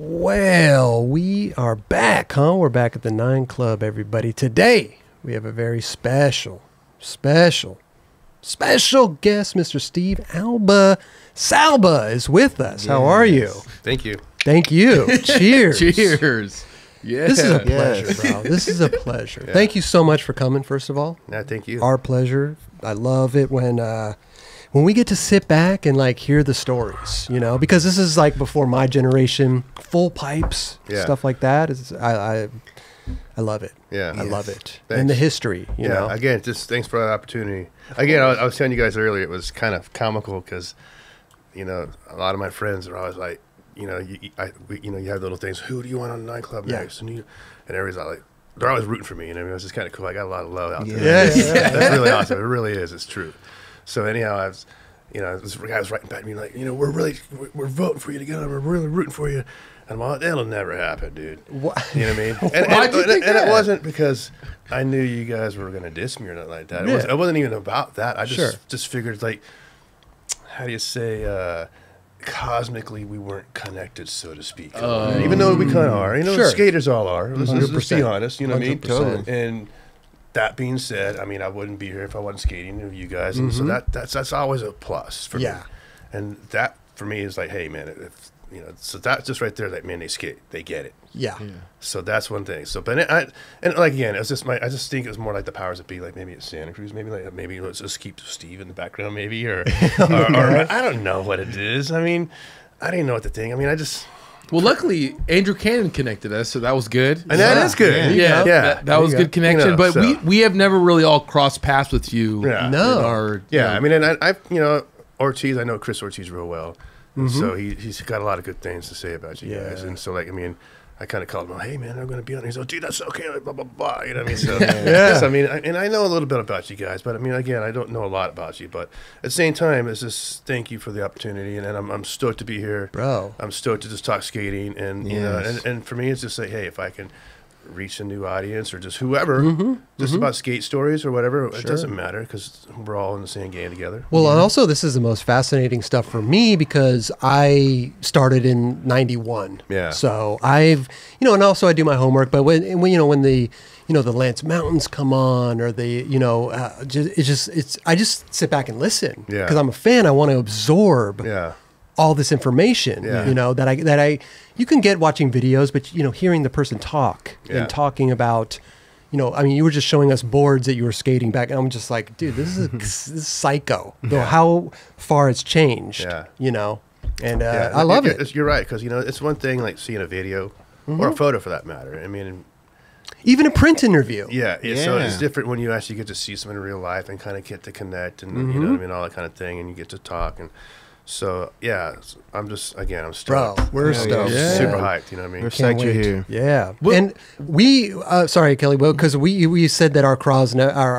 Well, we are back, huh? We're back at the 9 Club, everybody. Today, we have a very special guest, Mr. Steve Alba. SALBA is with us. Yes. How are you? Thank you. Thank you. Cheers. Cheers. Yeah. This is a pleasure, bro. This is a pleasure. Yeah. Thank you so much for coming, first of all. Yeah, thank you. Our pleasure. I love it when we get to sit back and like hear the stories, you know, because this is like before my generation, full pipes, stuff like that. I love it. Yeah. I love it. Thanks. And the history, you know. Again, just thanks for that opportunity. Again, I was telling you guys earlier, it was kind of comical because, you know, a lot of my friends are always like, you know, you have little things. Who do you want on the 9 Club next? And everybody's like, they're always rooting for me. And I mean, it's just kind of cool. I got a lot of love out there. Yeah. That's really awesome. It really is. It's true. So anyhow, this guy was writing back to me like, you know, we're voting for you to get on. We're really rooting for you. And I'm like, that'll never happen, dude. What? You know what I mean? And it wasn't because I knew you guys were going to diss me or nothing like that. It wasn't even about that. I just figured, like, how do you say, cosmically we weren't connected, so to speak. Even though we kind of are. You know, skaters all are. Let's be honest. You know what I mean? Totally. And that being said, I mean, I wouldn't be here if I wasn't skating with you guys. And so that's always a plus for me. And that, for me, is like, hey, man, you know, so that's just right there. Like, man, they skate, they get it. Yeah. So that's one thing. So, but and like again, it was just I just think it was more like the powers that be. Like maybe it's Santa Cruz. Maybe let's just keep Steve in the background. Maybe or I don't know what it is. I mean, I didn't know what to think. I mean, I just. Well, luckily, Andrew Cannon connected us, so that was good. And that is good. Yeah. That was good connection. But we have never really all crossed paths with you. Yeah. No. I mean, and I you know, Ortiz, I know Chris Ortiz real well. So he's got a lot of good things to say about you guys. And so, like, I mean, I kind of called him, hey, man, I'm going to be on. He's like, dude, that's okay, blah, blah, blah. You know what I mean? So, I mean, and I know a little bit about you guys, but I mean, again, I don't know a lot about you. But at the same time, it's just thank you for the opportunity. And I'm stoked to be here. Bro. I'm stoked to just talk skating. And, you know, and for me, it's just like, hey, if I can reach a new audience or just whoever, just about skate stories or whatever, it doesn't matter because we're all in the same game together. Well, and also this is the most fascinating stuff for me because I started in '91. Yeah. So I've, you know, and also I do my homework, but when you know, when the, you know, the Lance Mountains come on or the, you know, I just sit back and listen because I'm a fan. I want to absorb all this information, you know, that you can get watching videos, but, you know, hearing the person talk and talking about, you know, I mean, you were just showing us boards that you were skating back, and I'm just like, dude, this is psycho. Though how far it's changed, you know, and I love it. You're right, because, you know, it's one thing like seeing a video or a photo for that matter. I mean, even a print interview. So it's different when you actually get to see someone in real life and kind of get to connect and you know what I mean, all that kind of thing, and you get to talk and. So, I'm just, again, I'm stoked. Bro, we're stoked. Super hyped, you know what I mean? We're psyched you're here. Yeah. And we, sorry, Kelly, because we said that our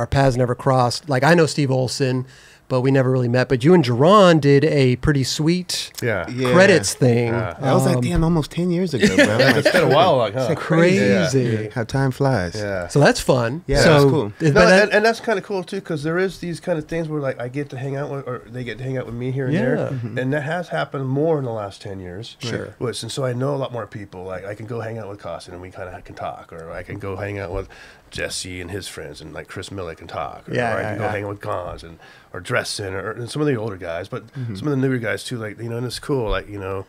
paths never crossed. Like, I know Steve Olson, but we never really met. But you and Jerron did a pretty sweet credits thing. That was like, damn, almost 10 years ago, bro. It's been a while, like, huh? It's crazy. How time flies. Yeah. So that's fun. Yeah, so, that's cool. And that's kind of cool, too, because there is these kind of things where, like, I get to hang out with, or they get to hang out with me here and there. And that has happened more in the last 10 years. Sure. And so I know a lot more people. Like, I can go hang out with Costin and we kind of can talk. Or I can go hang out with Jesse and his friends and, like, Chris Miller can talk. Or I can go hang out with Gons or Dresden or some of the older guys, but some of the newer guys too, like, you know, and it's cool, like, you know,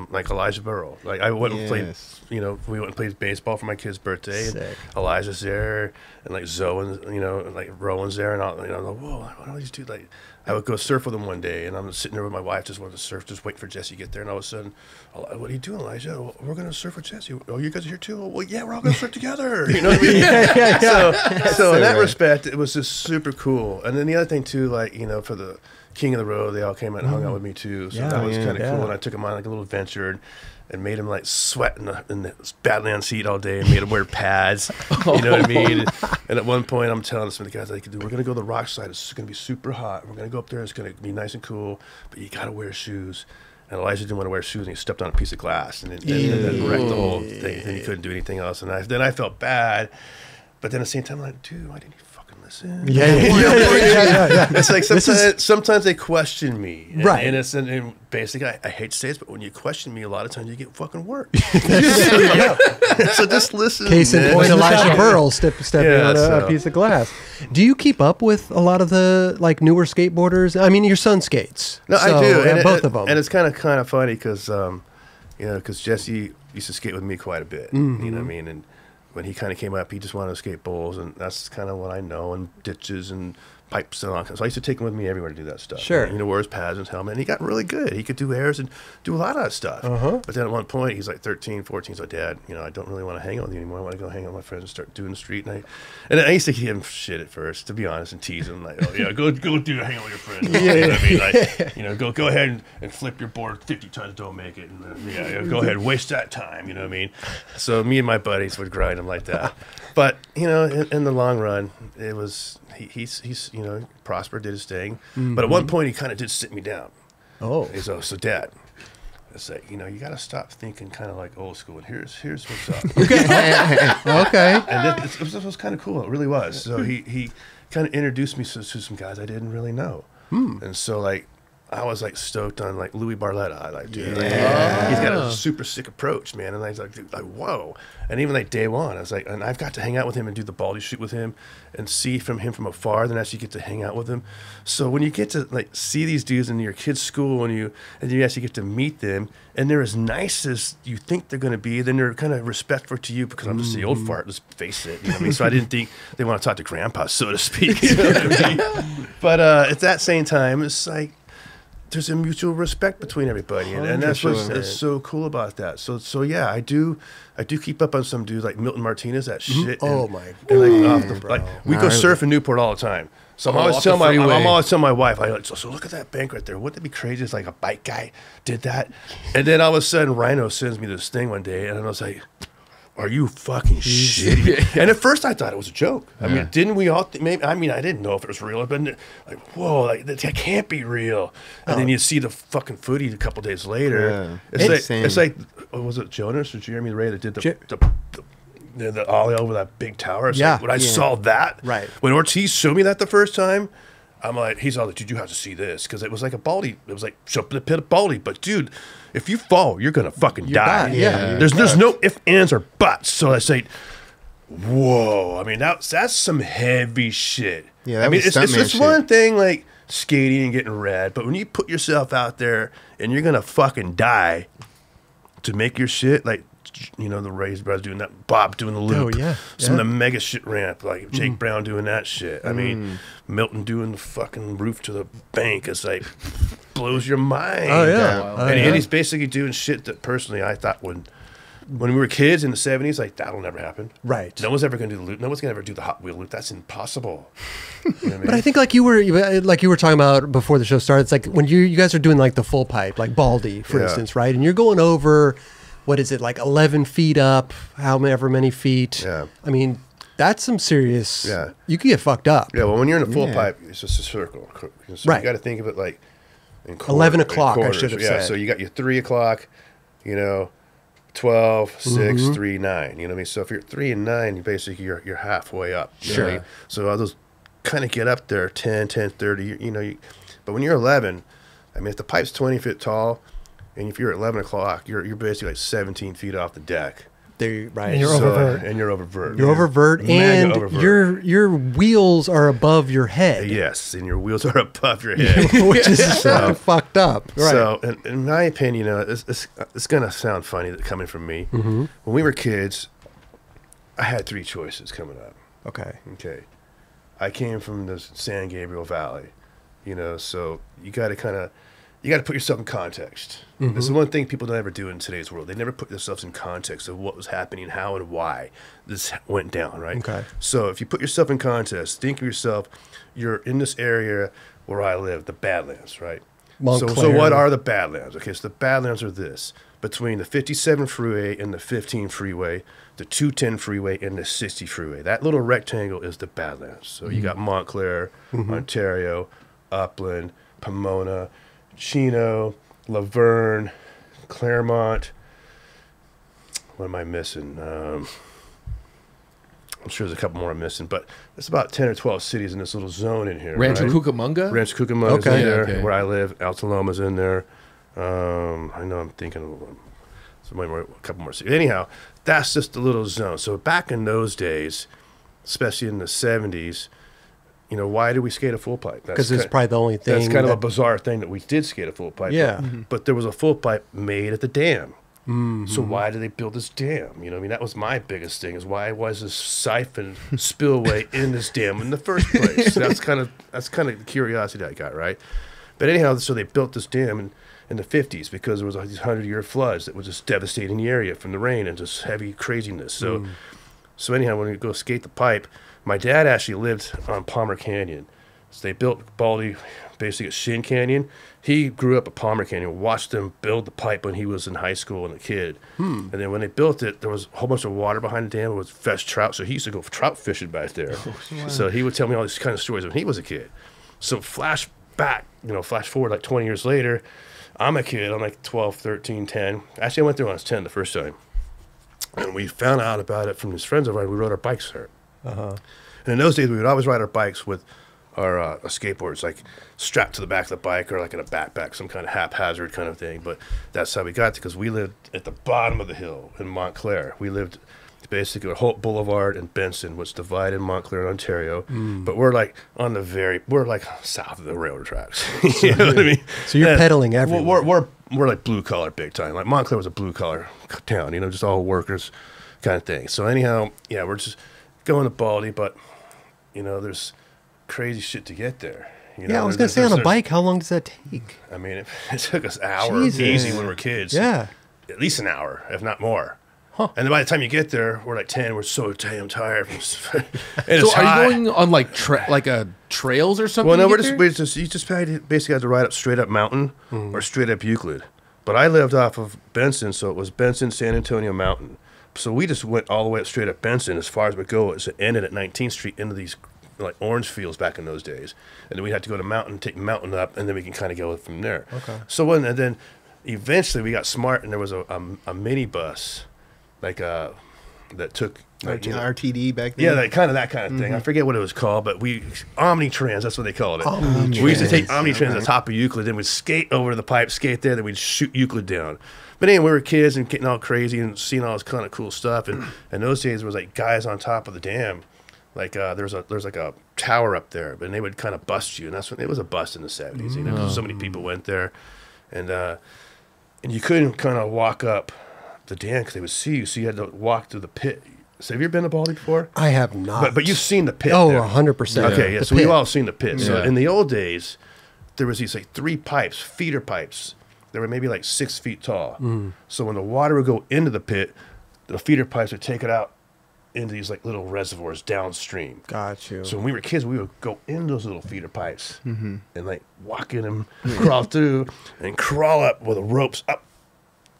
like Elijah Burrow. Like, I went and played, you know, we went and played baseball for my kid's birthday. Sick. And Elijah's there, and like Zoe, and, you know, and like Rowan's there, and all, you know, I'm like, whoa, what are these dudes? Like, I would go surf with them one day, and I'm sitting there with my wife, just wanted to surf, just wait for Jesse to get there, and all of a sudden, what are you doing, Elijah? Well, we're going to surf with Jesse. Oh, you guys are here too? Well, yeah, we're all going to surf together. You know what I mean? So in that respect, it was just super cool. And then the other thing too, like, you know, for the King of the Road, they all came out and hung out with me too. So that was kind of cool. And I took them on like a little adventure and made him like sweat in the Badlands seat all day and made him wear pads. You know what I mean? And at one point, I'm telling some of the guys, like, dude, we're going to go to the rock side. It's going to be super hot. We're going to go up there. It's going to be nice and cool, but you got to wear shoes. And Elijah didn't want to wear shoes, and he stepped on a piece of glass and then wrecked the whole thing. And he couldn't do anything else. And then I felt bad. But then at the same time, I'm like, dude, why didn't you fucking listen? Yeah. It's like sometimes they question me. Right. And basically, I hate to say this, but when you question me, a lot of times you get fucking work. So just listen. Case in point, Elijah Burrell stepping on a piece of glass. Do you keep up with a lot of the like newer skateboarders? I mean, your son skates. No, I do. And both of them. And it's kind of funny because, because Jesse used to skate with me quite a bit. Mm-hmm. You know what I mean? And when he kind of came up, he just wanted to skate bowls, and that's kind of what I know, and ditches and pipes and all that. So I used to take him with me everywhere to do that stuff. Sure. And, wear his pads and his helmet, and he got really good. He could do airs and do a lot of that stuff. But then at one point, he's like 13, 14. He's like, Dad, I don't really want to hang out with you anymore. I want to go hang out with my friends and start doing the street. And I used to give him shit at first, to be honest, and tease him like, oh yeah, go hang out with your friends. You know what I mean? Like, go ahead and flip your board 50 times, don't make it. And go ahead, waste that time. You know what I mean? So me and my buddies would grind him like that. But in the long run, it was he's prospered, did his thing. But at one point, he kind of did sit me down. Oh, he's so Dad, it's like you got to stop thinking kind of like old school. And here's what's up. Okay. And it was kind of cool. It really was. So he kind of introduced me to some guys I didn't really know. And so like I was like stoked on like Louis Barletta. I like, dude, he's got a super sick approach, man. And I was like, whoa. And even like day one, I was like, and I've got to hang out with him and do the Baldy shoot with him and see him from afar, then actually get to hang out with him. So when you get to like see these dudes in your kid's school and you actually get to meet them and they're as nice as you think they're going to be, then they're kind of respectful to you because I'm just the old fart, let's face it. You know what I mean? So I didn't think they want to talk to grandpa, so to speak. You know what I mean? But at that same time, it's like, there's a mutual respect between everybody, and that's what's so cool about that. So yeah, I do keep up on some dudes like Milton Martinez, that shit. Oh my god! Like we go surf in Newport all the time. So I'm always telling my wife, so look at that bank right there. Wouldn't it be crazy if like a bike guy did that? And then all of a sudden, Rhino sends me this thing one day, and I was like, are you fucking shitty? And at first I thought it was a joke. I mean, didn't we all maybe? I mean, I didn't know if it was real, but like, whoa, like that can't be real. And then you see the fucking footage a couple days later. It's like, was it Jonas or Jeremy Ray that did the ollie over that big tower? So when I saw that, when Ortiz showed me that the first time, I'm like, he's all like, dude, you have to see this because it was like a Baldy. It was like jump in the pit of Baldy. But dude, if you fall, you're gonna fucking die. There's no ifs, ands, or buts. So I say, whoa. I mean, that's some heavy shit. Yeah, I mean, it's one thing like skating and getting red, but when you put yourself out there and you're gonna fucking die to make your shit, like the Ray's brothers doing that, Bob doing the loop, some of the mega shit ramp, like Jake Brown doing that shit. I mean, Milton doing the fucking roof to the bank is like blows your mind. Oh yeah, and he's basically doing shit that personally I thought when we were kids in the 70s, like that'll never happen. Right. No one's ever going to do the loop. No one's going to ever do the Hot Wheel loop. That's impossible. You know what I mean? But I think like you were talking about before the show started. It's like when you guys are doing like the full pipe, like Baldy, for instance, right? And you're going over. What is it, like 11 feet up, however many feet? Yeah. I mean, that's some serious, you can get fucked up. Yeah, well, when you're in a full pipe, it's just a circle. So you got to think of it like in 11 o'clock, I should have said. So you got your 3 o'clock, 12, 6, 3, 9. You know what I mean? So if you're at 3 and 9, you're halfway up. Sure. Right? So all those kind of get up there, 10, 10, 30, but when you're 11, I mean, if the pipe's 20 feet tall, and if you're at 11 o'clock, you're basically like 17 feet off the deck. Right. And you're oververt. And you're oververt. You're oververt, and oververt. Your wheels are above your head. Yes, and your wheels are above your head. Which is fucked up. Right. So, in my opinion, it's going to sound funny coming from me. Mm-hmm. When we were kids, I had 3 choices coming up. Okay. I came from the San Gabriel Valley, so you got to put yourself in context. Mm-hmm. This is one thing people don't ever do in today's world. They never put themselves in context of what was happening, how and why this went down, right? Okay. So if you put yourself in context, think of yourself, you're in this area where I live, the Badlands, right? So what are the Badlands? Okay, so the Badlands are this. Between the 57 freeway and the 15 freeway, the 210 freeway and the 60 freeway. That little rectangle is the Badlands. So you got Montclair, Ontario, Upland, Pomona, Chino, Laverne, Claremont. What am I missing? I'm sure there's a couple more I'm missing, but it's about 10 or 12 cities in this little zone in here. Rancho right? Cucamonga? Rancho Cucamonga's in there, okay. where I live. Altaloma's in there. I know I'm thinking of a couple more cities. Anyhow, that's just a little zone. So back in those days, especially in the 70s, you know, why did we skate a full pipe? Because it's probably the only thing. That's kind of a bizarre thing that we did skate a full pipe. Yeah. But there was a full pipe made at the dam. So why did they build this dam? You know, I mean, that was my biggest thing, is why was this siphon spillway in this dam in the first place? That's kind of the curiosity I got, right? But anyhow, so they built this dam in the 50s because there was these 100-year floods that were just devastating the area from the rain and just heavy craziness. So anyhow, when we go skate the pipe, my dad actually lived on Palmer Canyon. So they built Baldy basically at Shin Canyon. He grew up at Palmer Canyon, watched them build the pipe when he was in high school and a kid. And then when they built it, there was a whole bunch of water behind the dam. It was fresh trout, so he used to go trout fishing back there. So he would tell me all these kind of stories when he was a kid. So flash forward like 20 years later, I'm a kid. I'm like 12, 13, 10. Actually, I went there when I was 10 the first time. And we found out about it from his friends of ours. We rode our bikes there. And in those days, we would always ride our bikes with our skateboards, like strapped to the back of the bike or like in a backpack, some kind of haphazard kind of thing. But that's how we got to, because we lived at the bottom of the hill in Montclair. We lived basically at Holt Boulevard and Benson, which divided Montclair and Ontario. But we're like we're like south of the railroad tracks. You know what I mean? So you're pedaling everywhere. We're like blue collar big time. Like Montclair was a blue collar town, you know, just all workers kind of thing. So anyhow, yeah, we're just going to Baldy, but you know, there's crazy shit to get there. You know, I was going to say, on a bike, how long does that take? I mean, it took us an hour easy when we were kids. Yeah. At least an hour, if not more. And then by the time you get there, we're like 10. We're so damn tired. So are you going on like trails or something? Well, no, you just basically had to ride up straight up mountain or straight up Euclid. But I lived off of Benson, so it was Benson, San Antonio Mountain. So we just went all the way up straight up Benson as far as we go. It ended at 19th Street into these like orange fields back in those days. And then we had to go to mountain, take mountain up, and then we can kind of go from there. Okay. So and then eventually we got smart, and there was a minibus like that took like, RTD back then. Yeah, that kind of thing. I forget what it was called, but Omnitrans, that's what they called it. We used to take Omnitrans at the top of Euclid, then we'd skate over to the pipe, skate there, then we'd shoot Euclid down. But anyway, we were kids and getting all crazy and seeing all this kind of cool stuff. And in those days, there was like guys on top of the dam. Like there's like a tower up there, but they would kind of bust you, and that's when it was a bust in the 70s. You know, so many people went there, and you couldn't kind of walk up the dam because they would see you, so you had to walk through the pit. So have you ever been to Baldy before? I have not. But you've seen the pit. Oh, there. 100%. Okay, yeah. So we've all seen the pit. So in the old days, there was these like 3 pipes, feeder pipes. They were maybe like 6 feet tall. So when the water would go into the pit, the feeder pipes would take it out into these like little reservoirs downstream. Got you. So when we were kids, we would go in those little feeder pipes and like walk in them, crawl through, and crawl up with the ropes up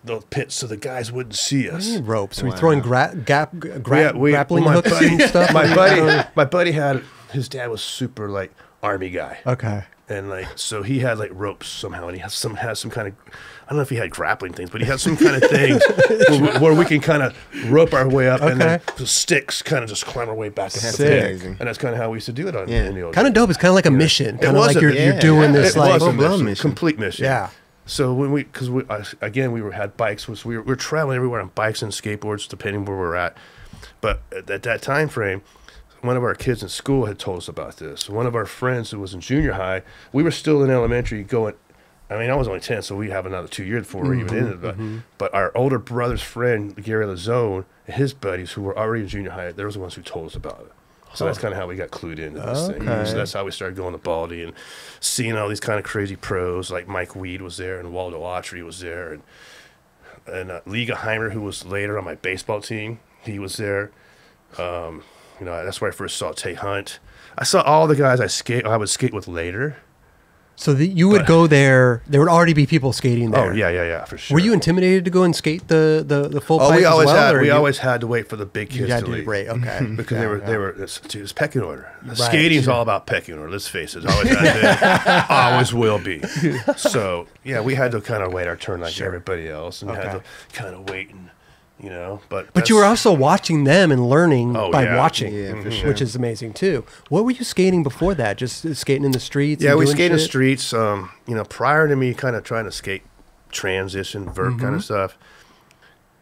the pits so the guys wouldn't see us. Ropes? Are we throwing grappling hooks and stuff? My buddy had, his dad was super like army guy. Okay. And like, so he had like ropes somehow, and he has some kind of, I don't know if he had grappling things, but he had some kind of things where we can kind of rope our way up, and then the sticks kind of just climb our way back. And that's kind of how we used to do it in the old kind of dope. It's kind of like a mission. Kind of like you're doing this like mission, complete mission. Yeah. So when we had bikes, we were traveling everywhere on bikes and skateboards, depending where we're at. But at that time frame, one of our kids in school had told us about this. One of our friends who was in junior high, we were still in elementary going, I mean, I was only 10, so we have another 2 years before we're even in it. But our older brother's friend, Gary Lazone, and his buddies who were already in junior high, they were the ones who told us about it. So that's kind of how we got clued into this thing. So that's how we started going to Baldy and seeing all these kind of crazy pros, like Mike Weed was there, and Waldo Autry was there, and Liga Heimer, who was later on my baseball team, he was there. You know, that's where I first saw Tay Hunt. I saw all the guys I would skate with later. So you would go there. There would already be people skating there. Oh yeah, for sure. Were you intimidated to go and skate the full pipe? We we always had to wait for the big kids to leave. Right, okay. Because they were it's pecking order. Skating's all about pecking order. Let's face it, always has been, always will be. So yeah, we had to kind of wait our turn like everybody else, and had to kind of wait and You know, but you were also watching them and learning by watching, for sure. which is amazing too. What were you skating before that? Just skating in the streets? Yeah, and we doing skated in the shit? streets. You know, prior to me kind of trying to skate transition, vert kind of stuff.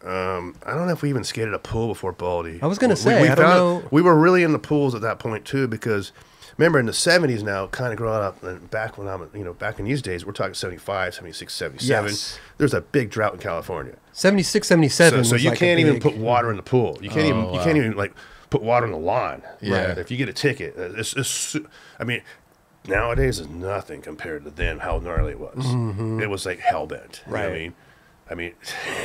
I don't know if we even skated a pool before Baldy. I was going to say, I don't know. We were really in the pools at that point too, because remember in the 70s now, kind of growing up, and back when back in these days, we're talking 75, 76, 77. Yes. There's a big drought in California. 76, 77. So you like can't even put water in the pool. You can't Oh, you can't even like put water in the lawn. Yeah. Right? If you get a ticket, I mean, nowadays is nothing compared to then how gnarly it was. It was like hell bent. You know what I mean? I mean,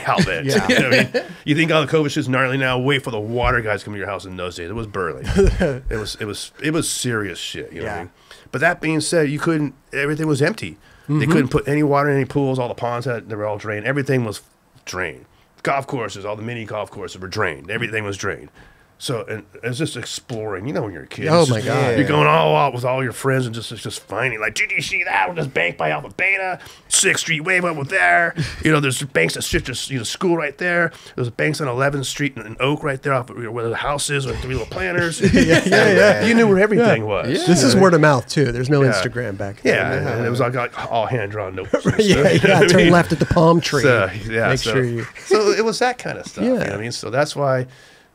hell bent. Yeah. You know what I mean? You think all the COVID shit's gnarly now? Wait for the water guys to come to your house in those days. It was burly. it was serious shit. You know what I mean? But that being said, you couldn't. Everything was empty. They couldn't put any water in any pools. All the ponds they were all drained. Everything was drained. Golf courses, all the mini golf courses were drained. Everything was drained. So, and it's just exploring. You know, when you're a kid. Oh my God! You're going all out with all your friends and just finding, like, did you see that with this bank by Alpha Beta, 6th Street wave up there? You know, there's banks that shit just school right there. There's banks on 11th Street in Oak right there, off where the house is with 3 little planters. yeah. You knew where everything was. Yeah. This is word of mouth too. There's no Instagram back then. Yeah, and it was all hand drawn notes. Turn left at the palm tree. So, Make sure you. So it was that kind of stuff. Yeah. You know what I mean? So that's why.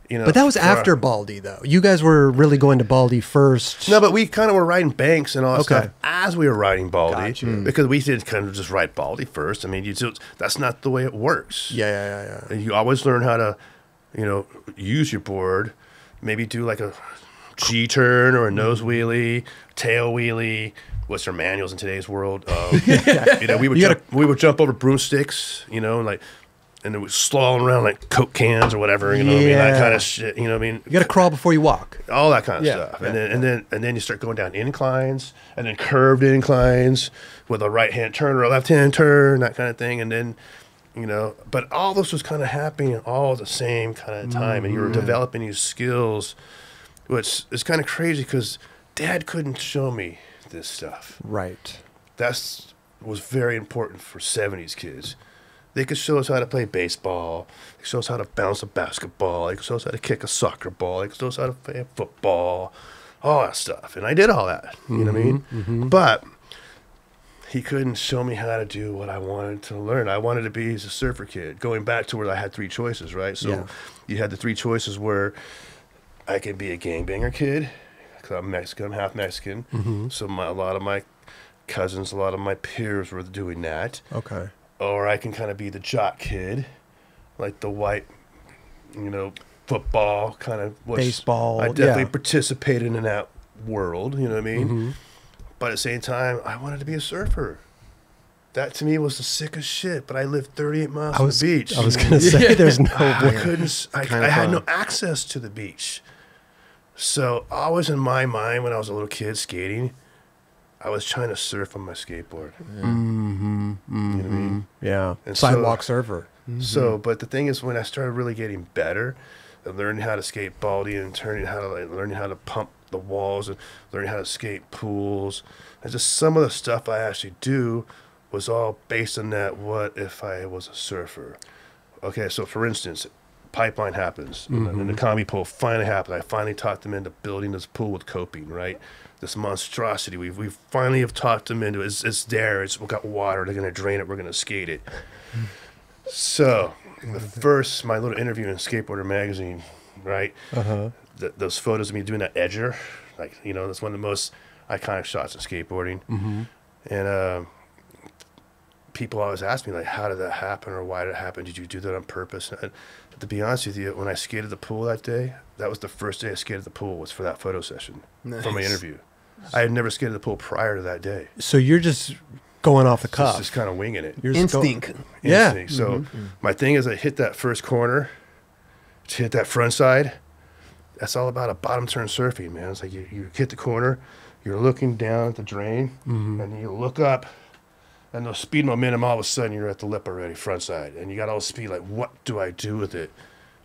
You know, But that was after Baldy, though. You guys were really going to Baldy first. No, but we kind of were riding banks and all that Okay. stuff as we were riding Baldy. Gotcha. Because we did kind of just ride Baldy first. I mean, that's not the way it works. Yeah. And you always learn how to, use your board. Maybe do like a G-turn or a nose wheelie, tail wheelie. What's their manuals in today's world? We would jump over broomsticks, and it was slawing around like Coke cans or whatever, what I mean, that kind of shit, what I mean. You got to crawl before you walk. All that kind of stuff. And then you start going down inclines and then curved inclines with a right-hand turn or a left-hand turn, that kind of thing. And then, but all this was kind of happening all at the same kind of time. And you were developing these skills, which is kind of crazy because Dad couldn't show me this stuff. Right. That was very important for 70s kids. They could show us how to play baseball. They could show us how to bounce a basketball. They could show us how to kick a soccer ball. They could show us how to play football, all that stuff. And I did all that, you know what I mean? But he couldn't show me how to do what I wanted to learn. I wanted to be as a surfer kid, going back to where I had 3 choices, right? So you had the 3 choices where I could be a gangbanger kid, because I'm Mexican, I'm half Mexican. So a lot of my cousins, a lot of my peers were doing that. Okay. Or I can kind of be the jock kid, like the white, football kind of. Baseball. I definitely participated in that world, you know what I mean? But at the same time, I wanted to be a surfer. That to me was the sickest shit, but I lived 38 miles from the beach. I was going to say, there's no I way. couldn't, I had no access to the beach. So always in my mind when I was a little kid skating, I was trying to surf on my skateboard. You know what I mean? Yeah. And Sidewalk surfer. So, but the thing is, when I started really getting better and learning how to skate Baldy and learning how to pump the walls and learning how to skate pools, and just some of the stuff I actually do was all based on that. What if I was a surfer? Okay, so for instance, pipeline happens, and the combi pool finally happened. I finally talked them into building this pool with coping, right? This monstrosity. We finally have talked them into it. It's there. We've got water. They're going to drain it. We're going to skate it. So my little interview in Skateboarder magazine, right? Those photos of me doing that edger, that's one of the most iconic shots of skateboarding. And people always ask me, like, how did that happen or why did it happen? Did you do that on purpose? And to be honest with you, when I skated the pool that day, that was the first day I skated the pool, was for that photo session, for my interview. I had never skated the pool prior to that day. So you're just going off the cuff. Just kind of winging it. You're Instinct. Yeah. So my thing is, I hit that first corner, to hit that front side. That's all about a bottom turn surfing, man. It's like you hit the corner, you're looking down at the drain, and you look up, and the speed momentum, all of a sudden you're at the lip already, front side, and you got all the speed. Like, what do I do with it?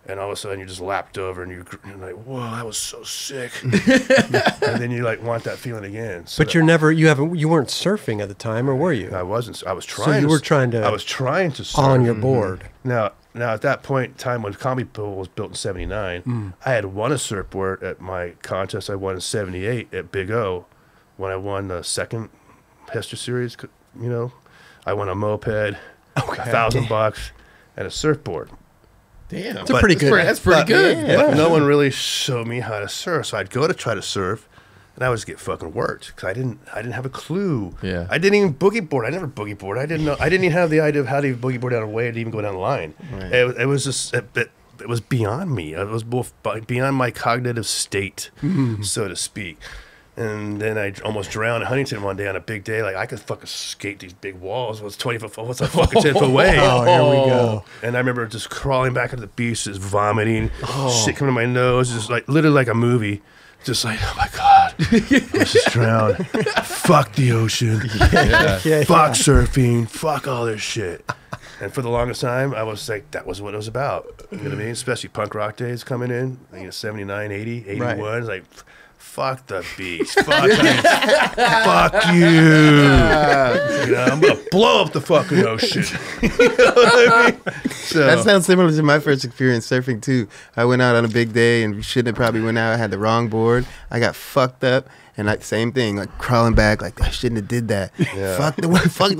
and all of a sudden you're just lapped over, and you're like, whoa, that was so sick. And then you like want that feeling again. So but you weren't surfing at the time, or were you? I wasn't. I was trying. So you were trying to. I was trying to surf on your board. Now at that point in time when Combi Pool was built in '79, I had won a surfboard at my contest I won in '78 at Big O, when I won the second Hester Series. You know, I won a moped, $1,000, and a surfboard. Damn, that's pretty good. That's pretty good. Yeah. But no one really showed me how to surf, so I'd go to try to surf, and I would just get fucking worked because I didn't have a clue. Yeah, I didn't even boogie board. I never boogie board. I didn't know. I didn't even have the idea of how to boogie board down a wave to even go down the line. Right. It was just it was beyond me. It was both beyond my cognitive state, so to speak. And then I almost drowned in Huntington one day on a big day. Like, I could fucking skate these big walls. What's 20 foot? What's a fucking 10 foot wave? Oh, here we go. And I remember just crawling back into the beach, just vomiting, shit coming to my nose, just like literally like a movie. Just like, oh my God, let's just drown. Fuck the ocean. Fuck surfing. Fuck all this shit. And for the longest time, I was like, that was what it was about. You know what I mean? Especially punk rock days coming in, 79, 80, 81. Right. Like, fuck the beach. Fuck you. You know, I'm going to blow up the fucking ocean. You know what I mean? So, that sounds similar to my first experience surfing, too. I went out on a big day and shouldn't have probably went out. I had the wrong board. I got fucked up. And like same thing, like crawling back, like I shouldn't have did that. Yeah. Fuck the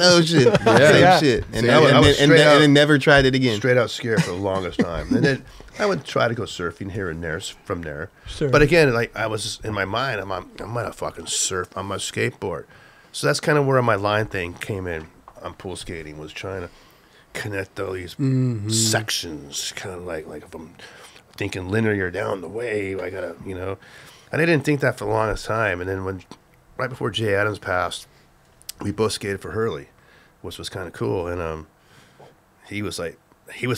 ocean. Same shit. And then never tried it again. Straight out scared for the longest time. And then I would try to go surfing here and there from there. Sure. But again, like I was in my mind, I'm gonna fucking surf on my skateboard. So that's kind of where my line thing came in on pool skating, was trying to connect all these sections, kind of like if I'm thinking linear down the wave, I gotta, you know. And I didn't think that for the longest time. And then right before Jay Adams passed, we both skated for Hurley, which was kind of cool. And he was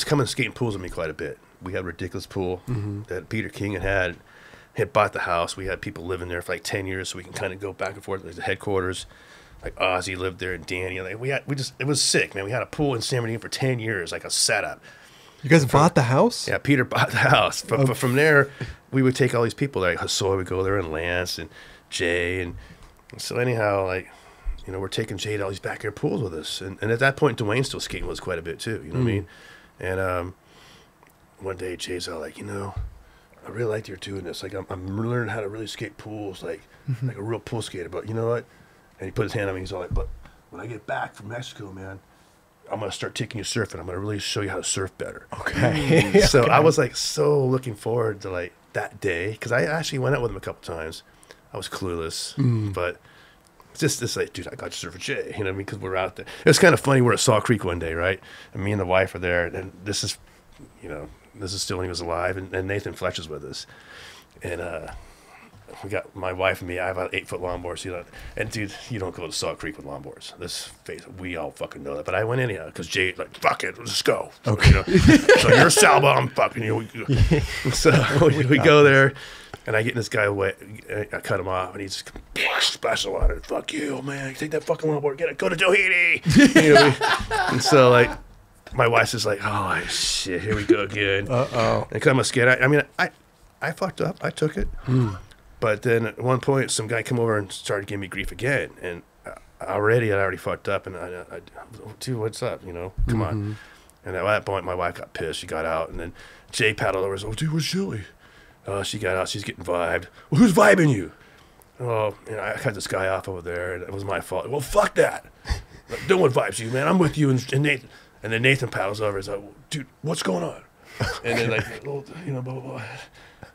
coming skating pools with me quite a bit. We had a ridiculous pool that Peter King had bought the house. We had people living there for like 10 years, so we can kind of go back and forth. There's the headquarters. Like Ozzy lived there, and Danny. Like it was sick, man. We had a pool in San Bernardino for 10 years, like a setup. You guys bought the house? Yeah, Peter bought the house. From there, we would take all these people, like Hassoy would go there, and Lance and Jay. And so anyhow, like, you know, we're taking Jay to all these backyard pools with us. And at that point, Dwayne still skating with us quite a bit too, you know what I mean? And one day Jay's all like, you know, I really like you're doing this. Like, I'm learning how to really skate pools, like a real pool skater. But you know what? And he put his hand on me. He's all like, but when I get back from Mexico, man, I'm going to start taking you surfing. I'm going to really show you how to surf better. Okay. So I was like so looking forward to like that day, because I actually went out with him a couple times. I was clueless, but just this like, dude, I got to surf with Jay. You know what I mean? Because we're out there. It was kind of funny. We're at Saw Creek one day, right? And me and the wife are there. And this is still when he was alive. And Nathan Fletch is with us. And we got my wife and me. I have an 8-foot longboard, you know. And dude, you don't go to Saw Creek with longboards. This face, we all fucking know that. But I went anyhow because Jay like, fuck it, let's go. Okay. You know? So you're SALBA, I'm fucking you. So we go there, and I get in this guy away. I cut him off, and he just splashes the water. Fuck you, man. You take that fucking longboard, get it, go to Doheny. You know, and so like, my wife's just like, oh shit, here we go again. And because I'm a skater, I mean, I fucked up. I took it. But then at one point, some guy came over and started giving me grief again. And I'd already fucked up. And I dude, what's up? You know, come on. And at that point, my wife got pissed. She got out. And then Jay paddled over and said, oh, dude, where's Julie? She got out. She's getting vibed. Well, who's vibing you? Oh, you know, I cut this guy off over there. And it was my fault. Well, fuck that. No one vibes you, man. I'm with you and Nathan. And then Nathan paddles over and says, like, dude, what's going on? And then like, oh, you know, blah, blah, blah.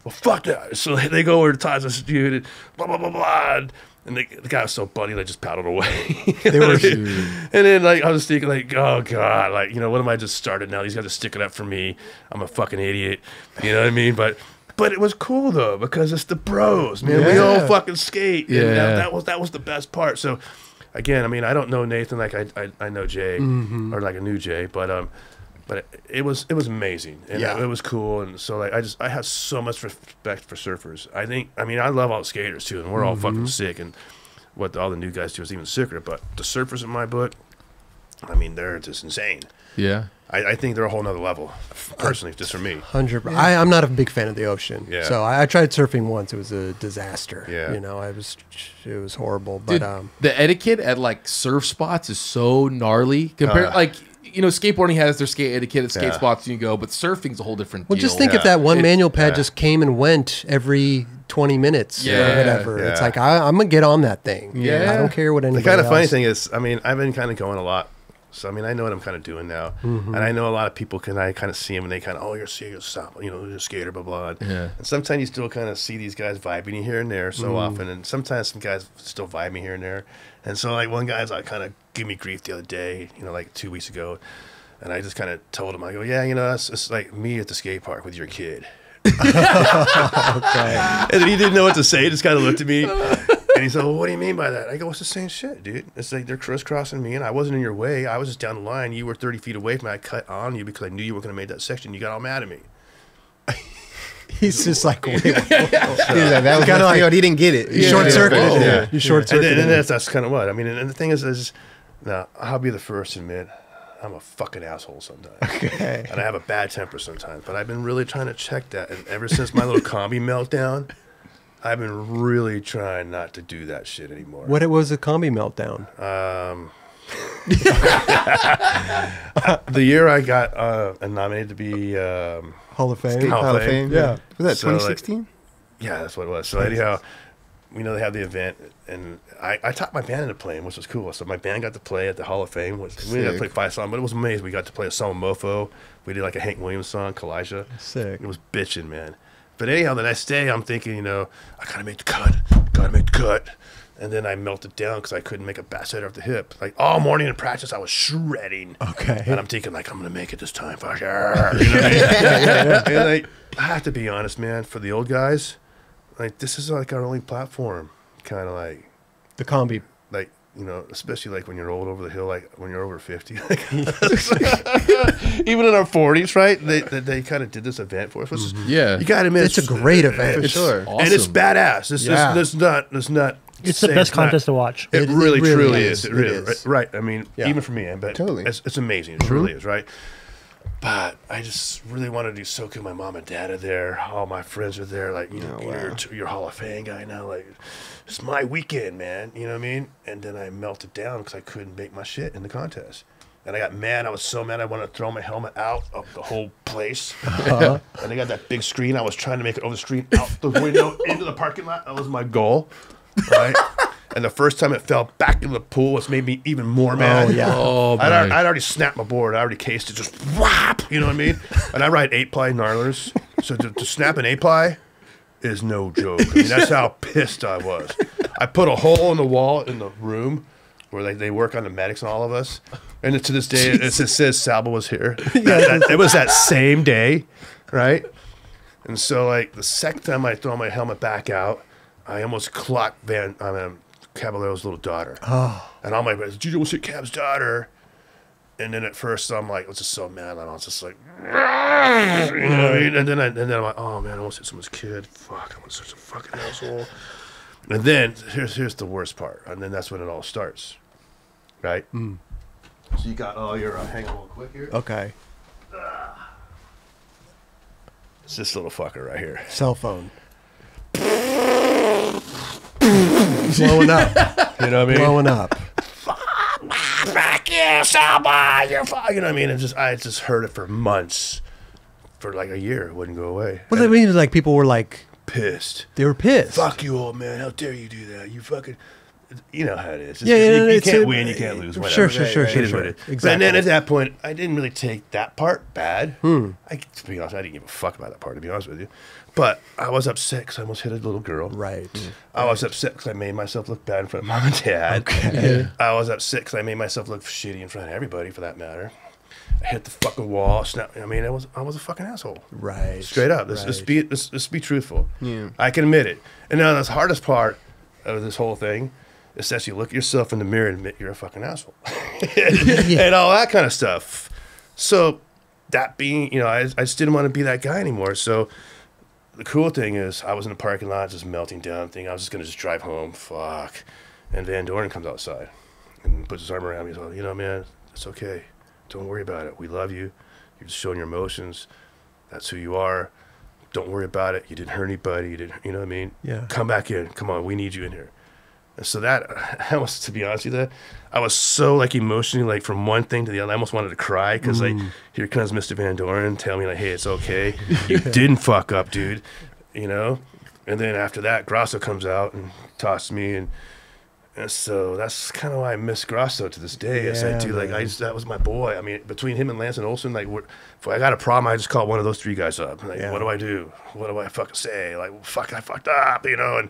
Well, fuck that. So they go over to Todd's dude, and blah, blah, blah, blah. And the guy was so buddy, they just paddled away. And then, like, I was thinking, like, oh, God, like, you know, what am I just started now? These guys are sticking up for me. I'm a fucking idiot. You know what I mean? But it was cool, though, because it's the bros, man. We all fucking skate. Yeah. And that was the best part. So, again, I mean, I don't know Nathan like I know Jay, or like I knew Jay, but it was amazing, and it was cool, and so like I have so much respect for surfers. I mean I love all the skaters too, and we're all fucking sick, and what all the new guys do is even sicker. But the surfers in my book, I mean, they're just insane. Yeah. I think they're a whole nother level, personally, just for me. 100%. I'm not a big fan of the ocean. Yeah. So I tried surfing once. It was a disaster. Yeah. You know, it was horrible. Dude, But the etiquette at like surf spots is so gnarly compared like, you know, skateboarding has their skate etiquette at skate spots you go, but surfing's a whole different deal. Well, just think if that one manual pad just came and went every 20 minutes or whatever. Yeah. It's like, I'm going to get on that thing. Yeah. I don't care what anybody The kind of funny else. thing is, I mean, I've been kind of going a lot. So, I mean, I know what I'm kind of doing now. And I know a lot of people I kind of see them and they kind of, oh, you're a skater, stop, you know, you're a skater, blah, blah. Yeah. And sometimes you still kind of see these guys vibing here and there so often. And sometimes some guys still vibe me here and there. And so, like, one guy's like kind of give me grief the other day, you know, like 2 weeks ago. And I just kind of told him, I go, yeah, you know, it's like me at the skate park with your kid. Okay. And then he didn't know what to say. He just kind of looked at me. And he said, well, what do you mean by that? I go, it's the same shit, dude. It's like they're crisscrossing me, and I wasn't in your way. I was just down the line. You were 30 feet away from me. I cut on you because I knew you were going to make that section. You got all mad at me. He's just like, wait. That was kind of like, he didn't get it. You short-circuited. Yeah. You short-circuited. And that's kind of what. I mean, and the thing is now, I'll be the first to admit, I'm a fucking asshole sometimes. Okay. And I have a bad temper sometimes. But I've been really trying to check that. And ever since my little combi meltdown, I've been really trying not to do that shit anymore. What was a combi meltdown? The year I got nominated to be Hall of Fame. Hall of Fame. Yeah. Was that So, 2016? Yeah, that's what it was. So anyhow, you know, they have the event, and I taught my band into playing, which was cool. So my band got to play at the Hall of Fame. We didn't have to play 5 songs, but it was amazing. We got to play a song, Mofo. We did like a Hank Williams song, Kalijah. Sick. It was bitching, man. But anyhow, the next day, I'm thinking, you know, I gotta make the cut. And then I melted down because I couldn't make a backside off the hip. Like all morning in practice, I was shredding. Okay. And I'm thinking, like, I'm gonna make it this time, fuck sure. You know what I mean? Yeah. And I have to be honest, man. For the old guys, like this is like our only platform, kind of like The combi. like, you know, especially like when you're old over the hill, like when you're over 50. Even in our 40s, right? They kind of did this event for us. Which is, Yeah. you got to admit, It's a great event. For sure. Awesome. and it's badass. It's not. It's the best contest to watch. It really, truly is. It really is. is. Right. I mean, Yeah. even for me, but Totally. it's amazing. It truly is, right? But I just really wanted to do so good. My mom and dad are there. All my friends are there. Like, you know, you're a Hall of Fame guy now. Like, it's my weekend, man. You know what I mean? And then I melted down because I couldn't make my shit in the contest. And I got mad. I was so mad. I wanted to throw my helmet out of the whole place. And they got that big screen. I was trying to make it over the screen, out the window, into the parking lot. That was my goal, right? And the first time it fell back in the pool, it's made me even more mad. Oh, yeah. Oh, I'd already snapped my board. I already cased it, just whap. You know what I mean? And I ride 8-ply gnarlers. So to snap an 8-ply is no joke. I mean, that's how pissed I was. I put a hole in the wall in the room where they work on the medics and all of us. And to this day, it says SALBA was here. It was that same day, right? And so, like, the second time I throw my helmet back out, I almost clocked Caballero's little daughter. Oh. And I'm like, did you almost hit Cab's daughter? And then at first I'm like, I was just so mad. I was just like, you know what I mean? And then I'm like, oh man, I almost hit someone's kid. Fuck, I'm such a fucking asshole. And then here's the worst part. And then that's when it all starts, right? So you got all your hang on real quick here. Okay. It's this little fucker right here. Cell phone. Blowing up. You know what I mean? Blowing up. Fuck you, SALBA, you're fucking. You know what I mean? I just heard it for months, for like a year. It wouldn't go away. Well, I mean, like people were like Pissed. they were pissed. Fuck you, old man. How dare you do that? You fucking. You know how it is. Yeah, you can't win, you can't lose. Whatever. Sure. It is what it is. Exactly. And then at that point, I didn't really take that part bad. To be honest, I didn't give a fuck about that part, to be honest with you. But I was upset because I almost hit a little girl. Right. I was upset because I made myself look bad in front of mom and dad. Okay. I was upset because I made myself look shitty in front of everybody, for that matter. I hit the fucking wall. I mean, I was a fucking asshole. Right. Straight up. Let's be truthful. Yeah. I can admit it. And now the hardest part of this whole thing is that you look at yourself in the mirror and admit you're a fucking asshole. And all that kind of stuff. So that being, you know, I just didn't want to be that guy anymore. So the cool thing is I was in the parking lot just melting down, thinking I was just going to just drive home. Fuck. And Van Doren comes outside and puts his arm around me. He's like, you know, man, it's okay. Don't worry about it. We love you. You're just showing your emotions. That's who you are. Don't worry about it. You didn't hurt anybody. You didn't, you know what I mean? Yeah. Come back in. Come on. We need you in here. And so that, I was, to be honest with you, I was so like emotionally, like from one thing to the other. I almost wanted to cry because like, here comes Mr. Van Doren telling me like, hey, it's okay. You didn't fuck up, dude. You know? And then after that, Grosso comes out and tossed me. And so that's kind of why I miss Grosso to this day. It's like, dude, like that was my boy. I mean, between him and Lance and Olson, like, if I got a problem, I just call one of those three guys up. Like, what do I do? What do I fucking say? Like, well, fuck, I fucked up, you know? And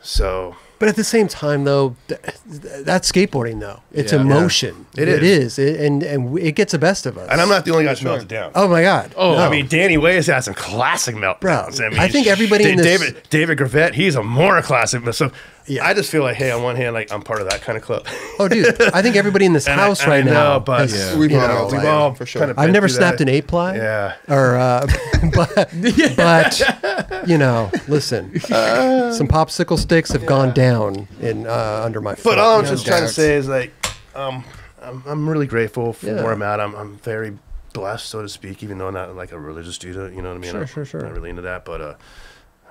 so... But at the same time, though, that's skateboarding, though. It's emotion. Yeah. It is. And it gets the best of us. And I'm not the only guy who's melted down. Oh, my God. Oh, no. I mean, Danny Way has had some classic meltdowns. Bro, I mean, I think everybody in this... David Gravett, he's a more classic. So I just feel like, hey, on one hand, like, I'm part of that kind of club. Oh, dude, I think everybody in this house right now... But we've all for sure. I've never snapped an 8-ply. Yeah. Or, but, you know, listen, some popsicle sticks have gone down in under my foot. But all I'm just trying to say is, like, I'm really grateful for where I'm at. I'm very blessed, so to speak, even though I'm not like a religious dude, you know what I mean? Sure. I'm not really into that, but I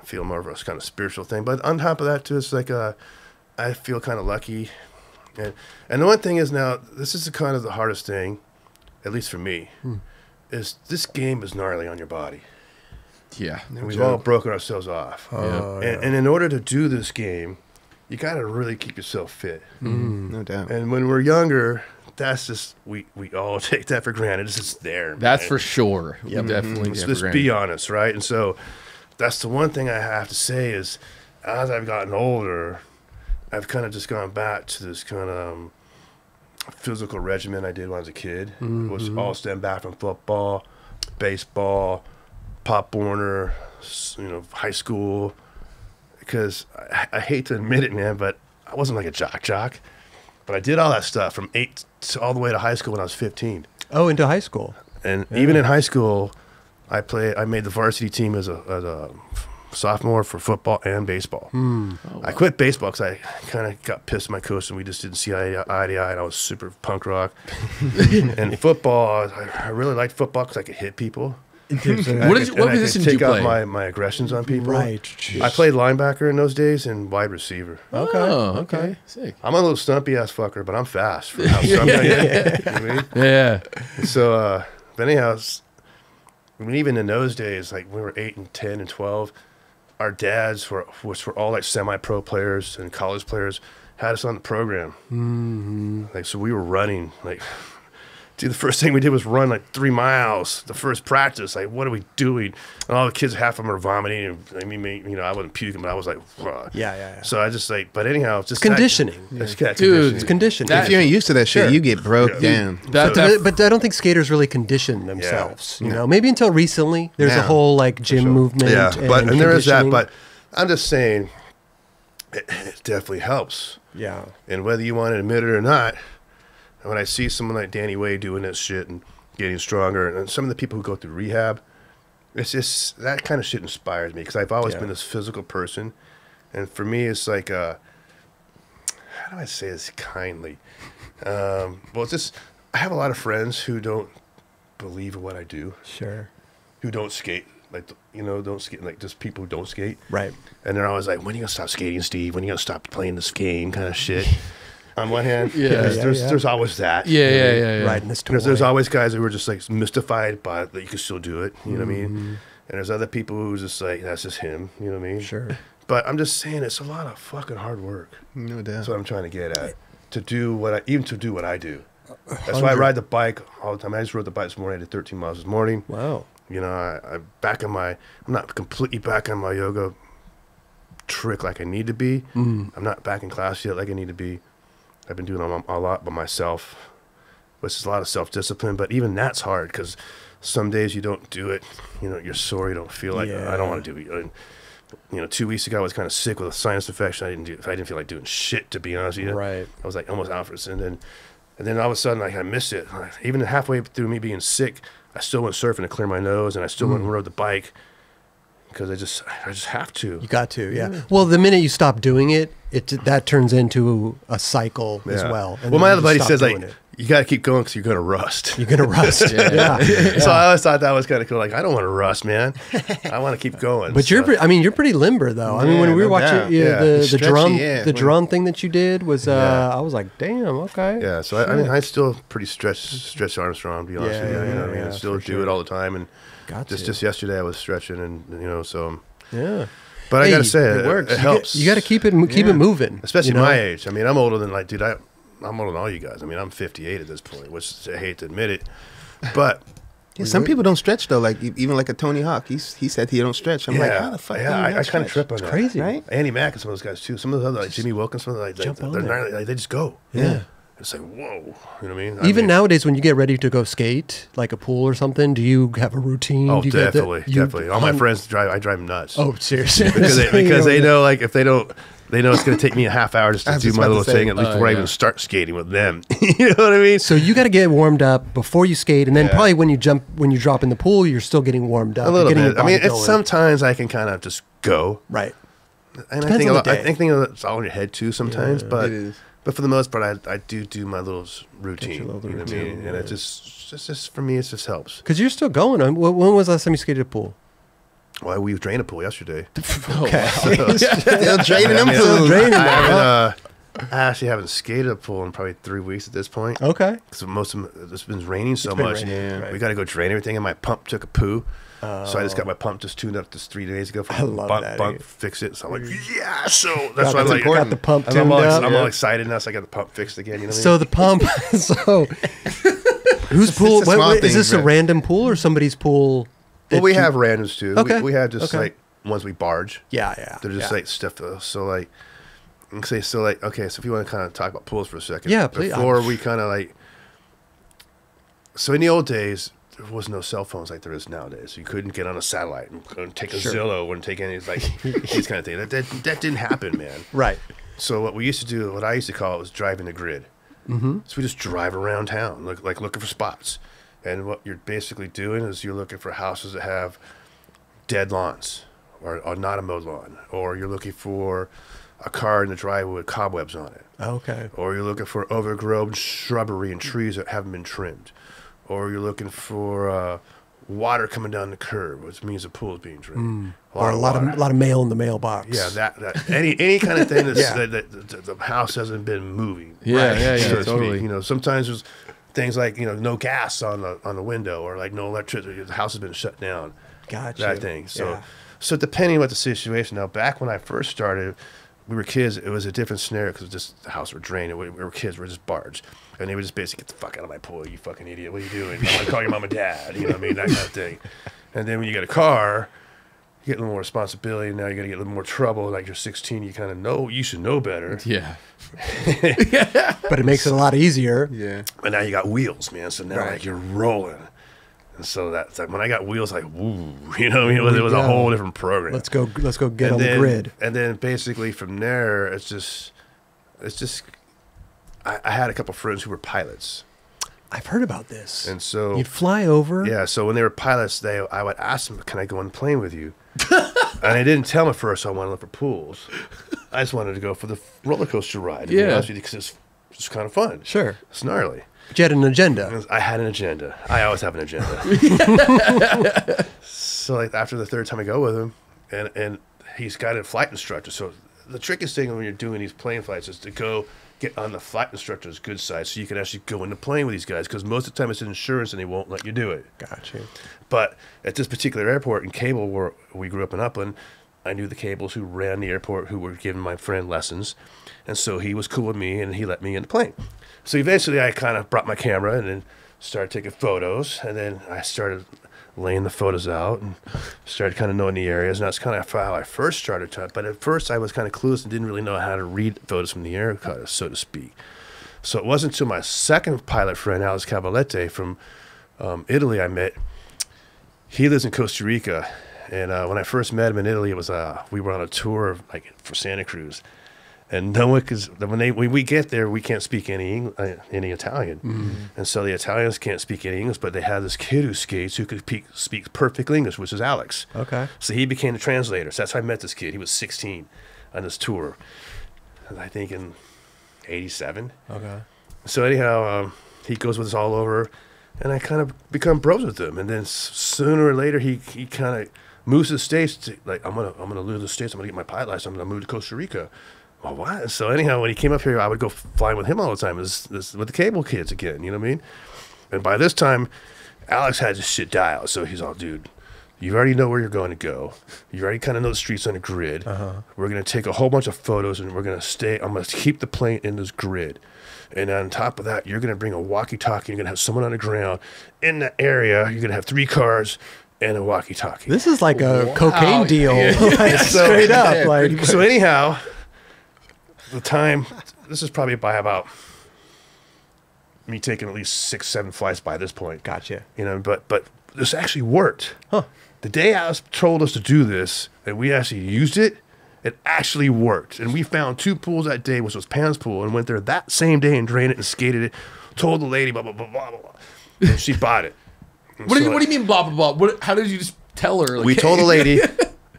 feel more of a kind of spiritual thing. But on top of that, too, it's like I feel kind of lucky. And the one thing is now, this is kind of the hardest thing, at least for me, is this game is gnarly on your body. Yeah. And we've all broken ourselves off. And in order to do this game, you got to really keep yourself fit. No doubt. And when we're younger, that's just, we all take that for granted. It's just there. That's man. for sure. Yep. Definitely. Let's be honest, right? And so that's the one thing I have to say is, as I've gotten older, I've kind of just gone back to this kind of physical regimen I did when I was a kid. It was all stemmed back from football, baseball, Pop Warner, you know, high school. Because I hate to admit it, man, but I wasn't like a jock. But I did all that stuff from 8 to all the way to high school when I was 15. Oh, into high school. And even in high school, I made the varsity team as a sophomore for football and baseball. Oh, wow. I quit baseball because I kind of got pissed at my coach and we just didn't see eye to eye, and I was super punk rock. And football, I really liked football because I could hit people. What position did you play? Take out my aggressions on people. Right. Jeez. I played linebacker in those days and wide receiver. Okay. Sick. I'm a little stumpy ass fucker, but I'm fast for how stumpy I am. You know what I mean? Yeah. So, but anyhow, I mean, even in those days, like we were 8 and 10 and 12, our dads which were all like semi-pro players and college players, had us on the program. Like, so we were running like. Dude, the first thing we did was run like 3 miles. The first practice, like, what are we doing? And all the kids, half of them are vomiting. And I mean, you know, I wasn't puking, but I was like, "Whoa." Yeah. So I just like, but anyhow, it's just conditioning. Dude, it's conditioning. If you ain't used to that shit, you get broke down. But I don't think skaters really condition themselves. You know, maybe until recently, there's a whole like gym movement. Yeah, and there is that. But I'm just saying, it definitely helps. Yeah. And whether you want to admit it or not. When I see someone like Danny Way doing this shit and getting stronger, and some of the people who go through rehab, it's just that kind of shit inspires me because I've always been this physical person, and for me, it's like, how do I say this kindly? Well, it's just I have a lot of friends who don't believe in what I do. Sure. Who don't skate, like don't skate, like just people who don't skate. Right. And they're always like, "When are you gonna stop skating, Steve? When are you gonna stop playing this game?" Kind of shit. On one hand, there's always that. Yeah. Right, in this toy. There's always guys who were just like mystified by that you can still do it. You know what I mean? And there's other people who's just like, that's just him. You know what I mean? Sure. But I'm just saying, it's a lot of fucking hard work. No doubt. That's what I'm trying to get at. To do what I do. That's why I ride the bike all the time. I just rode the bike this morning. I did 13 miles this morning. Wow. You know, I'm not completely back on my yoga trick like I need to be. I'm not back in class yet like I need to be. I've been doing a lot by myself, which is a lot of self-discipline, but even that's hard because some days you don't do it, you know, you're sore, you don't feel like, I don't want to do it. And, you know, 2 weeks ago I was kind of sick with a sinus infection. I didn't feel like doing shit, to be honest with you. Right. I was like almost out for it. And then all of a sudden like, I missed it. Even halfway through me being sick, I still went surfing to clear my nose, and I still went and rode the bike. Because I just have to. You got to, yeah. Well, the minute you stop doing it, that turns into a cycle as well. And well, my then other you buddy stop says doing like, you got to keep going because you're going to rust. You're gonna rust. Yeah. So I always thought that was kind of cool. Like, I don't want to rust, man. I want to keep going. But you're pretty limber though. I mean, when we were watching the drum thing that you did was, I was like, damn, okay. Yeah. So I mean, I still pretty stretch Armstrong. To be honest with you, you know what I mean. I still do it all the time, and just yesterday I was stretching, and so yeah. But I gotta say, it works. It helps. You got to keep it moving, especially my age. I mean, I'm older than dude. I'm older than all you guys. I mean, I'm 58 at this point, which I hate to admit it, but some people don't stretch though. Like even like a Tony Hawk, he said he don't stretch. I'm like, how the fuck? I kind of trip on that. Crazy, right? Andy Mack and some of those guys too. Some of those other, like Jimmy Wilkins, some of them, they just go. Yeah. It's like, whoa, you know what I mean? Even nowadays, when you get ready to go skate, like a pool or something, do you have a routine? Oh, do you definitely. All my friends I drive them nuts. Oh, seriously? because they know, like, if they don't, they know it's going to take me a half hour just to do my little thing, at least before I even start skating with them. You know what I mean? So you got to get warmed up before you skate, and then probably when you drop in the pool, you're still getting warmed up. A little bit. I mean, sometimes I can kind of just go. Right. And I think it's all in your head too sometimes, but. It is. But for the most part, I do my little routine. You know what I mean? And it just for me, it just helps. Because you're still going. When was the last time you skated a pool? Well, we drained a pool yesterday. Okay. Still draining them pools. I actually haven't skated a pool in probably 3 weeks at this point. Okay. Because most of it's been raining so much. Raining, We got to go drain everything, and my pump took a poo. So I just got my pump just tuned up just 3 days ago. I love that. Fix it. So I'm like, yeah. So that's why I'm like, got the pump tuned up. I'm all excited now. So I got the pump fixed again. You know what so the pump. So whose pool? Is this a random pool or somebody's pool? Well, we have randoms too. Okay. We have just like ones we barge. Yeah. They're just like stuff. So like, okay. So if you want to kind of talk about pools for a second. Yeah, please. Before we kind of like. So in the old days, there was no cell phones like there is nowadays. So you couldn't get on a satellite and couldn't take a Zillow, wouldn't take any like these kind of things. That didn't happen, man. Right. So what we used to do, what I used to call it, was driving the grid. Mm-hmm. So we just drive around town, looking for spots. And what you're basically doing is you're looking for houses that have dead lawns or not a mowed lawn, or you're looking for a car in the driveway with cobwebs on it. Okay. Or you're looking for overgrown shrubbery and trees that haven't been trimmed. Or you're looking for water coming down the curb, which means the pool is being drained. Or a lot of mail in the mailbox. Yeah, that any kind of thing that the house hasn't been moving. Yeah, so totally. You know, sometimes there's things like no gas on the window, or like no electricity. The house has been shut down. Gotcha. That thing. So depending on what the situation. Now, back when I first started, we were kids. It was a different scenario because just the house were drained. We were kids. We were just barged. And they would just basically, get the fuck out of my pool, you fucking idiot. What are you doing? I'm going to call your mom and dad. You know what I mean? That kind of thing. And then when you get a car, you get a little more responsibility. Now you're going to get a little more trouble. Like you're 16, you kind of know, you should know better. Yeah. But it makes it a lot easier. Yeah. But now you got wheels, man. So now like you're rolling. And so that's like when I got wheels, like, woo. You know what I mean? It was a whole different program. Let's go get on the grid. And then basically from there, it's just I had a couple friends who were pilots. I've heard about this. And so you'd fly over. Yeah. So when they were pilots, I would ask them, "Can I go on the plane with you?" And I didn't tell them at first I wanted to look for pools. I just wanted to go for the roller coaster ride. Yeah. Because it's kind of fun. Sure. It's gnarly. But you had an agenda. I had an agenda. I always have an agenda. So like after the third time I go with him, and he's got a flight instructor. So the trickiest thing when you're doing these plane flights is to go get on the flight instructor's good side so you can actually go in the plane with these guys, because most of the time it's insurance and they won't let you do it. Gotcha. But at this particular airport in Cable, where we grew up in Upland, I knew the Cables who ran the airport, who were giving my friend lessons. And so he was cool with me and he let me in the plane. So eventually I kind of brought my camera and then started taking photos. And then I started laying the photos out and started kind of knowing the areas. And that's kind of how I first started to. But at first I was kind of clueless and didn't really know how to read photos from the air, so to speak. So it wasn't until my second pilot friend, Alex Cavalete from Italy, I met. He lives in Costa Rica. And when I first met him in Italy, it was we were on a tour for Santa Cruz. And no one, because when we get there, we can't speak any Italian, and so the Italians can't speak any English. But they had this kid who skates who could speak perfect English, which is Alex. Okay. So he became the translator. So that's how I met this kid. He was 16 on this tour, and I think in '87. Okay. So anyhow, he goes with us all over, and I kind of become bros with him. And then sooner or later, he kind of moves to the States. Like, I'm gonna leave the States. I'm gonna get my pilot license. I'm gonna move to Costa Rica. Well, what? So anyhow, when he came up here, I would go flying with him all the time. This with the cable kids again. You know what I mean? And by this time, Alex had this shit dialed. So he's all, dude, you already know where you're going to go. You already kind of know the streets on a grid. We're going to take a whole bunch of photos, and we're going to stay. I'm going to keep the plane in this grid. And on top of that, you're going to bring a walkie-talkie. You're going to have someone on the ground in that area. You're going to have 3 cars and a walkie-talkie. This is like a cocaine deal. Like, straight up. Like. So anyhow, the time, this is probably by about me taking at least 6, 7 flights by this point. Gotcha. You know, but this actually worked. The day Alice told us to do this, and we actually used it, it actually worked. And we found 2 pools that day, which was Pam's pool, and went there that same day and drained it and skated it. Told the lady, blah, blah, blah, blah, blah. And she bought it. What do you mean, blah, blah, blah? How did you just tell her? Like, we told the lady,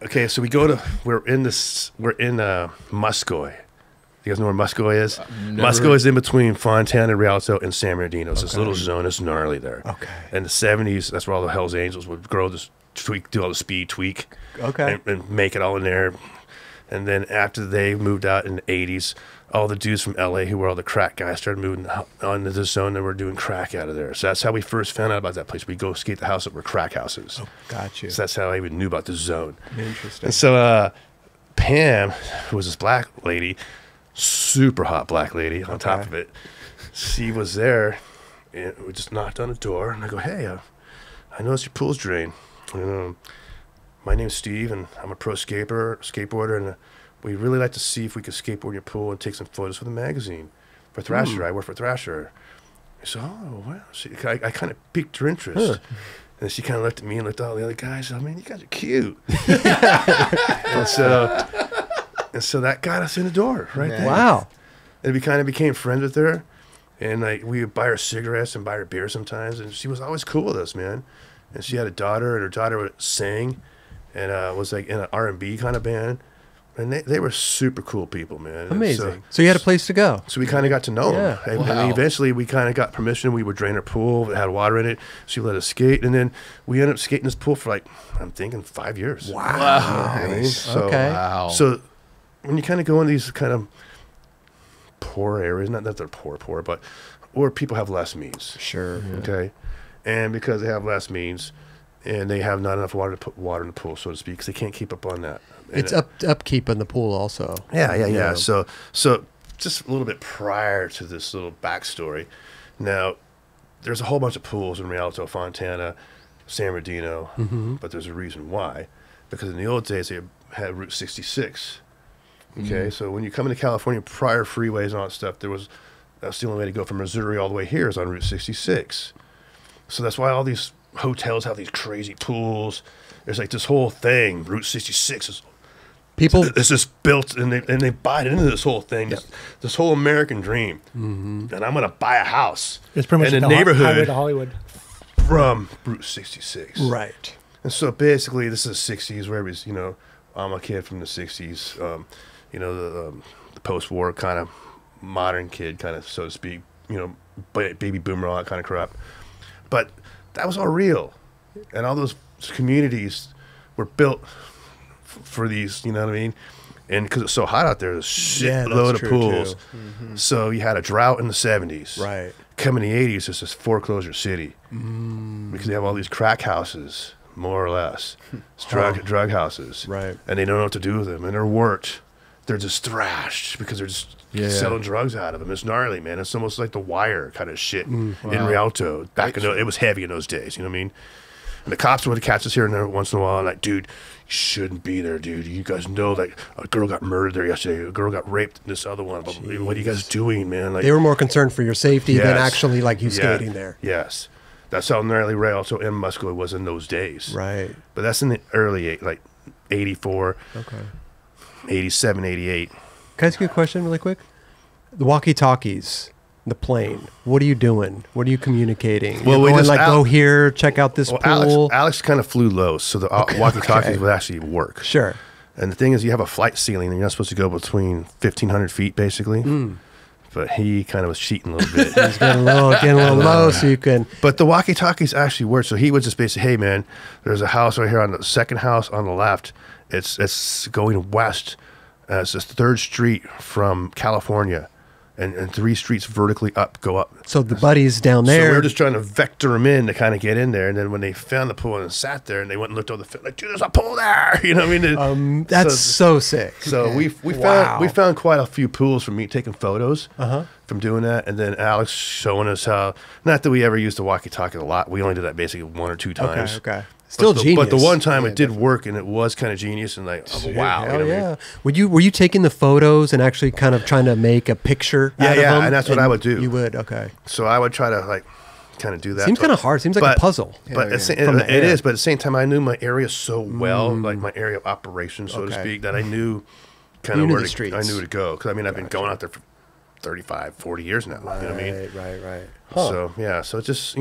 okay, so we're in Muscoy. You guys know where Muscoy is? Muscoy is in between Fontana, Rialto, and San Bernardino. It's this little zone. It's gnarly there. Okay. In the 70s, that's where all the Hells Angels would grow this tweak, do all the speed tweak. Okay. And make it all in there. And then after they moved out in the 80s, all the dudes from LA who were all the crack guys started moving on to this zone, and we're doing crack out of there. So that's how we first found out about that place. We go skate the house that were crack houses. Oh, gotcha. So that's how I even knew about this zone. Interesting. And so Pam, who was this black lady, super hot black lady on top of it, she was there, and we just knocked on the door, and I go, hey, I noticed your pool's drained. My name's Steve, and I'm a pro skateboarder, and we'd really like to see if we could skateboard in your pool and take some photos for the magazine. For Thrasher, I work for Thrasher. So, oh, well, I kind of piqued her interest. And she kind of looked at me and looked at all the other guys. I mean, you guys are cute. and so that got us in the door right there. Wow. And we kind of became friends with her. And like we would buy her cigarettes and buy her beer sometimes. And she was always cool with us, man. And she had a daughter, and her daughter would sing and was like in an R&B kind of band. And they were super cool people, man. Amazing. So you had a place to go. So we kind of got to know them. Yeah. And eventually we kind of got permission. We would drain her pool. It had water in it. She let us skate. And then we ended up skating this pool for like, I'm thinking 5 years. Wow. Nice. So, okay. Wow. So when you kind of go in these kind of poor areas, not that they're poor, but or people have less means. Sure. Yeah. Okay. And because they have less means and they have not enough water to put water in the pool, so to speak, because they can't keep up on that. It's upkeep in the pool also. Yeah. So just a little bit prior to this little backstory, now there's a whole bunch of pools in Rialto, Fontana, San Bernardino, but there's a reason why. Because in the old days, they had Route 66. Okay, so when you come into California, prior freeways and all that stuff, that's the only way to go from Missouri all the way here is on Route 66. So that's why all these hotels have these crazy pools. There's like this whole thing. Route 66 is it's just built, and they buy into this whole thing, this whole American dream. And I'm gonna buy a house It's pretty much in like a neighborhood highway to Hollywood from Route 66. Right. And so basically, this is the 60s, where it was, I'm a kid from the 60s, the post-war kind of modern kid, kind of, so to speak, baby boomer, all that kind of crap. But that was all real. And all those communities were built for these, you know what I mean? And because it's so hot out there, there's a shitload of pools. So you had a drought in the 70s. Right. Coming in the 80s, it's this foreclosure city. Because they have all these crack houses, more or less. It's drug houses. Right. And they don't know what to do with them. And they're worked. They're just thrashed because they're just selling drugs out of them. It's gnarly, man. It's almost like The Wire kind of shit in Rialto. It was heavy in those days, you know what I mean? And the cops would catch us here and there once in a while, and like, dude, you shouldn't be there, dude. You guys know that a girl got murdered there yesterday. A girl got raped in this other one. But what are you guys doing, man? Like, they were more concerned for your safety than actually like you skating there. Yes. That's how gnarly Rialto and Musco was in those days. Right. But that's in the early, like 84, 87, 88. Can I ask you a question really quick? The walkie-talkies, the plane, what are you doing? What are you communicating? Well, You're going go here, check out this pool? Alex kind of flew low, so the walkie-talkies would actually work. Sure. And the thing is, you have a flight ceiling, and you're not supposed to go between 1,500 feet, basically. but he kind of was cheating a little bit. He's getting a little low, so you can. But the walkie-talkies actually worked. So he would just basically, hey man, there's a house right here on the second house on the left. It's going west. It's the 3rd street from California, and 3 streets vertically go up. So the buddies down there. So we were just trying to vector them in to kind of get in there, and then when they found the pool and sat there, and they went and looked over the like, dude, there's a pool there. You know what I mean? That's so sick. So we found quite a few pools from me taking photos from doing that, and then Alex showing us how. Not that we ever used the walkie-talkie a lot. We only did that basically 1 or 2 times. Okay. Still genius. But the one time it did work, and it was kind of genius, and like, oh, wow. Hell yeah. Were you taking the photos and actually kind of trying to make a picture out of them? And that's what I would do. You would, okay. So I would try to like kind of do that. Seems kind of hard. Seems like a puzzle. But it is. But at the same time, I knew my area so well, like my area of operation, so to speak, that I knew kind of where I knew to go. Because I mean, I've been going out there for 35, 40 years now. Right, you know what I mean? Right. Huh. So yeah, so it's just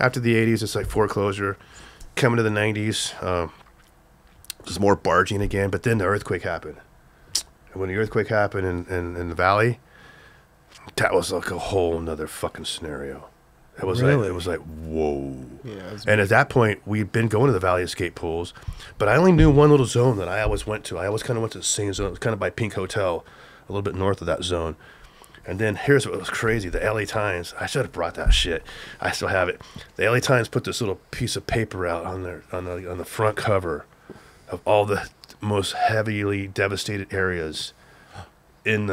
after the 80s, it's like foreclosure. Coming to the 90s, there's more barging again, but then the earthquake happened. And when the earthquake happened in the valley, that was like a whole nother fucking scenario. It was like whoa. Yeah, and at that point, we'd been going to the valley escape pools, but I only knew one little zone that I always went to. I always kind of went to the same zone. It was kind of by Pink Hotel, a little bit north of that zone. And then here's what was crazy. The LA Times, I should have brought that shit. I still have it. The LA Times put this little piece of paper out on the front cover of all the most heavily devastated areas from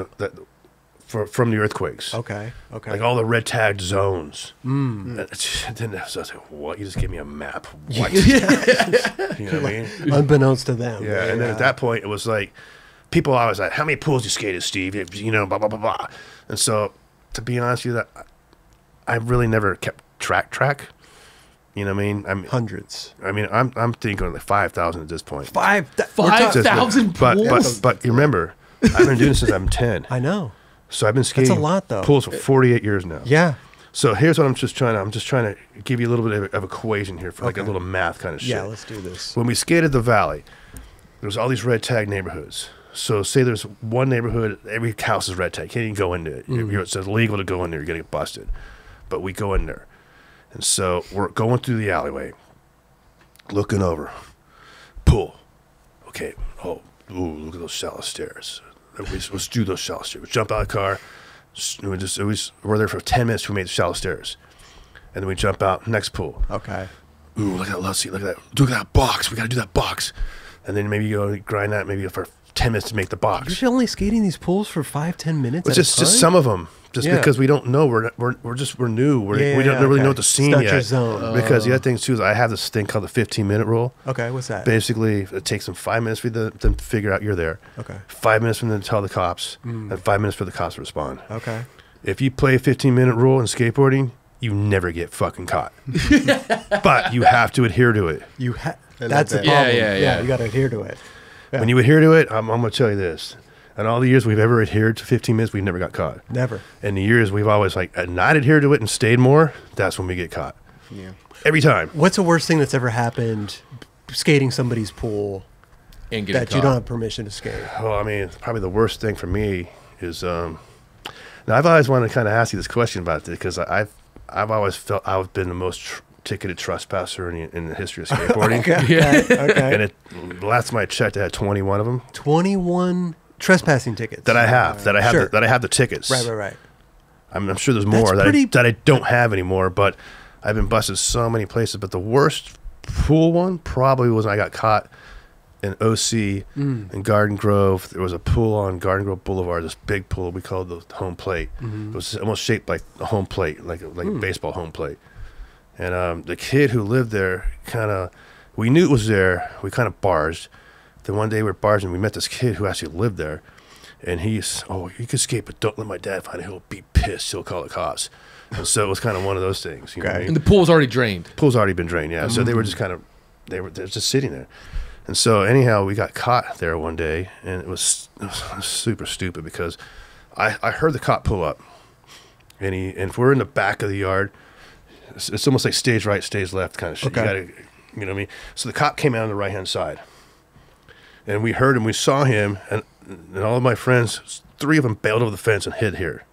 the earthquakes. Okay. Like all the red tagged zones. Then I was like, what? You just gave me a map. What? You know what I mean? Unbeknownst to them. Yeah. And then at that point, it was like, people always like, how many pools you skated, Steve? Blah, blah, blah, blah. And so, to be honest with you, I really never kept track. You know what I mean? Hundreds. I mean, I'm thinking like 5,000 at this point. 5,000 pools? But you remember, I've been doing this since I'm 10. I know. So I've been skating That's a lot, though. pools for 48 years now. Yeah. So here's what I'm just trying to give you a little bit of equation here for like a little math kind of shit. Yeah, let's do this. When we skated the valley, there was all these red tag neighborhoods. So say there's one neighborhood, every house is red tag. You can't even go into it. It's illegal to go in there. You're going to get busted. But we go in there. And so we're going through the alleyway, looking over. Pool. Okay. Oh, ooh, look at those shallow stairs. Let's do those shallow stairs. We jump out of the car. We're there for 10 minutes. We made the shallow stairs. And then we jump out. Next pool. Okay. Ooh, look at that. Let's see. Look at that. Look at that box. We got to do that box. And then maybe you go grind that maybe for 10 minutes to make the box. You're only skating these pools for 5-10 minutes. It's just some of them, because we don't know. We're new. We don't really know what the scene yet. Your zone. Because the other thing too is I have this thing called the 15-minute rule. Okay, what's that? Basically, it takes them 5 minutes for them to figure out you're there. Okay. 5 minutes for them to tell the cops, and 5 minutes for the cops to respond. Okay. If you play a 15-minute rule in skateboarding, you never get fucking caught. But you have to adhere to it. That's the problem. Yeah. You got to adhere to it. Yeah. When you adhere to it, I'm going to tell you this. In all the years we've ever adhered to 15 minutes, we've never got caught. Never. In the years we've always not adhered to it and stayed more, that's when we get caught. Yeah. Every time. What's the worst thing that's ever happened skating somebody's pool and that you don't have permission to skate? Well, I mean, probably the worst thing for me is, now I've always wanted to kind of ask you this question about this because I've always felt I've been the most ticketed trespasser in the history of skateboarding. Okay. And last time I checked, I had 21 of them. 21 trespassing tickets that I have. That I have the tickets. Right. I'm sure there's more that I don't have anymore. But I've been busted so many places. But the worst pool one probably was when I got caught in OC in Garden Grove. There was a pool on Garden Grove Boulevard. This big pool we called the home plate. It was almost shaped like a home plate, like a baseball home plate. And the kid who lived there we knew it was there. We kind of barged. Then one day we were barging. We met this kid who actually lived there. And you can skate, but don't let my dad find it. He'll be pissed. He'll call the cops. And so it was kind of one of those things. You know what I mean? And the pool's already drained. The pool's already been drained, yeah. So they were just they were just sitting there. And so anyhow, we got caught there one day. And it was super stupid because I heard the cop pull up. And if we're in the back of the yard, it's almost like stage right, stage left kind of shit. Okay. You know what I mean? So the cop came out on the right-hand side. And we heard him, we saw him, and all of my friends, 3 of them bailed over the fence and hid here.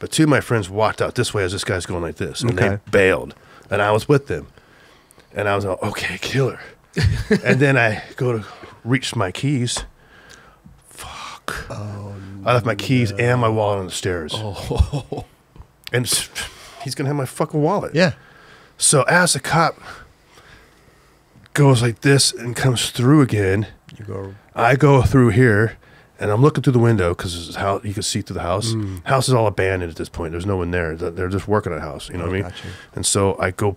But two of my friends walked out this way as this guy's going like this, and they bailed, and I was with them, and I was like, okay, killer. And then I go to reach my keys. Fuck. Oh, I left my keys and my wallet on the stairs. Oh. And he's going to have my fucking wallet. Yeah. So as the cop goes like this and comes through again, I go through here, and I'm looking through the window because you can see through the house. House is all abandoned at this point. There's no one there. They're just working on the house. You know what I mean? Gotcha. And so I go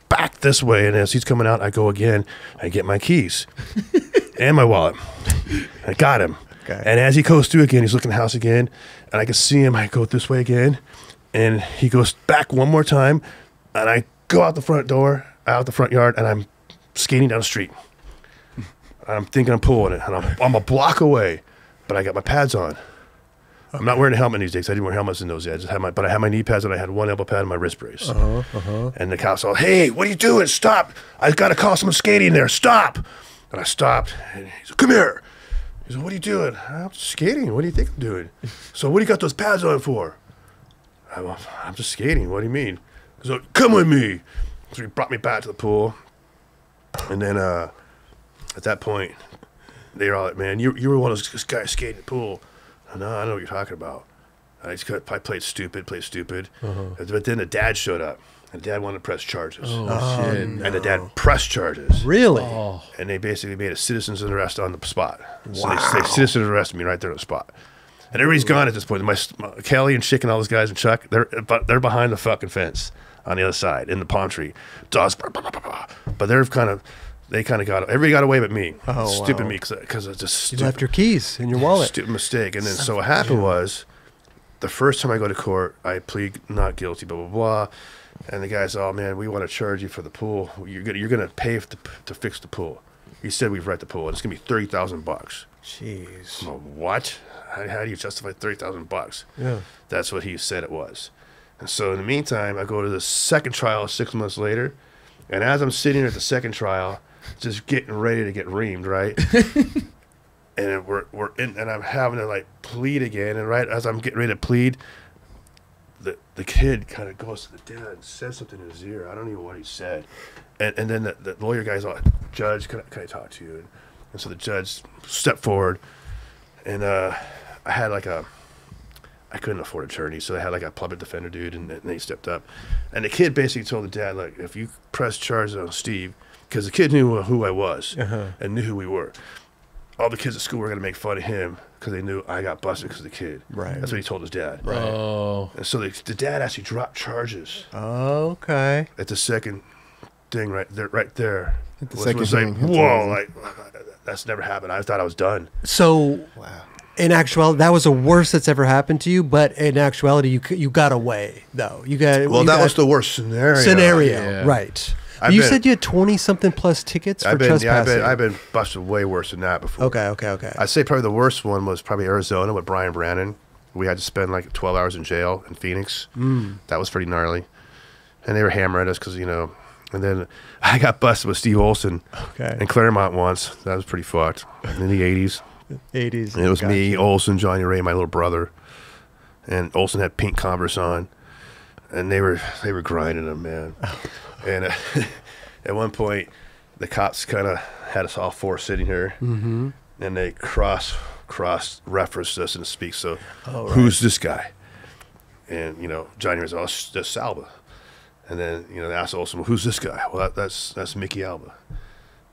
back this way, and as he's coming out, I go again. I get my keys and my wallet. I got him. Okay. And as he goes through again, he's looking at the house again, and I can see him. I go this way again, and he goes back one more time, and I go out the front door, out the front yard, and I'm skating down the street. I'm thinking I'm pulling it, and I'm a block away, but I got my pads on. I'm not wearing a helmet these days. I didn't wear helmets in those days. But I had my knee pads, and I had one elbow pad and my wrist brace. And the cops all, hey, what are you doing? Stop. I got to call someone skating there. Stop. And I stopped, and he said, come here. He said, what are you doing? I'm skating. What do you think I'm doing? So what do you got those pads on for? I'm just skating. What do you mean? He said, come with me. So he brought me back to the pool. And then at that point, they were all like, man, you were one of those guys skating the pool. No, I know what you're talking about. I played stupid. But then the dad showed up. And the dad wanted to press charges. Oh, shit. No. And the dad pressed charges. Really? Oh. And they basically made a citizen's arrest on the spot. So they citizen's arrested me right there on the spot. And everybody's gone at this point. My Kelly and Chick and all those guys and Chuck, they're behind the fucking fence on the other side in the palm tree. Dogs, but they kind of got, everybody got away but me. Oh, stupid me, because it's just stupid. You left your keys in your wallet. Stupid mistake. And then so what happened was, the first time I go to court, I plead not guilty, blah, blah, blah. And the guy's, oh, man, we want to charge you for the pool. You're gonna pay to fix the pool. He said we've wrecked the pool, and it's going to be $30,000. Jeez. Well, what? How do you justify $30,000? Yeah. That's what he said it was. And so in the meantime, I go to the second trial 6 months later, and as I'm sitting at the second trial, just getting ready to get reamed, right? And we're in, and I'm having to like plead again, and right as I'm getting ready to plead, the kid kind of goes to the dad and says something in his ear. I don't even know what he said. And then the lawyer guy's like, Judge, can I talk to you? And so the judge stepped forward, and I had like I couldn't afford an attorney, so I had like a public defender dude, and he stepped up. And the kid basically told the dad, like, if you press charges on Steve, because the kid knew who I was and knew who we were. All the kids at school were going to make fun of him because they knew I got busted because of the kid. Right. That's what he told his dad. Right. Oh. And so the dad actually dropped charges. Oh, okay. At the second thing right there. At the second thing. Like, whoa, like, that's never happened. I thought I was done. So, wow. In actuality, that was the worst that's ever happened to you. But in actuality, you got away, though. That was the worst scenario. Yeah. Right. You said you had 20-something plus tickets for trespassing. Yeah, I've been busted way worse than that before. Okay. I'd say probably the worst one was probably Arizona with Brian Brannon. We had to spend like 12 hours in jail in Phoenix. That was pretty gnarly. And they were hammering us because, and then I got busted with Steve Olson in Claremont once. That was pretty fucked. In the 80s. And it was me, Olson, Johnny Ray, my little brother. And Olson had pink Converse on. And they were grinding them, man. And at one point, the cops kind of had us all four sitting here, and they cross-referenced us and speak. So, who's this guy? And Johnny was, that's SALBA. And then they asked Olson, well, who's this guy? Well, that's Mickey Alba.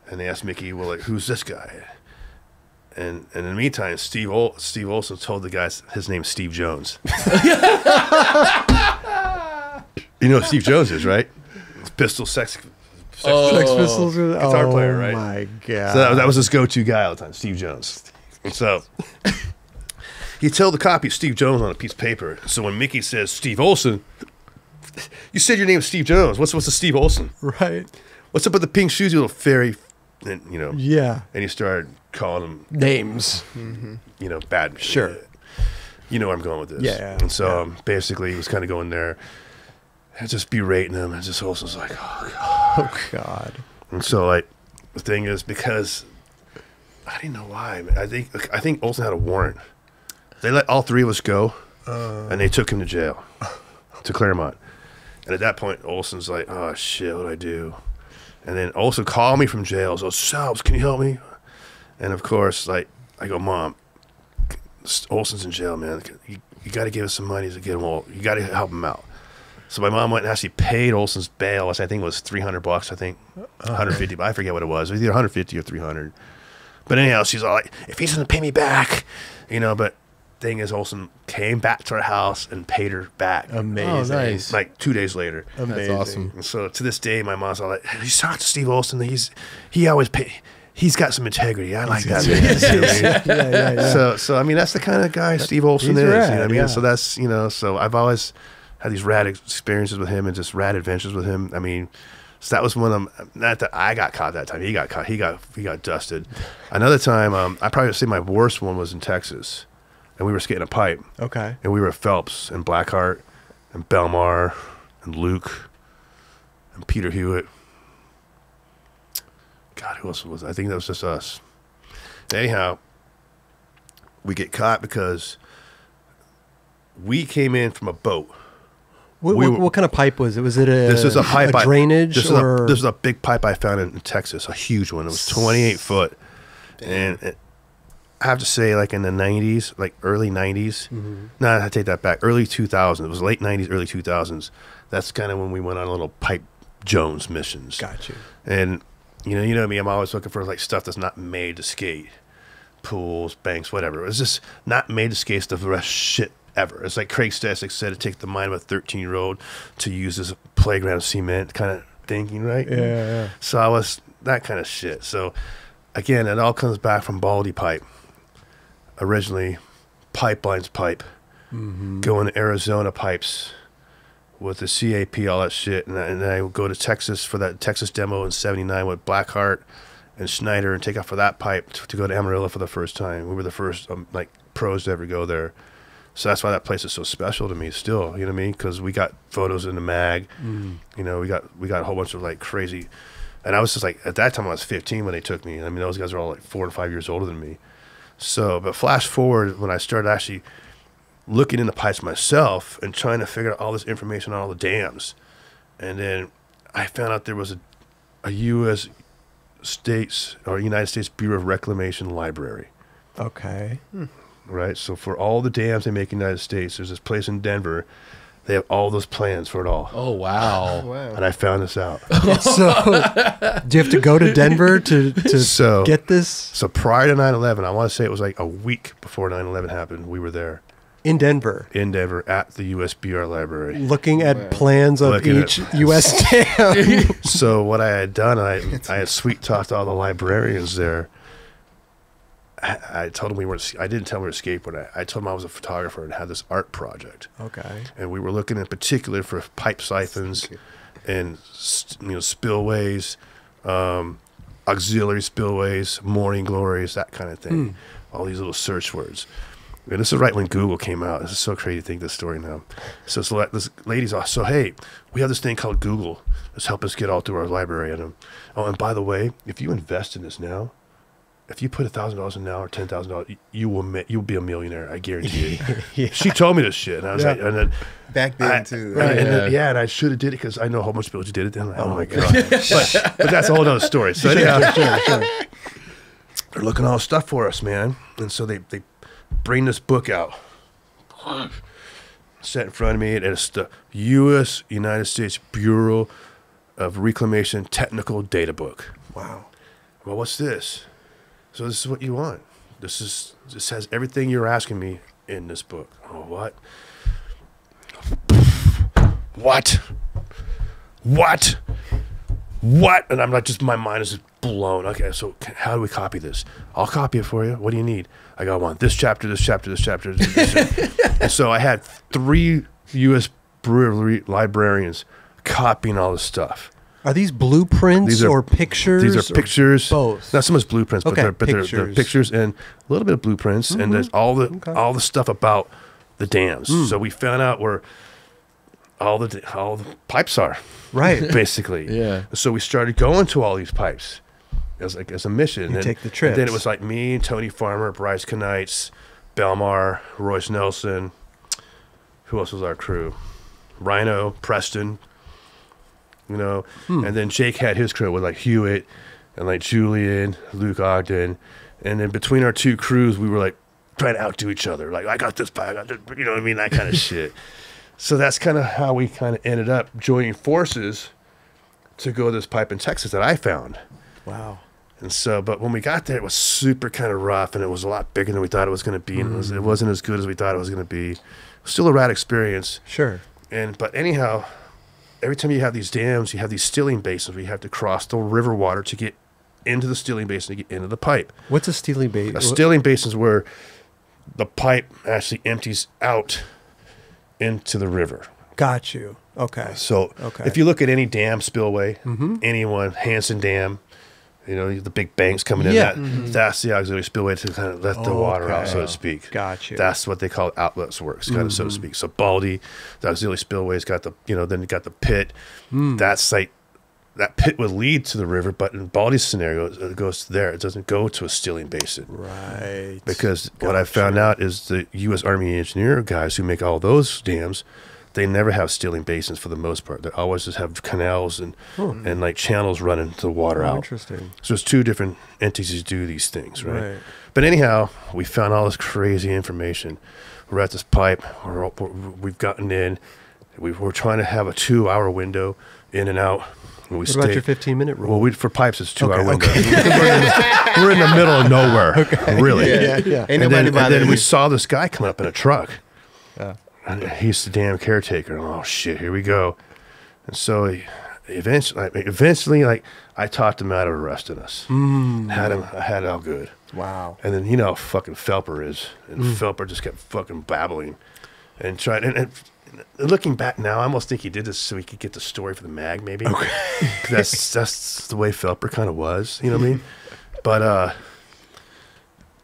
And they asked Mickey, well, like, who's this guy? And in the meantime, Steve Olson told the guys his name's Steve Jones. You know who Steve Jones is, right? Sex Pistols guitar player, right? Oh my god! So that was his go-to guy all the time, Steve Jones. And so he told the copy Steve Jones on a piece of paper. So when Mickey says Steve Olson, you said your name is Steve Jones. What's the Steve Olson? Right. What's up with the pink shoes, you little fairy? And Yeah. And he started calling them names. Bad. Sure. You know where I'm going with this. Yeah. And so basically, he was kind of going there. And just berating him, and just Olson's like, oh god. And so like, the thing is, because I didn't know why. I think Olson had a warrant. They let all three of us go. and they took him to jail, to Claremont. And at that point, Olson's like, "Oh shit, what do I do?" And then Olson called me from jail. So, "Salbs, can you help me?" And of course, like, I go, "Mom, Olson's in jail, man. You got to give us some money to get him all. You got to help him out." So my mom went and actually paid Olson's bail, which I think was $300. I think 150, but I forget what it was. It was either 150 or 300. But anyhow, she's all like, "If he's gonna pay me back, you know." But thing is, Olson came back to our house and paid her back. Amazing. Oh, nice. Like 2 days later. Amazing. That's awesome. And so to this day, my mom's all like, "You talk to Steve Olson. He always pay. He's got some integrity. I like that." Yeah. So I mean, that's the kind of guy Steve Olson is. rad, You know what I mean? yeah. So that's, you know, so I've always had these rad experiences with him and just rad adventures with him. I mean, so that was one of them. Not that I got caught that time. He got caught. He got dusted. Another time, I probably would say my worst one was in Texas, and we were skating a pipe. Okay. And we were Phelps and Blackheart and Belmar and Luke and Peter Hewitt. God, who else was it? I think that was just us. Anyhow, we get caught because we came in from a boat. What kind of pipe was it? Was it This is a pipe. drainage? This is a big pipe I found in Texas, a huge one. It was 28 foot. And I have to say, like in the 90s, like early 90s. No, I take that back. Early 2000s. It was late 90s, early 2000s. That's kind of when we went on little pipe Jones missions. Got you. And you know me, I'm always looking for like stuff that's not made to skate. Pools, banks, whatever. It's just not made to skate the rest shit ever. It's like Craig Stasic said, it takes the mind of a 13-year-old to use as a playground cement kind of thinking, right? Yeah. So I was that kind of shit. So again, it all comes back from Baldy pipe. Originally, Pipeline's pipe. Going to Arizona pipes with the CAP, all that shit. And I would go to Texas for that Texas demo in 79 with Blackheart and Schneider and take off for that pipe to go to Amarillo for the first time. We were the first like pros to ever go there. So that's why that place is so special to me still, you know what I mean? Because we got photos in the mag, you know, we got a whole bunch of like crazy, and I was just like, at that time I was 15 when they took me. I mean, those guys are all like 4 to 5 years older than me. So, but flash forward when I started actually looking in the pipes myself and trying to figure out all this information on all the dams. And then I found out there was a U.S. States or United States Bureau of Reclamation library. Okay. Right, so for all the dams they make in the United States, there's this place in Denver. They have all those plans for it all. Oh, wow. And I found this out. So, do you have to go to Denver to get this? So prior to 9/11, I want to say it was like a week before 9/11 happened, we were there. In Denver? In Denver at the USBR library. Looking at plans of each U.S. dam. So what I had done, I had sweet-talked all the librarians there. I told them I didn't tell them we were skateboarding. I told them I was a photographer and had this art project. Okay. And we were looking in particular for pipe siphons and spillways, auxiliary spillways, morning glories, that kind of thing. All these little search words. And this is right when Google came out. This is so crazy to think this story now. So this lady's all, so hey, we have this thing called Google. It's help us get all through our library. And by the way, if you invest in this now, if you put $1,000 in now or $10,000, you'll be a millionaire. I guarantee you. She told me this shit, and I was like, and then back then too. Right? And I should have did it because I know how much people did it. Then like, oh my god! but that's a whole other story. So anyhow, they're looking at all the stuff for us, man. And so they bring this book out, set in front of me, and it's the U.S. United States Bureau of Reclamation Technical Data Book. Wow. Well, what's this? So this is what you want. This has everything you're asking me in this book. Oh, what? What? And I'm like, my mind is just blown. Okay, so how do we copy this? I'll copy it for you. What do you need? I want this chapter, this chapter, this chapter. And so I had 3 U.S. brewery librarians copying all this stuff. Are these blueprints or pictures? These are pictures. Both. Not so much blueprints, but they're pictures. Pictures and a little bit of blueprints, and there's all the stuff about the dams. So we found out where all the pipes are. Right. Basically. Yeah. So we started going to all these pipes as a mission. You take the trips. And then it was like me and Tony Farmer, Bryce Knights, Belmar, Royce Nelson, who else was our crew? Rhino, Preston, you know, and then Jake had his crew with like Hewitt and like Julian, Luke Ogden, and then between our two crews, we were like trying to outdo each other. Like, I got this pipe, I got this, you know what I mean, that kind of shit. So that's kind of how we kind of ended up joining forces to go to this pipe in Texas that I found. Wow. And so, but when we got there, it was super kind of rough, and it was a lot bigger than we thought it was going to be, and it wasn't as good as we thought it was going to be. It was still a rad experience. Sure. But anyhow, every time you have these dams, you have these stilling basins where you have to cross the river water to get into the stilling basin to get into the pipe. What's a stilling basin? A stilling basin is where the pipe actually empties out into the river. Got you. Okay. So if you look at any dam spillway, anyone, Hanson Dam, you know, the big banks coming in, that's the auxiliary spillway to kind of let the water out, so to speak. Got you. That's what they call outlets works, kind of, so to speak. So Baldy, the auxiliary spillway's got the, you know, then you got the pit. That's like, that pit would lead to the river, but in Baldy's scenario, it goes there. It doesn't go to a stilling basin. Right. Because what I found out is the U.S. Army engineer guys who make all those dams, they never have stilling basins for the most part. They always just have canals and like channels running the water out. Interesting. So there's two different entities do these things, right? But anyhow, we found all this crazy information. We're at this pipe. We've gotten in. We're trying to have a 2-hour window in and out. What about your 15-minute rule? Well, for pipes, it's 2-hour window. We're in the middle of nowhere, really. Yeah. And then we saw this guy come up in a truck. And he's the damn caretaker. Oh, shit, here we go. And so eventually, like, I talked him out of arresting us. Had it all good. Wow. And then, you know how fucking Felper is. And Felper just kept fucking babbling. And tried, and looking back now, I almost think he did this so he could get the story for the mag, maybe. Okay. That's the way Felper kind of was, you know what I mean?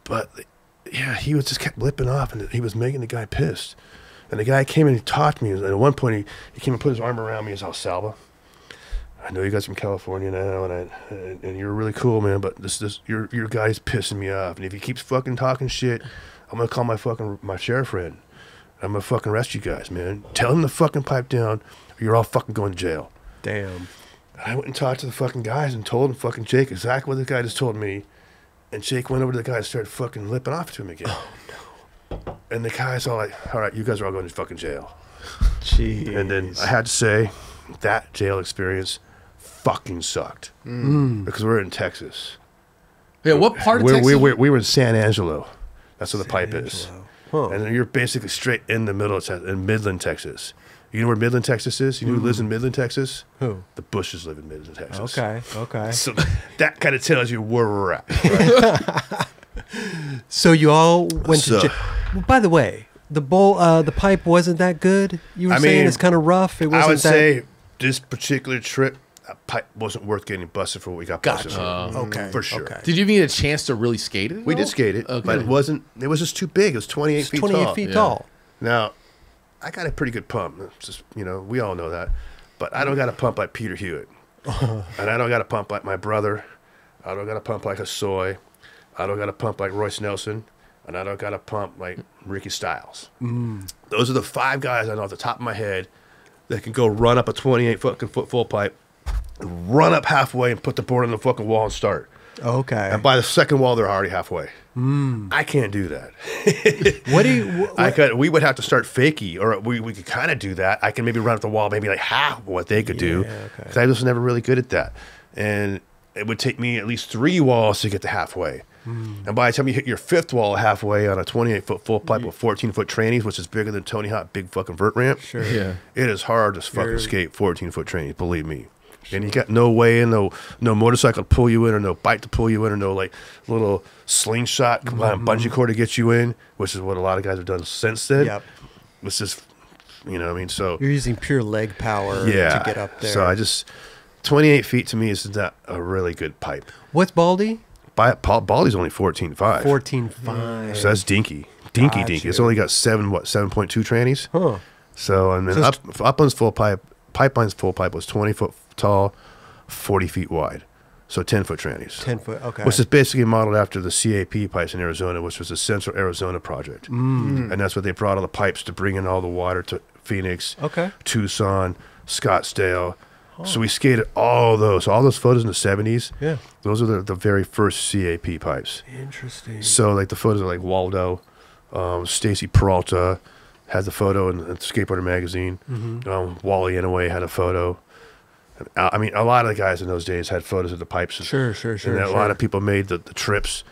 But yeah, he was just kept lipping off, and he was making the guy pissed. And the guy came in and talked to me, and at one point he came and put his arm around me and said, "SALBA, I know you guys from California now, and you're really cool, man, but your guy's pissing me off, and if he keeps fucking talking shit, I'm gonna call my sheriff friend. I'm gonna fucking arrest you guys, man. Tell him to fucking pipe down, or you're all fucking going to jail." Damn. And I went and talked to the fucking guys and told him fucking Jake exactly what the guy just told me. And Jake went over to the guy and started fucking lipping off to him again. Oh, no. And the guy's all like, "All right, you guys are all going to fucking jail." Jeez. And then I had to say, that jail experience fucking sucked. Because we're in Texas. Yeah, what part of Texas? We were in San Angelo. That's where the pipe is. Huh. And then you're basically straight in the middle of Texas, in Midland, Texas. You know where Midland, Texas is? You know who lives in Midland, Texas? Who? The Bushes live in Midland, Texas. Okay. So that kind of tells you where we're at. Right? So you all went to jail. Well, by the way, the pipe wasn't that good? You were saying it's kind of rough? It wasn't. I would say this particular trip, that pipe wasn't worth getting busted for what we got busted for. Okay. For sure. Okay. Did you even get a chance to really skate it? We did skate it, but it was just too big. It was 28 feet tall. 28 feet tall. Now, I got a pretty good pump. It's just, you know, we all know that. But I don't got a pump like Peter Hewitt. And I don't got a pump like my brother. I don't got a pump like a Soy. I don't got a pump like Royce Nelson. And I don't got a pump like Ricky Styles. Those are the 5 guys I know off the top of my head that can go run up a 28-foot full pipe, run up halfway and put the board on the fucking wall and start. Okay. And by the second wall, they're already halfway. I can't do that. We would have to start fakie, or we could kind of do that. I can maybe run up the wall, maybe like half of what they could do. Because I was never really good at that. And it would take me at least 3 walls to get to halfway. And by the time you hit your 5th wall halfway on a 28-foot full pipe with 14-foot trannies, which is bigger than Tony Hawk big fucking vert ramp, it is hard to fucking skate 14-foot trannies, believe me. And you got no way in, no motorcycle to pull you in, or no bike to pull you in, or no like little slingshot bungee cord to get you in, which is what a lot of guys have done since then. Yep. It's just, you know what I mean? So you're using pure leg power to get up there. So 28 feet to me is not a really good pipe. What's Baldy? Baldy's only 14.5. 14.5. So that's dinky. It's only got 7.2 trannies. Huh. So, and then Upland's full pipe, Pipeline's full pipe was 20 foot tall, 40 feet wide. So 10-foot trannies. 10-foot, okay. Which is basically modeled after the CAP pipes in Arizona, which was the Central Arizona Project. And that's what they brought all the pipes to bring in all the water to Phoenix, Tucson, Scottsdale. So we skated all those. All those photos in the 70s, those are the very first CAP pipes. Interesting. So like the photos of like Waldo, Stacy Peralta had the photo in Skateboarder magazine. Wally Inouye had a photo. I mean, a lot of the guys in those days had photos of the pipes. Sure. And a lot of people made the trips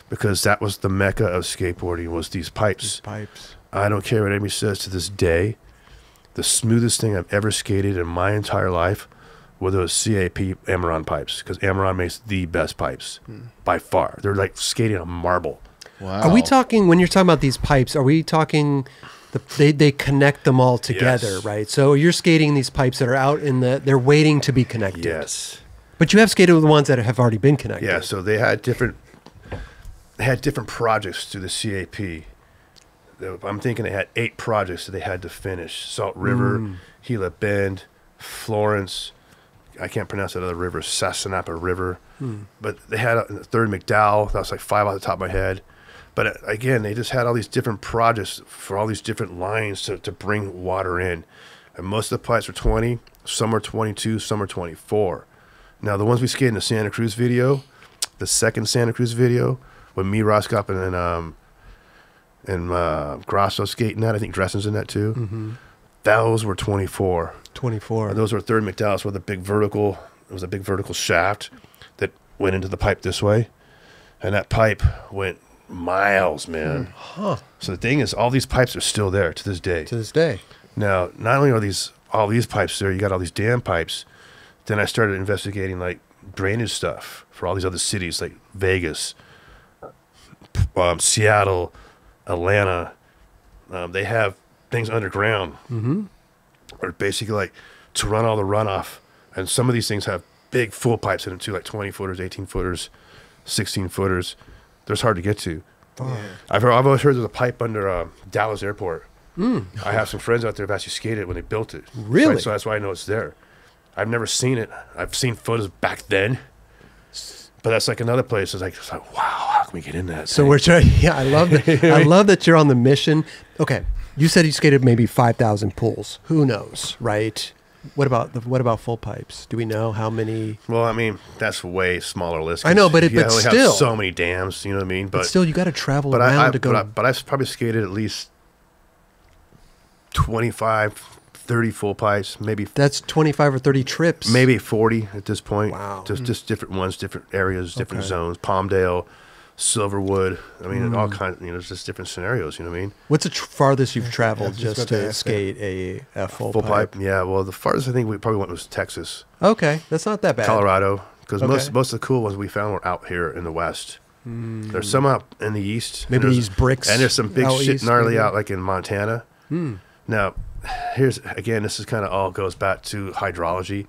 because that was the mecca of skateboarding, was these pipes. I don't care what anybody says to this day. The smoothest thing I've ever skated in my entire life were those CAP Amaron pipes, because Amaron makes the best pipes by far. They're like skating on marble. Wow. Are we talking, when you're talking about these pipes, are we talking... They connect them all together, right? So you're skating these pipes that are out in they're waiting to be connected. Yes. But you have skated with the ones that have already been connected. Yeah, so they had different projects through the CAP. I'm thinking they had 8 projects that they had to finish. Salt River, Gila Bend, Florence, I can't pronounce that other river, Sassanapa River. But they had a third McDowell, that was like 5 off the top of my head. But again, they just had all these different projects for all these different lines to bring water in. And most of the pipes were 20, some are 22, some are 24. Now, the ones we skated in the Santa Cruz video, the second Santa Cruz video, when me, Roskop, and Grasso skating that, I think Dressen's in that too, those were 24. 24. And those were third McDowell's with a big vertical, it was a big vertical shaft that went into the pipe this way. And that pipe went miles, man. So the thing is, all these pipes are still there to this day. Now, not only are all these pipes there, you got all these dam pipes. Then I started investigating like drainage stuff for all these other cities like Vegas, Seattle, Atlanta. They have things underground, or basically like to run all the runoff. And some of these things have big full pipes in them too, like 20-footers, 18-footers, 16-footers. They're hard to get to. I've always heard there's a pipe under Dallas Airport. I have some friends out there who've actually skated it when they built it. Really? So that's why I know it's there. I've never seen it. I've seen photos back then. But that's like another place. It's like wow, how can we get in that? So we're trying. Yeah, I love that. I love that you're on the mission. Okay, you said you skated maybe 5,000 pools. Who knows, right? What about full pipes? Do we know how many? Well, I mean, that's way smaller list. I know, but only still, have so many dams. You know what I mean? But still, you got to travel around to go. But I've probably skated at least 25, 30 full pipes, maybe. That's 25 or 30 trips. Maybe 40 at this point. Wow. Just different ones, different areas, different zones. Palmdale, Silverwood. I mean, all kinds. You know, it's just different scenarios. You know what I mean? What's the farthest you've traveled just to skate a full pipe? Yeah. Well, the farthest I think we probably went was Texas. Okay, that's not that bad. Colorado, because most of the cool ones we found were out here in the West. There's some out in the East. Maybe these bricks. And there's some big shit gnarly out like in Montana. Now, this is kind of all goes back to hydrology.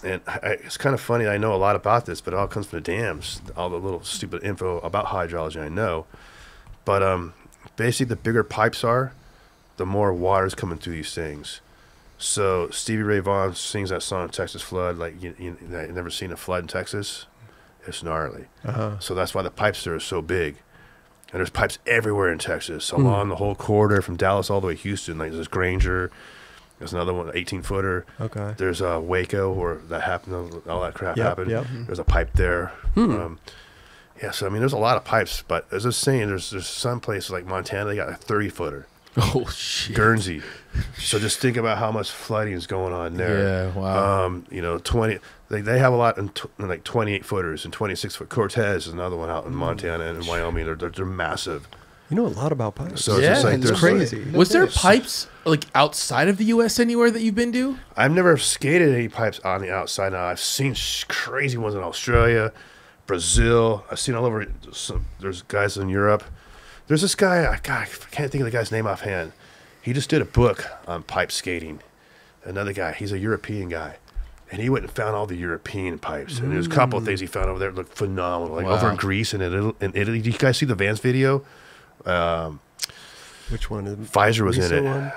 And it's kind of funny. I know a lot about this, but it all comes from the dams. All the little stupid info about hydrology I know. But basically, the bigger pipes are, the more water's coming through these things. So Stevie Ray Vaughan sings that song "Texas Flood." Like you never seen a flood in Texas. It's gnarly. So that's why the pipes there are so big. And there's pipes everywhere in Texas, along the whole corridor from Dallas all the way to Houston. Like there's Granger. There's another one, 18-footer. Okay. There's Waco, where that happened, all that crap happened. There's a pipe there. Yeah, so I mean, there's a lot of pipes, but as I was saying, there's some places like Montana, they got a 30-footer. Oh shit. Guernsey. So just think about how much flooding is going on there. Yeah, wow. You know, 20. They have a lot in like 28-footers and 26-foot. Cortez is another one out in Montana and in Wyoming. They're massive. You know a lot about pipes. So yeah, it's crazy. Was there pipes like outside of the U.S. anywhere that you've been to? I've never skated any pipes on the outside. Now I've seen crazy ones in Australia, Brazil. I've seen all over. There's guys in Europe. There's this guy. I can't think of the guy's name offhand. He just did a book on pipe skating. Another guy. He's a European guy. And he went and found all the European pipes. And there's a couple of things he found over there that looked phenomenal. Like over in Greece and in Italy. Did you guys see the Vans video? Which one? Pfizer was in one?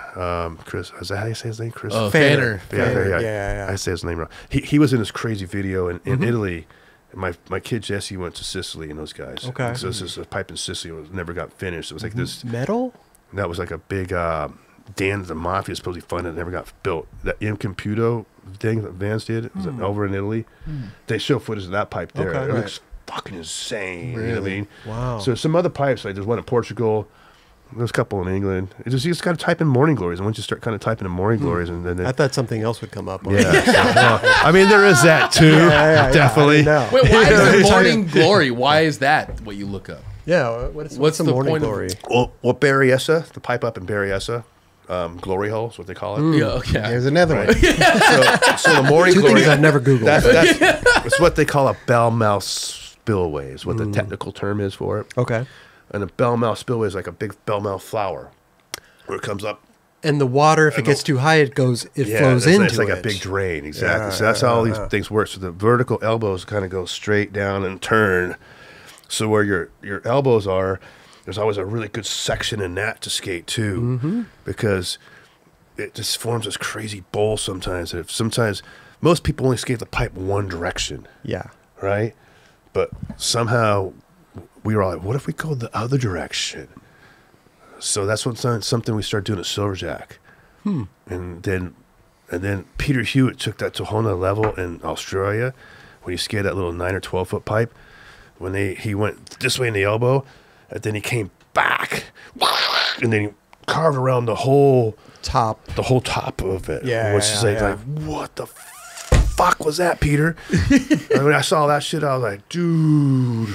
it. Chris, is that how you say his name? Chris? Oh, Fanner. Yeah. I say his name wrong. He was in this crazy video in Italy. My kid Jesse went to Sicily and those guys. Okay. So this is a pipe in Sicily. It never got finished. It was like this metal. That was like a big Dan the Mafia supposedly funded. It never got built. That M Computo thing that Vans did was over in Italy. They show footage of that pipe there. Okay, it looks fucking insane. Really? You know what I mean? Wow. So some other pipes, like there's one in Portugal. There's a couple in England. You just got to type in Morning Glories, and once you start kind of typing in Morning Glories, and then I thought something else would come up. Yeah, I mean there is that too. Definitely. Wait, why is it Morning Glory? Why is that what you look up? Yeah, what's the Morning Glory? Well, Berryessa, the pipe up in Berryessa, Glory Hole is what they call it. Yeah, okay. There's another one. So the Morning Two Glory. things I've never Googled. It's what they call a bell mouth spillway. Is what the technical term is for it. Okay. And a bell mouth spillway is like a big bell mouth flower, where it comes up. And the water, if it gets too high, it flows into it. It's like a big drain, exactly. So that's how all these things work. So the vertical elbows kind of go straight down and turn. So where your elbows are, there's always a really good section in that to skate too, because it just forms this crazy bowl sometimes. Sometimes most people only skate the pipe one direction. Yeah. Right? But somehow we were all like, what if we go the other direction? So that's something we started doing at Silverjack. And then Peter Hewitt took that to a whole nother level in Australia when he skated that little 9 or 12 foot pipe. When he went this way in the elbow, and then he came back, and then he carved around the whole top of it. Yeah, which is like, what the fuck was that, Peter? And when I saw that shit, I was like, dude.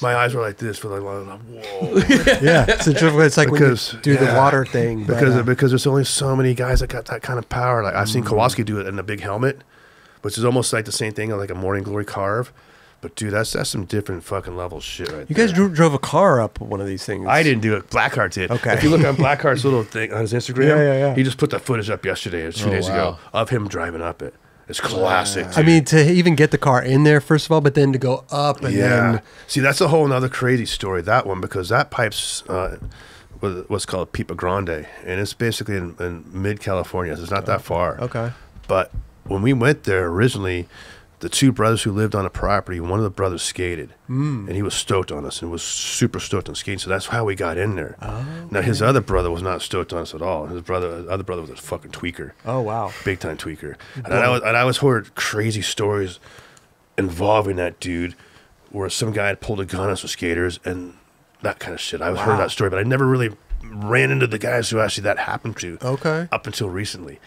My eyes were like this for like, whoa. Yeah, centrifugal. It's like because, when you do the water thing. Because there's only so many guys that got that kind of power. Like I've seen Kowalski do it in a big helmet, which is almost like the same thing, like a Morning Glory carve. But dude, that's some different fucking level shit right there. You guys drove a car up one of these things. I didn't do it. Blackheart did. Okay. If you look on Blackheart's little thing on his Instagram, yeah. he just put the footage up yesterday or 2 days ago of him driving up it. It's classic. I mean, to even get the car in there, first of all, but then to go up and then... See, that's a whole other crazy story, that one, because that pipe's what's called Pipa Grande, and it's basically in mid-California. So it's not that far. Okay. But when we went there originally, the two brothers who lived on the property, one of the brothers skated, and he was stoked on us and was super stoked on skating. So that's how we got in there. Oh, okay. Now his other brother was not stoked on us at all. His other brother was a fucking tweaker. Oh wow, big time tweaker. And I was heard crazy stories involving that dude, where some guy had pulled a gun on some skaters and that kind of shit. I heard that story, but I never really ran into the guys who actually that happened to. Okay. Up until recently,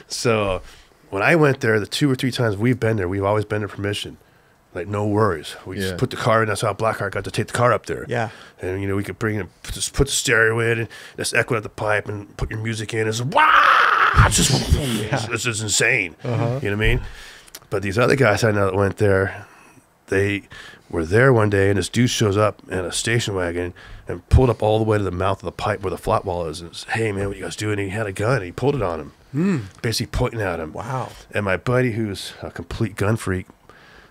so. When I went there, the 2 or 3 times we've been there, we've always been there permission. Like, no worries. We just put the car in. That's how Blackheart got to take the car up there. Yeah. And, we could bring it, just put the stereo in and just echo at the pipe and put your music in. It's it's just insane. You know what I mean? But these other guys I know that went there, they were there one day, and this dude shows up in a station wagon and pulled up all the way to the mouth of the pipe where the flat wall is. And said, hey, man, what you guys doing? And he had a gun, and he pulled it on him. Basically pointing at him. Wow. And my buddy, who's a complete gun freak,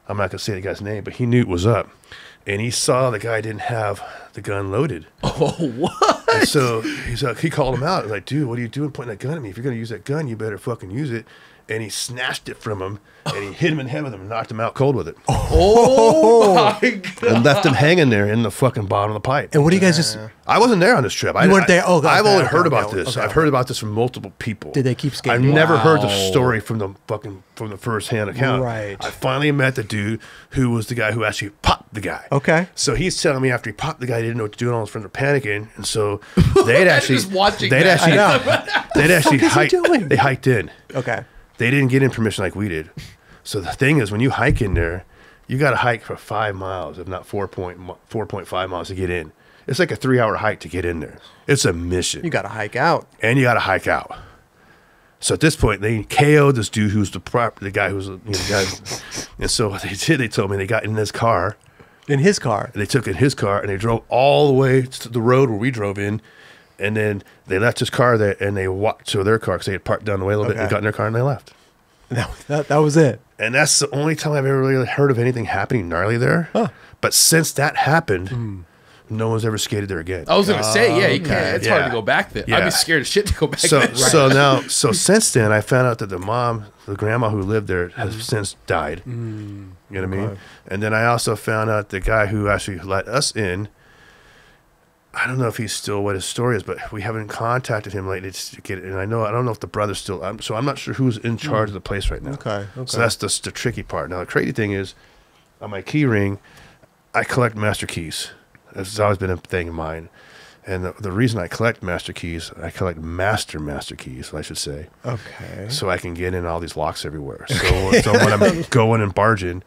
I'm not going to say the guy's name, but he knew it was up. And he saw the guy didn't have the gun loaded. Oh, what? And so he called him out. He's like, dude, what are you doing pointing that gun at me? If you're going to use that gun, you better fucking use it. And he snatched it from him, and he hit him in the head with him and knocked him out cold with it. Oh, my God. And left him hanging there in the fucking bottom of the pipe. And what do you guys just... I wasn't there on this trip. You weren't there? Oh, God. I've only heard about this. Okay. I've heard about this from multiple people. Did they keep skating? I've never heard the story from the first-hand account. Right. I finally met the dude who was the guy who actually popped the guy. Okay. So he's telling me after he popped the guy, he didn't know what to do, and all his friends were panicking. And so they'd actually... just watching they'd that. actually they hiked in. Okay. They didn't get in permission like we did. So the thing is, when you hike in there, you got to hike for 5 miles, if not 4.5 miles to get in. It's like a 3-hour hike to get in there. It's a mission. You got to hike out. And you got to hike out. So at this point, they KO'd this dude who's the guy who's the guy. And so what they did, they told me they got in this car. In his car? And they took in his car, and they drove all the way to the road where we drove in. And then they left his car there, and they walked to their car because they had parked down the way a little bit. They got in their car, and they left. That was it. And that's the only time I've ever really heard of anything happening gnarly there. Huh. But since that happened, no one's ever skated there again. I was gonna say, yeah, you can't. It's hard to go back there. I'd be scared as shit to go back there. So since then, I found out that the grandma who lived there has since died. You know what I mean? And then I also found out the guy who actually let us in. I don't know if he's still what his story is, but we haven't contacted him lately to get it. And I don't know if the brother's still. So I'm not sure who's in charge of the place right now. Okay. So that's the tricky part. Now the crazy thing is, on my key ring, I collect master keys. It's always been a thing of mine. And the reason I collect master keys, I collect master keys, I should say. Okay. So I can get in all these locks everywhere. So when I'm going and barging,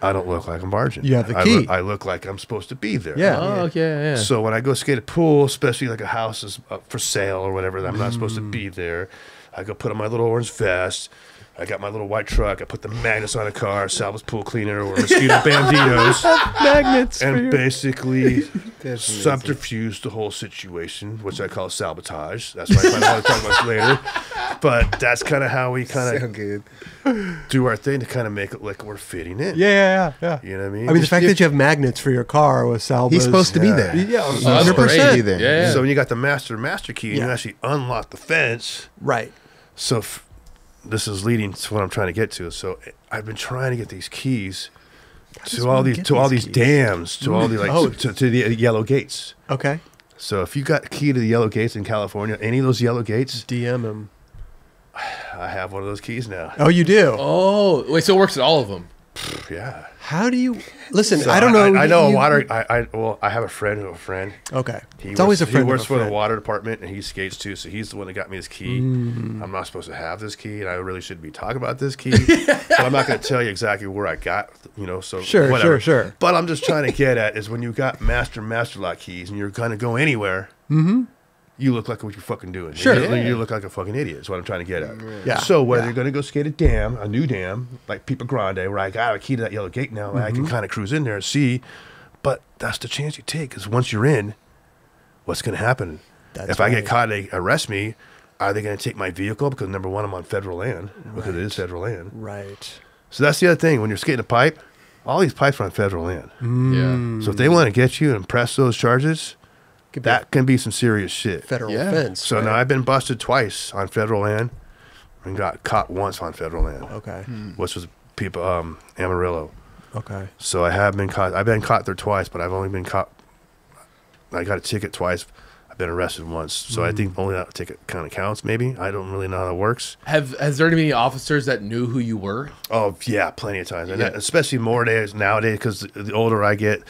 I don't look like I'm barging. You have the key. I look like I'm supposed to be there. Yeah. Oh, okay, yeah. So when I go skate a pool, especially like a house is up for sale or whatever, I'm not supposed to be there. I go put on my little orange vest. I got my little white truck. I put the magnets on a car, Salva's pool cleaner, or mosquito banditos. Magnets. And basically subterfuge the whole situation, which I call sabotage. That's why I find out to talk about later. But that's kind of how we kind of do our thing to kind of make it like we're fitting in. Yeah. You know what I mean? I mean, the fact that you have magnets for your car with Salbas. He's supposed to be there. Yeah, 100%. Be there. Yeah. So when you got the master key, and you actually unlock the fence. Right. So this is leading to what I'm trying to get to. So I've been trying to get these keys to all these dams, to all the to the yellow gates. Okay. So if you got a key to the yellow gates in California, any of those yellow gates, DM him. I have one of those keys now. Oh, you do? Oh, wait, so it works at all of them? Yeah. How do you listen? So I don't know. I know a water. I have a friend of a friend. Okay. It's always a friend. He works for the water department and he skates too. So he's the one that got me this key. I'm not supposed to have this key, and I really shouldn't be talking about this key. But I'm not going to tell you exactly where I got. So whatever. Sure. But I'm just trying to get at is when you got master lock keys and you're going to go anywhere. You look like what you're fucking doing. Sure. You look like a fucking idiot is what I'm trying to get at. Yeah. So whether you're going to go skate a new dam, like Pipa Grande, where I got a key to that yellow gate now, I can kind of cruise in there and see. But that's the chance you take, because once you're in, what's going to happen? If I get caught, they arrest me, are they going to take my vehicle? Because number one, I'm on federal land, because it is federal land. Right. So that's the other thing. When you're skating a pipe, all these pipes are on federal land. Yeah. So if they want to get you and press those charges, that can be some serious shit. Federal offense. So now I've been busted twice on federal land and got caught once on federal land. Okay. Which was Amarillo. Okay. So I have been caught. I've been caught there twice, but I've only been caught. I got a ticket twice. I've been arrested once. So I think only that ticket kind of counts, maybe. I don't really know how that works. Has there been any officers that knew who you were? Oh, yeah, plenty of times. And especially more days nowadays, because the older I get.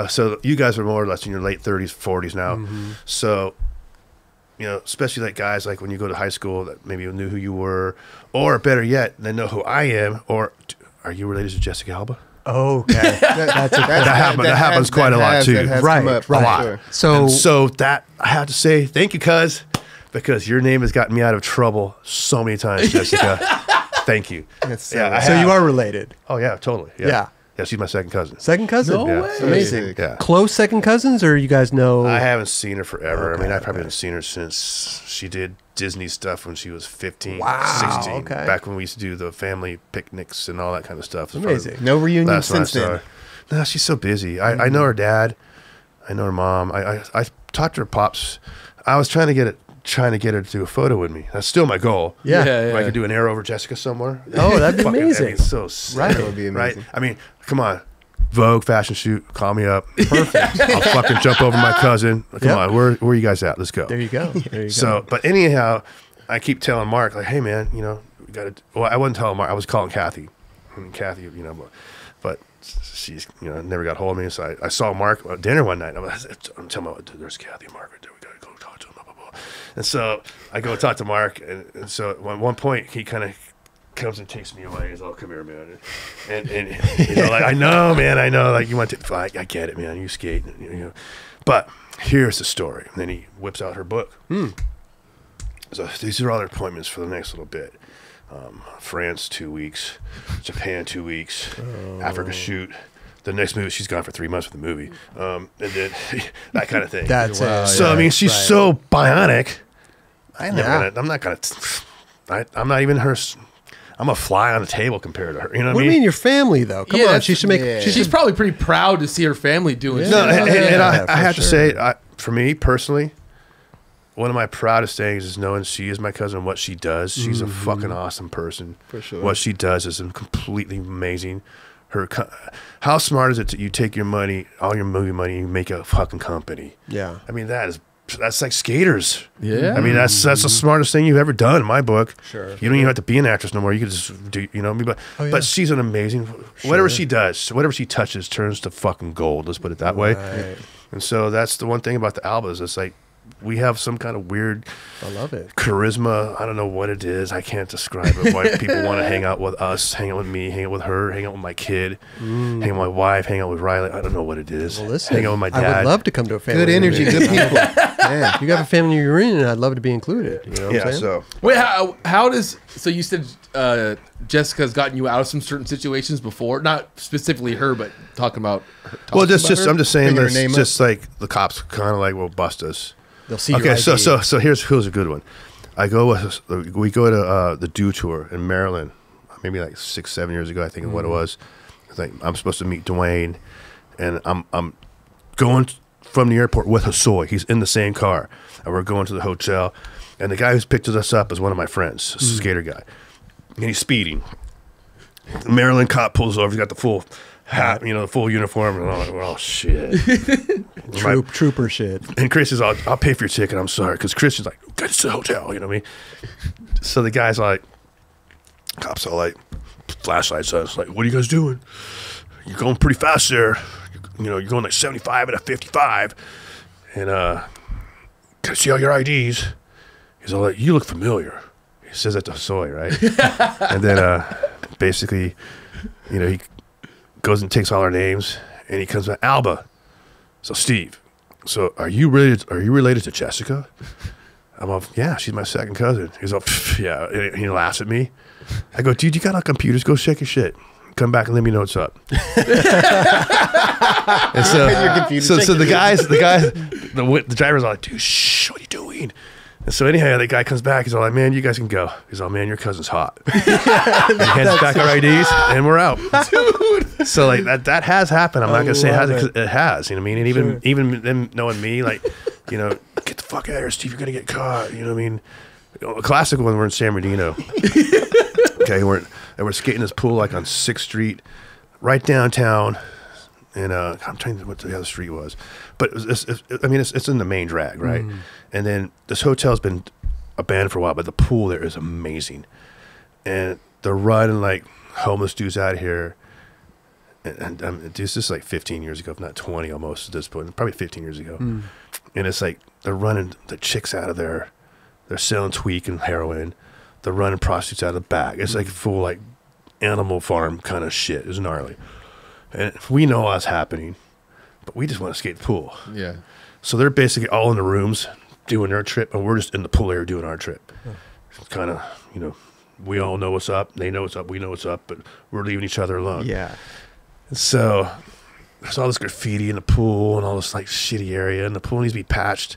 So you guys are more or less in your late 30s, 40s now. So, especially like guys like when you go to high school that maybe knew who you were, or better yet, they know who I am, or are you related to Jessica Alba? Okay. That happens quite a lot too. Right. A lot. Sure. So that I have to say thank you, because your name has gotten me out of trouble so many times, Jessica. Thank you. So you are related. Oh yeah, totally. Yeah, she's my second cousin. Second cousin? No way. Amazing. Yeah. Close second cousins, or you guys know? I haven't seen her forever. I mean, I've probably haven't seen her since she did Disney stuff when she was 15, 16. Okay. Back when we used to do the family picnics and all that kind of stuff. Amazing. No reunion since then. No, she's so busy. I know her dad. I know her mom. I talked to her pops. I was trying to get her to do a photo with me. That's still my goal. Yeah. If I could do an arrow over Jessica somewhere. Oh, that'd be amazing. That'd be so sick. Right. That would be amazing. Right? I mean, come on. Vogue, fashion shoot, call me up. Perfect. I'll fucking jump over my cousin. Come on, where are you guys at? Let's go. There you go. So, but anyhow, I keep telling Mark, like, hey man, we got to. Well, I wasn't telling Mark. I was calling Kathy, and Kathy, but she's never got hold of me. So I saw Mark at dinner one night. I'm telling him, there's Kathy and Mark right there. We got to go talk to him. Blah, blah, blah. And so I go talk to Mark, and so at one point he kind of comes and takes me away. He's all, come here, man. And like, I know, man, like you want to, I get it, man. You skate, but here's the story. And then he whips out her book. So these are all their appointments for the next little bit. France 2 weeks, Japan 2 weeks, Africa shoot. The next movie, she's gone for 3 months with the movie, and then that kind of thing. That's it. So I mean, she's so bionic. I'm not even her. I'm a fly on the table compared to her. You know what do you mean your family though? Come on, she should make. yeah. She's She's probably pretty proud to see her family doing. Yeah. No, and I have for to say, for me personally, one of my proudest things is knowing she is my cousin and what she does. She's a fucking awesome person. For sure. What she does is completely amazing. How smart is it that you take your money, all your movie money, and you make a fucking company? Yeah. I mean, that's like skaters. Yeah. I mean, that's the smartest thing you've ever done in my book. Sure. You don't even have to be an actress no more. You can just do, you know what I mean? But she's an amazing, whatever she does, whatever she touches turns to fucking gold. Let's put it that way. Right. And so that's the one thing about the Albas. It's like, we have some kind of weird I love it. charisma. I don't know what it is. I can't describe it. Why people want to hang out with us, hang out with me, hang out with her, hang out with my kid, hang out with my wife, hang out with Riley. I don't know what it is. Well, listen, hang out with my dad. I would love to come to a family. Good energy, reunion. good people. Yeah. You have a family reunion, I'd love to be included. You know what I'm saying? So Wait, how does so you said Jessica's gotten you out of some certain situations before, not specifically her, but talking about her, well, just I'm just saying Bringing her this. name Just like the cops kind of like will bust us. They'll see. Okay, your so ID. here's a good one. We go to the Do Tour in Maryland, maybe like 6-7 years ago, I think is what it was. It's like I'm supposed to meet Dwayne, and I'm going from the airport with Hasoy. He's in the same car, and we're going to the hotel, and the guy who's picked us up is one of my friends, a skater guy, and he's speeding. The Maryland cop pulls over. He's got the full hat, the full uniform, and I'm like, oh shit. Trooper shit. And Chris is all, I'll pay for your ticket. I'm sorry. Because Chris is like, get to the hotel. You know what I mean? So the guy's like, cops all like, flashlights on us. Like, what are you guys doing? You're going pretty fast there. You're going like 75 and a 55. And, can I see all your IDs? He's all like, you look familiar. He says that to Soy, right? And then, basically, he goes and takes all our names. And he comes back, Alba. So Steve, are you related to Jessica? I'm all, yeah, she's my second cousin. He's all, yeah. And he laughs at me. I go, dude, you got our computers? Go check your shit. Come back and let me know what's up. And so the driver's all like, dude, shh, what are you doing? And so anyhow, the guy comes back. He's all like, man, you guys can go. He's all, man, your cousin's hot. And he hands us back our IDs, and we're out. Dude. So like that has happened. I'm not gonna say it hasn't, 'cause it has. You know what I mean? And even them knowing me, like, get the fuck out of here, Steve. You're gonna get caught. You know what I mean? A classic one. We're in San Bernardino. Okay, we're skating this pool like on 6th Street, right downtown. And I'm trying to think what the other street was, but it's in the main drag, right? And then this hotel's been abandoned for a while, but the pool there is amazing, and they're running like homeless dudes out here. And this is like 15 years ago, if not 20, almost at this point, probably 15 years ago. And it's like they're running the chicks out of there, they're selling tweak and heroin, they're running prostitutes out of the back. It's like full like Animal Farm kind of shit. It's gnarly. And we know what's happening, but we just want to skate the pool. Yeah. So they're basically all in the rooms doing their trip, and we're just in the pool area doing our trip. It's kind of, we all know what's up. They know what's up. We know what's up, but we're leaving each other alone. Yeah. And so there's all this graffiti in the pool and all this like shitty area, and the pool needs to be patched.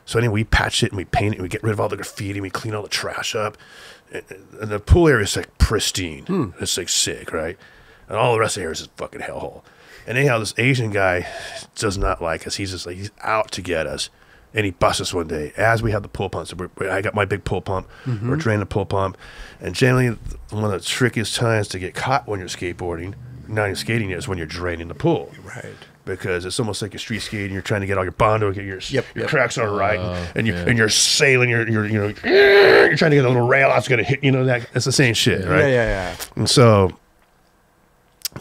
So anyway, we patch it and we paint it and we get rid of all the graffiti and we clean all the trash up. And the pool area is like pristine. It's like sick, right? And all the rest of the area is a fucking hellhole. And anyhow, this Asian guy does not like us. He's just like, he's out to get us. And he busts us one day as we have the pull pump. So I got my big pull pump. We're draining the pull pump. And generally, one of the trickiest times to get caught when you're skateboarding, not even skating, is when you're draining the pool. Right. Because it's almost like you're street skating. You're trying to get all your bondo, get your cracks on right, and you're sailing. You're trying to get a little rail out's gonna hit. It's the same shit, right? Yeah. And so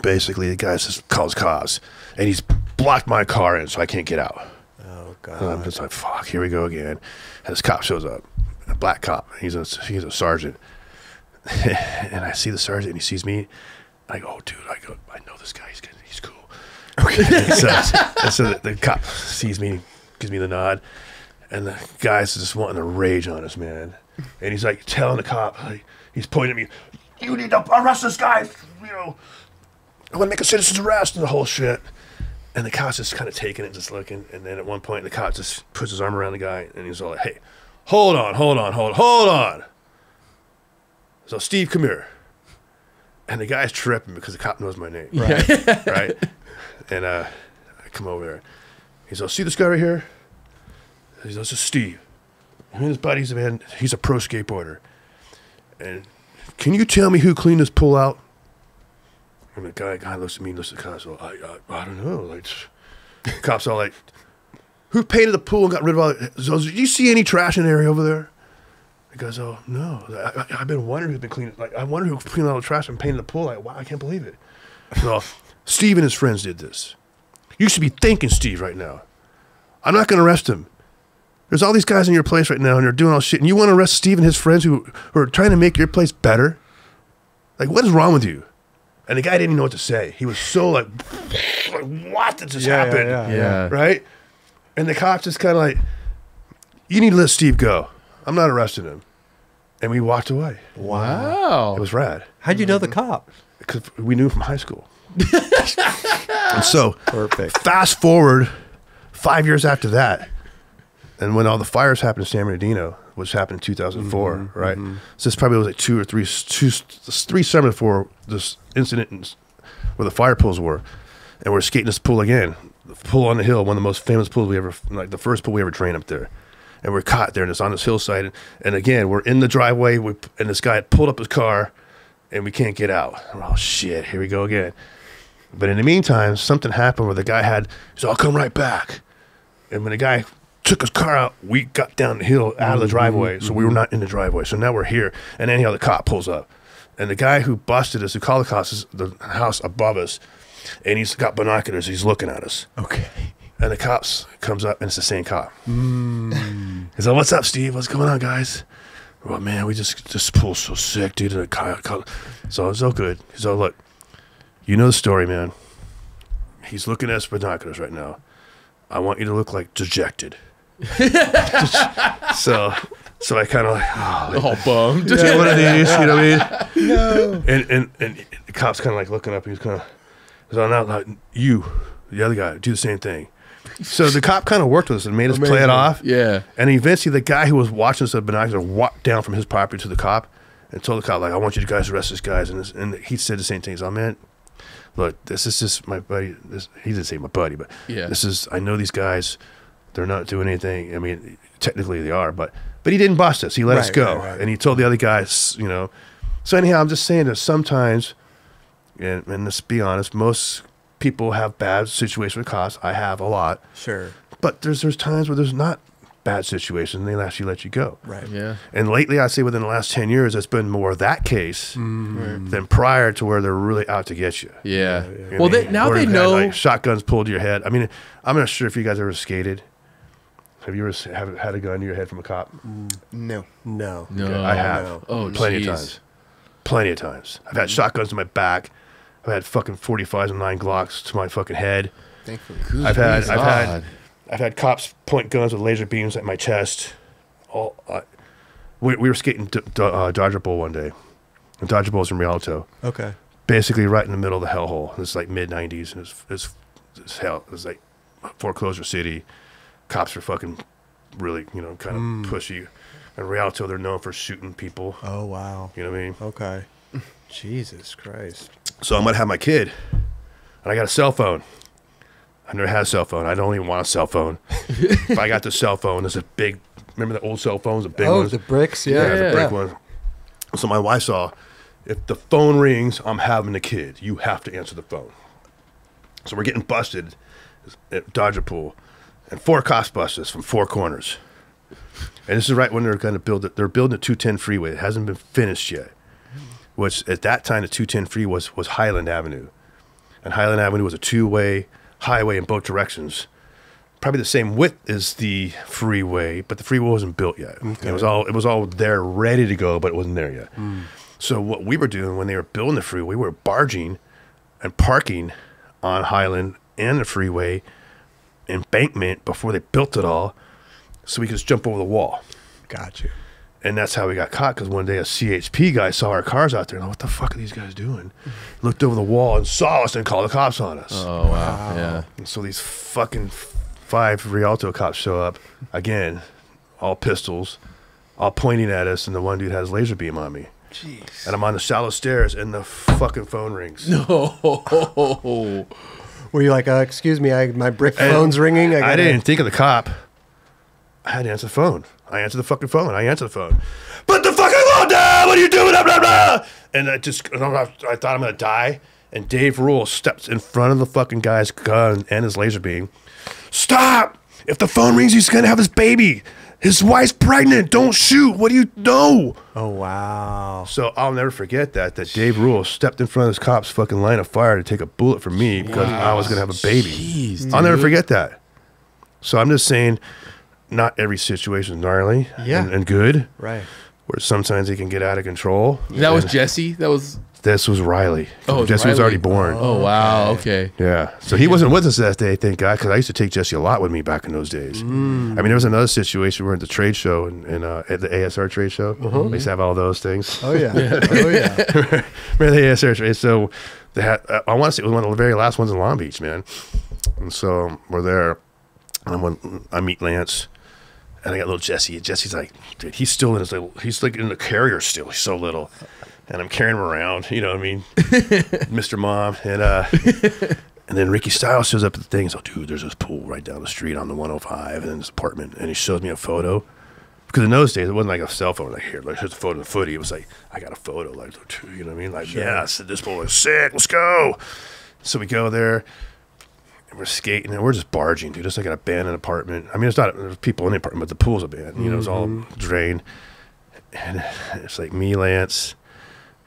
basically, the guy just calls cops, and he's blocked my car in, so I can't get out. Oh God. And I'm just like, fuck, here we go again. And this cop shows up, a black cop. He's a sergeant, and I see the sergeant, and he sees me. I go, oh, dude, I know this guy. He's cool. Okay. and so the cop sees me, gives me the nod, and the guy's just wanting to rage on us, man. And he's like telling the cop, like, he's pointing at me, you need to arrest this guy. I'm gonna make a citizen's arrest and the whole shit. And the cop's just kind of taking it, just looking. And then at one point, the cop just puts his arm around the guy, and he's all like, hey, hold on. So Steve, come here. And the guy's tripping because the cop knows my name. Right. Right? And I come over there. He's like, see this guy right here? He's like, this is Steve. And his buddy's a man. He's a pro skateboarder. And can you tell me who cleaned this pool out? And the guy looks at me and looks at the cops. So I don't know. Like, the cops all like, who painted the pool and got rid of all it? So, did you see any trash in the area over there? The guy goes, oh, no. I've been wondering who's been cleaning. Like, I wonder who cleaned all the trash and painted the pool. Like, wow, I can't believe it. So, Steve and his friends did this. You should be thanking Steve right now. I'm not going to arrest him. There's all these guys in your place right now, and they're doing all shit, and you want to arrest Steve and his friends who are trying to make your place better? Like, what is wrong with you? And the guy didn't even know what to say. He was so like what did just happen? Yeah. Right? And the cops just kind of like, you need to let Steve go. I'm not arresting him. And we walked away. Wow. It was rad. How'd you know the cop? Because we knew from high school. And so, Perfect. fast forward 5 years after that, and when all the fires happened in San Bernardino, which happened in 2004, right? So this probably was like three summers before this incident where the fire pools were, and we're skating this pool again, the pool on the hill, one of the most famous pools we ever, like the first pool we ever trained up there, and we're caught there, and it's on this hillside, and again we're in the driveway, and this guy had pulled up his car, and we can't get out. And we're, oh shit, here we go again. But in the meantime, something happened where the guy he's all, I'll come right back, and when the guy took his car out, we got down the hill out of the driveway, so we were not in the driveway. So now we're here, and anyhow, the cop pulls up, and the guy who busted us, who called the cops, is the house above us, and he's got binoculars. He's looking at us. Okay. And the cops comes up, and it's the same cop. He's like, "What's up, Steve? What's going on, guys?" Well, man, we this pool's so sick, dude. And so it's all good. He's all, look, you know the story, man. He's looking at us binoculars right now. I want you to look like dejected. so I kind of like, all bummed. Yeah, one of these, you know what I mean? No. And the cop's kind of like looking up. He's kind of, so now like, you, the other guy, do the same thing. So the cop kind of worked with us and made us play it off. Yeah. And eventually the guy who was watching us at binoculars walked down from his property to the cop and told the cop, like, I want you guys to arrest this guy. And he said the same thing. He's like, man, look, this is just my buddy. He didn't say my buddy, but I know these guys. They're not doing anything. I mean, technically they are, but he didn't bust us. He let us go. Right. And he told the other guys, you know. So anyhow, I'm just saying that sometimes, and let's be honest, most people have bad situations with cops. I have a lot. Sure. But there's times where there's not bad situations and they'll actually let you go. Right. Yeah. And lately, I'd say within the last 10 years, it's been more of that case than prior to where they're really out to get you. Yeah. You Well, know, now or they you've had, know. like, shotguns pulled to your head. I mean, I'm not sure if you guys ever skated. Have you ever had a gun to your head from a cop? No. Okay, I have. No. Oh, plenty geez. of times. Plenty of times. I've had shotguns to my back. I've had fucking 45s and 9 Glocks to my fucking head. Thankfully. I've had cops point guns with laser beams at my chest. We were skating Dodger Bowl one day. And Dodger Bowl's in Rialto. Okay. Basically right in the middle of the hellhole. It's like mid-90s, and it's hell. It's like foreclosure city. Cops are fucking really, you know, kind of pushy. And Rialto, they're known for shooting people. Oh, wow. You know what I mean? Okay. Jesus Christ. So I'm going to have my kid, and I got a cell phone. I never had a cell phone. I don't even want a cell phone. If I got the cell phone, it's a big, remember the old cell phones, the big ones? The bricks, Yeah, the brick one. So my wife saw, if the phone rings, I'm having a kid. You have to answer the phone. So we're getting busted at Dodger Pool, and 4 cops bust us from 4 corners. And this is right when they're going to build it. They're building a 210 freeway. It hasn't been finished yet. Which at that time, the 210 freeway was Highland Avenue. And Highland Avenue was a 2-way highway in both directions. Probably the same width as the freeway, but the freeway wasn't built yet. Okay. It was all there ready to go, but it wasn't there yet. So what we were doing when they were building the freeway, we were barging and parking on Highland and the freeway embankment before they built it all, so we could just jump over the wall. Got you. And that's how we got caught, because one day a CHP guy saw our cars out there and, what the fuck are these guys doing? Looked over the wall and saw us and called the cops on us. Oh, wow. Yeah. And so these fucking 5 Rialto cops show up, again, all pistols, all pointing at us, and the one dude has a laser beam on me. Jeez. And I'm on the shallow stairs, and the fucking phone rings. No. Were you like, excuse me, my brick phone's ringing? I didn't think of the cop. I had to answer the phone. I answered the fucking phone. Put the fucking phone down! What are you doing? Blah, blah, blah. And I thought I'm going to die. And Dave Rule steps in front of the fucking guy's gun and his laser beam. Stop! If the phone rings, he's going to have his baby. His wife's pregnant. Don't shoot. What do you know? Oh, wow. So I'll never forget that Dave Rule stepped in front of this cop's fucking line of fire to take a bullet from me because I was going to have a baby. Jeez, I'll never forget that. So I'm just saying, not every situation is gnarly and good. Right. Where sometimes it can get out of control. That was Jesse? This was Riley. Oh, Jesse was already born. Oh, wow. Okay. Yeah. So he wasn't with us that day, thank God, because I used to take Jesse a lot with me back in those days. I mean, there was another situation. We were at the trade show, at the ASR trade show. We used to have all those things. Oh, yeah. Oh, yeah. Remember the ASR trade? So they had, I want to say it was one of the very last ones in Long Beach, man. And so we're there. And I meet Lance. And I got little Jesse. Jesse's like, dude, he's still in his little, he's like in the carrier still. He's so little. And I'm carrying him around, you know what I mean? Mr. Mom. And then Ricky Stiles shows up at the thing. He's like, dude, there's this pool right down the street on the 105 and this apartment. And he shows me a photo. Because in those days, it wasn't like a cell phone. Like, here's a photo of the footy. It was like, I got a photo. Like, you know what I mean? Like, yeah, I said, this pool is sick. Let's go. So we go there. And we're skating. And we're just barging, dude. It's like an abandoned apartment. I mean, there's people in the apartment, but the pool's abandoned. You know, it's all drained. And it's like me, Lance,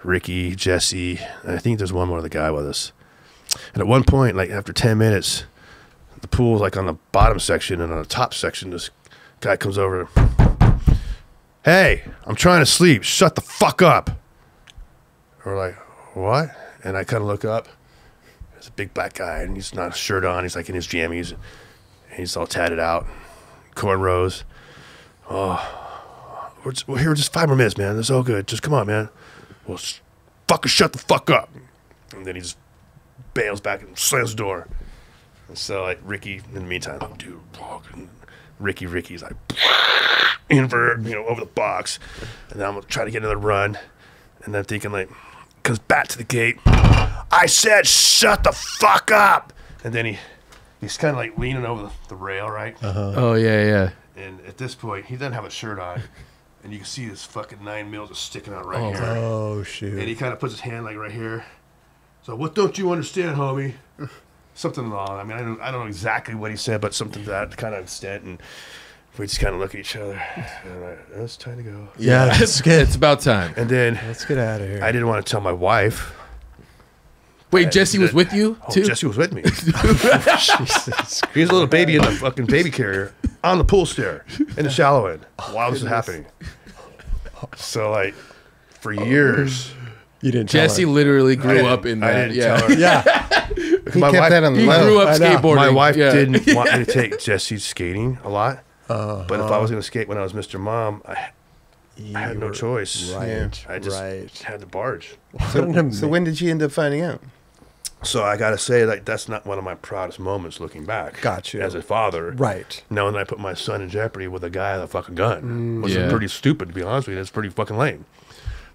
Ricky, Jesse, and I think there's one more other guy with us. And at one point, like after 10 minutes, the pool's like on the bottom section, and on the top section, this guy comes over. Hey, I'm trying to sleep. Shut the fuck up. We're like, what? And I kind of look up. There's a big black guy, and he's not a shirt on. He's like in his jammies. And he's all tatted out, cornrows. Oh, we're here just 5 more minutes, man. It's all good. Just come on, man. Well, fucking shut the fuck up. And then he just bails back and slams the door. And so, like, Ricky, in the meantime, oh, dude, fucking Ricky's like, invert, over the box. And then I'm trying to get another run. And then thinking, like, comes back to the gate. I said, shut the fuck up. And then he's kind of like leaning over the rail, right? Oh, yeah. And at this point, he doesn't have a shirt on. And you can see his fucking 9mm just sticking out right here. Oh, shoot. And he kind of puts his hand like right here. So, what don't you understand, homie? Something along. I mean, I don't know exactly what he said, but something to that kind of extent. And we just kind of look at each other. And like, it's time to go. Yeah, that's good. It's about time. And then let's get out of here. I didn't want to tell my wife. Wait, Jesse was with you too? Jesse was with me. Jesus. He's a little baby in the fucking baby carrier on the pool stair in the shallow end while this is happening. So, like, for years, you didn't tell Jesse her. literally grew up in that. I didn't tell her. Yeah. He kept that on the He low. grew up skateboarding. My wife didn't want me to take Jesse skating a lot. But if I was going to skate when I was Mr. Mom, I had no choice. Right. I just had to barge. So when did she end up finding out? So I got to say, like, that's not one of my proudest moments looking back. Gotcha. As a father. Right. Knowing that I put my son in jeopardy with a guy with a fucking gun. Was pretty stupid, to be honest with you. That's pretty fucking lame.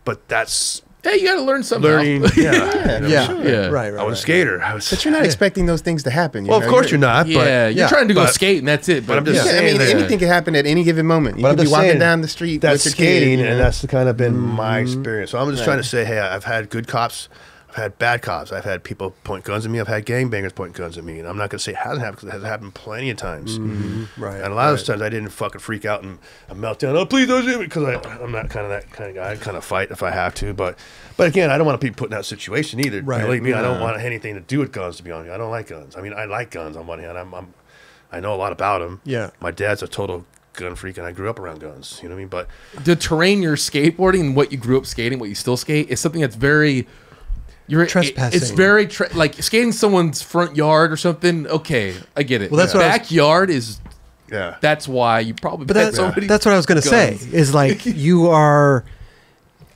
But that's... Hey, you got to learn something. Right. I was a skater. But you're not expecting those things to happen. Well, of course you're not. Yeah, But you're trying to go skate, and that's it. But I'm just saying that anything can happen at any given moment. You But could I'm be just walking saying down the street that's with your skating, kid, and that's kind of been my experience. So I'm just trying to say, hey, I've had good cops. I've had bad cops. I've had people point guns at me. I've had gangbangers point guns at me. And I'm not going to say it hasn't happened because it has happened plenty of times. Right. And a lot of those times I didn't fucking freak out and melt down. Oh, please don't shoot me. Because I'm not that kind of guy. I kind of fight if I have to. But again, I don't want to be put in that situation either. Right. Believe me, I don't want anything to do with guns, to be honest. I don't like guns. I mean, I like guns on one hand. I know a lot about them. Yeah. My dad's a total gun freak, and I grew up around guns. You know what I mean? But the terrain you're skateboarding and what you grew up skating, what you still skate, is something that's very... You're trespassing. It's very like skating someone's front yard or something. Okay, I get it. Well, that's what backyard is. Yeah, that's why you probably. But that's what I was going to say. Is like you are.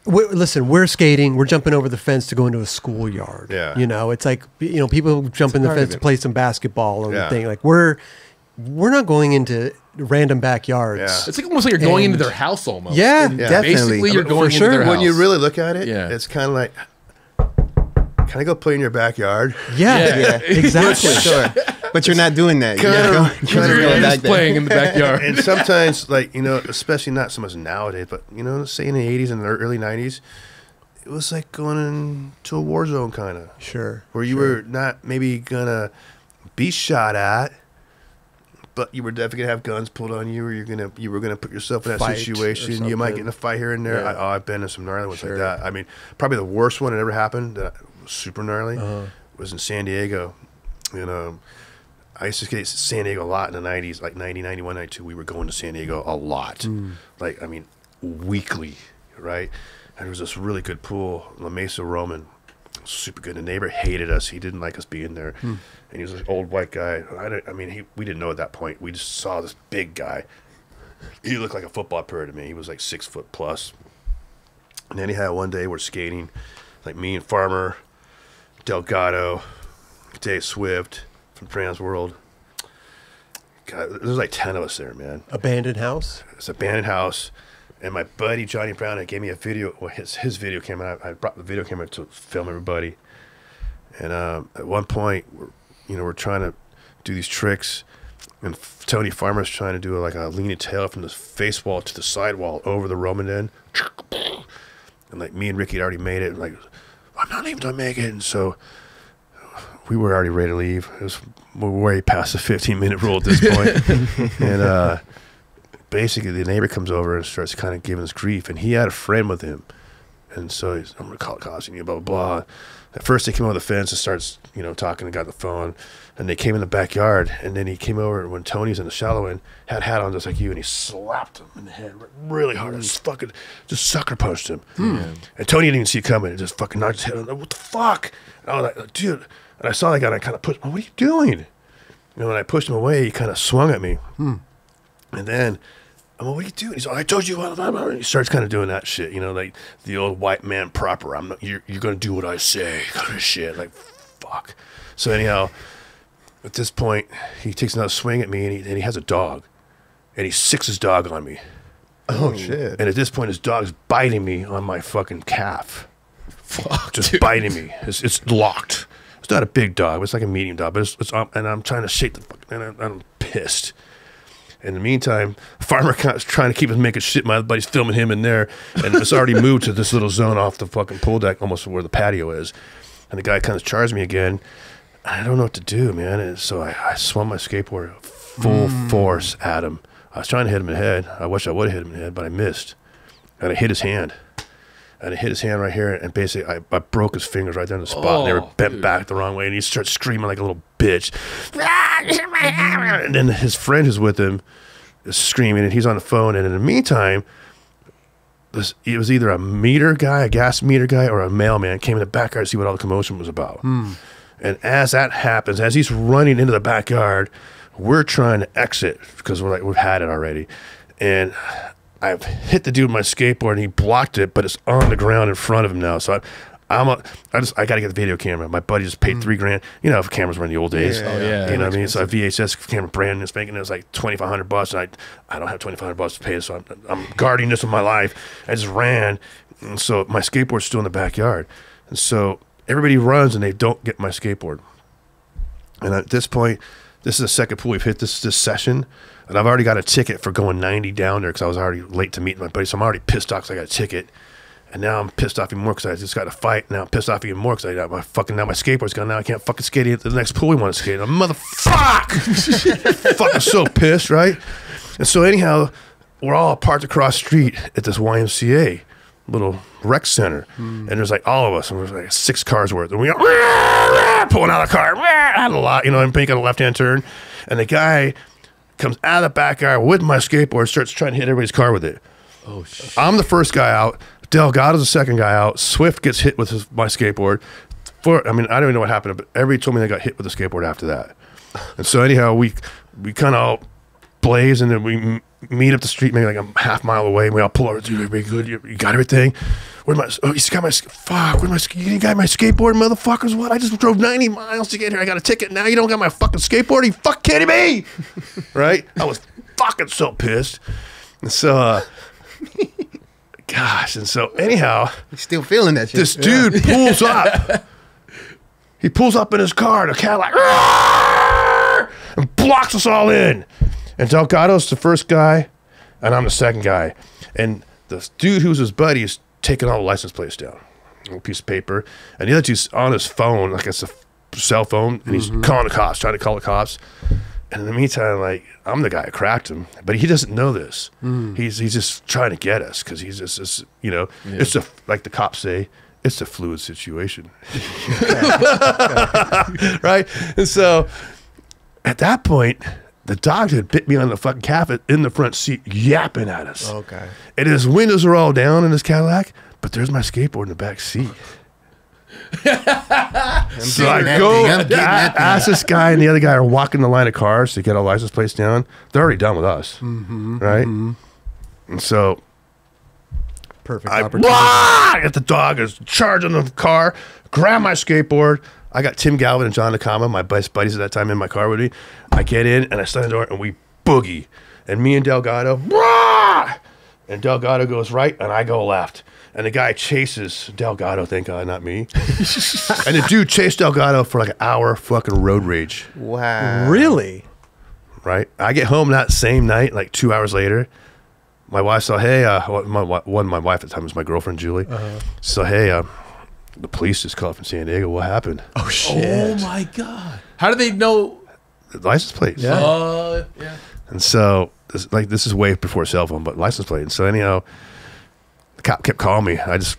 Listen, we're skating. We're jumping over the fence to go into a schoolyard. Yeah, it's like people jump in the fence to play some basketball or anything. Like we're we're not going into random backyards. Yeah. It's like almost like you're going into their house almost. Yeah, definitely. Basically, you're going into sure. their house. When you really look at it, Yeah. it's kind of like, can I go play in your backyard? Yeah, exactly. Sure. But you're not doing that. You're You're just playing in the backyard. And sometimes, like, you know, especially not so much nowadays, but, you know, say in the 80s and the early 90s, it was like going into a war zone kind of. Sure. Where you were not maybe going to be shot at, but you were definitely gonna have guns pulled on you, or you were gonna put yourself in that Fight situation. You might get in a fight here and there. Yeah. I've been in some gnarly ones like that. I mean, probably the worst one that ever happened, that was super gnarly, was in San Diego. And I used to skate San Diego a lot in the 90s, like 90, 91, 92. We were going to San Diego a lot, like, I mean, weekly, right? And there was this really good pool, La Mesa Roman, super good. The neighbor hated us. He didn't like us being there. And he was an old white guy. We didn't know at that point. We just saw this big guy. He looked like a football player to me. He was like 6 foot plus. And then he had one day we're skating, like me and Farmer, Delgado, Dave Swift from Trans World. God, there's like 10 of us there, man. Abandoned house? It's an abandoned house. And my buddy Johnny Brown gave me a video. Well, his video camera. I brought the video camera to film everybody. And at one point, we're trying to do these tricks, and Tony Farmer's trying to do like a leaning tail from the face wall to the side wall over the Roman end. And like me and Ricky had already made it. And like, I'm not even gonna make it. And so we were already ready to leave. We're way past the 15-minute rule at this point. And basically, the neighbor comes over and starts kind of giving us grief, and he had a friend with him, and so he's, I'm gonna call it costing you, blah blah blah. At first, they came over the fence and starts, talking and got the phone, and they came in the backyard, and then he came over when Tony's in the shallow end, had a hat on just like you, and he slapped him in the head really hard, and just sucker punched him, and Tony didn't even see it coming, and just fucking knocked his head on. Like, what the fuck? And I was like, dude, and I saw that guy, and I kind of pushed him. What are you doing? When I pushed him away, he kind of swung at me, and then. I'm like, what are you doing? He's like, I told you. He starts kind of doing that shit, like the old white man proper. You're going to do what I say, kind of shit. Like, fuck. So anyhow, at this point, he takes another swing at me, and he has a dog, and he sicks his dog on me. Oh shit! And at this point, his dog's biting me on my fucking calf. Fuck, just dude. biting me. It's locked. It's not a big dog. It's like a medium dog, but it's and I'm trying to shake the fuck, and I'm pissed. In the meantime, Farmer is trying to keep us making shit. My other buddy's filming him in there, and it's already moved to this little zone off the fucking pool deck, almost where the patio is. And the guy kind of charged me again. I don't know what to do, man. And so I swung my skateboard full force at him. I was trying to hit him in the head. I wish I would have hit him in the head, but I missed. And I hit his hand. And I hit his hand right here, and basically I broke his fingers right there on the spot. And they were bent back the wrong way, and he starts screaming like a little bitch. And then his friend who's with him is screaming, and he's on the phone. And in the meantime, it was either a gas meter guy, or a mailman came in the backyard to see what all the commotion was about. And as that happens, as he's running into the backyard, we're trying to exit because we've had it already. And I've hit the dude with my skateboard, and he blocked it, but it's on the ground in front of him now. So I got to get the video camera. My buddy just paid $3,000. You know, if cameras were in the old days. Yeah. You know what I mean? So a VHS camera, brand new, spanking, it was like $2,500, and I don't have $2,500 to pay, so I'm guarding this with my life. I just ran, and so my skateboard's still in the backyard, and so everybody runs, and they don't get my skateboard. And at this point, this is the second pool we've hit this session. And I've already got a ticket for going 90 down there because I was already late to meet my buddy. So I'm already pissed off because I got a ticket. And now I'm pissed off even more because I just got to fight. Now I'm pissed off even more because now my skateboard's gone. Now I can't fucking skate at the next pool we want to skate. I'm motherfuck! Fucking so pissed, right? And so anyhow, we're all parked across the street at this YMCA little rec center. And there's like all of us. And there's like 6 cars worth. And we go, pulling out of the car. Out a lot, and making a left-hand turn. And the guy comes out of the backyard with my skateboard, starts trying to hit everybody's car with it. Oh, shit. I'm the first guy out. Delgado's the second guy out. Swift gets hit with my skateboard. I don't even know what happened, but everybody told me they got hit with the skateboard after that. And so anyhow, we kind of all blaze, and then we meet up the street maybe like a half mile away, and we all pull over. Dude, everybody good? You got everything? he's got my, fuck, you got my skateboard, motherfuckers, what? I just drove 90 miles to get here. I got a ticket. Now you don't got my fucking skateboard? Are you fucking kidding me? Right? I was fucking so pissed. And so, gosh, and so anyhow. You're still feeling that shit. This dude pulls up. He pulls up in his car, the Cadillac, and blocks us all in. And Delgado's the first guy, and I'm the second guy. And the dude who's his buddy is taking all the license plates down, a little piece of paper. And the other dude's on his phone, like it's a cell phone, and he's calling the cops, trying to call the cops. And in the meantime, like, I'm the guy who cracked him, but he doesn't know this. He's just trying to get us because he's just, you know, it's a, like the cops say, it's a fluid situation. Right? And so at that point, the dog had bit me on the fucking calf in the front seat, yapping at us. Okay. And his windows are all down in his Cadillac, but there's my skateboard in the back seat. So I go ask this guy and the other guy are walking the line of cars to get our license plates down. They're already done with us, right? And so Perfect opportunity. If the dog is charging the car, grab my skateboard. I got Tim Galvin and John Nakama, my best buddies at that time, in my car with me. I get in and I slam the door and we boogie. And me and Delgado, and Delgado goes right and I go left. And the guy chases Delgado, thank God, not me. And the dude chased Delgado for like an hour, fucking road rage. Wow. Really? Right? I get home that same night, like 2 hours later. My wife saw, hey, my wife at the time was my girlfriend, Julie. So, hey, the police just called from San Diego. What happened? Oh, shit. Oh, my God. How do they know? The license plates. Yeah. Yeah. And so, this is way before cell phone, but license plate. And so, anyhow, the cop kept calling me. I just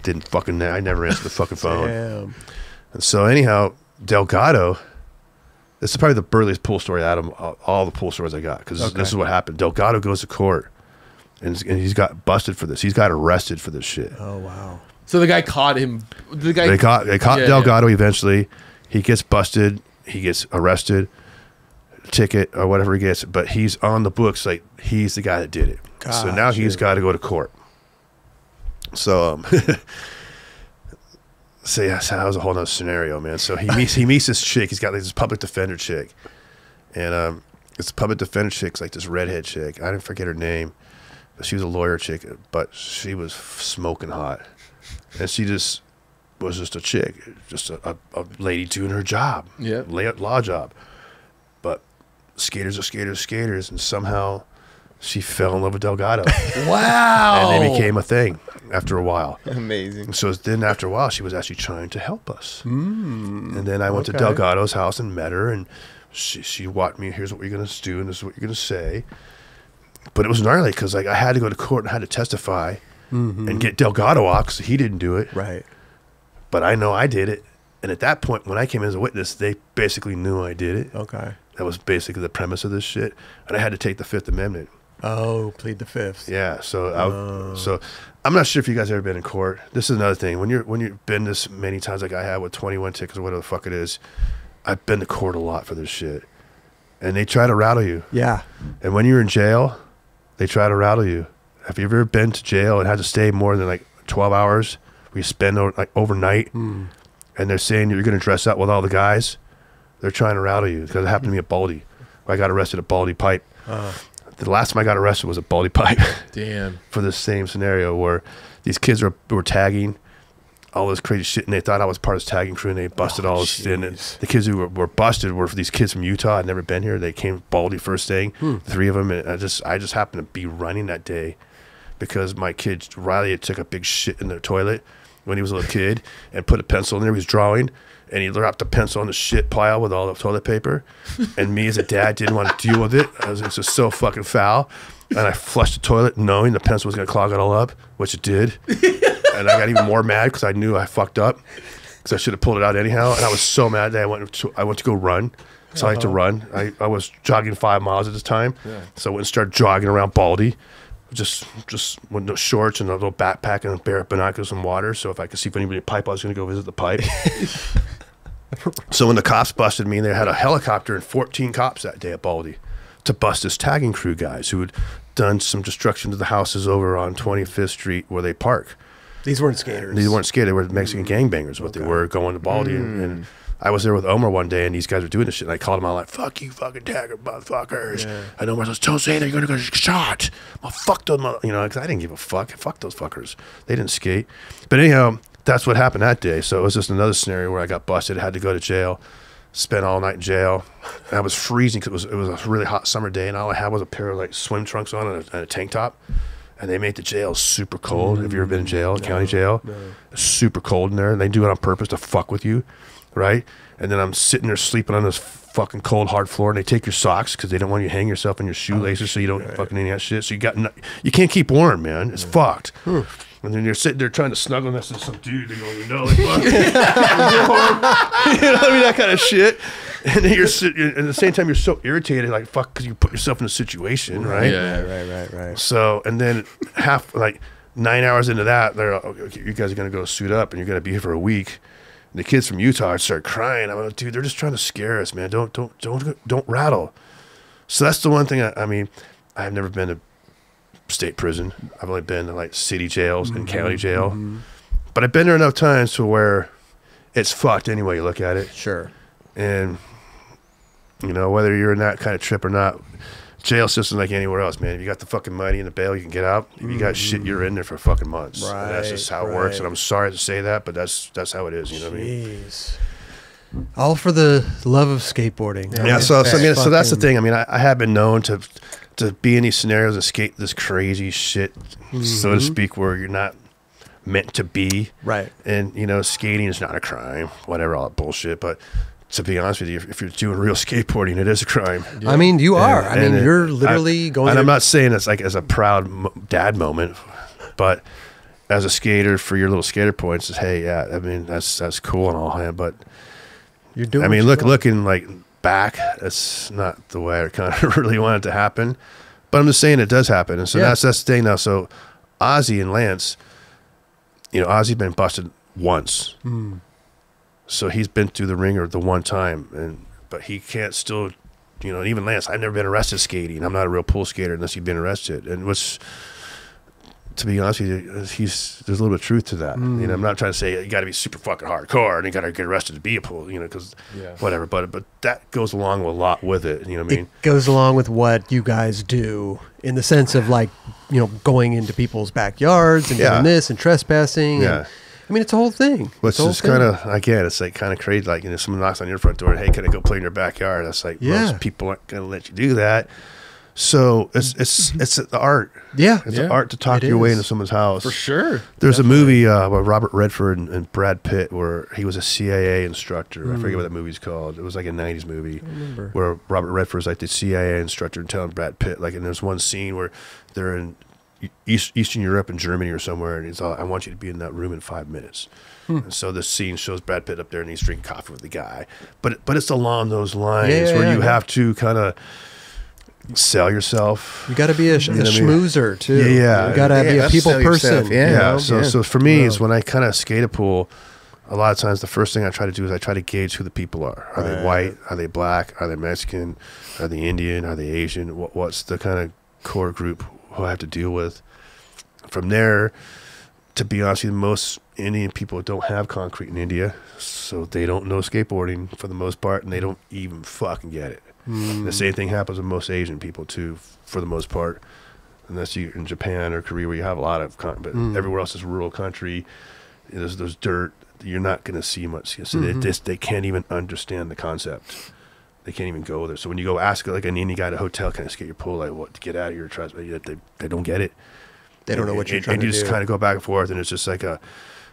didn't fucking, I never answered the fucking phone. Damn. And so, anyhow, Delgado, this is probably the burliest pool story out of all the pool stories I got, because this is what happened. Delgado goes to court, and he's got busted for this. He's got arrested for this shit. Oh, wow. So the guy caught him. The guy They caught Delgado eventually. He gets busted. He gets arrested, ticket or whatever he gets, but he's on the books like he's the guy that did it. So now he's got to go to court. So, so yeah, so that was a whole nother scenario, man. So he meets this chick. He's got like this public defender chick, and it's a public defender chick's like this redhead chick. I didn't forget her name, but she was a lawyer chick, but she was smoking hot, and she just was just a chick, just a lady doing her job, law job. But skaters are skaters, and somehow she fell in love with Delgado. Wow. And they became a thing after a while. Amazing. So then after a while, she was actually trying to help us. And then I went to Delgado's house and met her, and she walked me, here's what we're going to do, and this is what you're going to say. But it was gnarly because like I had to go to court and I had to testify and get Delgado off because he didn't do it. Right. But I know I did it. And at that point, when I came in as a witness, they basically knew I did it. Okay. That was basically the premise of this shit. And I had to take the Fifth Amendment. Oh, plead the fifth. Yeah. So so I'm not sure if you guys ever been in court. This is another thing. When you've been this many times like I have with 21 tickets or whatever the fuck it is, I've been to court a lot for this shit. And they try to rattle you. Yeah. And when you're in jail, they try to rattle you. Have you ever been to jail and had to stay more than like 12 hours? We spend like overnight, and they're saying you're going to dress up with all the guys. They're trying to rattle you because it happened to me at Baldy. I got arrested at Baldy Pipe. The last time I got arrested was at Baldy Pipe. Damn. For the same scenario where these kids were tagging all this crazy shit, and they thought I was part of this tagging crew, and they busted all this shit. And the kids who were busted were these kids from Utah. I'd never been here. They came Baldy first day, 3 of them, and I just happened to be running that day because my kid Riley had took a big shit in the toilet when he was a little kid and put a pencil in there. He was drawing, and he dropped the pencil on the shit pile with all the toilet paper. And me as a dad didn't want to deal with it. It was just so fucking foul. And I flushed the toilet knowing the pencil was going to clog it all up, which it did. And I got even more mad because I knew I fucked up because I should have pulled it out anyhow. And I was so mad that I went to go run. So I had to run. I was jogging 5 miles at this time. So I went and started jogging around Baldy. Just with no shorts and a little backpack and a pair of binoculars and water. So if I could see if anybody at pipe, I was going to go visit the pipe. So when the cops busted me, they had a helicopter and 14 cops that day at Baldy to bust this tagging crew guys who had done some destruction to the houses over on 25th Street where they park. These weren't skaters. These weren't skaters. They were Mexican gangbangers. What they were going to Baldy, and I was there with Omar one day, and these guys were doing this shit. And I called them out like, "Fuck you, fucking tagger motherfuckers!" Yeah. And Omar says, "Don't say that. You're gonna get shot." Well, fuck those, because I didn't give a fuck. Fuck those fuckers. They didn't skate. But anyhow, that's what happened that day. So it was just another scenario where I got busted. I had to go to jail. Spent all night in jail. And I was freezing because it was a really hot summer day, and all I had was a pair of like swim trunks on and a tank top. And they made the jail super cold. Have you ever been in jail, county jail? No. It's super cold in there, and they do it on purpose to fuck with you, right? And then I'm sitting there sleeping on this fucking cold hard floor, and they take your socks because they don't want you to hang yourself in your shoelaces so you don't fucking any of that shit. So you can't keep warm, man. It's fucked. And then you're sitting there trying to snuggle next to some dude, and going, like, fuck. You know what I mean? That kind of shit. And then you're sitting, and at the same time, you're so irritated, like, fuck, because you put yourself in a situation, right? Yeah, right. So, and then 9 hours into that, they're like, okay, you guys are going to go suit up, and you're going to be here for a week. And the kids from Utah start crying. I'm like, dude, they're just trying to scare us, man. Don't rattle. So that's the one thing, I mean, I've never been to state prison. I've only been to like city jails and county jail, but I've been there enough times to where it's fucked anyway you look at it. Sure. And whether you're in that kind of trip or not, jail system like anywhere else, man. If you got the fucking money and the bail, you can get out. If you got shit, you're in there for fucking months. Right. And that's just how it works. And I'm sorry to say that, but that's how it is. You know what I mean? All for the love of skateboarding. Yeah. So that's the thing. I mean, I have been known to be in these scenarios and skate this crazy shit, so to speak, where you're not meant to be. Right. And, skating is not a crime, whatever, all that bullshit. But to be honest with you, if you're doing real skateboarding, it is a crime. Yeah. I mean, you are. I mean, you're literally going. And I'm not saying it's like as a proud dad moment, but as a skater for your little skater points, hey, yeah, I mean, that's cool and all, but you're doing. I mean, looking like back, that's not the way I kind of really want it to happen, but I'm just saying it does happen, and so that's the thing now. So Ozzy and Lance, Ozzy's been busted once, so he's been through the ringer the one time, but he can't still, and even Lance, I've never been arrested skating. I'm not a real pool skater unless you've been arrested, and to be honest with you, there's a little bit of truth to that. I'm not trying to say you got to be super fucking hardcore and you got to get arrested to be a pool, because whatever. But that goes along with a lot with it. You know what I mean? It goes along with what you guys do in the sense of like, going into people's backyards and doing this and trespassing. Yeah. And, I mean, it's a whole thing. Which is kind of, again, it's like kind of crazy. Like, someone knocks on your front door, hey, can I go play in your backyard? That's like, most people aren't going to let you do that. So it's the art. Yeah. It's an art to talk your way into someone's house. For sure. There's a movie by Robert Redford and Brad Pitt where he was a CIA instructor. I forget what that movie's called. It was like a 90s movie where Robert Redford's like the CIA instructor and telling Brad Pitt, like, and there's one scene where they're in Eastern Europe and Germany or somewhere, and he's all, I want you to be in that room in 5 minutes. And so this scene shows Brad Pitt up there and he's drinking coffee with the guy. But it's along those lines where you have to kind of sell yourself. You got to be a schmoozer too. Yeah. You got to be a people person. So for me, it's when I kind of skate a pool, a lot of times the first thing I try to do is I try to gauge who the people are. Are they white? Are they black? Are they Mexican? Are they Indian? Are they Asian? What's the kind of core group who I have to deal with? From there, to be honest with you, most Indian people don't have concrete in India, so they don't know skateboarding for the most part, and they don't even fucking get it. The same thing happens with most Asian people too, for the most part, unless you're in Japan or Korea where you have a lot of but everywhere else is rural country. There's dirt. You're not going to see much. So they can't even understand the concept. They can't even go there. So when you go ask like an Indian guy at a hotel, can I skate your pool? Like, what, to get out of your trust? They don't get it. They don't know what you're trying to do. And you just kind of go back and forth, and it's just like a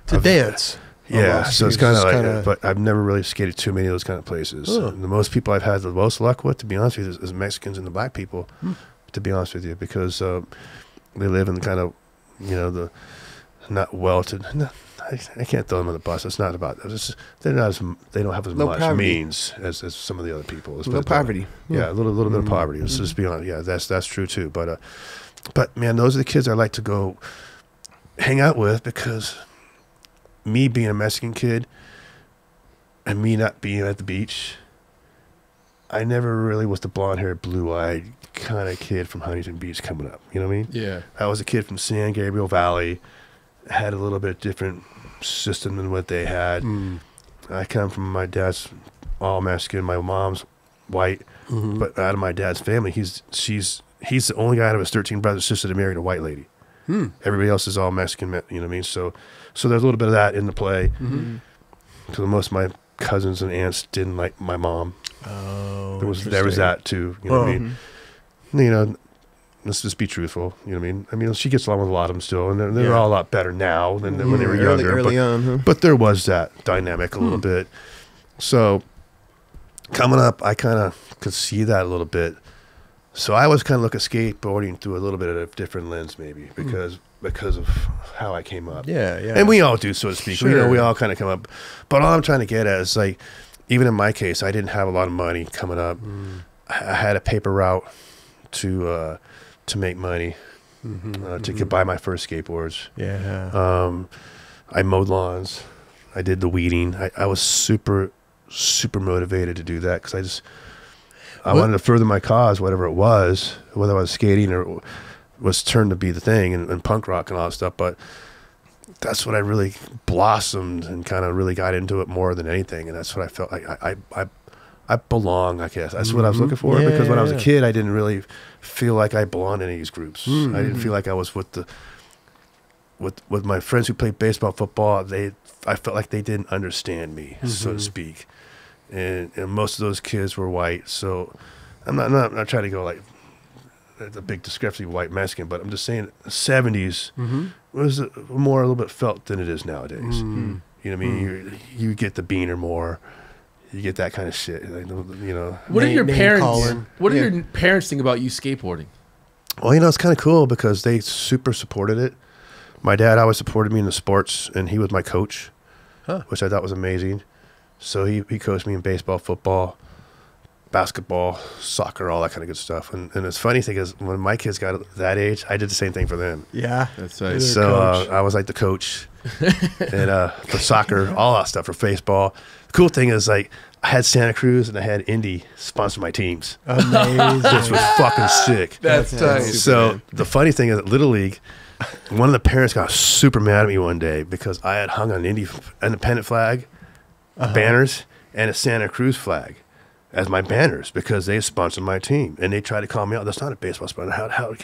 dance. Yeah, almost. So it's kind of like, but I've never really skated too many of those kind of places. The most people I've had the most luck with, to be honest with you, is Mexicans and the black people, to be honest with you, because they live in the kind of, the not well-to. I can't throw them on the bus. It's not about that. They don't have as much means as some of the other people. No poverty. Yeah, a little bit of poverty. Let's just be honest. Yeah, that's true too. But man, those are the kids I like to go hang out with, because me being a Mexican kid and me not being at the beach, I never really was the blonde-haired, blue-eyed kind of kid from Huntington Beach coming up. You know what I mean? Yeah. I was a kid from San Gabriel Valley had a little bit different system than what they had. I come from my dad's all Mexican, my mom's white, but out of my dad's family, he's the only guy out of his 13 brothers and sisters that married a white lady. Everybody else is all Mexican, you know what I mean? So there's a little bit of that in the play. Because most of my cousins and aunts didn't like my mom. Oh, there was that too. You know what I mean? You know, let's just be truthful. You know what I mean? I mean, she gets along with a lot of them still, and they're all a lot better now than when they were younger. Early on, but there was that dynamic a little bit. So coming up, I kind of could see that a little bit. So I was kind of look at skateboarding through a little bit of a different lens, maybe because of how I came up. Yeah. And we all do, so to speak. Sure. You know, we all kind of come up. But all I'm trying to get at is, like, even in my case, I didn't have a lot of money coming up. I had a paper route to make money, to buy my first skateboards. Yeah. I mowed lawns. I did the weeding. I was super motivated to do that because I wanted to further my cause, whatever it was, whether I was skating or was turned to be the thing, and punk rock and all that stuff. But that's what I really blossomed and kind of really got into it more than anything. And that's what I felt like I belong, I guess. That's what I was looking for. Because when I was a kid, I didn't really feel like I belonged in any of these groups. I didn't feel like I was with my friends who played baseball, football. I felt like they didn't understand me, so to speak. And most of those kids were white. So I'm not trying to go like the big discrepancy white Mexican, but I'm just saying the 70s was a little bit felt than it is nowadays. You know what I mean? You get the beaner more. You get that kind of shit. Like, you know. What do your parents think about you skateboarding? Well, you know, it's kind of cool because they super supported it. My dad always supported me in the sports, and he was my coach, which I thought was amazing. So he coached me in baseball, football, basketball, soccer, all that kind of good stuff. And the funny thing is, when my kids got that age, I did the same thing for them. Yeah. That's right. So I was like the coach and for soccer, all that stuff, for baseball. The cool thing is, like, I had Santa Cruz and I had Indy sponsor my teams. Amazing. Which was fucking sick. That's tight. So the funny thing is, at Little League, one of the parents got super mad at me one day because I had hung an Indy independent flag, banners, and a Santa Cruz flag as my banners because they sponsored my team. And they tried to call me out. That's not a baseball sponsor. How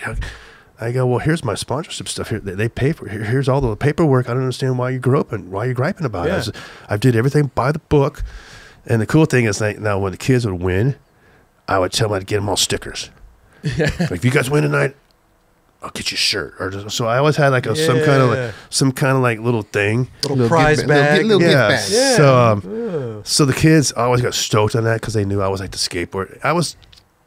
I go, well, here's my sponsorship stuff here. They pay for it. Here's all the paperwork. I don't understand why you why you're griping about it. I did everything by the book. And the cool thing is, like, now when the kids would win, I would tell them I'd get them all stickers. Like, if you guys win tonight, I'll get you a shirt. Or so I always had like some kind of like little thing, little prize bag, little gift bag. Yeah. So the kids always got stoked on that because they knew I was like the skateboard. I was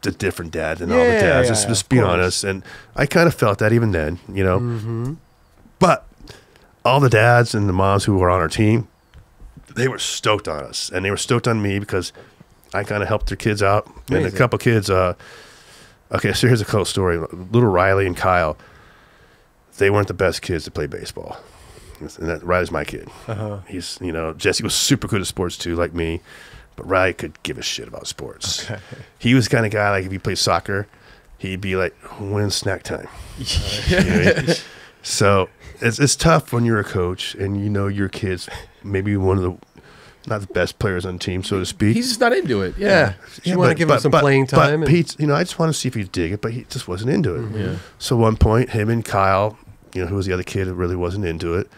the different dad than all the dads. Just be honest, and I kind of felt that even then, you know. But all the dads and the moms who were on our team, they were stoked on us, and they were stoked on me because I kind of helped their kids out. Amazing. And a couple kids. Okay, so here's a cool story. Little Riley and Kyle, they weren't the best kids to play baseball. And that Riley's my kid. He's, you know, Jesse was super good at sports too, like me, but Riley could give a shit about sports. Okay. He was the kind of guy, like, if he played soccer, he'd be like, when's snack time? You know? So it's tough when you're a coach and you know your kid's maybe one of the not the best players on the team, so to speak. He's just not into it. You want to give him some playing time. But Pete, you know, I just want to see if he'd dig it, but he just wasn't into it. So one point, him and Kyle, you know, who was the other kid who really wasn't into it,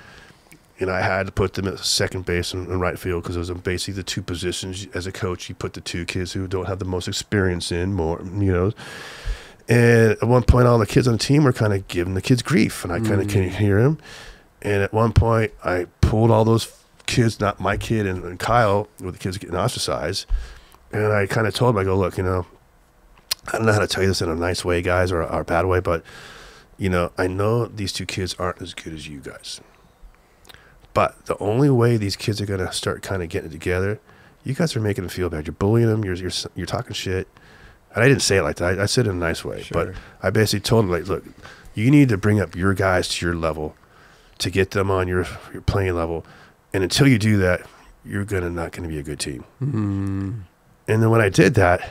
and I had to put them at second base and right field because it was basically the two positions. As a coach, you put the two kids who don't have the most experience in more, you know. And at one point, all the kids on the team were kind of giving the kids grief, and I kind of couldn't hear him. And at one point, I pulled all those kids, not my kid and Kyle, with the kids getting ostracized, and I kind of told him, I go, look, you know, I don't know how to tell you this in a nice way, guys, or a bad way, but, you know, I know these two kids aren't as good as you guys, but the only way these kids are going to start kind of getting it together, you guys are making them feel bad. You're bullying them, you're talking shit. And I didn't say it like that. I said it in a nice way, but I basically told them, like, look, you need to bring up your guys to your level to get them on your playing level. And until you do that, you're not going to be a good team. And then when I did that,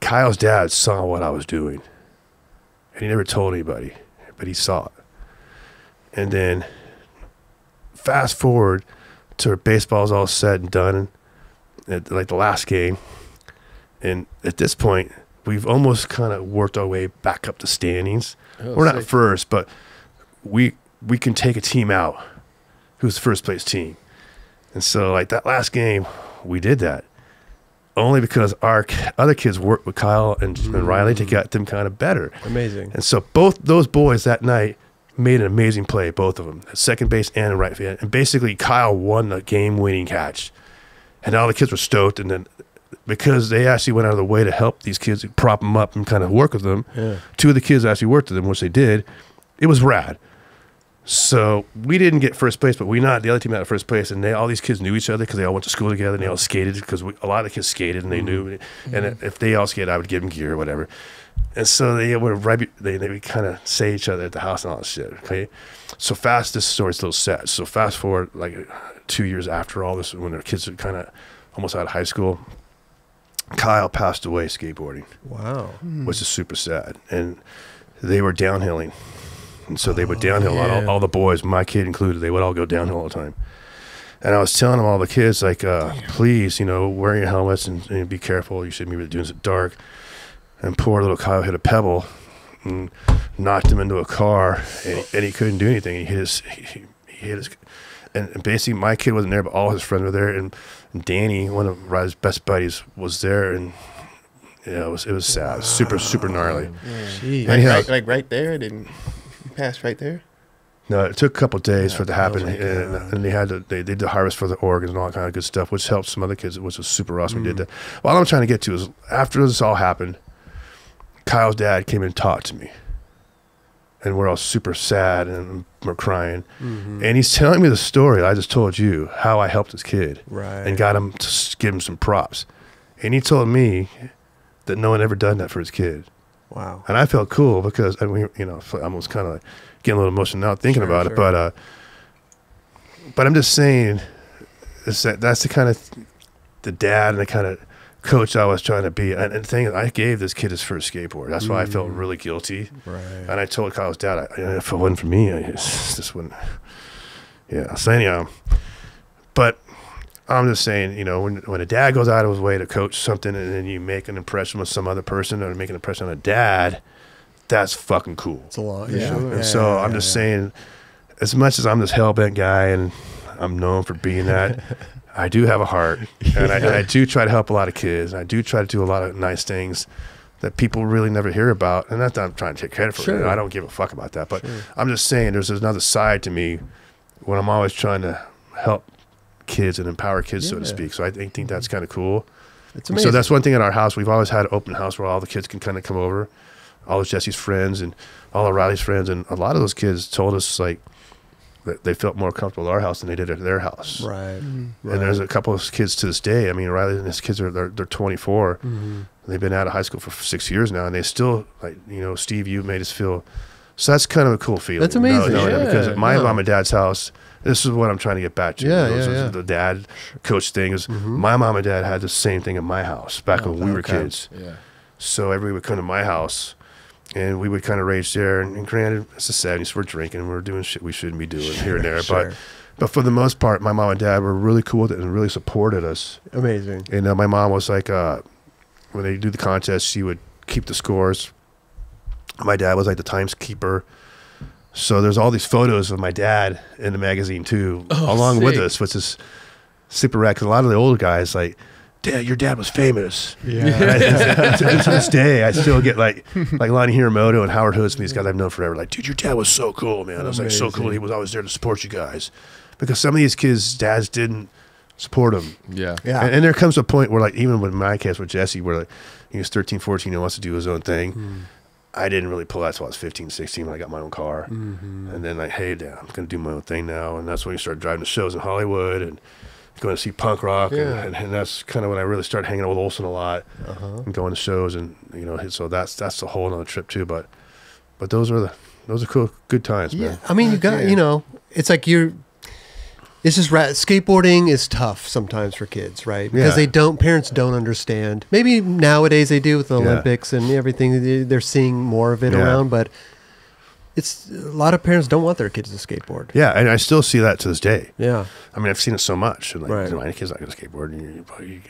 Kyle's dad saw what I was doing. And he never told anybody, but he saw it. And then fast forward to where baseball's all said and done, at like the last game. And at this point, we've almost kind of worked our way back up the standings. We're not first, but we can take a team out who's the first place team. And so like that last game, we did that. Only because our other kids worked with Kyle and Riley to get them kind of better. Amazing. And so both those boys that night made an amazing play, both of them, at second base and at right field. And basically Kyle won the game-winning catch. And all the kids were stoked. And then because they actually went out of the way to help these kids, prop them up and kind of work with them, two of the kids actually worked with them, which they did. It was rad. So we didn't get first place, but the other team had first place, and all these kids knew each other because they all went to school together, and they all skated because a lot of the kids skated, and they knew. And if they all skated, I would give them gear or whatever. And so they would kind of say each other at the house and all that shit. Okay, so this story's still set. So fast forward like 2 years after all this, when their kids are kind of almost out of high school, Kyle passed away skateboarding. Wow, which is super sad, and they were downhilling. And so they would downhill. All the boys, my kid included, they would all go downhill all the time. And I was telling them, all the kids, like, please, wear your helmets and be careful. You shouldn't be doing it dark. And poor little Kyle hit a pebble and knocked him into a car, and he couldn't do anything. He hit his, and basically my kid wasn't there, but all his friends were there. And Danny, one of Riley's best buddies, was there, and it was sad. Wow. Super gnarly. Yeah. And right there, didn't. Passed right there. No, it took a couple of days for it to happen, and they did the harvest for the organs and all that kind of good stuff, which helped some other kids, which was super awesome. We did that. Well, all I'm trying to get to is after this all happened, Kyle's dad came and talked to me, and we're all super sad and we're crying, and he's telling me the story I just told you, how I helped this kid, and got him to give him some props, and he told me that no one ever done that for his kid. Wow. And I felt cool because I was kind of like getting a little emotional now thinking about it. But I'm just saying that's the kind of the dad and the kind of coach I was trying to be. And the thing is, I gave this kid his first skateboard. That's why I felt really guilty. Right. And I told Kyle's dad, if it wasn't for me, I just wouldn't. Yeah. So anyhow, but I'm just saying, when a dad goes out of his way to coach something and then you make an impression with some other person or make an impression on a dad, that's fucking cool. It's a lot. Yeah. Sure. And so I'm just saying, as much as I'm this hell-bent guy and I'm known for being that, I do have a heart. And I do try to help a lot of kids. I do try to do a lot of nice things that people really never hear about. And that's not I'm trying to take credit for it. I don't give a fuck about that. But I'm just saying there's another side to me when I'm always trying to help kids and empower kids, so to speak. So I think that's kind of cool. It's amazing. So that's one thing at our house. We've always had an open house where all the kids can kind of come over, all of Jesse's friends and all of Riley's friends, and a lot of those kids told us like that they felt more comfortable at our house than they did at their house. Right. And there's a couple of kids to this day. I mean, Riley and his kids they're 24. They've been out of high school for 6 years now, and they still Steve, you made us feel. So that's kind of a cool feeling. That's amazing. Because at my mom and dad's house. This is what I'm trying to get back to. The dad coach thing is my mom and dad had the same thing at my house back when we were kids. Yeah. So everybody would come to my house and we would kind of rage there. And granted, it's the 70s, we're drinking and we're doing shit we shouldn't be doing here and there. But for the most part, my mom and dad were really cool with it and really supported us. Amazing. And my mom was like, when they do the contest, she would keep the scores. My dad was like the timekeeper. So there's all these photos of my dad in the magazine too, along with us, which is super rad. Because a lot of the older guys like, Dad, your dad was famous. Yeah. To this day, I still get like Lonnie Hiramoto and Howard Hoods and these guys I've known forever. Like, dude, your dad was so cool, man. I was like, so cool. He was always there to support you guys, because some of these kids' dads didn't support them. Yeah. And there comes a point where, like, even with my case with Jesse, where like he was 13, 14, and wants to do his own thing. I didn't really pull that until I was 15, 16 when I got my own car. And then like, hey, Dad, I'm going to do my own thing now. And that's when you started driving to shows in Hollywood and going to see punk rock. And that's kind of when I really started hanging out with Olson a lot and going to shows. And, so that's a whole other trip too. But those are cool, good times, man. I mean, you got, it's like it's just skateboarding is tough sometimes for kids, right? Because parents don't understand. Maybe nowadays they do with the Olympics and everything. They're seeing more of it around, but it's a lot of parents don't want their kids to skateboard. Yeah, and I still see that to this day. Yeah. I mean, I've seen it so much. Like, Right. my kid's not going to skateboard.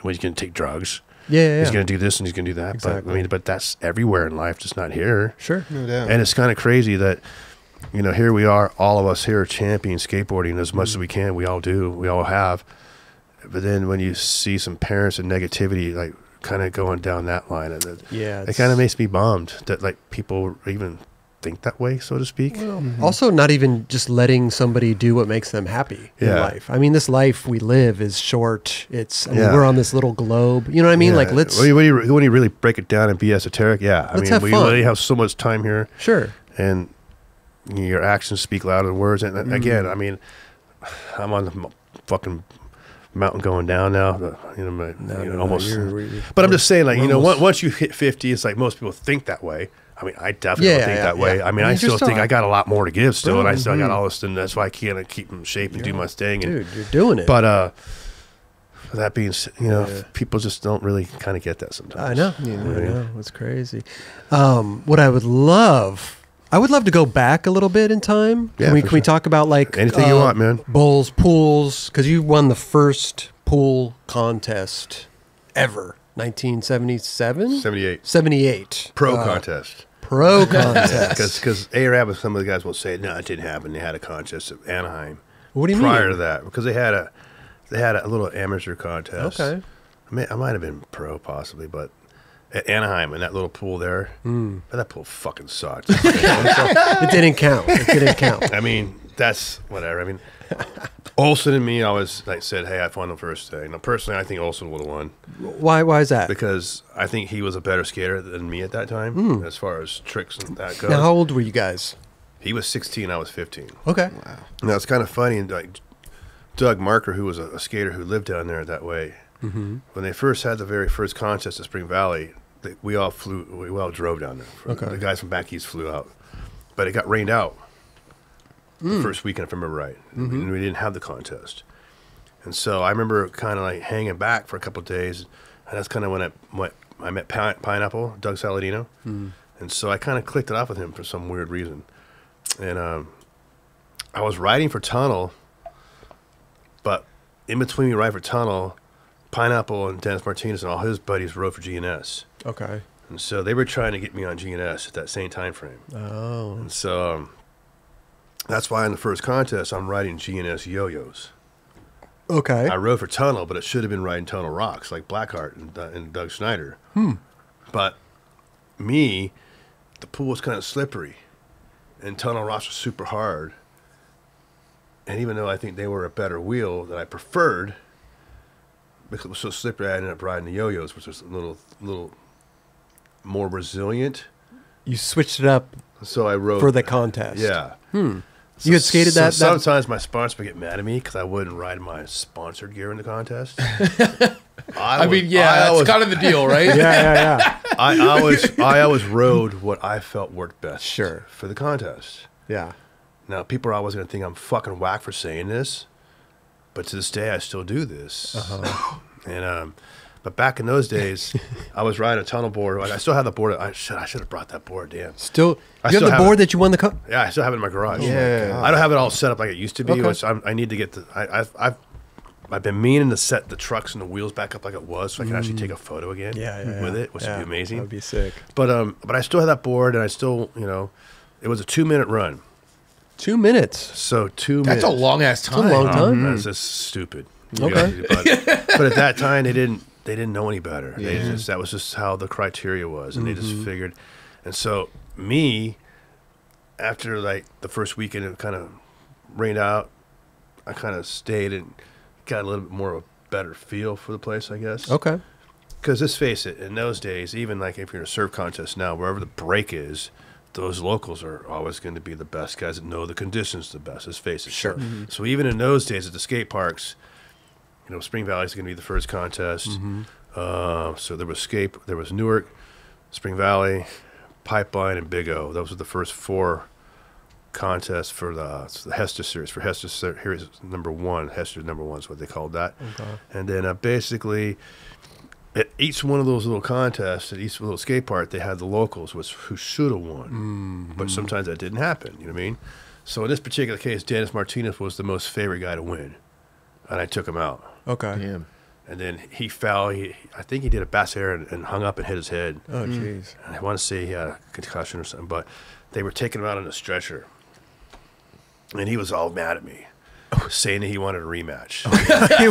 He's going to take drugs. Yeah. He's going to do this and he's going to do that. Exactly. But that's everywhere in life, just not here. Sure. No doubt. And it's kind of crazy that, here we are, all of us here champion skateboarding as much as we can. We all do. We all have. But then when you see some parents and negativity, like kind of going down that line, it kind of makes me bummed that like people even think that way, so to speak. Well, also not even just letting somebody do what makes them happy in life. I mean, this life we live is short. It's, we're on this little globe. You know what I mean? Yeah. Like, let's... When you really break it down and be esoteric, Let's have we fun. really have so much time here. Sure. And your actions speak louder than words. And again, I mean, I'm on the fucking mountain going down now. Almost. But I'm just saying, like, once you hit 50, it's like most people think that way. I mean, I definitely don't think that way. I mean, I still think I got a lot more to give still, and I still got all this, and that's why I can't keep in shape and do my thing. Dude, you're doing it. But that being, people just don't really kind of get that sometimes. I know. I know. It's crazy. What I would love to go back a little bit in time. Yeah, can we talk about like anything you want, man? Bowls, pools, because you won the first pool contest ever. 1977? 78. Pro contest. Pro contest. Because A-Rab and some of the guys will say, no, it didn't happen. They had a contest at Anaheim. What do you mean? Prior to that, because they had a little amateur contest. Okay. I might have been pro possibly, but at Anaheim in that little pool there, but that pool fucking sucked. It didn't count. I mean, that's whatever. I mean, Olson and me always said, hey, I won the first day. Now, personally, I think Olson would have won. Why is that? Because I think he was a better skater than me at that time, as far as tricks and that goes. Now, how old were you guys? He was 16, I was 15. Okay. Wow. Now, it's kind of funny, like Doug Marker, who was a skater who lived down there that way, when they first had the very first contest at Spring Valley, we all drove down there. The guys from back east flew out. But it got rained out the first weekend, if I remember right. And we didn't have the contest. And so I remember kind of like hanging back for a couple of days. And that's kind of when I met Pineapple, Doug Saladino. And so I kind of clicked it off with him for some weird reason. And I was riding for Tunnel, but in between me riding for Tunnel, Pineapple and Dennis Martinez and all his buddies rode for GNS. Okay. And so they were trying to get me on GNS at that same time frame. Oh. And so that's why in the first contest I'm riding GNS yo-yos. Okay. I rode for Tunnel, but it should have been riding Tunnel Rocks like Blackheart and Doug Schneider. But the pool was kind of slippery, and Tunnel Rocks was super hard. And even though I think they were a better wheel that I preferred, because it was so slippery, I ended up riding the yo-yos, which was a little more resilient. You switched it up So I rode for the contest. Yeah. You had skated that. Sometimes my sponsor would get mad at me because I wouldn't ride my sponsored gear in the contest. I mean, that's kind of the deal, right? Yeah. I always rode what I felt worked best. Sure. For the contest. Yeah. Now people are always going to think I'm fucking whack for saying this, but to this day I still do this. And but back in those days, I was riding a tunnel board. I still have the board. I should have brought that board. Damn. Still, you have the board that you won the. Yeah, I still have it in my garage. Yeah. I don't have it all set up like it used to be. Okay. Which I need to get the. I've been meaning to set the trucks and the wheels back up like it was, so I can actually take a photo again. With it, which would be amazing. That would be sick. But I still have that board, and I still, it was a 2-minute run. 2 minutes. So 2 minutes. That's a long ass time. That's a long time. That's just stupid. Okay. But at that time, they didn't know any better. That was just how the criteria was, and they just figured. And so after like the first weekend, it kind of rained out. I kind of stayed and got a little bit more of a better feel for the place, I guess. Okay. Because let's face it, in those days, even like if you're in a surf contest now, wherever the break is, those locals are always going to be the best guys that know the conditions the best. Let's face it. Sure. So even in those days at the skate parks, Spring Valley is going to be the first contest. So there was Newark, Spring Valley, Pipeline, and Big O. Those were the first 4 contests for the Hester Series. For Hester Series number 1, Hester number 1 is what they called that. Okay. And then basically at each one of those little contests, at each little skate park, they had the locals who should have won. But sometimes that didn't happen, you know what I mean? So in this particular case, Dennis Martinez was the most favorite guy to win. And I took him out. Okay. Damn. And then he fell. I think he did a bass air and hung up and hit his head. Oh, jeez. And I want to say he had a concussion or something, but they were taking him out on a stretcher. And he was all mad at me, saying that he wanted a rematch. He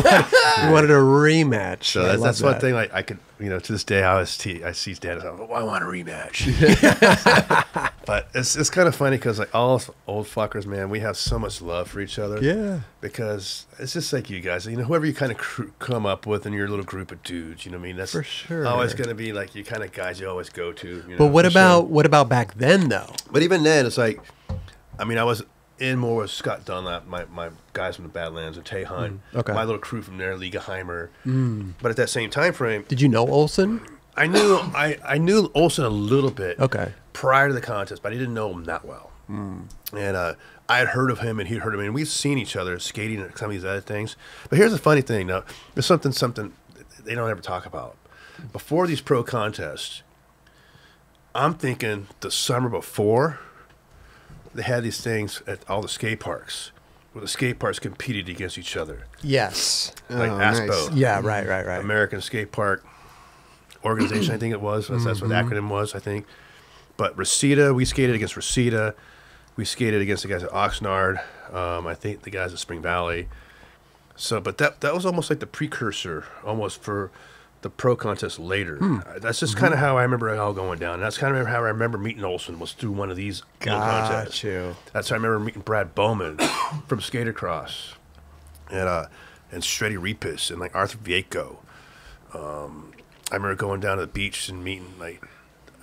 wanted a rematch. So that's one thing. Like I could, to this day, I see Dennis. I'm like, well, I want a rematch. But it's kind of funny because like all us old fuckers, man, we have so much love for each other. Yeah. Because it's just like you guys, whoever you kind of come up with in your little group of dudes, you know what I mean? That's for sure. Always going to be like you kind of guys you always go to. But what about back then though? But even then, it's like, I was in more with Scott Dunlap, my guys from the Badlands, and Tay Hunt, my little crew from there, Liegeheimer. But at that same time frame, did you know Olson? I knew Olson a little bit. Okay. Prior to the contest, but I didn't know him that well. And I had heard of him, and he'd heard of me, and we've seen each other skating and some of these other things. But here's the funny thing, now, there's something they don't ever talk about. Before these pro contests, I'm thinking the summer before, they had these things at all the skate parks, where the skate parks competed against each other. Yes. Like nice. ASPO. Yeah, right. American Skate Park Organization, I think it was. That's what the acronym was, I think. But Reseda, we skated against Reseda. We skated against the guys at Oxnard. I think the guys at Spring Valley. So, but that was almost like the precursor, almost for the pro contest later. That's just kind of how I remember it all going down. And that's kind of how I remember meeting Olson was through one of these little contests. That's how I remember meeting Brad Bowman from Skatercross, and Shreddy Repis and like Arthur Vieco. I remember going down to the beach and meeting I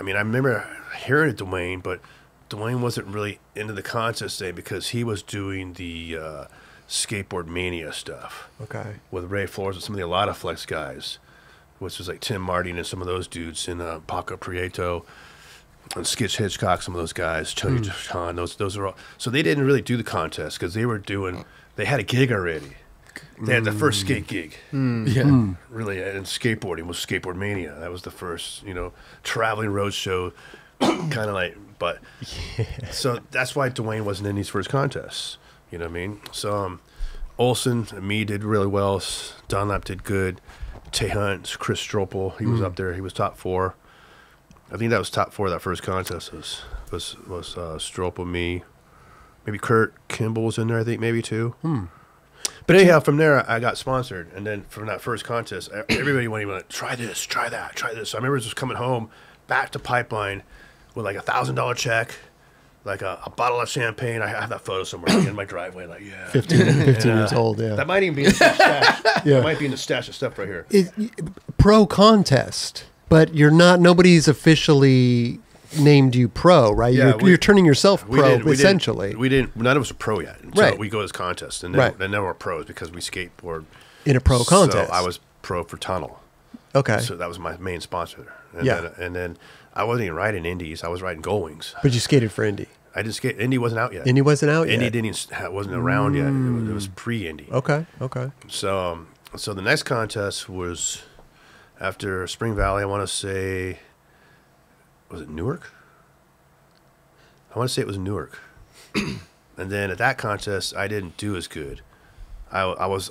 remember hearing of Dwayne, but Dwayne wasn't really into the contest thing because he was doing the skateboard mania stuff. Okay. With Ray Flores and some of the Alada Flex guys, which was like Tim Martin and some of those dudes, and Paco Prieto and Skitch Hitchcock, some of those guys, Chunny John, those are all. So they didn't really do the contest because they had a gig already. They had the first skate gig. Yeah. Really, and skateboarding was Skateboard Mania. That was the first, traveling road show, kind of like, but. Yeah. So that's why Dwayne wasn't in these first contests. You know what I mean? So Olson and me did really well. Dunlap did good. Tay Hunt, Chris Stropel, he was up there. He was top 4. I think that was top 4 of that first contest was Stropel, me. Maybe Kurt Kimball was in there, I think, maybe too. But anyhow, from there, I got sponsored. And then from that first contest, everybody went, try this, try that, try this. So I remember just coming home back to Pipeline with like $1,000 check, like a bottle of champagne. I have that photo somewhere in my driveway. Like, yeah. 15 years old, yeah. That might even be in the stash. That might be in the stash of stuff right here. Pro contest, but nobody's officially named you pro, right? Yeah, you're turning yourself pro, essentially. None of us are pro yet. Until we go to this contest. And then we're pros because we skateboard. In a pro contest. So I was pro for Tunnel. Okay. So that was my main sponsor. And then I wasn't even riding Indies. I was riding Goldwings. But you skated for Indy. I just skate. Indy wasn't out yet. Indy wasn't out yet. Indy wasn't around yet. It was pre-Indy. Okay. So the next contest was after Spring Valley. I want to say, was it Newark? I want to say it was Newark. And then at that contest, I didn't do as good. I was.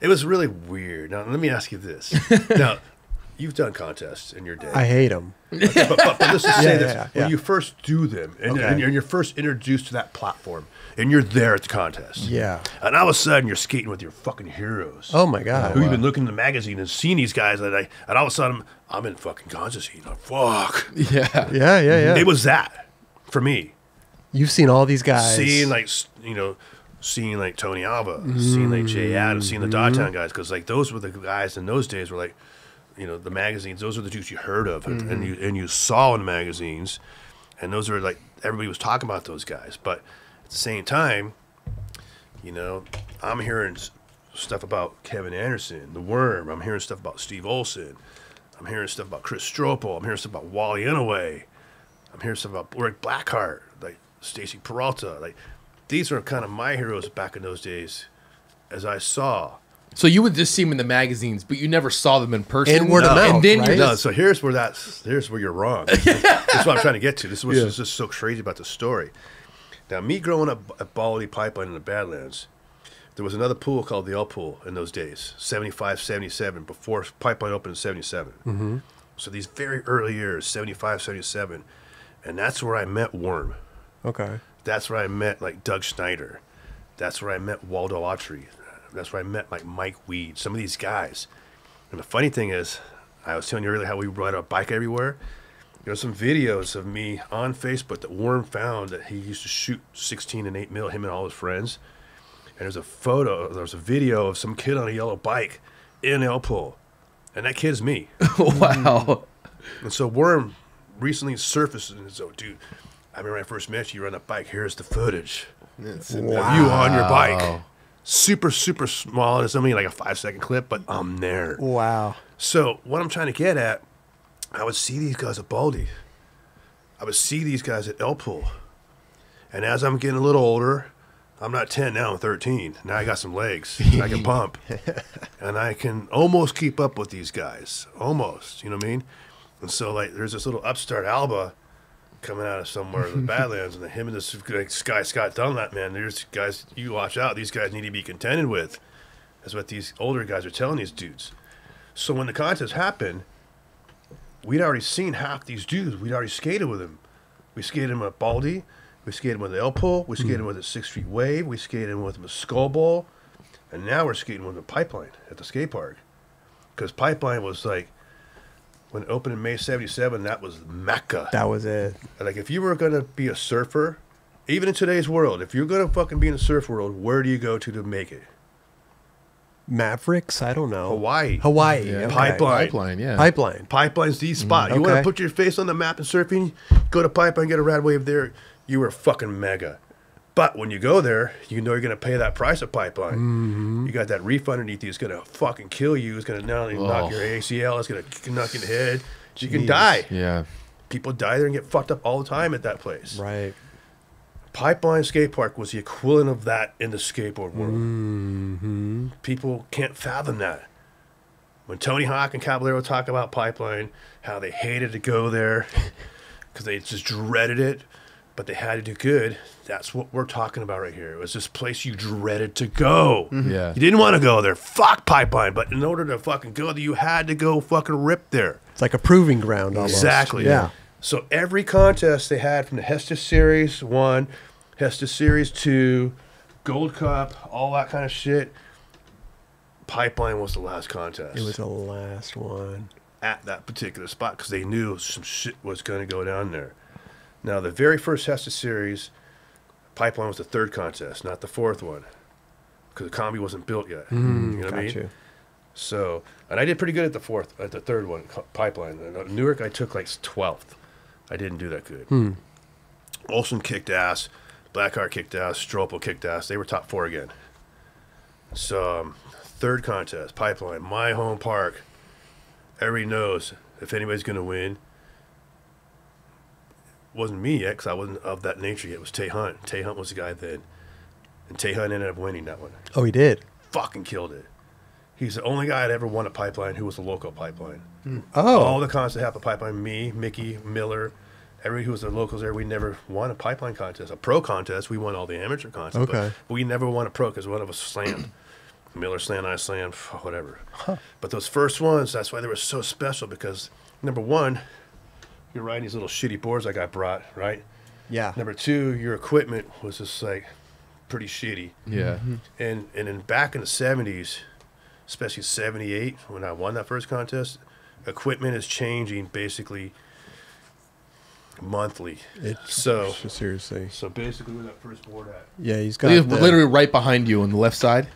It was really weird. Now let me ask you this. Now, you've done contests in your day. I hate them. Okay, but let's just say this: when you first do them, and you're first introduced to that platform, and you're there at the contest, and all of a sudden you're skating with your fucking heroes. Oh my god! Who you've been looking in the magazine and seen these guys, and all of a sudden I'm in fucking contest. Like, fuck. Yeah. It was that for me. You've seen all these guys. Seeing like Tony Alva, seeing like Jay Adams, seeing the Dogtown guys, because like those were the guys in those days were like, the magazines. Those are the dudes you heard of and you saw in the magazines, and those are like everybody was talking about those guys. But at the same time, I'm hearing stuff about Kevin Anderson, the Worm. I'm hearing stuff about Steve Olson. I'm hearing stuff about Chris Stropel. I'm hearing stuff about Wally Inouye. I'm hearing stuff about Rick Blackheart, like Stacy Peralta. Like these are kind of my heroes back in those days, as I saw So you would just see them in the magazines, but you never saw them in person. And word of mouth, And then right? you're No, just, so here's where you're wrong. That's what I'm trying to get to. This is what's just so crazy about the story. Now, me growing up at Baldy Pipeline in the Badlands, there was another pool called the L Pool in those days, 75, 77, before Pipeline opened in 77. Mm-hmm. So these very early years, 75, 77, and that's where I met Worm. Okay. That's where I met, like, Doug Schneider. That's where I met Waldo Autry. That's where I met, like, Mike Weed, some of these guys. And the funny thing is, I was telling you earlier how we ride our bike everywhere. There's some videos of me on Facebook that Worm found that he used to shoot 16 and 8 mil, him and all his friends. And there's a video of some kid on a yellow bike in El Pool. And that kid's me. wow. And so Worm recently surfaced and said, dude, I remember when I first met you, you're on a bike. Here's the footage of you on your bike. Super, super small. It's only like a 5-second clip, but I'm there. Wow. So what I'm trying to get at, I would see these guys at Baldy. I would see these guys at El Pool. And as I'm getting a little older, I'm not 10 now, I'm 13. Now I got some legs. I can pump. And I can almost keep up with these guys. Almost, you know what I mean? And so, like, there's this little upstart Alba coming out of somewhere in the Badlands, and him and this guy, Scott Dunlap, man, there's guys, you watch out. These guys need to be contended with. That's what these older guys are telling these dudes. So when the contest happened, we'd already seen half these dudes. We'd already skated with them. We skated them at Baldy. We skated with the El Pool. We skated with the 6th Street Wave. We skated with the Skull Bowl. And now we're skating with the Pipeline at the skate park. Because Pipeline was like, when it opened in May 77, that was Mecca. That was it. Like, if you were going to be a surfer, even in today's world, if you're going to fucking be in the surf world, where do you go to make it? Mavericks? I don't know. Hawaii. Hawaii. Yeah. Okay. Pipeline, yeah. Pipeline. Pipeline's the spot. You want to put your face on the map and surfing, go to Pipeline, get a rad wave there. You were fucking mega. But when you go there, you know you're going to pay that price at Pipeline. Mm-hmm. You got that reef underneath you. It's going to fucking kill you. It's going to not only knock your ACL, it's going to knock you in the head. You can die. Yeah. People die there and get fucked up all the time at that place. Right. Pipeline Skate Park was the equivalent of that in the skateboard world. Mm-hmm. People can't fathom that. When Tony Hawk and Caballero talk about Pipeline, how they hated to go there because they just dreaded it, but they had to do good. That's what we're talking about right here. It was this place you dreaded to go. Mm-hmm. Yeah. You didn't want to go there. Fuck Pipeline. But in order to fucking go there, you had to go fucking rip there. It's like a proving ground almost. Exactly. Yeah. So every contest they had from the Hesta Series 1, Hesta Series 2, Gold Cup, all that kind of shit, Pipeline was the last contest. It was the last one. At that particular spot because they knew some shit was going to go down there. Now, the very first Hesta Series, Pipeline was the 3rd contest, not the 4th one, because the combi wasn't built yet. You know what I mean? So, and I did pretty good at the 3rd one, Pipeline. And at Newark, I took like 12th. I didn't do that good. Olson kicked ass, Blackheart kicked ass, Stropel kicked ass. They were top 4 again. So, 3rd contest, Pipeline, my home park. Everybody knows if anybody's going to win. Wasn't me yet because I wasn't of that nature yet. It was Tay Hunt. Tay Hunt was the guy then. And Tay Hunt ended up winning that one. Oh, he did? Fucking killed it. He's the only guy that ever won a Pipeline who was a local Pipeline. Oh. All the contests that happened Pipeline, me, Mickey, Miller, everybody who was the locals there, we never won a Pipeline contest. A pro contest, we won all the amateur contests. Okay. But we never won a pro because one of us slammed. Miller slammed, I slammed, whatever. Huh. But those first ones, that's why they were so special because, number one, you're riding these little shitty boards I got brought, right? Yeah. Number two, your equipment was just like pretty shitty. Yeah. And then back in the 70s, especially 78, when I won that first contest, equipment is changing basically monthly. Seriously. So basically, where that first board at? Yeah, he's got literally right behind you on the left side.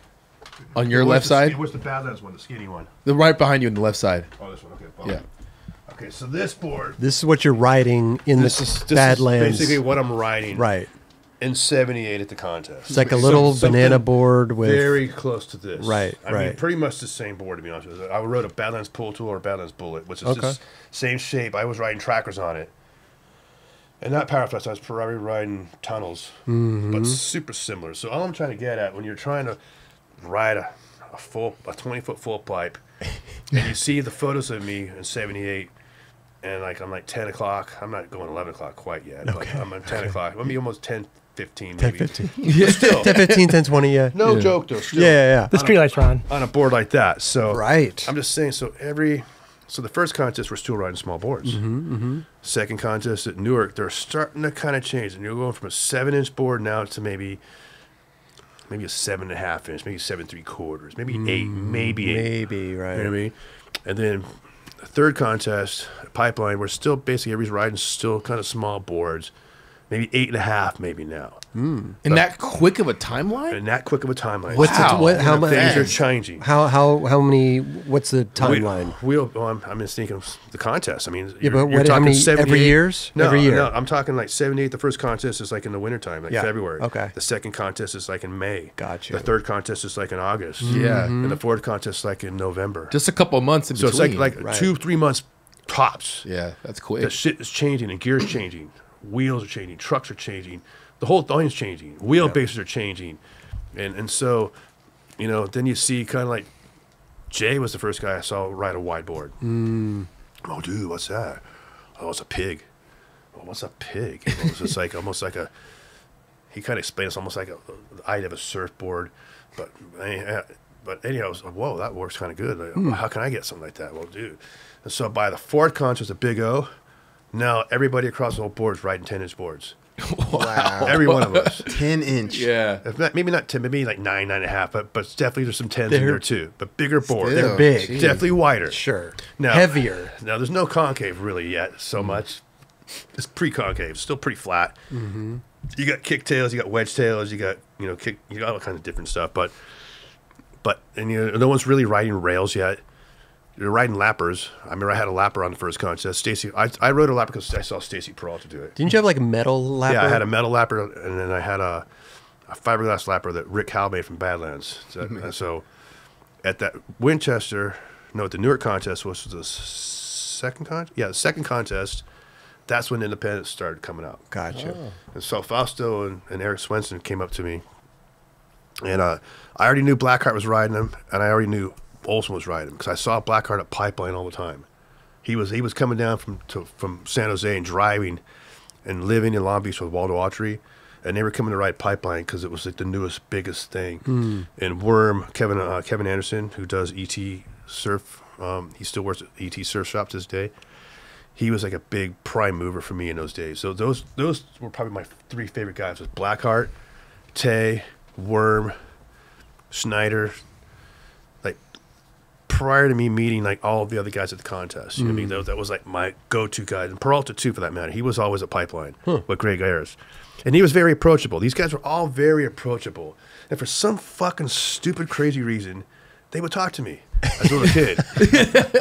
On your left side? Where's the Badlands one, the skinny one? The right behind you on the left side. Oh, this one. Okay. Yeah. Okay, so this board. This is what you're riding in the Badlands. This is basically what I'm riding. Right. In 78 at the contest. It's like a little banana board with... Very close to this. Right, I mean, pretty much the same board, to be honest with you. I rode a Badlands Pull Tool or Badlands Bullet, which is just same shape. I was riding trackers on it. And not Powerflex, I was probably riding tunnels, but super similar. So all I'm trying to get at, when you're trying to ride a a 20-foot full pipe, and you see the photos of me in '78, and like I'm like 10 o'clock. I'm not going 11 o'clock quite yet, but I'm at 10 o'clock. I'm be almost 10:15 maybe. 10:15. Yeah, still 10:15, 10:20. Yeah. No joke though. Still. Yeah. The street lights are on. On a board like that. So Right. I'm just saying. So the first contest we're still riding small boards. Second contest at Newark, they're starting to kind of change, and you're going from a 7-inch board now to maybe a 7.5 inch, maybe 7 3/4, maybe 8, maybe 8. Maybe, right. You know what I mean? And then the third contest, Pipeline, we're still basically everybody's riding still kind of small boards, maybe 8.5, maybe now. In that quick of a timeline? And that quick of a timeline. What's Wow. how much? Things are changing. How many? What's the timeline? I'm just thinking of the contest. I mean, Yeah, but you're how talking many 78 every years? No, Every year. no, I'm talking like 78. The first contest is like in the wintertime, like Yeah, February. okay. The second contest is like in May. Gotcha. The third contest is like in August. Yeah. And the fourth contest is like in November. Just a couple of months in So between. it's like Right. 2-3 months tops. Yeah, that's quick. The shit is changing and gears changing. Wheels are changing. Trucks are changing. The whole thing's changing. Wheelbases are changing. And so, you know, then you see kind of like Jay was the first guy I saw ride a wide board. Oh, dude, what's that? Oh, it's a pig. Oh, what's a pig? You know, it's just like almost like a, he kind of explained it's almost like the idea of a surfboard. But anyhow, I was like, whoa, that works kind of good. Like, how can I get something like that? Well, dude. And so by the fourth contest, a big O, now everybody across the whole board is riding 10-inch boards. Wow. Every one of us. 10-inch. Yeah. If not, maybe not 10, maybe like 9, 9.5, but definitely there's some 10s in there too. But bigger board. Still. They're big. Jeez. Definitely wider. Sure. Now, Heavier. Now there's no concave really yet so much. It's pre-concave, still pretty flat. You got kicktails, you got wedge tails, you got you got all kinds of different stuff. But no one's really riding rails yet. You're riding lappers. I remember I had a lapper on the first contest. Stacy, I rode a lapper because I saw Stacy Peralta do it. Didn't you have like a metal lapper? Yeah, I had a metal lapper, and then I had a fiberglass lapper that Rick Howell made from Badlands. So at that Winchester, at the Newark contest, was the second contest? Yeah, the second contest. That's when Independence started coming out. Gotcha. And so Fausto and Eric Swenson came up to me, and I already knew Blackheart was riding them, and I already knew Olson was riding him because I saw Blackheart at Pipeline all the time. He was coming down from San Jose and driving and living in Long Beach with Waldo Autry, and they were coming to ride Pipeline because it was like the newest, biggest thing. And Worm, Kevin Anderson, who does ET Surf, he still works at ET Surf Shop to this day. He was like a big prime mover for me in those days. So those were probably my 3 favorite guys: was Blackheart, Tay, Worm, Schneider. Like prior to me meeting like all of the other guys at the contest, you know what I mean? That was like my go-to guy, and Peralta too, for that matter. He was always at Pipeline with Greg Ayers, and he was very approachable. These guys were all very approachable, and for some fucking stupid, crazy reason, they would talk to me as a little kid.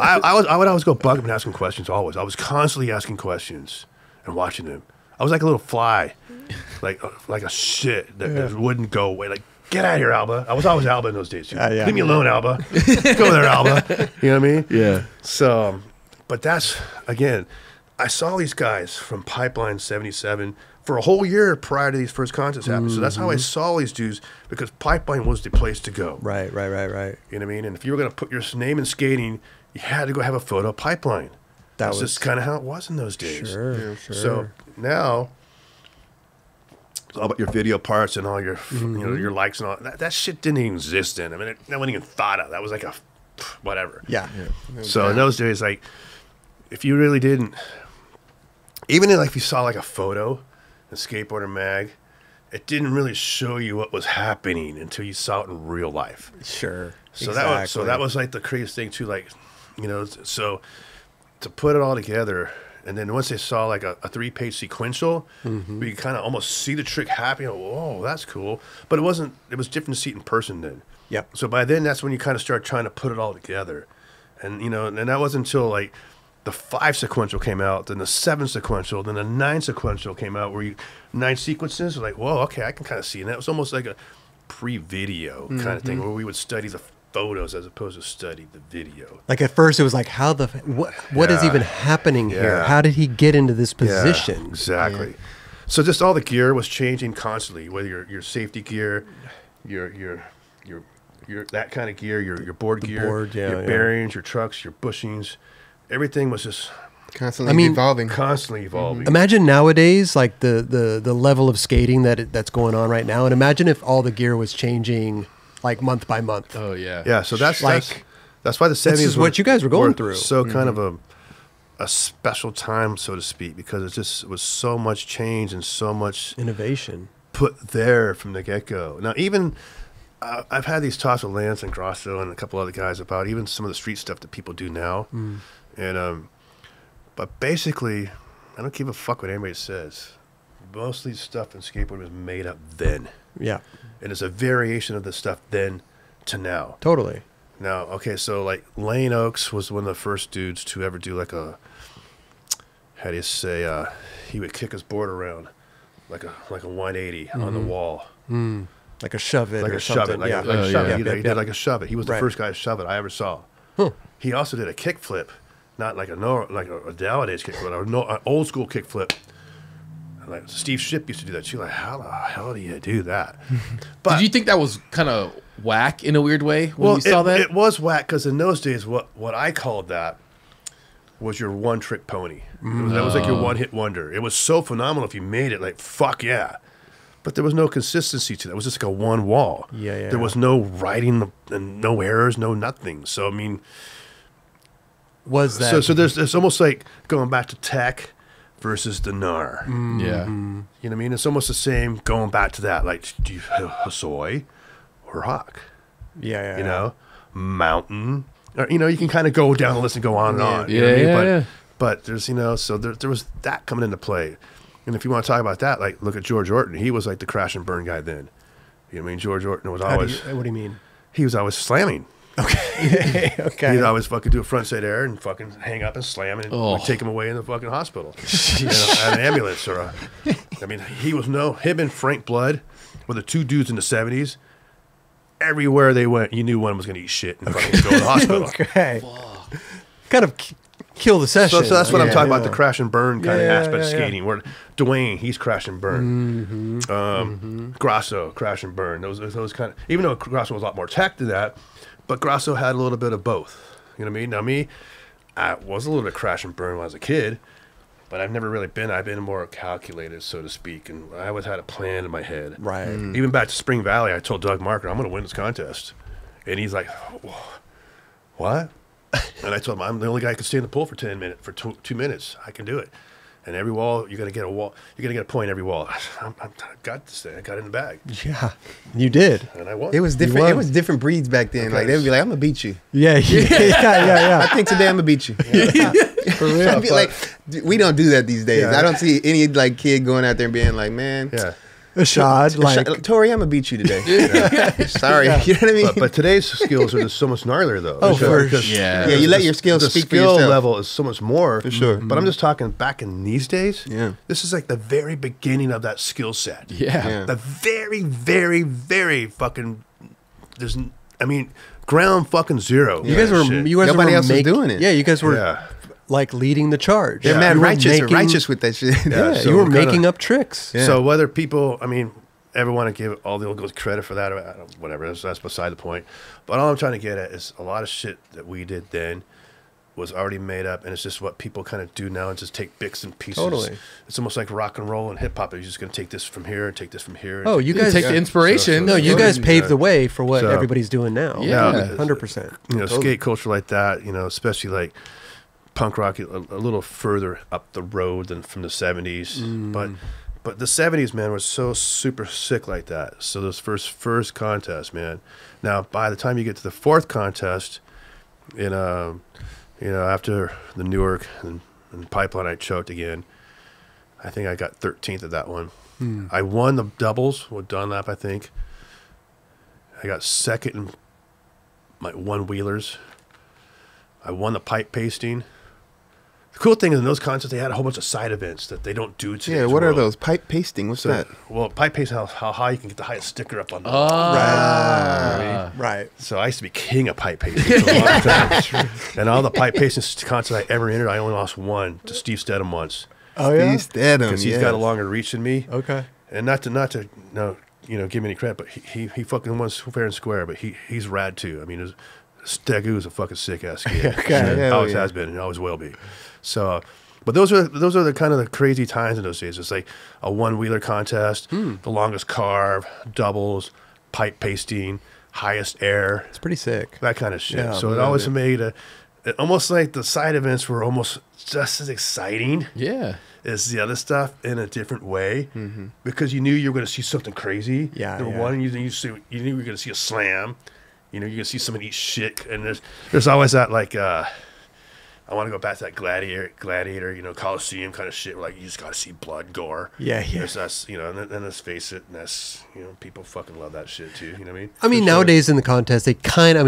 I would always go bug them and ask them questions. Always, I was constantly asking questions and watching them. I was like a little fly, like a shit that wouldn't go away. Like, get out of here, Alba. I was always Alba in those days too. Leave me alone, Alba. Go there, Alba. You know what I mean? Yeah. So, but that's, again, I saw these guys from Pipeline 77 for a whole year prior to these first contests happening. So that's how I saw these dudes, because Pipeline was the place to go. Right. You know what I mean? And if you were going to put your name in skating, you had to go have a photo of Pipeline. That's just kind of how it was in those days. Sure. So now, it's all about your video parts and all your, your likes and all that shit didn't even exist then. I mean, that wasn't even thought of. That was like a whatever. Yeah. So in those days, like, if you really didn't, even if you saw like a photo in Skateboarder Mag, it didn't really show you what was happening until you saw it in real life. Sure. So that was like the craziest thing too. Like, so to put it all together, and then once they saw like a 3-page sequential, we could kind of almost see the trick happening. Whoa, that's cool. But it was different to see it in person then. Yep. So by then, that's when you kind of start trying to put it all together. And, and that wasn't until like the 5 sequential came out, then the 7 sequential, then the 9 sequential came out, where 9 sequences, like, whoa, okay, I can kind of see. And that was almost like a pre-video kind of thing, where we would study the photos as opposed to study the video. Like at first it was like, what is even happening here? How did he get into this position? Yeah, exactly. Yeah. So just all the gear was changing constantly, whether your safety gear, your that kind of gear, your board gear, your yeah. bearings, your trucks, your bushings, everything was just constantly evolving. Constantly evolving. Imagine nowadays, like the level of skating that's going on right now, and imagine if all the gear was changing like month by month. Oh yeah. Yeah. So that's why the 70s is what you guys were going through. So kind of a special time, so to speak, because it was so much change and so much innovation put there from the get-go. Now, even I've had these talks with Lance and Grosso and a couple other guys about even some of the street stuff that people do now. And but basically, I don't give a fuck what anybody says. Most of these stuff in skateboarding was made up then. Yeah. And it's a variation of the stuff then to now. Totally. Now, okay, so like Lane Oaks was one of the first dudes to ever do like a, how do you say, he would kick his board around like a 180 on the wall. Like a shove it, like or a shove it, something. like a shove it. He did like a shove it. He was the first guy to shove it I ever saw. He also did a kick flip, not like a nowadays kick flip, an old school kick flip. Like Steve Shipp used to do that. She's like, how the hell do you do that? But did you think that was kind of whack in a weird way when you saw that? It was whack because in those days, what I called that was your one trick pony. That was like your one hit wonder. It was so phenomenal if you made it. Like fuck yeah, but there was no consistency to that. It was just like a one wall. Yeah. There was no writing and no errors, no nothing. So I mean, was that so? There's almost like going back to tech versus the NAR. Yeah. You know what I mean? It's almost the same going back to that. Like, do you Hosoi or Hawk? Yeah. You know? Mountain. Or, you know, you can kind of go down the list and go on and on. You Yeah, know what I mean? yeah. But there's, you know, so there was that coming into play. And if you want to talk about that, like, look at George Orton. He was like the crash and burn guy then. You know what I mean? George Orton was always... what do you mean? He was always slamming. Okay. He'd always fucking do a front side air and fucking hang up and slam and we'd take him away in the fucking hospital. You know, an ambulance or I mean, him and Frank Blood were the two dudes in the 70s. Everywhere they went, you knew one was going to eat shit and fucking go to the hospital. Okay. Kind of kill the session. So that's what I'm talking about, the crash and burn kind of aspect of yeah. skating. Where Dwayne, he's crash and burn. Grosso, crash and burn. Those kind of, even though Grosso was a lot more tech than that, but Grosso had a little bit of both. You know what I mean? Now me, I was a little bit crash and burn when I was a kid, but I've never really been. I've been more calculated, so to speak, and I always had a plan in my head. Right. Even back to Spring Valley, I told Doug Marker, I'm going to win this contest. And he's like, what? And I told him, I'm the only guy who can stay in the pool for 10 minutes, for 2 minutes. I can do it. And every wall, you're going to get a wall. You're going to get a point every wall. I got this thing. I got it in the bag. Yeah, you did. And I won. It was different. It was different breeds back then. Okay. Like they'd be like, "I'm gonna beat you." Yeah. I think today I'm gonna beat you. For real. I'd be like, we don't do that these days. Yeah. I don't see any like kid going out there and being like, "Man, Yeah. Ashad, like Tori, I'm gonna beat you today." Sorry, you know what I mean? But today's skills are just so much gnarlier, though. Oh, for Because sure. Yeah. Yeah, you let your skills the speak for skill yourself. level is so much more. For sure. But I'm just talking back in these days. Yeah. This is like the very beginning of that skill set. Yeah. The very, very, very fucking. Ground fucking zero. you guys were Nobody were else was doing it. Yeah, you guys were Yeah. like leading the charge. They're Yeah. mad You were righteous with that shit. Yeah, so you were we're kinda- making up tricks. Yeah. So whether people, ever want to give all the old credit for that, or whatever, that's beside the point. But all I'm trying to get at is a lot of shit that we did then was already made up, and it's just what people kind of do now and just take bits and pieces. Totally. It's almost like rock and roll and hip hop. You're just going to take this from here and take this from here. Oh, you You guys take the inspiration. No, you guys Yeah. paved the way for what So- everybody's doing now. Yeah. 100%. Skate culture like that, especially like punk rock a little further up the road than from the 70s. But the 70s, man, was so super sick like that. So those first contest, man. Now, by the time you get to the fourth contest, after the Newark and Pipeline, I choked again. I think I got 13th at that one. I won the doubles with Dunlap, I think. I got second in my one-wheelers. I won the pipe pasting. The cool thing is in those contests, they had a whole bunch of side events that they don't do today. Yeah, what are those? Pipe pasting? What's that? Well, pipe pasting, how high you can get the highest sticker up on the Right. So I used to be king of pipe pasting for a long time. And all the pipe pasting contests I ever entered, I only lost one to Steve Stedham once. Oh, yeah? Steve Stedham, Because he's got a longer reach than me. Okay. And not to give me any credit, but he fucking won fair and square. But he's rad too. I mean, Stegu is a fucking sick ass kid. Always has been and always will be. So, but those are the kind of the crazy times in those days. It's like a 1-wheeler contest, the longest carve, doubles, pipe pasting, highest air. It's pretty sick. That kind of shit. Yeah, so it always made almost like the side events were almost just as exciting. Yeah. As the other stuff in a different way, because you knew you were going to see something crazy. Yeah, Number one, you knew you were going to see a slam. You're going to see somebody eat shit, and there's always that like I want to go back to that gladiator, Coliseum kind of shit. Where, like, you just got to see blood, gore. Yeah. That's and let's face it, and that's people fucking love that shit too. You know what I mean? I mean, nowadays in the contest, they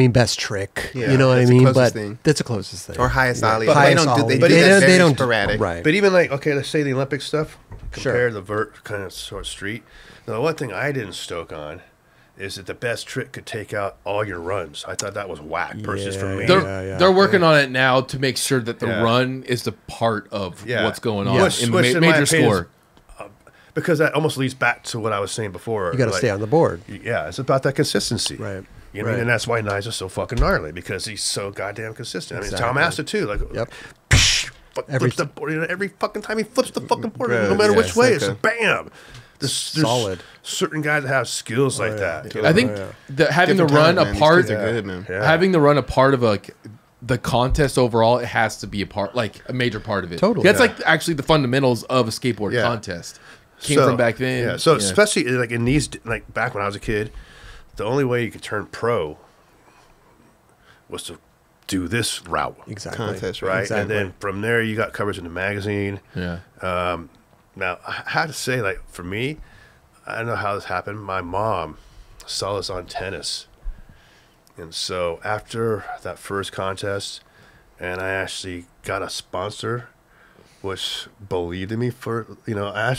best trick. Yeah, you know what I mean? But thing. that's the closest thing. Or highest ollie. But They don't do that sporadic. Right. But even like, okay, let's say the Olympic stuff compared to the vert kind of sort of street. Now, the one thing I didn't stoke on is that the best trick could take out all your runs. I thought that was whack, personally, for me. They're working on it now to make sure that the run is the part of what's going on in the major score. Because that almost leads back to what I was saying before. You got to stay on the board. Yeah, it's about that consistency. Right. You know what I mean? And that's why Nigel's so fucking gnarly, because he's so goddamn consistent. Exactly. I mean, Tom Asta too. Like, flips the board, every fucking time he flips the fucking board, no matter which way, it's bam. There's solid. Certain guys that have skills like that. I think having the run a part, having the run a part of the contest overall, it has to be a major part of it. Totally. That's like actually the fundamentals of a skateboard contest. Came from back then. Yeah. So especially like in these, like back when I was a kid, the only way you could turn pro was to do this route. Exactly. Contest, right? Exactly. And then from there, you got covers in the magazine. Yeah. Now, I had to say, like, for me, I don't know how this happened. My mom saw us on tennis. And so after that first contest, and I actually got a sponsor, which believed in me for,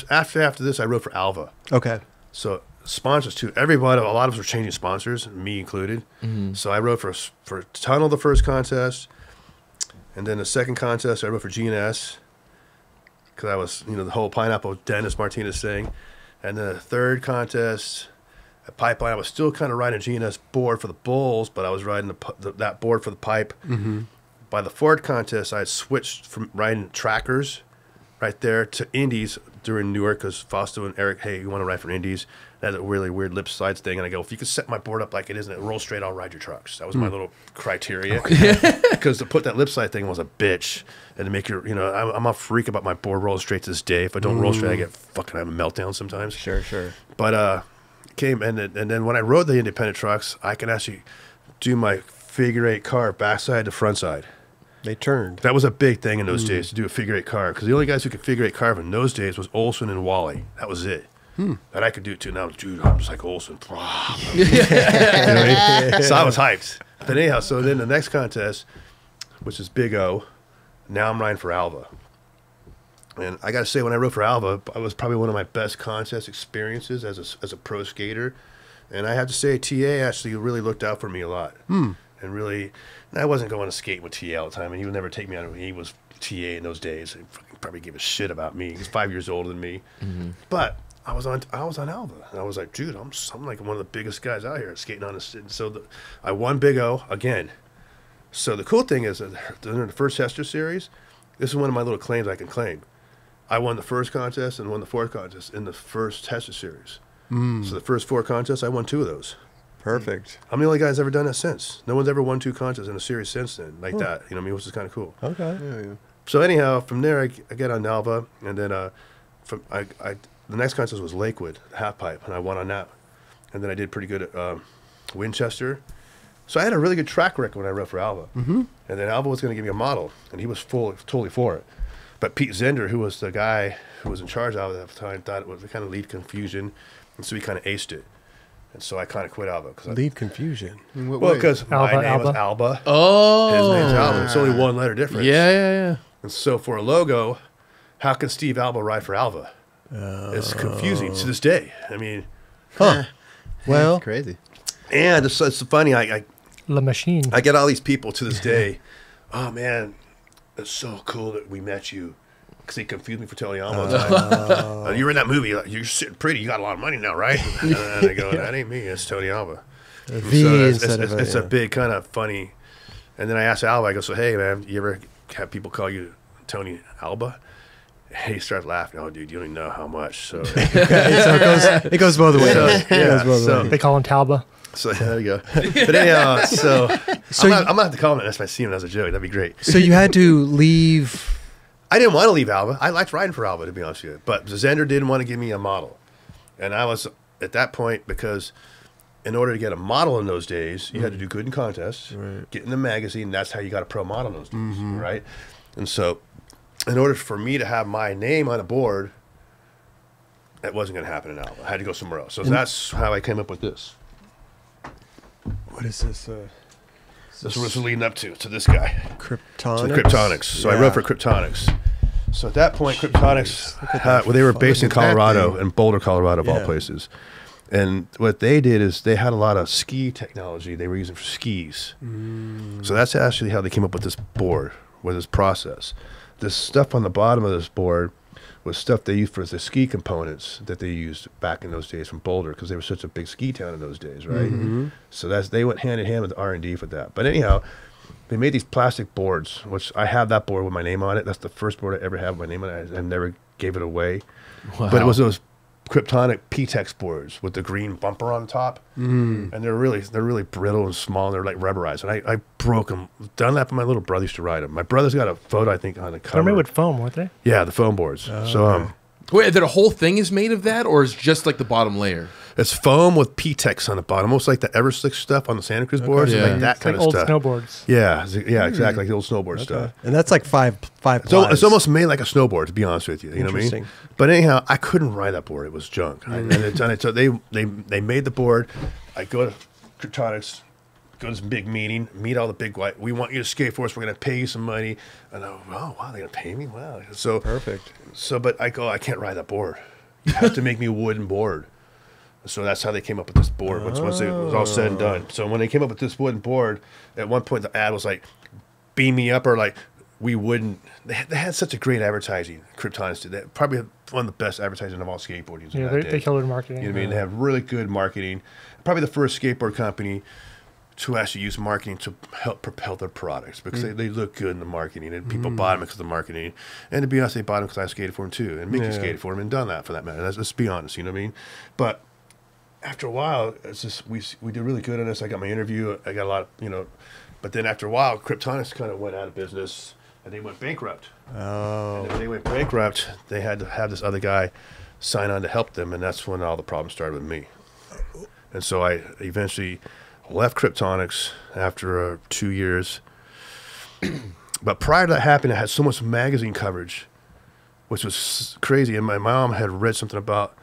after this, I wrote for Alva. Okay. So sponsors, too. Everybody, a lot of us were changing sponsors, me included. Mm-hmm. So I wrote for Tunnel the first contest. And then the second contest, I wrote for G&S. Because I was, the whole Pineapple Dennis Martinez thing. And then the third contest at Pipeline, I was still kind of riding a G&S board for the Bulls, but I was riding that board for the pipe. Mm-hmm. By the fourth contest, I had switched from riding trackers right there to Indies during Newark, because Fausto and Eric, hey, you want to ride for Indies? That is a really weird lip slides thing. And I go, if you could set my board up like it is and it rolls straight, I'll ride your trucks. That was my little criteria. Because to put that lip slide thing was a bitch. And to make your, I'm a freak about my board rolling straight to this day. If I don't roll straight, I get fucking have a meltdown sometimes. Sure. But came, and then when I rode the independent trucks, I could actually do my figure eight carve backside to front side. They turned. That was a big thing in those days, to do a figure eight carve. Because the only guys who could figure eight carve in those days was Olson and Wally. That was it. And I could do it too. Now, dude, I'm just like Olson. So I was hyped. But anyhow, so then the next contest, which is Big O, now I'm riding for Alva. And I got to say, when I rode for Alva, it was probably one of my best contest experiences as a pro skater. And I have to say, TA actually really looked out for me a lot. And really, I wasn't going to skate with TA all the time, and he would never take me out. He was TA in those days. He probably gave a shit about me. He's 5 years older than me. But I was on Alva, and I was like, dude, I'm like one of the biggest guys out here skating on this. And so I won Big O again. So the cool thing is that during the first Hester series, this is one of my little claims I can claim. I won the first contest and won the fourth contest in the first Hester series. So the first four contests, I won two of those. Perfect. I'm the only guy that's ever done that since. No one's ever won two contests in a series since then, like that. You know what I mean? Which is kind of cool. Okay. Yeah. So anyhow, from there I get on Alva, and then the next contest was Lakewood, half pipe, and I won on that. And then I did pretty good at Winchester. So I had a really good track record when I rode for Alva. And then Alva was going to give me a model, and he was totally for it. But Pete Zender, who was the guy who was in charge of Alva at the time, thought it was kind of lead confusion, and so he kind of aced it. And so I kind of quit Alva. Lead confusion. Well, because my name was Alba. Oh. His name's Alba. It's only one letter difference. Yeah. And so for a logo, how can Steve Alba ride for Alva? It's confusing to this day. I mean, well, That's crazy. And it's funny. La Machine. I get all these people to this day. Oh man, it's so cool that we met you. because he confused me for Tony Alva. You were in that movie. Like, you're sitting pretty. You got a lot of money now, right? And they go, that ain't me. It's Tony Alva. It's a big kind of funny. And then I asked Alva, I go, so hey, man, you ever have people call you Tony Alba? And he starts laughing. Oh, dude, you don't even know how much. So, it goes both ways. They call him Talba. So there you go. But anyhow, so I'm gonna have to call him and see him as a joke. That'd be great. So you had to leave. I didn't want to leave Alva. I liked riding for Alva, to be honest with you. But Zender didn't want to give me a model. And I was at that point, because in order to get a model in those days, you had to do good in contests, get in the magazine. That's how you got a pro model in those days, right? And so in order for me to have my name on a board, that wasn't going to happen in Alva. I had to go somewhere else. So that's how I came up with this. What is this? This was leading up to this guy. Kryptonics. So I wrote for Kryptonics. So at that point, Kryptonics, they were based in Colorado, in Boulder, Colorado, of all places. And what they did is they had a lot of ski technology they were using for skis. So that's actually how they came up with this board, with this process. This stuff on the bottom of this board was stuff they used for the ski components that they used back in those days from Boulder, because they were such a big ski town in those days, right? So they went hand in hand with R&D for that. But anyhow, they made these plastic boards, which I have that board with my name on it. That's the first board I ever had with my name on it. I never gave it away. Wow. But it was those Kryptonic P-Tex boards with the green bumper on top, and they're really brittle and small, and they're like rubberized. And I broke them. Done that, but my little brother used to ride them. My brother's got a photo, I think, on the cover. They're made with foam, weren't they? Yeah, the foam boards. So wait, the whole thing is made of that, or is just like the bottom layer? It's foam with P-Tex on the bottom, almost like the Everslick stuff on the Santa Cruz boards, like that kind of old stuff. Snowboards. Yeah, exactly, like the old snowboard stuff. And that's like five So it's almost made like a snowboard, to be honest with you. You know what I mean? But anyhow, I couldn't ride that board; it was junk. So they made the board. I go to Kryptonics, go to this big meeting, meet all the big white. We want you to skate for us. We're going to pay you some money. And I go, oh wow, they're going to pay me? Wow, so perfect. So, but I go, I can't ride that board. You have to make me a wooden board. So that's how they came up with this board once it was all said and done. So when they came up with this wooden board, at one point the ad was like, beam me up, or like, we wouldn't. They had such a great advertising, Kryptonics did. They probably one of the best advertising of all skateboarding. Yeah, they killed in marketing. You know what I mean? They have really good marketing. Probably the first skateboard company to actually use marketing to help propel their products, because they look good in the marketing, and people bought them because of the marketing. And to be honest, they bought them because I skated for them too, and Mickey skated for them and done that for that matter. Let's be honest, you know what I mean? But after a while, it's just we did really good on this. I got my interview. I got a lot, but then after a while, Kryptonics kind of went out of business, and they went bankrupt. And when they went bankrupt, they had to have this other guy sign on to help them, and that's when all the problems started with me. And so I eventually left Kryptonics after 2 years. But prior to that happening, I had so much magazine coverage, which was crazy. And my mom had read something about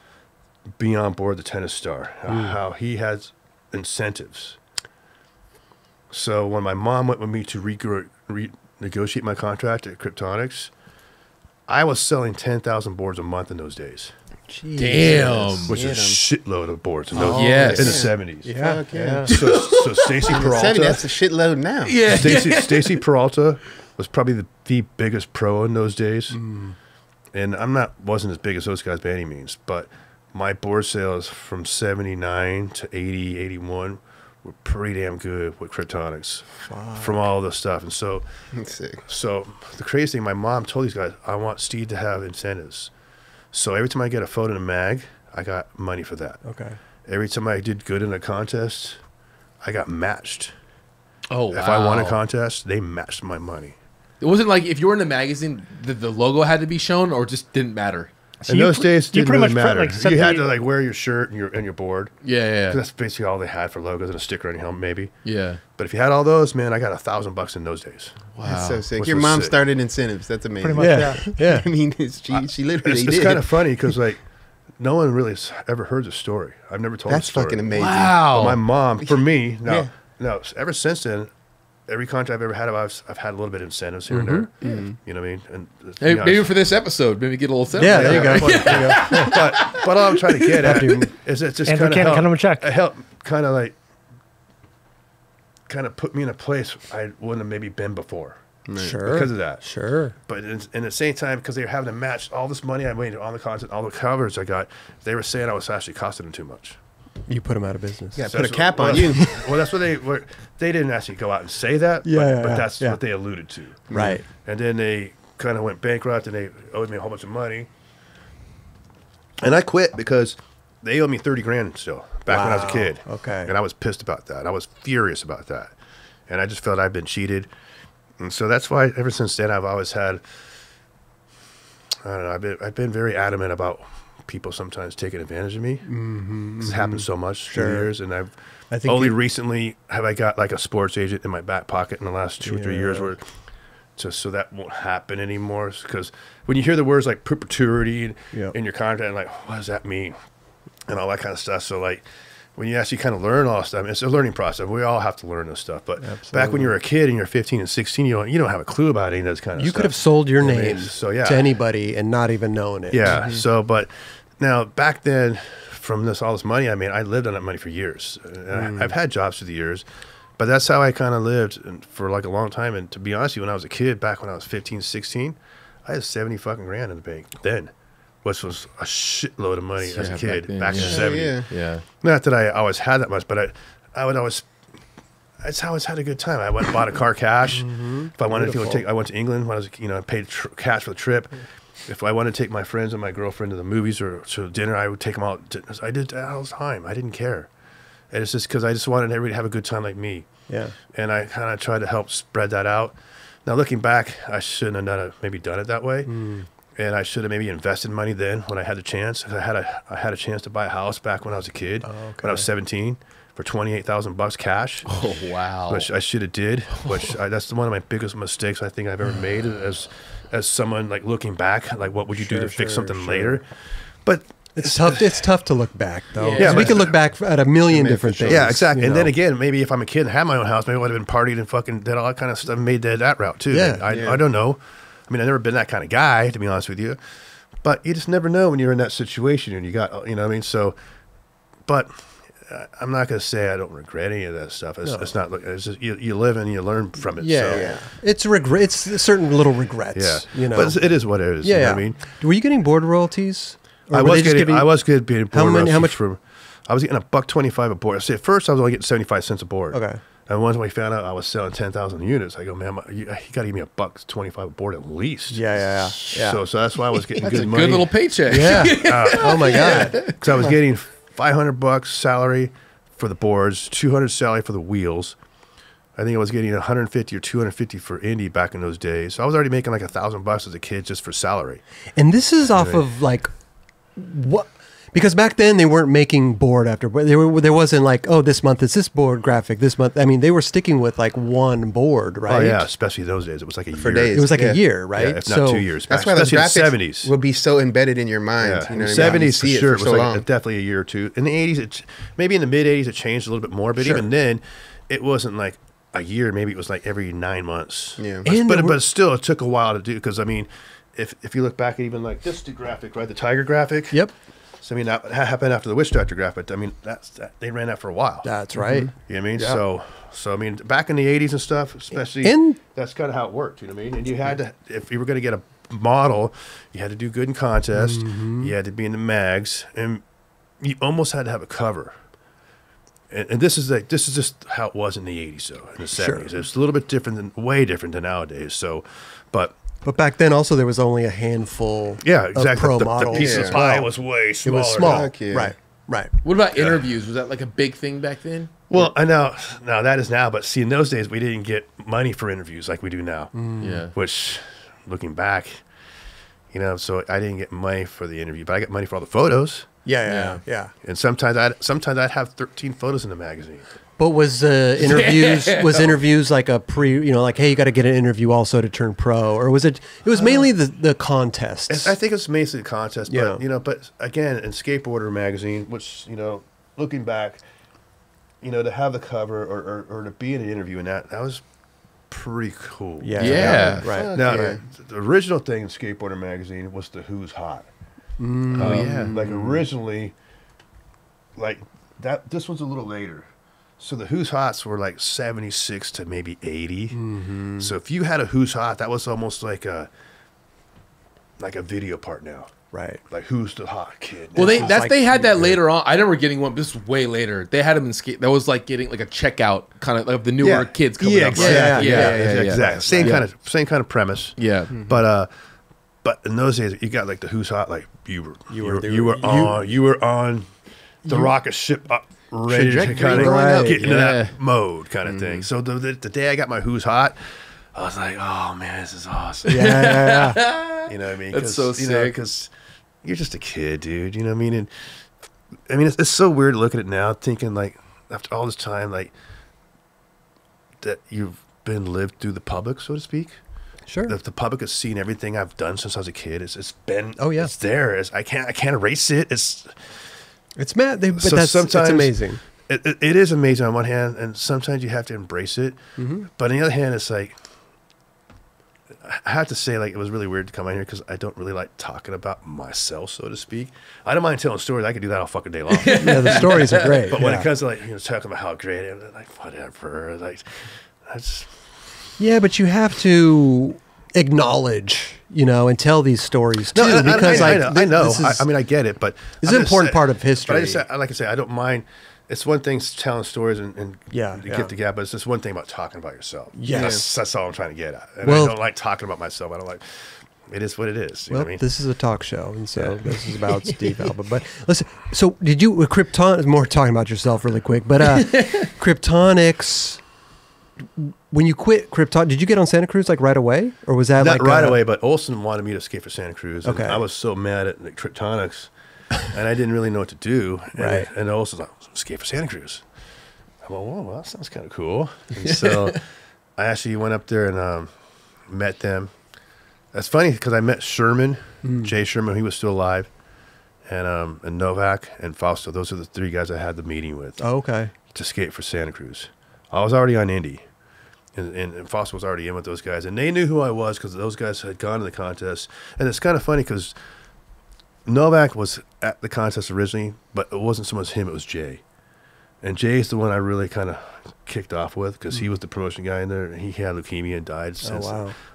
being on board the Tennis Star, how he has incentives. So when my mom went with me to renegotiate my contract at Kryptonics, I was selling 10,000 boards a month in those days. Jesus. Damn. Which is a shitload of boards in, in the 70s. Yeah. So Stacy Peralta. That's a shitload now. Yeah. Stacy Peralta was probably the biggest pro in those days. And wasn't as big as those guys by any means, but my board sales from 79 to 80, 81 were pretty damn good with Kryptonics from all the stuff. And so, so the crazy thing, my mom told these guys, I want Steve to have incentives. So every time I get a photo in a mag, I got money for that. Okay. Every time I did good in a contest, I got matched. Oh, wow. If I won a contest, they matched my money. It wasn't like if you were in the magazine, the logo had to be shown, or it just didn't matter. So in those days, it didn't really matter. You had to wear your shirt and your board. Yeah. That's basically all they had for logos and a sticker on your helmet, maybe. Yeah. But if you had all those, man, I got $1,000 in those days. Wow. That's so sick. Which Your was mom sick. started incentives. That's amazing. Pretty much, Yeah. I mean, she literally did. It's kind of funny because no one really has ever heard the story. I've never told the story. That's fucking amazing. Wow. But my mom, for me, Yeah. ever since then, every contract I've ever had, I've had a little bit of incentives here and there. You know what I mean? And Hey, maybe for this episode, maybe get a little Yeah, there you go. but all I'm trying to get at is it just kind of help kind of put me in a place I wouldn't have maybe been before. Sure. Because of that. Sure. But in the same time, because they were having to match all this money I made on the content, all the covers I got, they were saying I was actually costing them too much. You put them out of business. Yeah, So put a that's cap what- on you. Well, that's what they were. They didn't actually go out and say that, but that's what they alluded to. Right. And then they kind of went bankrupt, and they owed me a whole bunch of money. And I quit because they owed me 30 grand still back when I was a kid. Okay. And I was pissed about that. I was furious about that. And I just felt I'd been cheated. And so that's why ever since then I've always had, I don't know, I've been very adamant about people sometimes taking advantage of me. It's happened so much through the years, and I think only recently have I got like a sports agent in my back pocket in the last 2 or 3 years where just so that won't happen anymore. Because when you hear the words like perpetuity in your contract, like what does that mean, and all that kind of stuff. So like when you actually kind of learn all this stuff, it's a learning process. We all have to learn this stuff. But back when you were a kid and you're 15 and 16, you don't have a clue about any of this kind of stuff. You could have sold your name to anybody and not even known it. Yeah. So, but now back then, from all this money I made, I lived on that money for years. And I've had jobs through the years, but that's how I kind of lived for like a long time. And to be honest with you, when I was a kid, back when I was 15, 16, I had 70 fucking grand in the bank then, which was a shitload of money as a kid back in the 70s. Yeah. Not that I always had that much, but I would always. That's how I always had a good time. I went and bought a car cash. If I wanted to, I went to England when I was, I paid cash for the trip. If I wanted to take my friends and my girlfriend to the movies or to dinner, I would take them out. I did that all the time. I didn't care. And it's just because I just wanted everybody to have a good time like me. Yeah. And I kind of tried to help spread that out. Now, looking back, I shouldn't have maybe done it that way. And I should have maybe invested money then when I had the chance. I had a chance to buy a house back when I was a kid, when I was 17, for $28,000 cash. Oh, wow. Which I should have did. That's one of my biggest mistakes I think I've ever made as someone like looking back, like what would you do to fix something later? But it's tough. It's tough to look back though. Yeah, we can look back at a million different things. Yeah, exactly. And then again, maybe if I'm a kid and had my own house, maybe I would have been partied and fucking did all that kind of stuff, made that route too. Yeah, I don't know. I mean, I've never been that kind of guy, to be honest with you. But you just never know when you're in that situation and you got, what I mean? So, but I'm not going to say I don't regret any of that stuff. It's not. It's just, you live and you learn from it. Yeah. It's regret. It's certain little regrets. Yeah. But it is what it is. Yeah. You know what I mean, were you getting board royalties? I was getting board royalties. How much? I was getting $1.25 a board. See, at first I was only getting 75 cents a board. Okay. And once we found out I was selling 10,000 units, I go, man, you got to give me $1.25 a board at least. Yeah. So that's why I was getting that's good a money. Good little paycheck. Yeah. Oh my God. Because I was getting $500 salary for the boards, $200 salary for the wheels. I think I was getting $150 or $250 for Indy back in those days. So I was already making like $1,000 as a kid just for salary. And this is off of like what? Because back then they weren't making board after board. There wasn't like, oh, this month it's this board graphic. This month, I mean, they were sticking with like one board, right? Oh yeah, especially those days. It was like a year. Days. It was like a year, right? Yeah, if not 2 years. That's why the graphics will be so embedded in your mind. Yeah. You know, In the 70s for sure. It was like definitely a year or two. In the 80s, maybe in the mid 80s, it changed a little bit more. But even then, it wasn't like a year. Maybe it was like every 9 months. Yeah. But still, it took a while to do. Because I mean, if you look back at even like this graphic, right, the tiger graphic. Yep. So I mean, that happened after the Witch Doctor graphic. I mean, they ran that for a while. That's right. You know what I mean? Yeah. So I mean, back in the 80s and stuff, especially, that's kind of how it worked. You know what I mean? And you had to, if you were going to get a model, you had to do good in contests. You had to be in the mags, and you almost had to have a cover. And this is just how it was in the 80s, though, in the 70s. It's a little bit different way different than nowadays. So, But back then, also, there was only a handful of pro models. The piece of pie was way smaller. It was small. Right. What about interviews? Was that like a big thing back then? Well, I know. Now, that is now. But see, in those days, we didn't get money for interviews like we do now. Yeah. Which, looking back, so I didn't get money for the interview. But I got money for all the photos. Yeah. And sometimes I'd have 13 photos in the magazine. But was interviews like a like, hey, you got to get an interview also to turn pro, or was it? It was mainly the contests. I think it's mainly the contest. But but again, in Skateboarder magazine, which looking back, to have the cover or to be in an interview in that was pretty cool. Yeah. Right. Now the original thing in Skateboarder magazine was the Who's Hot. Oh yeah. Like originally, like that. This one's a little later. So the Who's Hots were like 76 to maybe 80. So if you had a Who's Hot, that was almost like a video part now. Right. Like, who's the hot kid? Well, they had that later on. I remember getting one. This was way later. They had them in skate. That was like getting like a checkout kind of like the newer kids coming up. Exactly. Exactly. Same kind of premise. Yeah. But in those days, you got like the Who's Hot. Like you were on the rocket ship up, ready to kind of get into that mode kind of thing. So the day I got my Who's Hot, I was like, oh man, this is awesome. Yeah. You know what I mean? That's so sick. Because you're just a kid, dude. You know what I mean? And I mean, it's so weird to look at it now, thinking like after all this time, like that you've been lived through the public, so to speak. Sure. The public has seen everything I've done since I was a kid. It's been. Oh yeah. It's there. I can't erase it. It's mad. But so that's sometimes it's amazing. It is amazing on one hand, and sometimes you have to embrace it. But on the other hand, it's like, I have to say, like, it was really weird to come out here because I don't really like talking about myself, so to speak. I don't mind telling stories. I could do that all fucking day long. Yeah, the stories are great. But when it comes to, like, talking about how great I am, like, whatever. Like, that's... Yeah, but you have to acknowledge, and tell these stories too. No, because I know. I mean, I get it, but it's an important part of history. But like I say, I don't mind. It's one thing telling stories and get together, but it's just one thing about talking about yourself. Yes. That's all I'm trying to get at. And I don't like talking about myself. I don't like. It is what it is. You know what I mean? This is a talk show, and so this is about Steve Alba. But listen, so did you with Kryptonics? More talking about yourself really quick, but Kryptonics. When you quit Krypton, did you get on Santa Cruz like right away, or was that not like right away? But Olson wanted me to skate for Santa Cruz. And okay. I was so mad at the Kryptonics, and I didn't really know what to do. Right. And Olson's like, skate for Santa Cruz. I'm like, well, that sounds kind of cool. And so I actually went up there and met them. That's funny because I met Sherman, Jay Sherman. He was still alive, and Novak and Fausto. Those are the three guys I had the meeting with. Oh, okay. To skate for Santa Cruz. I was already on Indy, and Fausto was already in with those guys, and they knew who I was because those guys had gone to the contest. And it's kind of funny because Novak was at the contest originally, but it wasn't so much him; it was Jay. And Jay's the one I really kind of kicked off with because he was the promotion guy in there. And he had leukemia and died since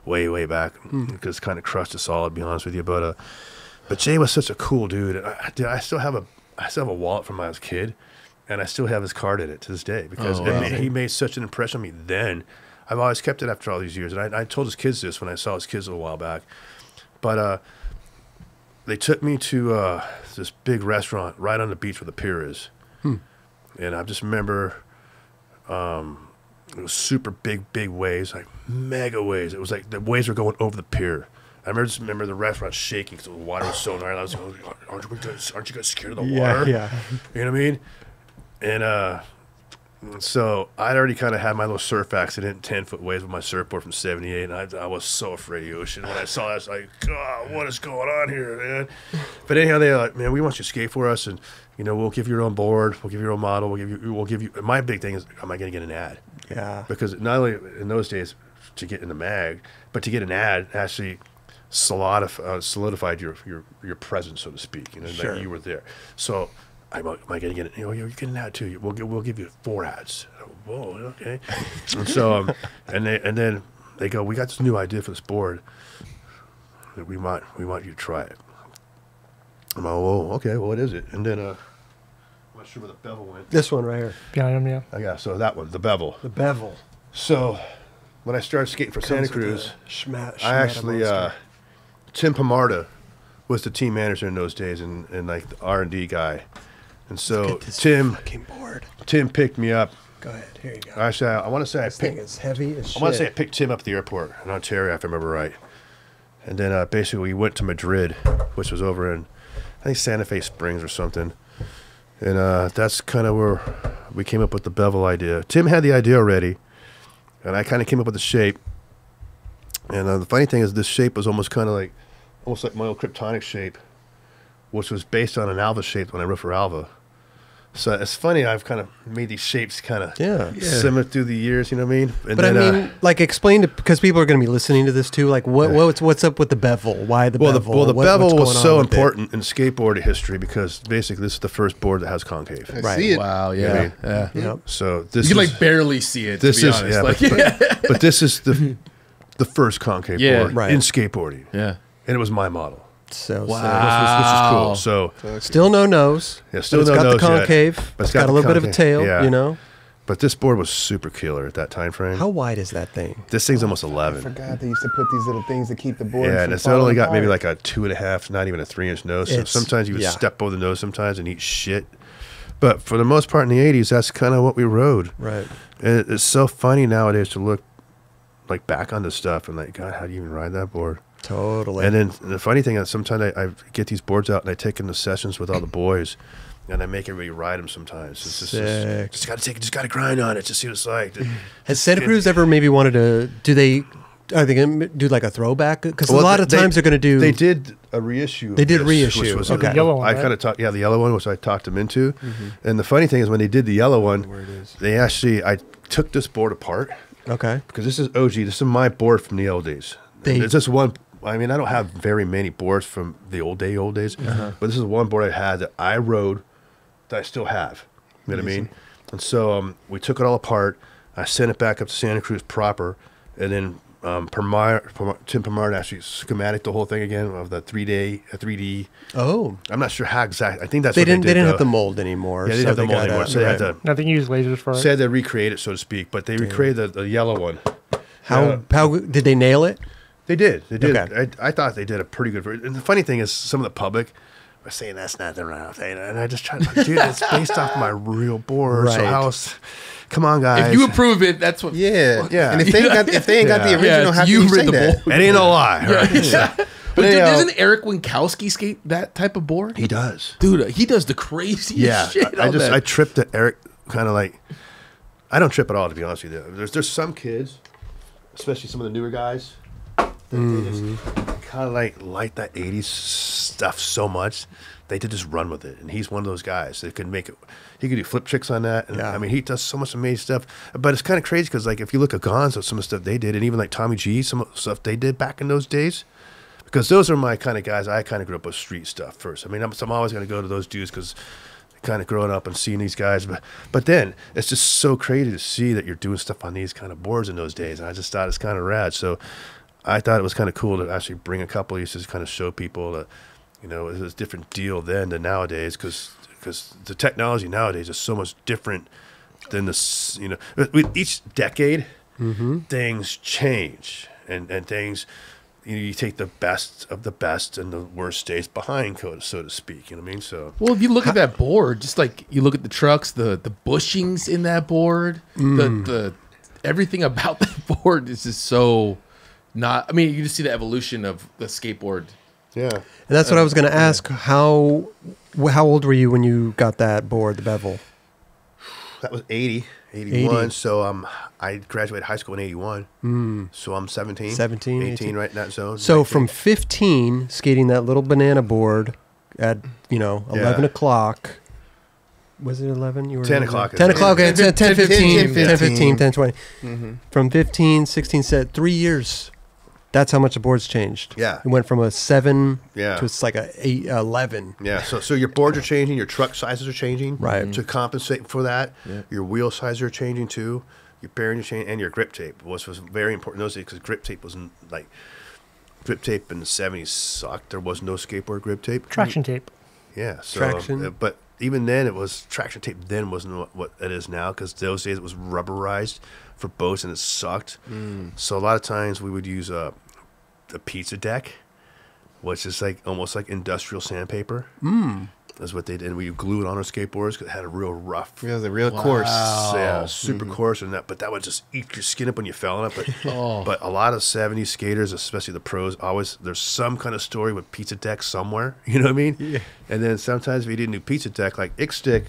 way back because kind of crushed us all, to be honest with you. But Jay was such a cool dude. And I still have a wallet from when I was a kid, and I still have his card in it to this day because he made such an impression on me then. I've always kept it after all these years. And I told his kids this when I saw his kids a while back. But they took me to this big restaurant right on the beach where the pier is. And I just remember it was super big waves, like mega waves. It was like the waves were going over the pier. I remember the restaurant shaking because the water was so gnarly. I was like, aren't you guys scared of the water? Yeah. You know what I mean? And so I'd already kind of had my little surf accident, 10-foot waves with my surfboard from 78, and I was so afraid of the ocean. When I saw that, I was like, God, what is going on here, man? But anyhow, they're like, man, we want you to skate for us, and we'll give you your own board, we'll give you your own model, we'll give you. My big thing is, am I going to get an ad? Yeah. Because not only in those days to get in the mag, but to get an ad actually solidified your presence, so to speak. Sure. Like you were there. So. Am I going to get it? You're getting an ad too. We'll give you 4 ads. Whoa, okay. And so, and then they go, we got this new idea for this board that we want you to try it. I'm like, whoa, okay. Well, what is it? And then I'm not sure where the bevel went. This one right here. Behind him, yeah. Yeah. So that one, the bevel. The bevel. So when I started skating for Santa Cruz, I actually Tim Pomarda was the team manager in those days, and like the R&D guy. And so Tim picked me up. Go ahead. Here you go. Actually, I want to say this thing is heavy as shit. I want to say I picked Tim up at the airport in Ontario, if I remember right. And then basically we went to Madrid, which was over in, I think, Santa Fe Springs or something. And that's kind of where we came up with the bevel idea. Tim had the idea already, and I kind of came up with the shape. And the funny thing is, this shape was almost like my old Kryptonics shape, which was based on an Alva shape when I wrote for Alva. So it's funny. I've kind of made these shapes kind of Yeah. similar through the years. You know what I mean? And But then, I mean, like, explain to, because people are going to be listening to this too. Like, what's up with the bevel? Why the bevel? the bevel what's was going so on with it? important in skateboarding history because basically this is the first board that has concave. I Right. see it. Wow. You know what I Yeah. mean? Yeah. Yep. So this You can is, like barely see it. this to be is honest. yeah, Like, but this is the first concave Yeah. board Right. in skateboarding, yeah. and it was my model. So, Wow. Which is cool. So still no nose. yeah, still but it's no got nose the concave. yet, but It's got a the little bit of a concave. tail, Yeah. you know? But this board was super killer at that time frame. How wide is that thing? This thing's almost I 11. forgot they used to put these little things to keep the board. Yeah, from and it's falling only got maybe apart. like a 2.5, not even a 3-inch nose. So It's- sometimes you would yeah. step over the nose sometimes and eat shit. But for the most part in the 80s, that's kind of what we rode. Right. And it's so funny nowadays to look like back on this stuff and like, God, how do you even ride that board? Totally. And then the funny thing is sometimes I get these boards out and I take them to sessions with all the boys and I make everybody ride them sometimes. It's Sick. just got to grind on it, just see what it's like. Has Santa Cruz ever maybe wanted to, are they going to do like a throwback? Because Well, a lot of times they're going to do. They did a reissue. They did of this, reissue. which was Okay. The yellow one, I right? kind of talked, the yellow one, which I talked them into. And the funny thing is when they did the yellow one, they actually, I took this board apart Okay. because this is OG. This is my board from the old days. They- It's just one. I mean, I don't have very many boards from the old days, but this is one board I had that I rode that I still have. You know what I mean? And so we took it all apart. I sent it back up to Santa Cruz proper, and then Tim Permar actually schematic the whole thing again of the 3D. Oh. I'm not sure how exact. I think that's They what didn't. They did, didn't though. have the mold anymore. Yeah, they didn't have the mold anymore. So they had to. Nothing used lasers for it. So they had to recreate it, so to speak. But they recreated the yellow one. How did they nail it? They did. They did. Okay. I thought they did a pretty good version. And the funny thing is, some of the public were saying that's not the right thing, and I just tried to, dude, it's based off my real board. So Right. how else? Come on, guys. If you approve it, that's what. Yeah, Yeah. And if they ain't got the Yeah. original, how can you say read the that? board. it ain't no lie. Right? Yeah. But But anyhow, doesn't Eric Winkowski skate that type of board? he does. Dude, he does the craziest Yeah, shit. I on that. I tripped at Eric, kind of like. I don't trip at all, to be honest with you. There's some kids, especially some of the newer guys, that they just kind of like that 80s stuff so much, they could just run with it. And he's one of those guys that could make it. He could do flip tricks on that. And Yeah. I mean, he does so much amazing stuff. But it's kind of crazy because, like, if you look at Gonzo, some of the stuff they did, and even like Tommy G, some of the stuff they did back in those days, because those are my kind of guys. I kind of grew up with street stuff first. I mean, I'm always going to go to those dudes because kind of growing up and seeing these guys. But then it's just so crazy to see that you're doing stuff on these kind of boards in those days. And I just thought it's kind of rad. So I thought it was kind of cool to actually bring a couple of these to kind of show people that, you know, it was a different deal then than nowadays because the technology nowadays is so much different than this, you know, with each decade, things change and things, you know, you take the best of the best and the worst stays behind, so to speak. You know what I mean? So Well, if you look at that board, just like you look at the trucks, the bushings in that board, the everything about that board is just so not. I mean, you just see the evolution of the skateboard. yeah, And that's what I was going to ask. How old were you when you got that board, the bevel? that was 81. 80. So I graduated high school in 81. So I'm 17, 17, 18, right in that zone. So 19. from 15, skating that little banana board at, 11 o'clock. Was it 11? You were 10 o'clock. 10 o'clock. Okay, 10, 15, 10, 15, 10, 20. From 15, 16, 3 years. That's how much the board's changed. Yeah. It went from a 7 Yeah. to it's like a 8, 11. Yeah, so your boards are changing, your truck sizes are changing, Right. to compensate for that. Your wheel sizes are changing too. Your bearing is changing, and your grip tape, which was very important in those days because grip tape wasn't like grip tape in the 70s sucked. There was no skateboard grip tape. Traction tape. Yeah, so Traction. but even then, it was traction tape. Then wasn't what it is now because those days it was rubberized for boats and it sucked. So a lot of times we would use a pizza deck, which is like almost like industrial sandpaper. That's what they did. And we glue it on our skateboards because it had a real rough. It was a real course. Yeah, super coarse and that, but that would just eat your skin up when you fell on it. But but a lot of 70s skaters, especially the pros, always there's some kind of story with pizza deck somewhere. You know what I mean? Yeah. And then sometimes if he didn't do pizza deck, like Ixtick,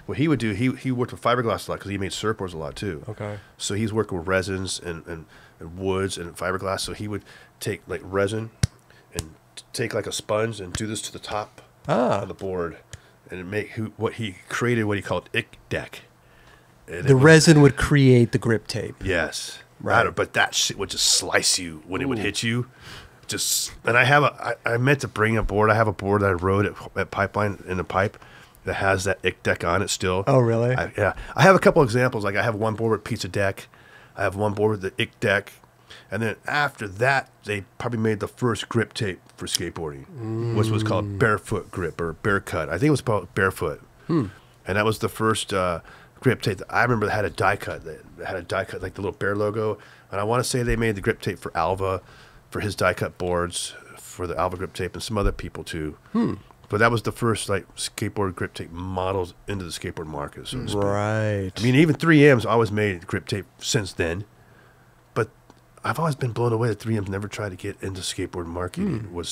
what he would do, he worked with fiberglass a lot because he made surfboards a lot too. Okay. So he's working with resins and woods and fiberglass. So he would take like resin and take like a sponge and do this to the top of the board and what he created, what he called ick deck. The resin would create the grip tape. Yes. Right. But that shit would just slice you when it would hit you. And I meant to bring a board. I have a board that I rode at Pipeline in the pipe that has that ick deck on it still. Oh, really? I have a couple examples. Like I have one board with pizza deck. I have one board with the ick deck. And then after that, they probably made the first grip tape for skateboarding, which was called Barefoot Grip or Bear Cut. I think it was called Barefoot. And that was the first grip tape that I remember that had a die cut. That had a die cut, like the little bear logo. And I want to say they made the grip tape for Alva, for his die cut boards, for the Alva grip tape, and some other people too. But that was the first like skateboard grip tape models into the skateboard market, so to speak. Right. I mean, even 3M's always made grip tape since then. But I've always been blown away that 3M's never tried to get into skateboard marketing with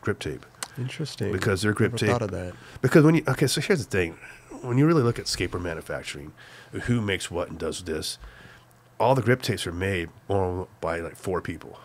grip tape. Interesting. Because their grip tape. Thought of that. Because so here's the thing. When you really look at skateboard manufacturing, who makes what and does this, all the grip tapes are made by like 4 people.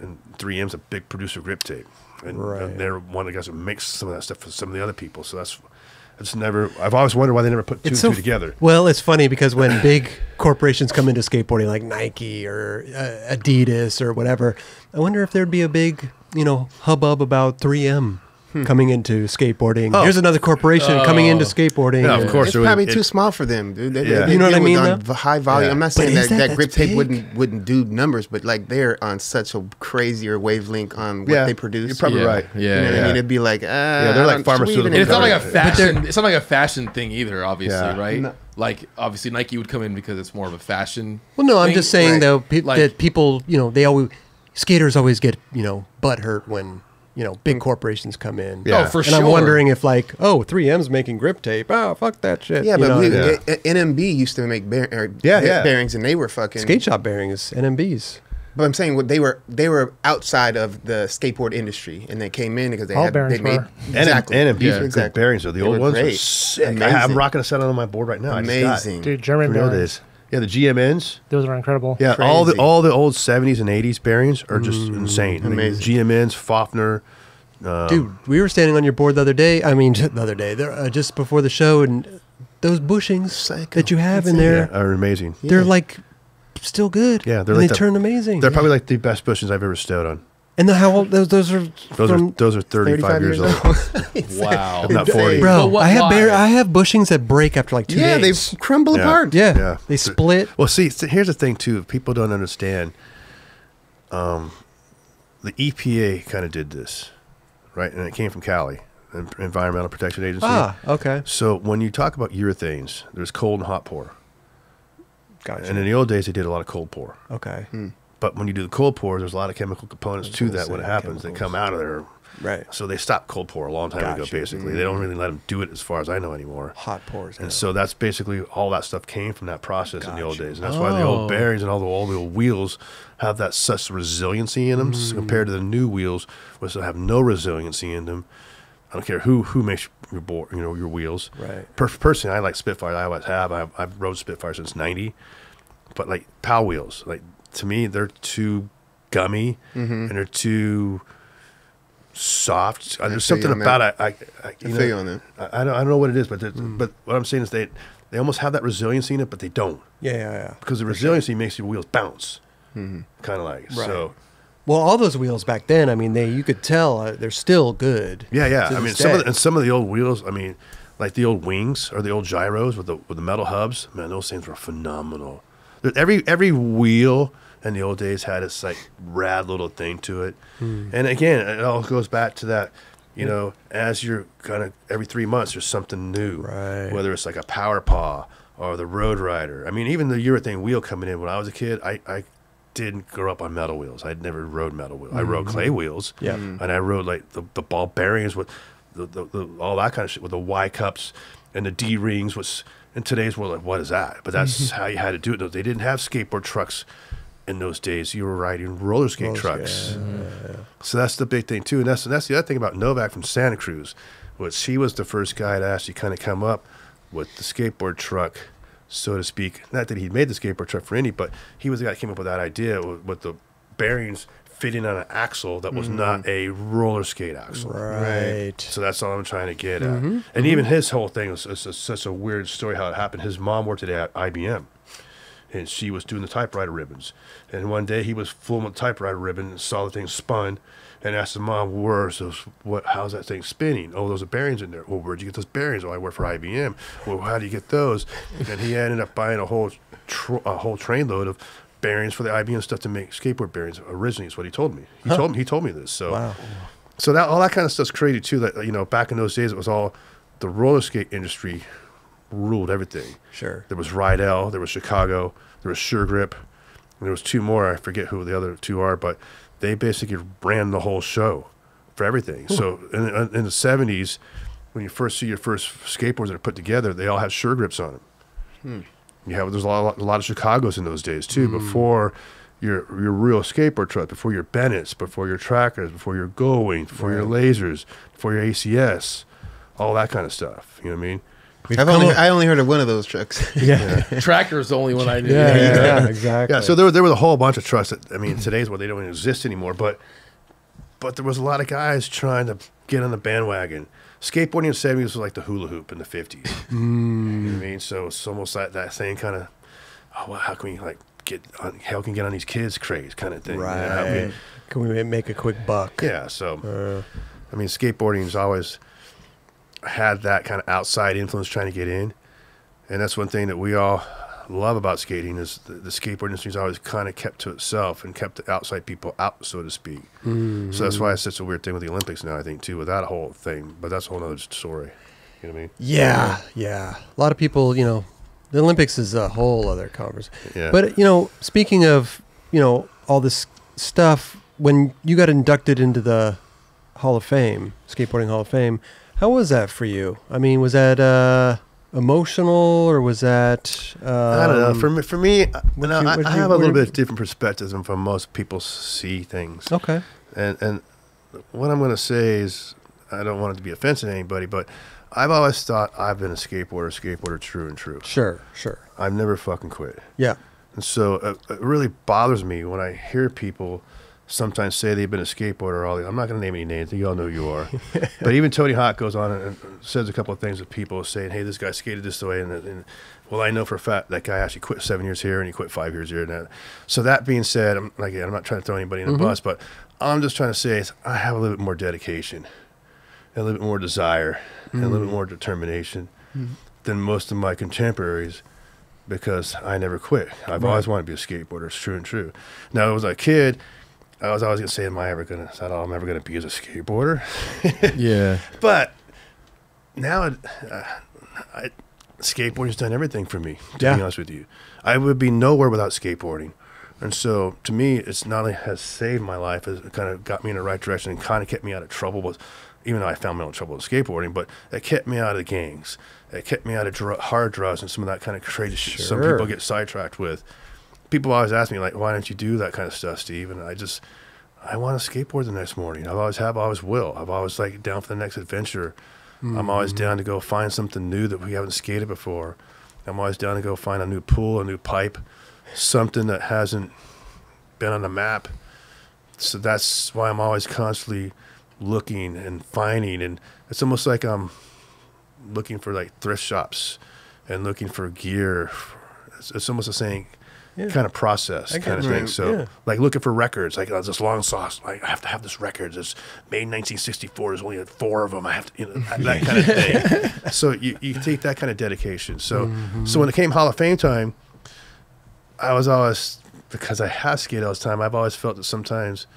And 3M's a big producer of grip tape, and they're one of the guys that makes some of that stuff for some of the other people. So I've always wondered why they never put two and two together. Well, it's funny because when big corporations come into skateboarding, like Nike or Adidas or whatever, I wonder if there'd be a big, hubbub about 3M. Coming into skateboarding. Here's another corporation coming into skateboarding. Yeah, of course. It's probably too small for them, dude. You know what I mean? High volume. Yeah. I'm not saying that grip tape big? wouldn't do numbers, but like they're on such a crazier wavelength on what they produce. You're probably right. You know what I mean? It'd be like, they're like pharmaceutical. And it's not like a fashion. It's not like a fashion thing either, obviously, right? No. Like obviously Nike would come in because it's more of a fashion. Well, no, I'm thing. just saying though Like- that people, skaters always get butt hurt when big corporations come in. Yeah. Oh, for and sure. I'm wondering if 3M's making grip tape. Oh, fuck that shit. Yeah, but know? NMB used to make bearings, and they were fucking Skate shop bearings, NMBs. But I'm saying they were outside of the skateboard industry, and they came in because they All bearings made were. exactly. NMB's are good exactly. bearings. So the They old were ones are great. sick. I'm Amazing. rocking a set on my board right now. Amazing. Dude, German bearings. Days. Yeah, the GMNs. Those are incredible. Yeah, Crazy. all the old 70s and 80s bearings are just insane. Amazing. GMNs, Fafner. Dude, we were standing on your board the other day. I mean, the other day, just before the show, and those bushings Psycho. that you have in there, are amazing. they're like still good. Yeah, they're and like they turn amazing. They're probably like the best bushings I've ever stowed on. And how old those are? Those are 35 years old. Wow. I'm not 40. Bro, But I why? have bushings that break after like 2 days. they crumble Yeah. apart. Yeah, they split. Well, see, here's the thing too. People don't understand. The EPA kind of did this, right? And it came from Cali, Environmental Protection Agency. Ah, okay. So when you talk about urethanes, there's cold and hot pour. Gotcha. And in the old days, they did a lot of cold pour. Okay. But when you do the cold pour, there's a lot of chemical components I was to gonna that when say it happens. They chemicals. come out of there. Right. So they stopped cold pour a long time ago, Gotcha. basically. They don't really let them do it as far as I know anymore. Hot pours. And now. so that's basically all that stuff came from that process in the old Gotcha. days. And that's why the old bearings and all the old wheels have that such resiliency in them compared to the new wheels, which have no resiliency in them. I don't care who makes your board, your wheels. Right. Personally, I like Spitfire. I always have. I've rode Spitfire since '90. But like PAL wheels, like to me, they're too gummy and they're too soft. There's something about it. I feel you on that. I don't know what it is, but but what I'm saying is they almost have that resiliency in it, but they don't, Yeah. because the resiliency makes your wheels bounce, kind of like Right. so. Well, all those wheels back then, I mean, you could tell they're still good. Yeah. to I mean, this day. some of the old wheels. I mean, like the old wings or the old gyros with the metal hubs. Man, those things were phenomenal. Every wheel in the old days had its like rad little thing to it. And again, it all goes back to that. As you're kind of every 3 months, there's something new. Right. Whether it's like a Power Paw or the Road Rider. I mean, even the urethane wheel coming in when I was a kid, I didn't grow up on metal wheels. I'd never rode metal wheels. I rode clay wheels. Yeah. And I rode like the ball bearings with the all that kind of shit with the Y cups and the D rings. Was in today's world, like, what is that? But that's how you had to do it. They didn't have skateboard trucks in those days. You were riding roller skate trucks. So that's the big thing too. And that's the other thing about Novak from Santa Cruz, was he was the first guy to actually kind of come up with the skateboard truck, so to speak. Not that he made the skateboard truck for any, but he was the guy that came up with that idea with the bearings fitting on an axle that was not a roller skate axle. Right. So that's all I'm trying to get at. And even his whole thing was such a weird story how it happened. His mom worked at IBM, and she was doing the typewriter ribbons. And one day he was fooling with the typewriter ribbon and saw the thing spun, and asked his mom, how's that thing spinning? Oh, those are bearings in there. Well, where'd you get those bearings? Oh, I work for IBM. Well, how do you get those? And he ended up buying a whole trainload of bearings for the IBM stuff to make skateboard bearings. Originally, is what he told me. He told me this. So, wow. So that all that kind of stuff's crazy too. That back in those days, it was all the roller skate industry ruled everything. Sure. There was Rydell, there was Chicago, there was Sure Grip, and there was two more. I forget who the other two are, but they basically ran the whole show for everything. Ooh. So in the 70s, when you first see your first skateboards that are put together, they all have Sure Grips on them. There's a lot of Chicagos in those days too. Before your real skateboard truck, before your Bennett's, before your Trackers, before your Go-Wings, before your Lasers, before your ACS, all that kind of stuff. You know what I mean? I only heard of one of those trucks. Yeah. Tracker's the only one I knew. Yeah, exactly. Yeah, so there was a whole bunch of trucks that, today's world, they don't even exist anymore, but there was a lot of guys trying to get on the bandwagon. Skateboarding in the 70s was like the hula hoop in the 50s. You know what I mean? So it's almost like that same kind of, how can we get on these kids craze kind of thing. Right. Can we make a quick buck? Yeah, so, skateboarding's always had that kind of outside influence trying to get in. And that's one thing that we all love about skating is the skateboard industry's always kind of kept to itself and kept the outside people out, so to speak. So that's why it's such a weird thing with the Olympics now, I think, too, with that whole thing. But that's a whole other story. You know what I mean? Yeah. A lot of people, the Olympics is a whole other conversation. Yeah. But, speaking of, all this stuff, when you got inducted into the Hall of Fame, Skateboarding Hall of Fame, how was that for you? I mean, was that emotional, or was that? I don't know. For me, I have a little bit different perspective than from most people see things. Okay. And what I'm going to say is, I don't want it to be offensive to anybody, but I've always thought I've been a skateboarder true and true. Sure. I've never fucking quit. Yeah. And so it really bothers me when I hear people sometimes say they've been a skateboarder. I'm not going to name any names. You all know who you are. But even Tony Hawk goes on and says a couple of things with people saying, hey, this guy skated this way. And well, I know for a fact that guy actually quit 7 years here and he quit 5 years here. And that. So that being said, I'm not trying to throw anybody in the bus, but I'm just trying to say is I have a little bit more dedication, and a little bit more desire, and a little bit more determination than most of my contemporaries, because I never quit. I've always wanted to be a skateboarder. It's true and true. Now, as a kid, I was always going to say, is that all I'm ever going to be as a skateboarder? Yeah. But now skateboarding's done everything for me, to be honest with you. I would be nowhere without skateboarding. And so, to me, it's not only has saved my life, it kind of got me in the right direction and kind of kept me out of trouble even though I found my own trouble with skateboarding, but it kept me out of gangs. It kept me out of hard drugs and some of that kind of crazy shit some people get sidetracked with. People always ask me, why don't you do that kind of stuff, Steve? And I want to skateboard the next morning. I always have, I always will. I'm always down for the next adventure. I'm always down to go find something new that we haven't skated before. I'm always down to go find a new pool, a new pipe, something that hasn't been on the map. So that's why I'm always constantly looking and finding. And it's almost like I'm looking for thrift shops and looking for gear. It's almost the same kind of process kind of thing. So looking for records, this long sauce, I have to have this record. It's made in 1964. There's only 4 of them. I have to, that kind of thing. So you take that kind of dedication. So so when it came Hall of Fame time, I was always, because I have skated all this time, I've always felt that sometimes,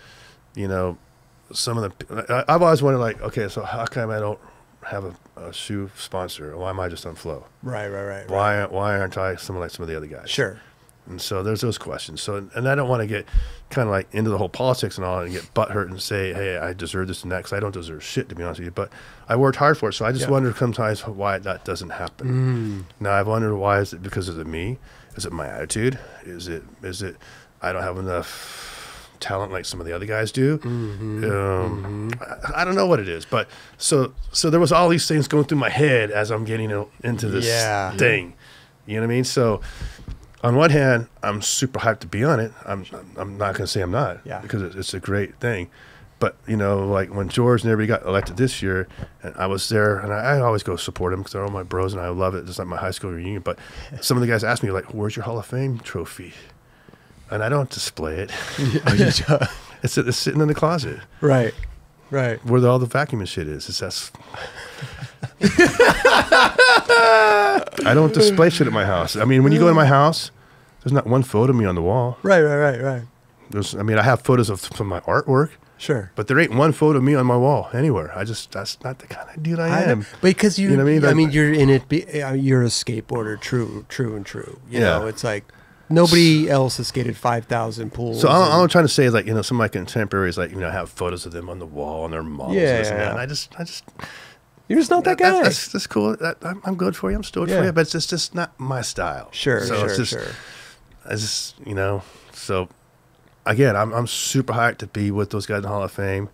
some of the, I've always wondered okay, so how come I don't have a shoe sponsor? Why am I just on Flow? Right. Why aren't I like some of the other guys? Sure. And so there's those questions. So, and I don't want to get kind of into the whole politics and all and get butthurt and say, hey, I deserve this and that, because I don't deserve shit, to be honest with you. But I worked hard for it. So I just wonder sometimes why that doesn't happen. Now, I've wondered why. Is it because of me? Is it my attitude? Is it I don't have enough talent like some of the other guys do? I don't know what it is. But so there was all these things going through my head as I'm getting into this thing. You know what I mean? So on one hand, I'm super hyped to be on it. I'm not going to say I'm not, because it's a great thing. But, you know, like when George and everybody got elected this year, and I was there, and I always go support them because they're all my bros, and I love it. It's like my high school reunion. But some of the guys asked me, like, where's your Hall of Fame trophy? And I don't display it. It's sitting in the closet. Right. Where all the vacuum and shit is. I don't display shit at my house. I mean, when you go to my house, there's not one photo of me on the wall. Right. I have photos of some of my artwork. Sure. But there ain't one photo of me on my wall anywhere. That's not the kind of dude I am. Because you know what I mean? You're in it, you're a skateboarder, true. You know, it's like nobody else has skated 5,000 pools. So all I'm trying to say is, like, you know, some of my contemporaries, like, you know, have photos of them on the wall and their models. And I just you're just not that guy. That's cool. I'm good for you. I'm stoked for you. But it's just not my style. Sure. I just, you know, so again, I'm super hyped to be with those guys in the Hall of Fame.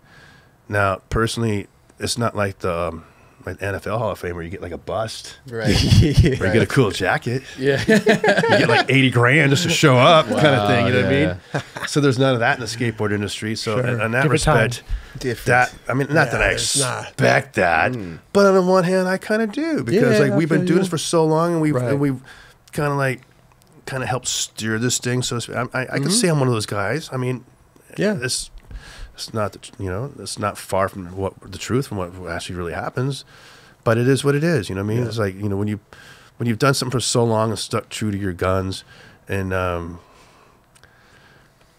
Now, personally, it's not like the like NFL Hall of Fame where you get like a bust, Right? Or you get a cool jacket. Yeah, you get like 80 grand just to show up, kind of thing. You know what I mean? So there's none of that in the skateboard industry. So in that Different respect, that I mean, not that I expect that, but on the one hand, I kind of do, because like we've been doing this for so long, and we've kind of helped steer this thing. So I could say I'm one of those guys. I mean, it's not it's not far from what the truth, from what actually really happens, but it is what it is. You know what I mean? It's like, you know, when you've done something for so long and stuck true to your guns, and all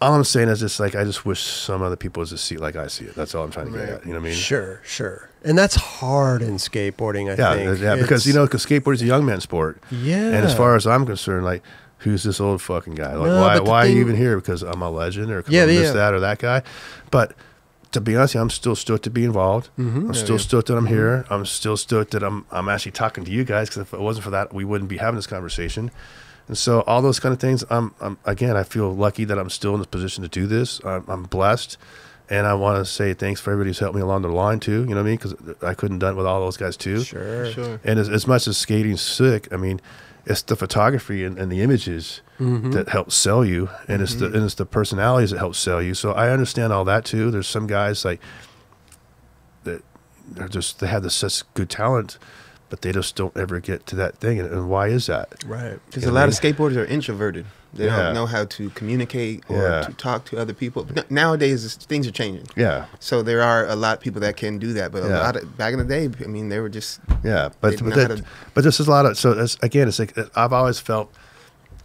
I'm saying is just like, I just wish some other people just see it like I see it. That's all I'm trying to get at. You know what I mean? Sure. And that's hard in skateboarding, I think. Yeah, because skateboarding is a young man's sport. Yeah. And as far as I'm concerned, like, who's this old fucking guy? Like, why are you even here? Because I'm a legend, or because I'm this, that, or that guy? But to be honest, I'm still stoked to be involved. I'm still stoked that I'm here. I'm still stoked that I'm actually talking to you guys, because if it wasn't for that, we wouldn't be having this conversation. And so all those kind of things, again, I feel lucky that I'm still in this position to do this. I'm blessed. And I want to say thanks for everybody who's helped me along the line too. You know what I mean? Because I couldn't have done it with all those guys too. Sure. And as much as skating's sick, I mean, it's the photography and the images that help sell you, and it's the personalities that help sell you. So I understand all that too. There's some guys like that they have such good talent, but they just don't ever get to that thing. And why is that? Right. Because a lot of skateboarders are introverted. They don't know how to communicate or to talk to other people. But nowadays, things are changing. Yeah. So there are a lot of people that can do that. But a lot of, back in the day, I mean, they were just... Yeah. But this is a lot of... So, it's like, I've always felt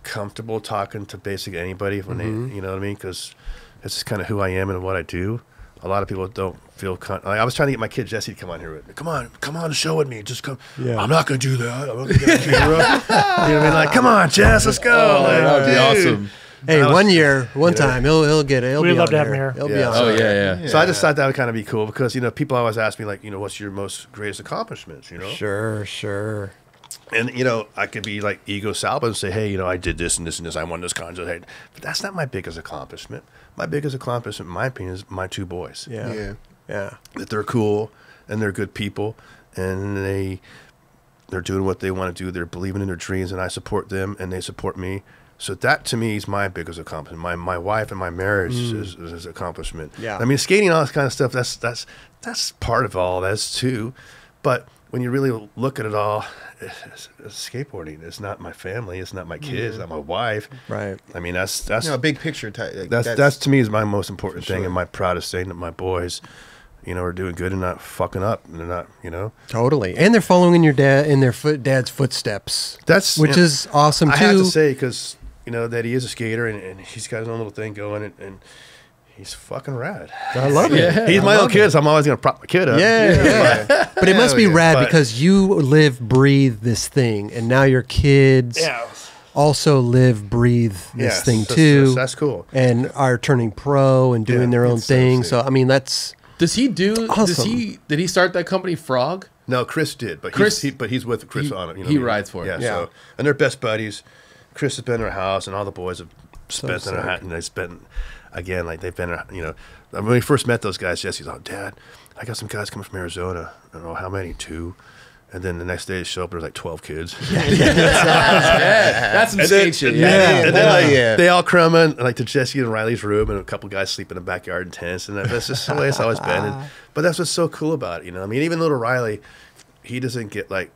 comfortable talking to basically anybody when they... You know what I mean? Because it's just kind of who I am and what I do. A lot of people don't feel... I was trying to get my kid Jesse to come on here with me. Come on to show with me. Just come. Yeah. I'm not going to do that. I'm not going to get you know what I mean? Like, come on, Jess, let's go. That would be awesome. Hey, one time he'll get it. We'd love to have him here. He'll be on. Oh yeah. So I just thought that would kind of be cool, because, you know, people always ask me, like, you know, what's your most greatest accomplishments, you know? Sure. And, you know, I could be like ego SALBA and say, hey, you know, I did this and this and this. I won this contest. But that's not my biggest accomplishment. My biggest accomplishment, in my opinion, is my two boys. Yeah. That they're cool and they're good people, and they're doing what they want to do. They're believing in their dreams, and I support them and they support me. So that to me is my biggest accomplishment. My wife and my marriage is an accomplishment. Yeah. I mean, skating, all this kind of stuff, that's part of all that's too. But when you really look at it all, it's skateboarding. It's not my family. It's not my kids. It's not my wife. Right. I mean, that's You know, a big picture type. Like, that's to me is my most important thing, and my proudest thing, that my boys, you know, are doing good and not fucking up, and they're not, you know. Totally. And they're following in their dad's footsteps. Which is awesome too. I have to say, because, you know, that he is a skater, and he's got his own little thing going, and he's fucking rad. I love it. Yeah, he's my own kid, so I'm always going to prop my kid up. Yeah. But it must be rad, because you live, breathe this thing, and now your kids also live, breathe this thing too. That's cool. And are turning pro and doing their own thing. So, I mean, that's... Does he do... Awesome. Did he start that company, Frog? No, Chris did, but he's with Chris on it. You know, he rides for it. Yeah. So, and they're best buddies. Chris has been in our house, and all the boys have spent in our house, and they spent... Again, like they've been, you know, when we first met those guys, Jesse's like, Dad, I got some guys coming from Arizona. I don't know how many, 2. And then the next day, show up, there's like 12 kids. That's some skate shit. And then they all come in like to Jesse and Riley's room, and a couple guys sleep in the backyard in tents, and that's just the way it's always been. But that's what's so cool about it, you know. I mean, even little Riley, he doesn't get like,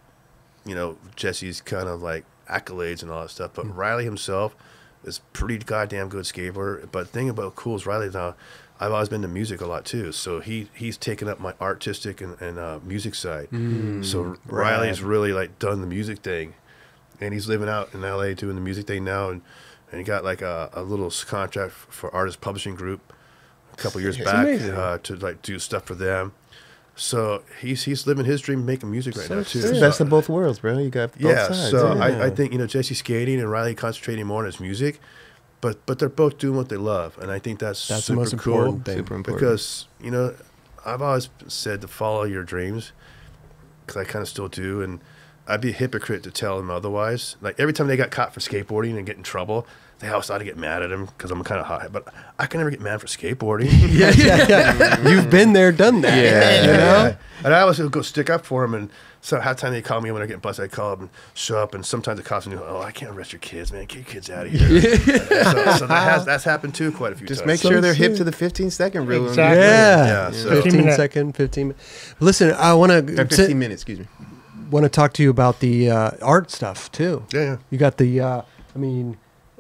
you know, Jesse's kind of like accolades and all that stuff. But Riley himself is pretty goddamn good skateboarder. But the thing about cool is Riley now, I've always been to music a lot too, so he's taken up my artistic and music side. So Riley's really like done the music thing, and he's living out in LA doing the music thing now, and he got like a little contract for Artist Publishing Group a couple years back to like do stuff for them. So he's living his dream, making music right now too. It's the best of both worlds, bro. You got both sides. So I think, you know, Jesse skating and Riley concentrating more on his music. But they're both doing what they love, and I think that's super the most cool. important thing. Super important. Because, you know, I've always said to follow your dreams, because I kind of still do, and I'd be a hypocrite to tell them otherwise. Like, every time they got caught for skateboarding and get in trouble, they always thought to get mad at him because I'm kind of hot. But I can never get mad for skateboarding. You've been there, done that. You know? And I always go stick up for them, and so half the time they call me when they're getting busted, I call them and show up, and sometimes the cops are I can't arrest your kids, man. Get your kids out of here. so that's happened too quite a few times. Just make sure they're hip to the 15-second rule. Exactly. Yeah. So 15 minutes. Listen, I want to 15 minutes, excuse me. Want to talk to you about the art stuff too. Yeah. You got the,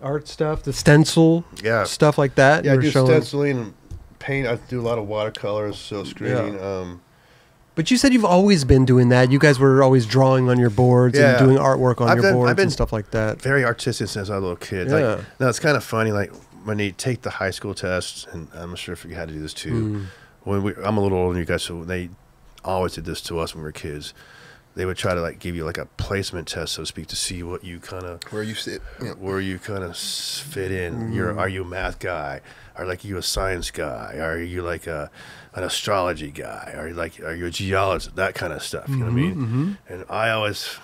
art stuff, the stencil, stuff like that. Yeah, I You were do showing- stenciling and paint. I do a lot of watercolors, silk screening. But you said you've always been doing that. You guys were always drawing on your boards and doing artwork on your boards and stuff like that. Very artistic since I was a little kid. Yeah. Like, now it's kind of funny. Like when you take the high school tests, and I'm not sure if you had to do this too. I'm a little older than you guys, so they always did this to us when we were kids. They would try to like give you like a placement test, so to speak, to see what you kind of Where you sit. Yeah. where you kind of fit in. Are you a math guy? Are like you a science guy? Are you like an astrology guy? Are you a geologist? That kind of stuff. You know what I mean? And I always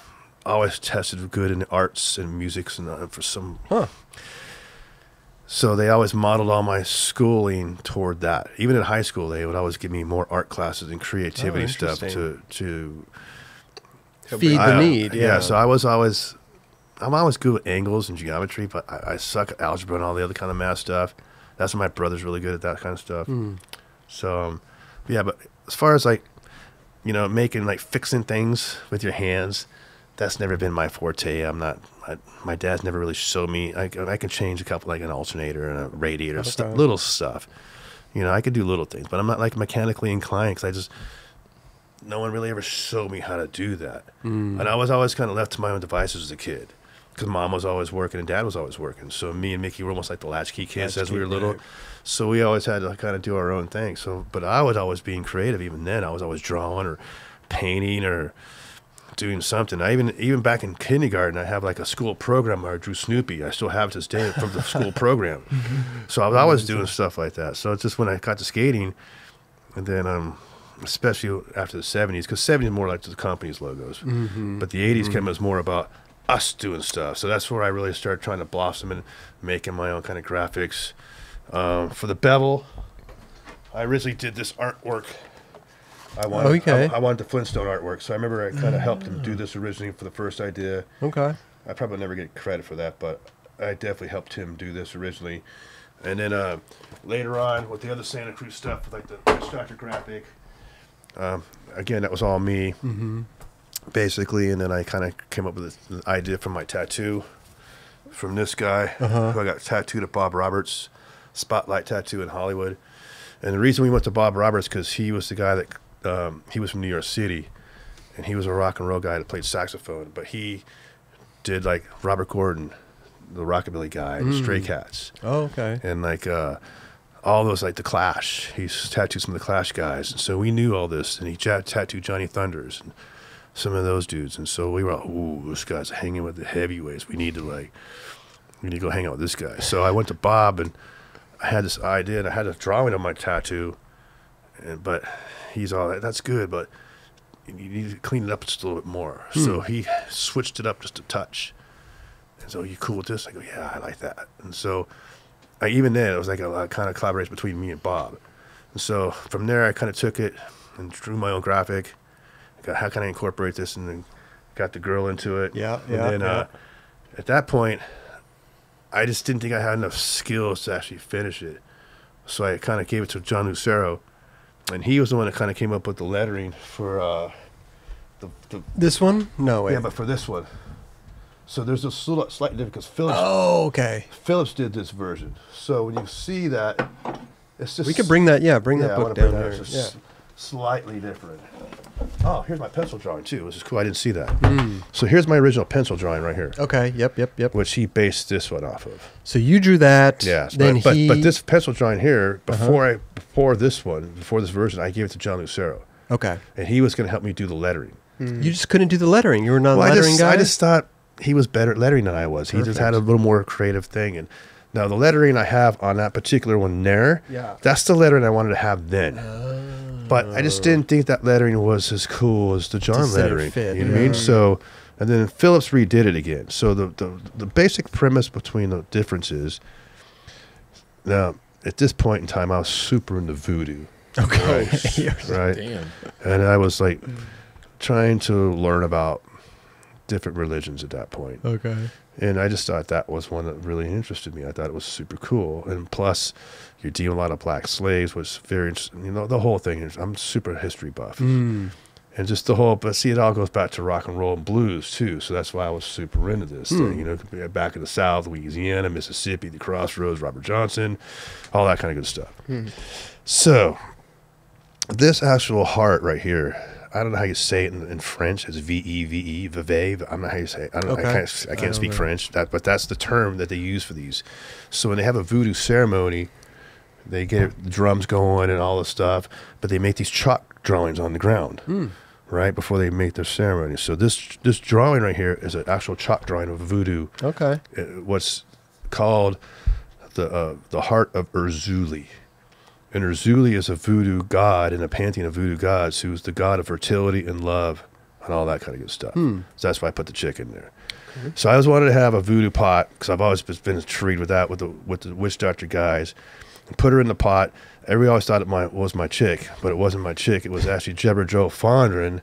tested good in arts and music and for some. So they always modeled all my schooling toward that. Even in high school, they would always give me more art classes and creativity stuff to Feed the need. Yeah. So I'm always good with angles and geometry, but I suck at algebra and all the other kind of math stuff. That's why my brother's really good at that kind of stuff. So, but as far as like, you know, making like fixing things with your hands, that's never been my forte. My dad's never really showed me. I can change a couple, like an alternator and a radiator, little stuff. You know, I could do little things, but I'm not like mechanically inclined because no one really ever showed me how to do that. And I was always kind of left to my own devices as a kid because mom was always working and dad was always working. So me and Mickey were almost like the latchkey kids as we were little. So we always had to kind of do our own thing. So, but I was always being creative. Even then, I was always drawing or painting or doing something. I even back in kindergarten, I have like a school program where I drew Snoopy. I still have it to this day from the school program. So I was always doing stuff like that. So it's just when I got to skating, and then especially after the 70s, because 70s more like the company's logos, but the 80s came as more about us doing stuff. So that's where I really started trying to blossom and making my own kind of graphics. For the bevel, I originally did this artwork. I wanted the Flintstone artwork, so I remember I kind of helped him do this originally for the first idea. Okay. I probably never get credit for that, but I definitely helped him do this originally. And then later on, with the other Santa Cruz stuff, with like the Extractor graphic, again, that was all me, basically. And then I kind of came up with the idea for my tattoo from this guy, who I got tattooed at Bob Roberts' Spotlight Tattoo in Hollywood. And the reason we went to Bob Roberts because he was the guy that he was from New York City, and he was a rock and roll guy that played saxophone. But he did like Robert Gordon, the rockabilly guy, and Stray Cats. Oh, okay. And like all those, like the Clash. He's tattooed some of the Clash guys, and so we knew all this. And he tattooed Johnny Thunders and some of those dudes. And so we were like, ooh, this guy's hanging with the heavyweights. We need to go hang out with this guy. So I went to Bob, and I had this idea, and I had a drawing of my tattoo, but he's all like, that's good, but you need to clean it up just a little bit more. So he switched it up just a touch. And so, you cool with this? I go, yeah, I like that. And so even then, it was like a kind of collaboration between me and Bob. And so from there, I kind of took it and drew my own graphic. how can I incorporate this, and then got the girl into it. Yeah, and then at that point, I just didn't think I had enough skills to actually finish it. So I kind of gave it to John Lucero, and he was the one that kind of came up with the lettering for this one. No way. Yeah, but for this one. So there's a slight difference because Phillips. Oh, okay. Phillips did this version. So when you see that, it's just. We could bring that. Yeah, bring that book down here. Yeah. Slightly different. Oh, here's my pencil drawing too, which is cool. I didn't see that. So here's my original pencil drawing right here. Okay. Yep. Which he based this one off of. So you drew that. Yeah. Then but this pencil drawing here, before this version, I gave it to John Lucero. Okay. And he was going to help me do the lettering. You just couldn't do the lettering. You were not a lettering guy. I just thought he was better at lettering than I was. He just had a little more creative thing. And now the lettering I have on that particular one there, that's the lettering I wanted to have then. But I just didn't think that lettering was as cool as the John lettering. You know what I mean? So, and then Phillips redid it again. So the basic premise between the differences. Now, at this point in time, I was super into voodoo. Okay. Right. Damn. And I was like trying to learn about different religions at that point. Okay. And I just thought that was one that really interested me. I thought it was super cool. And plus, you're dealing with a lot of black slaves, was very interesting. You know, the whole thing is, I'm super history buff. And just the whole, but see, it all goes back to rock and roll and blues too. So that's why I was super into this thing. You know, back in the South, Louisiana, Mississippi, the Crossroads, Robert Johnson, all that kind of good stuff. So this actual heart right here, I don't know how you say it in French. It's V-E-V-E, veve. I don't know how you say it. I don't know. I can't speak French, but that's the term that they use for these. So when they have a voodoo ceremony, they get the drums going and all this stuff, but they make these chalk drawings on the ground, right, before they make their ceremony. So this drawing right here is an actual chalk drawing of voodoo. Okay. What's called the heart of Urzuli. And Urzuli is a voodoo god in a pantheon of voodoo gods who's the god of fertility and love and all that kind of good stuff. So that's why I put the chick in there. Okay. So I always wanted to have a voodoo pot because I've always been intrigued with that with the witch doctor guys. And put her in the pot. Everybody always thought it was my chick, but it wasn't my chick. It was actually Jebber Jo Fondren,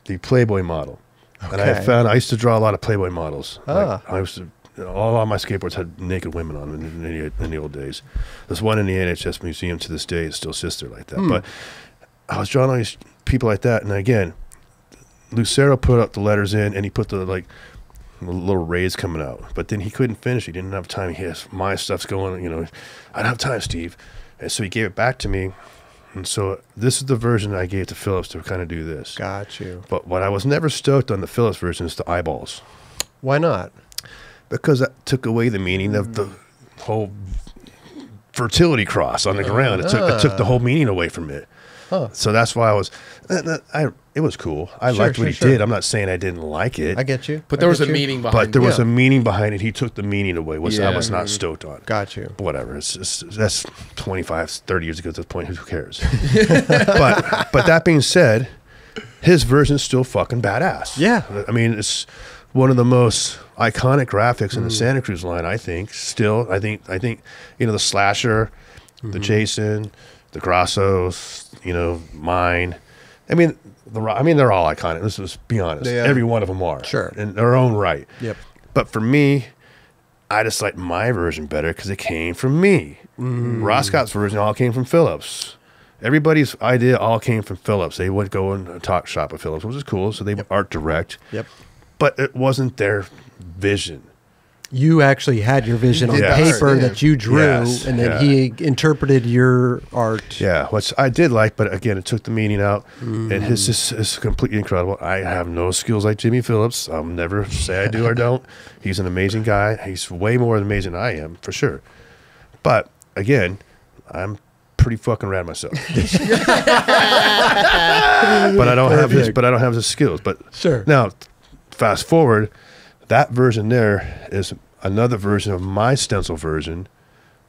the Playboy model. Okay. And I used to draw a lot of Playboy models. Like, I used to. All of my skateboards had naked women on them in the old days. There's one in the NHS museum to this day. It still sits there like that. But I was drawing all these people like that. And again, Lucero put up the letters in, and he put the little rays coming out. But then he couldn't finish. He didn't have time. He has my stuff's going. You know, I don't have time, Steve. And so he gave it back to me. And so this is the version I gave to Phillips to kind of do this. Got you. But what I was never stoked on the Phillips version is the eyeballs. Why not? Because that took away the meaning of the whole fertility cross on the ground. It took the whole meaning away from it. So that's why it was cool. I liked what he did. I'm not saying I didn't like it. I get you. But there was a meaning behind it. But there was a meaning behind it. He took the meaning away, which I was not stoked on. Got you. Whatever. That's 25, 30 years ago at this point. Who cares? but that being said, his version's still fucking badass. Yeah. I mean, it's one of the most iconic graphics in the Santa Cruz line, I think. Still, I think, you know, the Slasher, the Jason, the Grassos, you know, mine. I mean, they're all iconic. Let's be honest. Every one of them are. Sure. In their own right. Yep. But for me, I just like my version better because it came from me. Ross Scott's version all came from Phillips. Everybody's idea all came from Phillips. They would go and talk shop with Phillips, which is cool. So they art direct. Yep. But it wasn't their vision. You actually had your vision on paper that you drew, and then he interpreted your art. Yeah, which I did like, but again, it took the meaning out, and his is completely incredible. I have no skills like Jimmy Phillips. I'll never say I do or don't. He's an amazing guy. He's way more amazing than I am, for sure. But again, I'm pretty fucking rad myself. But I don't have his skills. But now, fast forward, that version there is another version of my stencil version,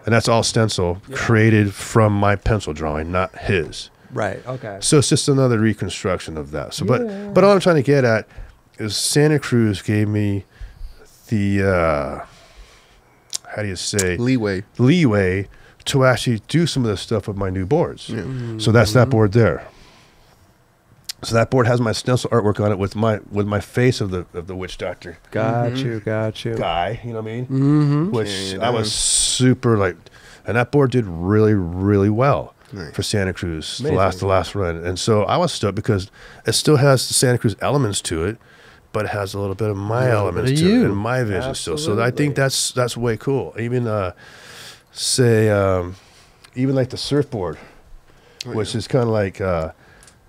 and that's all stencil created from my pencil drawing, not his. Right. Okay. So it's just another reconstruction of that. So, but all I'm trying to get at is Santa Cruz gave me the how do you say leeway to actually do some of this stuff with my new boards. So that's that board there. So that board has my stencil artwork on it with my face of the witch doctor. Got you. Guy, you know what I mean? Mm-hmm. Which I was super like, and that board did really, really well for Santa Cruz, the last run. And so I was stoked because it still has the Santa Cruz elements to it, but it has a little bit of my elements to it and my vision still. So I think that's way cool. Even even like the surfboard, which is kind of like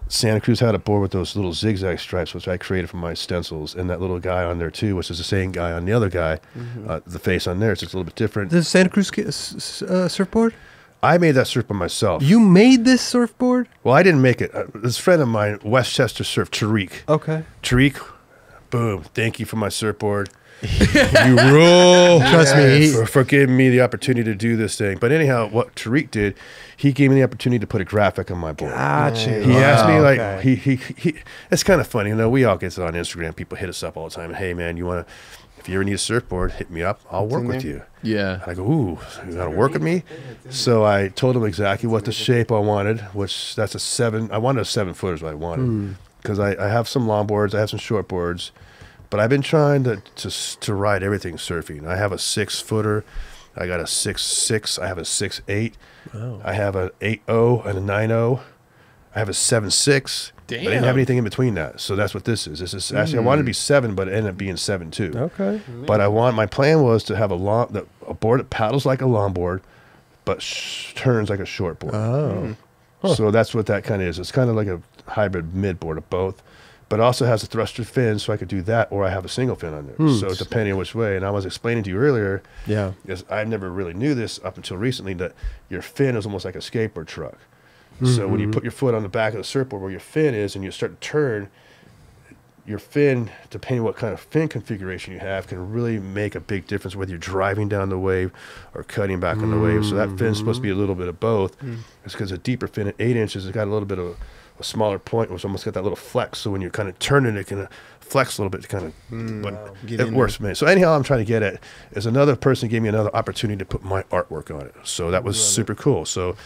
Santa Cruz had a board with those little zigzag stripes, which I created from my stencils, and that little guy on there too, which is the same guy on the other guy. The face on there is just a little bit different. The Santa Cruz surfboard? I made that surf by myself. You made this surfboard? Well, I didn't make it. This friend of mine, Westchester Surf, Tariq. Okay. Tariq, boom, thank you for my surfboard. You rule. Trust me. For giving me the opportunity to do this thing. But anyhow, what Tariq did, he gave me the opportunity to put a graphic on my board. Gotcha. He asked me, like, he it's kind of funny. You know, we all get it on Instagram. People hit us up all the time. Hey, man, if you ever need a surfboard, hit me up. I'll work with you. Yeah. I go, ooh, you got to work with me? So I told him exactly what the shape I wanted, which that's a 7. I wanted a 7-footer is what I wanted. Because I have some longboards, I have some shortboards. But I've been trying to ride everything surfing. I have a 6-footer. I got a 6.6. I have a 6.8. Oh. I have an 8.0 and a 9.0. I have a 7.6. Damn. But I didn't have anything in between that. So that's what this is. This is actually I wanted to be 7, but it ended up being 7 too. Okay. But my plan was to have a board that paddles like a longboard, but turns like a shortboard. Oh. So that's what that kind of is. It's kind of like a hybrid mid board of both. But it also has a thruster fin, so I could do that, or I have a single fin on there. So depending on which way. And I was explaining to you earlier, because I never really knew this up until recently, that your fin is almost like a skateboard truck. So when you put your foot on the back of the surfboard where your fin is, and you start to turn, your fin, depending on what kind of fin configuration you have, can really make a big difference whether you're driving down the wave or cutting back on the wave. So that fin's supposed to be a little bit of both. It's because a deeper fin at 8 inches has got a little bit of a smaller point, which almost got that little flex. So when you're kind of turning, it can flex a little bit to kind of, but it works, man. So anyhow, I'm trying to get at is another person gave me another opportunity to put my artwork on it. So that was super cool. So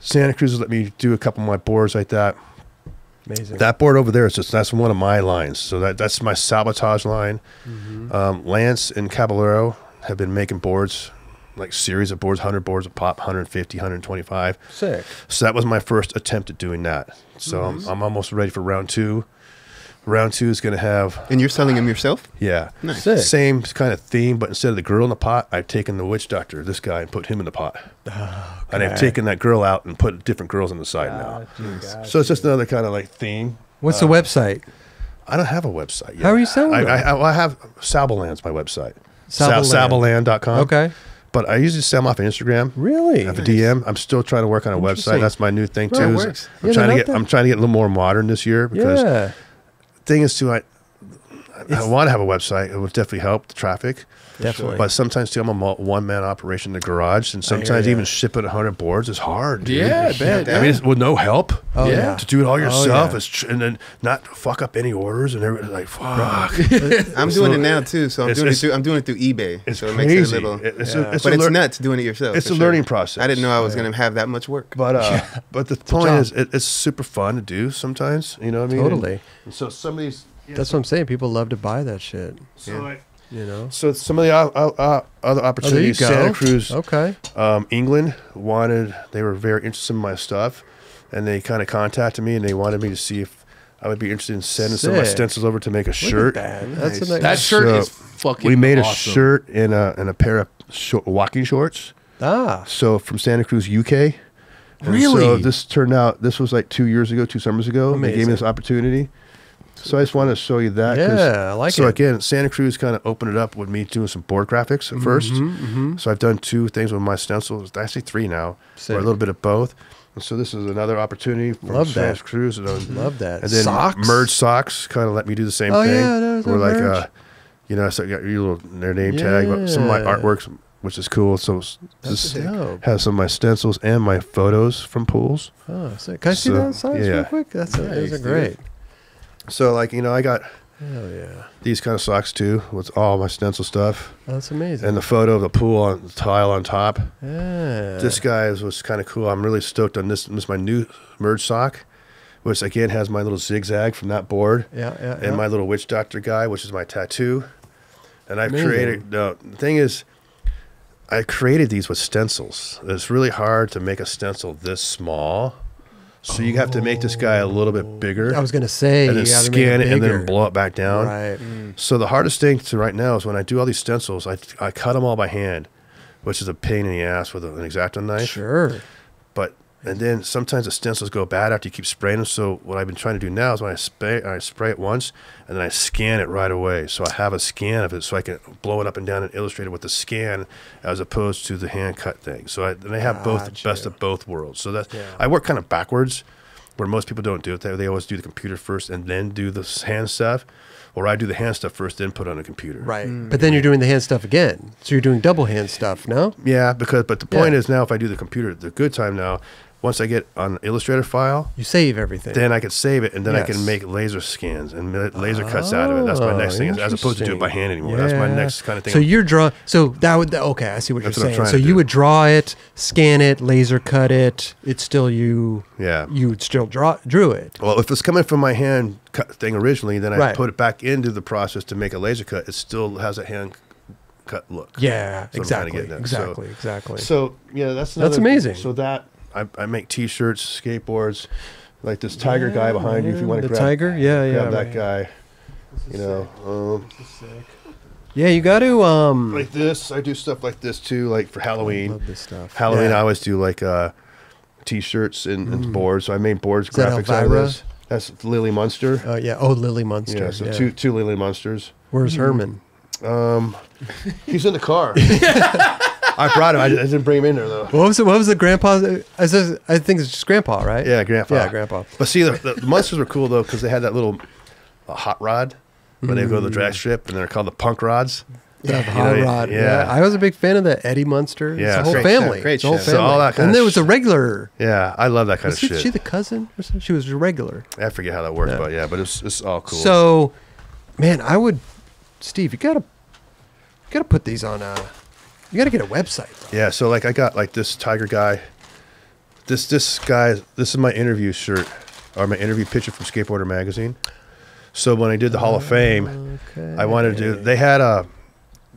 Santa Cruz has let me do a couple of my boards like that. Amazing. That board over there is that's one of my lines. So that's my sabotage line. Lance and Caballero have been making boards, like series of boards, 100 boards a pop, 150, 125. Sick. So that was my first attempt at doing that. So I'm almost ready for round 2. Round 2 is going to have... And you're selling them yourself? Yeah. Nice. Sick. Same kind of theme, but instead of the girl in the pot, I've taken the witch doctor, this guy, and put him in the pot. Oh, and I've taken that girl out and put different girls on the side now. So it's just another kind of like theme. What's the website? I don't have a website yet. How are you selling them? I have SALBAland's my website. SALBAland. SALBAland.com. Okay. But I usually sell them off Instagram. Really? I have a DM. I'm still trying to work on a website. That's my new thing too. Right, Is I'm trying to get a little more modern this year because thing is too, I want to have a website. It would definitely help the traffic. Definitely. But sometimes too, I'm a one-man operation in the garage, and sometimes even shipping 100 boards is hard. Dude. Yeah, I bet. I mean, it's, with no help. Oh, yeah. To do it all yourself, and then not fuck up any orders, and everybody's like, fuck. I'm doing it now too, so I'm doing it through eBay. It's so it crazy. makes it a little. It's nuts doing it yourself. It's a learning process. I didn't know I was going to have that much work. But but the point is, it's super fun to do sometimes. You know what I mean? Totally. And so some of these. That's what I'm saying. People love to buy that shit. So you know. So some of the other opportunities, Santa Cruz, England they were very interested in my stuff, and they kind of contacted me and they wanted me to see if I would be interested in sending some of my stencils over to make a shirt. That's nice. That shirt is fucking. We made awesome. a shirt in a pair of walking shorts. So from Santa Cruz, UK. And really? So this turned out. This was like 2 years ago, 2 summers ago. Amazing. They gave me this opportunity. So I just wanted to show you that. Yeah, I like it. So again, Santa Cruz kind of opened it up with me doing some board graphics at first. So I've done 2 things with my stencils. Actually 3 now. Or a little bit of both. And so this is another opportunity from Santa Cruz. Love that. And then Socks? Merge Socks kind of let me do the same thing. Yeah, we're like, so I got your their name tag, but some of my artworks, which is cool. So this has some of my stencils and my photos from pools. Oh, sick. Can I see that socks real quick? Those are great. So, like, I got these kind of socks, too, with all my stencil stuff. Oh, that's amazing. And the photo of the pool on the tile on top. Yeah. This guy was kind of cool. I'm really stoked on this. This is my new merge sock, which again has my little zigzag from that board. Yeah. And my little witch doctor guy, which is my tattoo. And I've Amazing. created, the thing is, I created these with stencils. It's really hard to make a stencil this small. So you have to make this guy a little bit bigger. I was going to say, and then you gotta scan make it and bigger. then blow it back down. Right. So the hardest thing to right now is when I do all these stencils, I cut them all by hand, which is a pain in the ass with an X-Acto knife. Sure. And then sometimes the stencils go bad after you keep spraying them. So what I've been trying to do now is when I spray it once, and then I scan it right away. So I have a scan of it, so I can blow it up and down and illustrate it with the scan, as opposed to the hand cut thing. So they have both the best of both worlds. So I work kind of backwards, where most people don't do it. They always do the computer first and then do the hand stuff. Or I do the hand stuff first, then put on a computer. Right. But then you're doing the hand stuff again. So you're doing double hand stuff, no? Yeah, but the point is now, if I do the computer, the good time now, once I get on Illustrator file, you save everything. Then I can save it, and then I can make laser scans and laser cuts out of it. That's my next thing, as opposed to do it by hand anymore. That's my next kind of thing. So you're drawing. So that would okay. I see what That's you're what I'm saying. trying So to you do. would draw it, scan it, laser cut it. It's still you. Yeah. You would still drew it. Well, if it's coming from my hand cut thing originally, then I Right. put it back into the process to make a laser cut. It still has a hand cut look. Yeah. That's what I'm trying to Exactly. get at. Exactly. So yeah, that's amazing. So that I make T-shirts, skateboards, like this tiger guy behind you. If you want to the grab tiger, grab that right. guy. You know, Yeah, you got to like this. I do stuff like this too, like for Halloween. love this stuff. Halloween, Yeah. I always do like T-shirts and boards. So I made boards, that graphics out of Elvira? this. That's Lily Munster. Yeah. Oh, Lily Munster. Yeah, so two Lily Munsters. Where's Herman? He's in the car. I brought him. I didn't bring him in there though. What was the grandpa? I think it's just grandpa, right? Yeah, grandpa. Yeah, grandpa. But see, the Munsters were cool though because they had that little hot rod when they go to the drag strip, and they're called the punk rods. Yeah, the hot rod. Yeah. I was a big fan of that Eddie Munster. Yeah, it's a whole great family. chef, great It's a whole chef. family. So all that kind and of there was a shit. regular. Yeah, I love that kind of Was shit. she the cousin or something? She was a regular. I forget how that works, Yeah. but it's all cool. So, man, Steve, you gotta put these on you gotta get a website. yeah, so like I got like this tiger guy. This guy. This is my interview shirt, or my interview picture from Skateboarder magazine. So when I did the Hall of Fame, I wanted to do.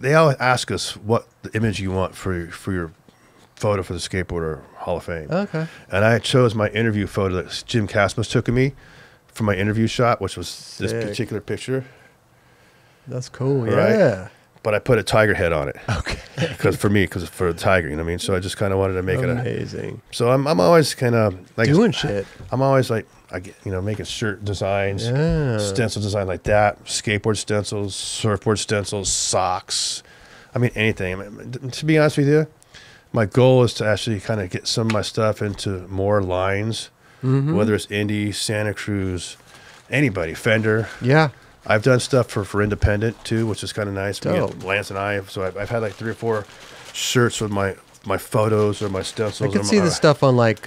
They always ask us what the image you want for your photo for the Skateboarder Hall of Fame. Okay. And I chose my interview photo that Jim Casmus took of me for my interview shot, which was this Sick. particular picture. That's cool. Right. Yeah. But I put a tiger head on it Okay. because for the tiger, you know what I mean. So I just kind of wanted to make it. Amazing. So I'm always kind of like Doing shit. I'm always like making shirt designs, Yeah. stencil design like that, skateboard stencils, surfboard stencils, socks. I mean anything. I mean, to be honest with you, my goal is to actually kind of get some of my stuff into more lines, whether it's Indy, Santa Cruz, anybody, Fender. Yeah. I've done stuff for independent too, which is kind of nice. Dope. Lance and I. So I've had like 3 or 4 shirts with my photos or my stencils. I could or see my, the stuff on like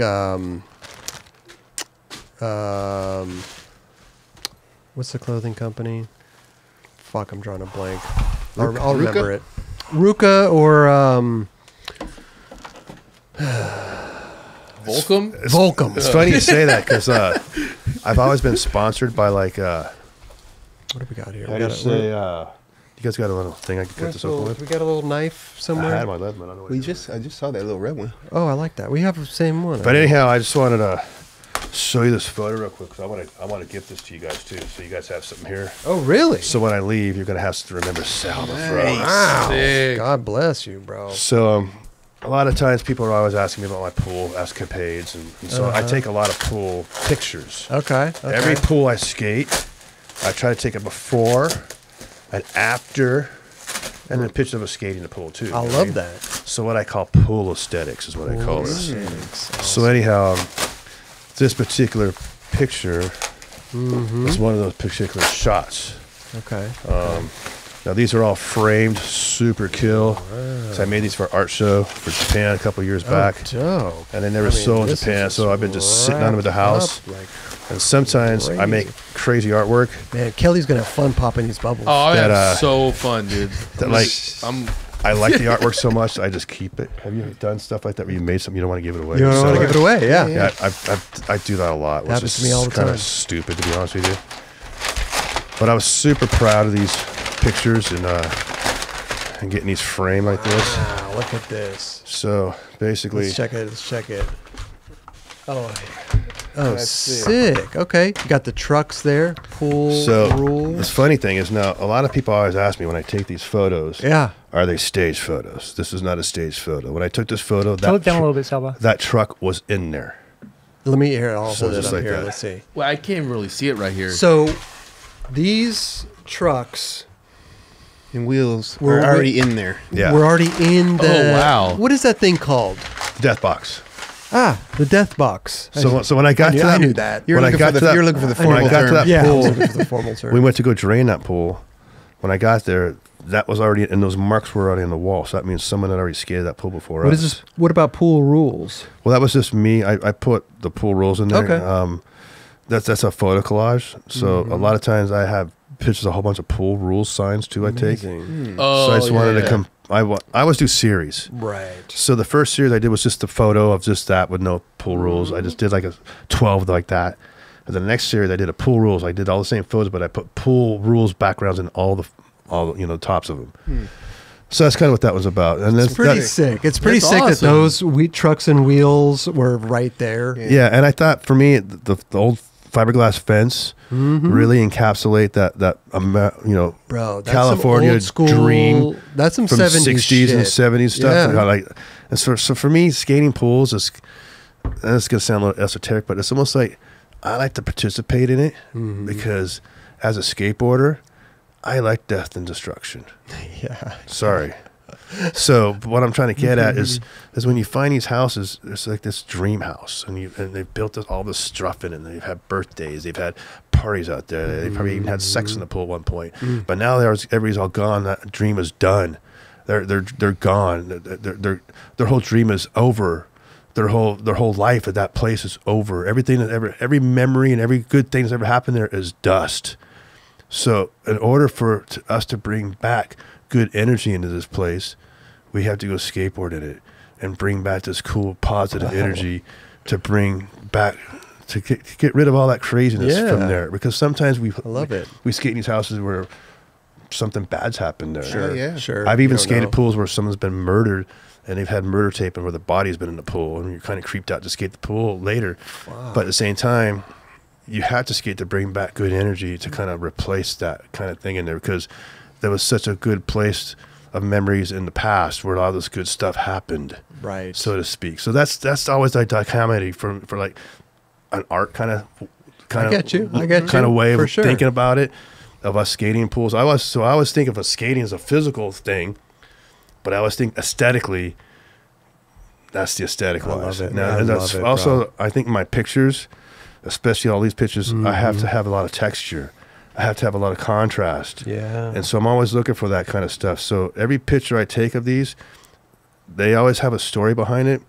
what's the clothing company? Fuck, I'm drawing a blank. I'll remember it. Ruka or Volcom? Volcom. It's funny you say that because I've always been sponsored by like. What do we got here? How do you say? You guys got a little thing I can cut this open with? We got a little knife I somewhere. had my left, but I don't know. What I it is. just saw that little red one. Oh, I like that. We have the same one. But anyhow, I just wanted to show you this photo real quick because I want to give this to you guys too, so you guys have something here. Oh, really? So when I leave, you're gonna have to remember Salva. Wow. Sick. God bless you, bro. So a lot of times people are always asking me about my pool escapades, and so I take a lot of pool pictures. Okay. Every pool I skate, I try to take a before, an after, and then a picture of us skating the pool too. I you know what love mean? that. So what I call pool aesthetics is what I call this. So anyhow, this particular picture is one of those particular shots. Okay. Now these are all framed, super kill. So I made these for art show for Japan a couple years back, Dope. and they never sold in this Japan. is So I've been just sitting on them at the house. wrapped up like And sometimes I make crazy artwork Man, Kelly's gonna have fun popping these bubbles. Oh, I That, have so fun, dude. that like I'm I like the artwork so much, I just keep it. Have you done stuff like that where you made something you don't want to give it away? You don't want to give it away, yeah. Yeah, I do that a lot. Happens to me all the time. Kind of stupid, to be honest with you. But I was super proud of these pictures and getting these framed like this. Wow, look at this. So basically, Let's check it. Oh, sick. Okay, you got the trucks there. Pool rules. The funny thing is now, a lot of people always ask me when I take these photos, are they stage photos? This is not a stage photo. When I took this photo, Slow it down a little bit, Salba. that truck was in there. Let me hear it. I'll So hold it just up like here. that. Let's see. Well, I can't really see it right here. So these trucks And wheels We're were already in there. Yeah, were already in the. Oh, wow. What is that thing called? death box. The death box. So when I got to that, I knew that. You're looking for the when I formal got to term. that Yeah, I was pool, looking for the formal term. we went to go drain that pool. When I got there, that was already, and those marks were already on the wall. So that means someone had already skated that pool before What us. is this? What about pool rules? Well, that was just me. I put the pool rules in there. Okay. That's a photo collage. So a lot of times I have pictures, a whole bunch of pool rules signs too. I take. Oh, So I just wanted to yeah. come. I always do series. Right. So the first series I did was just a photo of just that with no pool rules. I just did like a 12 like that. And the next series I did a pool rules. I did all the same photos, but I put pool rules backgrounds in all the tops of them. So that's kind of what that was about. And It's pretty sick. It's pretty That's sick that awesome. those wheat trucks and wheels were right there. Yeah, and I thought for me the old fiberglass fence really encapsulate that Bro, that's California some old school, dream That's some from 70s 60s and shit. 70s stuff. Yeah. And and so for me, skating pools is, and it's gonna sound a little esoteric, but it's almost like I like to participate in it because as a skateboarder, I like death and destruction. Yeah. Sorry. So what I'm trying to get at is when you find these houses, it's like this dream house, and they've built all this stuff in it. And they've had birthdays, they've had parties out there. They probably even had sex in the pool at one point. But now everybody's all gone. That dream is done. They're gone. Their whole dream is over. Their whole life at that place is over. Everything every memory and every good thing that's ever happened there is dust. So in order for us to bring back good energy into this place, we have to go skateboard in it and bring back this cool positive energy to bring back to get rid of all that craziness from there, because sometimes I love it. We skate in these houses where something bad's happened there. Sure. I've even skated pools where someone's been murdered and they've had murder tape and where the body's been in the pool, and you're kind of creeped out to skate the pool later. But at the same time, you have to skate to bring back good energy to kind of replace that kind of thing in there, because there was such a good place of memories in the past where a lot of this good stuff happened, Right. so to speak. So that's always like dichotomy for like an art kind of I get you. kind of way For of sure. thinking about it, of us skating pools. I always think of us skating as a physical thing, but I always think aesthetically, that's the aesthetic wise. love it. Now, I and that's love it, also, bro. I think my pictures, especially all these pictures, I have to have a lot of texture. I have to have a lot of contrast. Yeah. And so I'm always looking for that kind of stuff. So every picture I take of these, they always have a story behind it,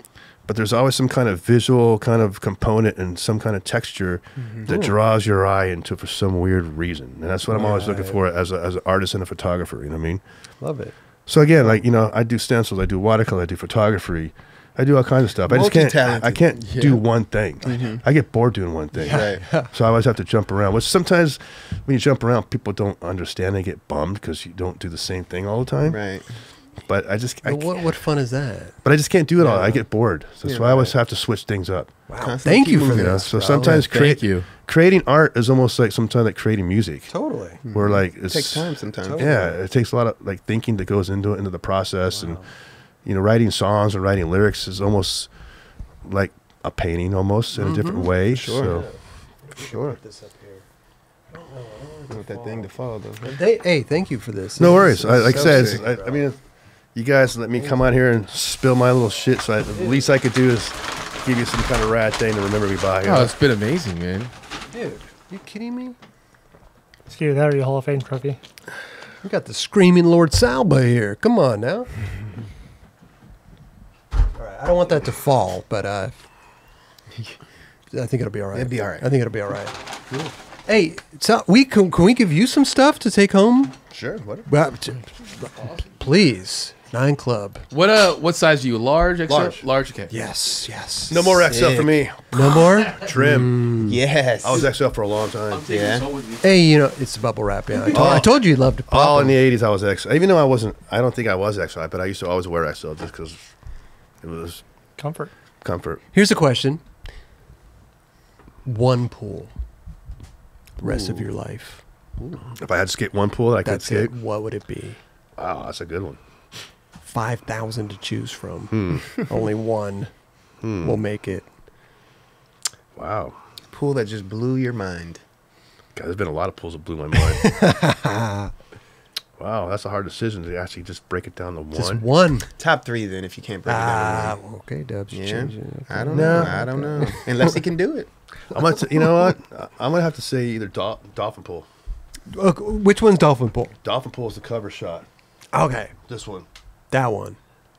but there's always some kind of visual kind of component and some kind of texture that draws your eye into for some weird reason. And that's what I'm always looking for as an artist and a photographer, you know what I mean? Love it. So again, like, I do stencils, I do watercolor, I do photography, I do all kinds of stuff. I Multi-talented. can't do one thing. I get bored doing one thing. Right. So I always have to jump around, which sometimes when you jump around, people don't understand. They get bummed because you don't do the same thing all the time. Right. But What fun is that? but I just can't do it all. I get bored. So that's why I always have to switch things up. Wow. Thank you for You know? this. So bro. sometimes Thank you. creating art is almost like sometimes like creating music. Totally. Where like It takes time sometimes. Yeah, it takes a lot of like thinking that goes into the process, and writing songs and writing lyrics is almost like a painting, almost in a different way. Sure. So, Sure. This up here. I want that thing to fall though. Hey, thank you for this. no This worries. is Like I so said, sick, I mean, you guys let me come out here and spill my little shit. So the least I could do is give you some kind of rad thing to remember me by. Oh, it's been amazing, man. dude, you kidding me? It's either that or your Hall of Fame trophy. We got the screaming Lord Salba here. Come on now. All right, I don't want that to fall, but I think it'll be all right. It'll be all right. I think it'll be all right. Hey, so can we give you some stuff to take home? Sure. What? Well, please. 9 Club. What size are you? Large, XL? Large. Okay. Yes. No more XL for me. No more? Trim. Yes. I was XL for a long time. Yeah. Hey, you know, it's bubble wrap, yeah. I told you you'd love to pop All in them. the 80s I was XL. Even though I don't think I was XL, but I used to always wear XL just because it was Comfort. comfort. Here's a question. One pool. The rest of your life. If I had to skate one pool that I could That's skate, it. What would it be? wow, that's a good one. 5,000 to choose from. Only one will make it. Wow. Pool that just blew your mind. God, there's been a lot of pools that blew my mind. Wow, that's a hard decision to actually just break it down to one. Just one. Top 3 then, if you can't break it down. to one. Okay, Dubs. Yeah. Change it. Okay. I don't know. Unless he can do it. You know what? I'm gonna have to say either dolphin pool. Which one's Dolphin Pool? Dolphin pool is the cover shot. Okay, This one. that one.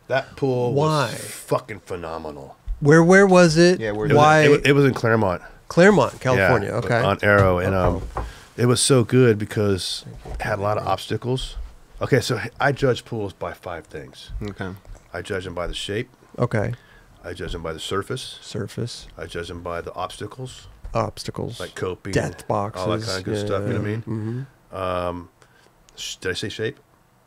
That pool Why? was fucking phenomenal. Where was it? Yeah, where- Why? It was in Claremont. Claremont, California. Yeah, Okay. on Arrow, and it was so good because it had a lot of obstacles. Okay, so I judge pools by 5 things. Okay. I judge them by the shape. Okay. I judge them by the surface. Surface, I judge them by the obstacles, obstacles, like coping, death boxes, all that kind of good stuff. You know what I mean? Mm-hmm. Did I say shape?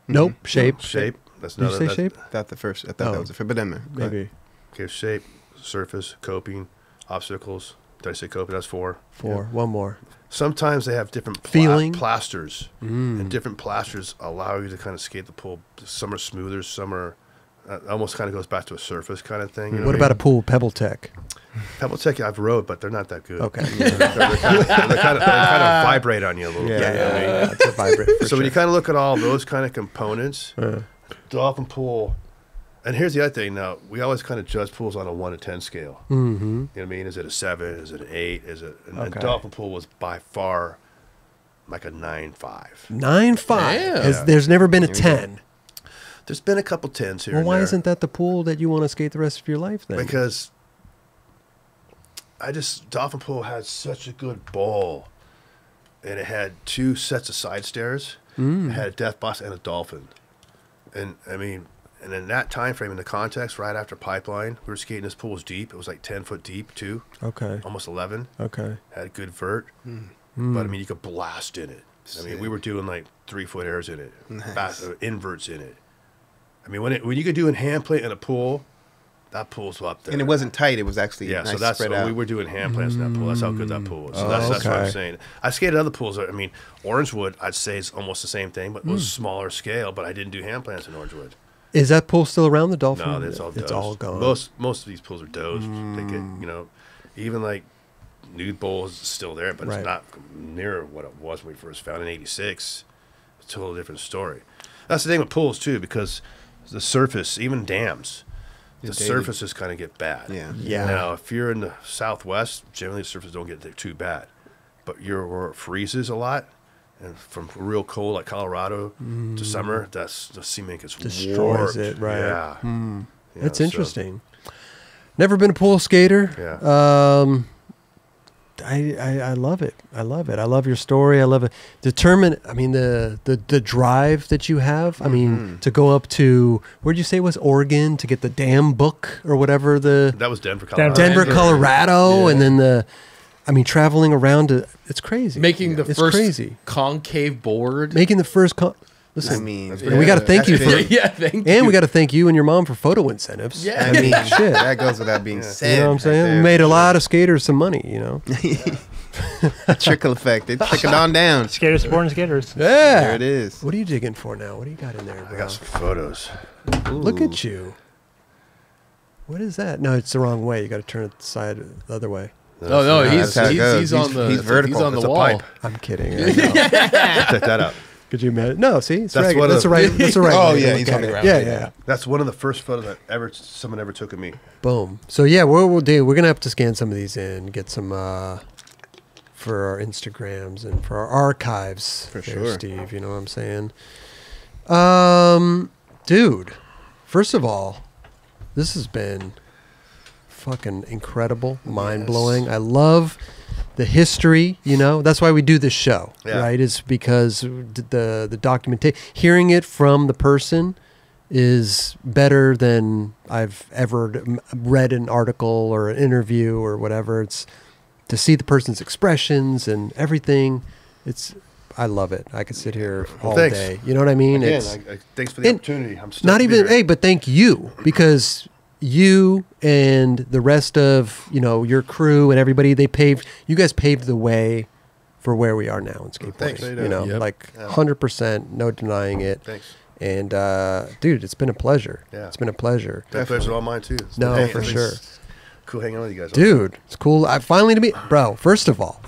Nope. Shape. Shape. That's Did you another. say shape? Thought the first. I thought that was the first. But then, go ahead. Maybe Okay, shape, surface, coping, obstacles. Did I say coping? That's 4. 4. Yeah. One more. Sometimes they have different Feeling. plasters, and different plasters allow you to kind of skate the pool. Some are smoother, some are almost kind of goes back to a surface kind of thing. You know What I about a mean? pool? Pebble Tech. Pebble Tech? I've rode, but they're not that good. Okay. they kind of vibrate on you a little bit. Yeah, you know what I mean? That's a vibrate. For So when you sure. kind of look at all those kind of components, dolphin pool, and here's the other thing. Now we always kind of judge pools on a 1 to 10 scale. Mm-hmm. You know what I mean? Is it a 7? Is it an 8? Is it? And Okay. dolphin pool was by far like a 9.5. 9.5. Yeah. There's never been a Here we go. 10. There's been a couple 10s here. Well, and why there, isn't that the pool that you want to skate the rest of your life then? Because dolphin pool had such a good bowl, and it had 2 sets of side stairs. It had a death box and a dolphin, and I mean, and in that time frame, in the context, right after Pipeline, we were skating. This pool was deep. It was like 10 foot deep too, Okay. almost 11. Okay. Had a good vert, but I mean, you could blast in it. I mean, we were doing like 3-foot airs in it, Nice. inverts in it. I mean, when you could do a hand plate in a pool, that pool's up there. And it wasn't tight. It was actually Yeah, nice so that's spread out. we were doing hand plants in that pool. That's how good that pool was. So that's what I'm okay. saying. I skated other pools. I mean, Orangewood, I'd say is almost the same thing, but it was smaller scale. But I didn't do hand plants in Orangewood. Is that pool still around, the Dolphin? No, it's all dozed. It's all gone. Most of these pools are dozed. They get even like Nude Bowl is still there, but Right. it's not near what it was when we first found it in '86. It's a totally different story. That's the thing with pools too, because the surface, even dams, the It's dated. surfaces kind of get bad. Yeah. Yeah. Now, if you're in the Southwest, generally the surfaces don't get too bad, but where it freezes a lot, and from real cold like Colorado to summer, that's the cement gets Destroys warped. it, right. Yeah. Yeah, That's so- interesting. Never been a pool skater. Yeah. I love it. I love it. I love your story. I love it. I mean, the drive that you have. I mean, to go up to, where'd you say it was, Oregon, to get the dam book or whatever That was Denver, Colorado. Denver, Denver. Colorado, Yeah. and then traveling around it's crazy. Making the It's first crazy. concave board. Making the first listen. I mean, and we got to thank you that's for, big. Yeah, thank you. and we got to thank you and your mom for photo incentives. Yeah. I mean, Shit. that goes without being said. You know what I'm saying? right We there. made a lot of skaters some money, Trickle effect. It trickled on down. Skaters supporting skaters. Yeah. There it is. What are you digging for now? What do you got in there, I bro? got some photos. Look at you. What is that? No, it's the wrong way. You got to turn it the other way. No, That's how it goes. he's on the he's vertical. He's on the It's a wall. pipe. I'm kidding. I know. Check that out. Could you imagine? No, see, it's That's right. what That's a- the right. That's the right. Oh, way to yeah, look he's at on the it. ground. Yeah, yeah. That's one of the first photos that someone ever took of me. Boom. So yeah, what we'll do, we're gonna have to scan some of these in, get some for our Instagrams and for our archives. For there, sure. Steve. You know what I'm saying? Dude. First of all, this has been fucking incredible, mind blowing. I love the history. That's why we do this show, Yeah. right? Is because the documentation, hearing it from the person is better than I've ever read an article or an interview or whatever. It's to see the person's expressions and everything. I love it. I could sit here all day. You know what I mean? Again, thanks for the opportunity. I'm not even, hey, but thank you, because you and the rest of, your crew and everybody, you guys paved the way for where we are now in skateboarding. Thanks. Like 100%, no denying it. Thanks. And dude, it's been a pleasure. Yeah. It's been a pleasure. That pleasure's all mine too. For sure. Cool hanging out with you guys. Dude, it's cool. I finally to meet, bro. First of all,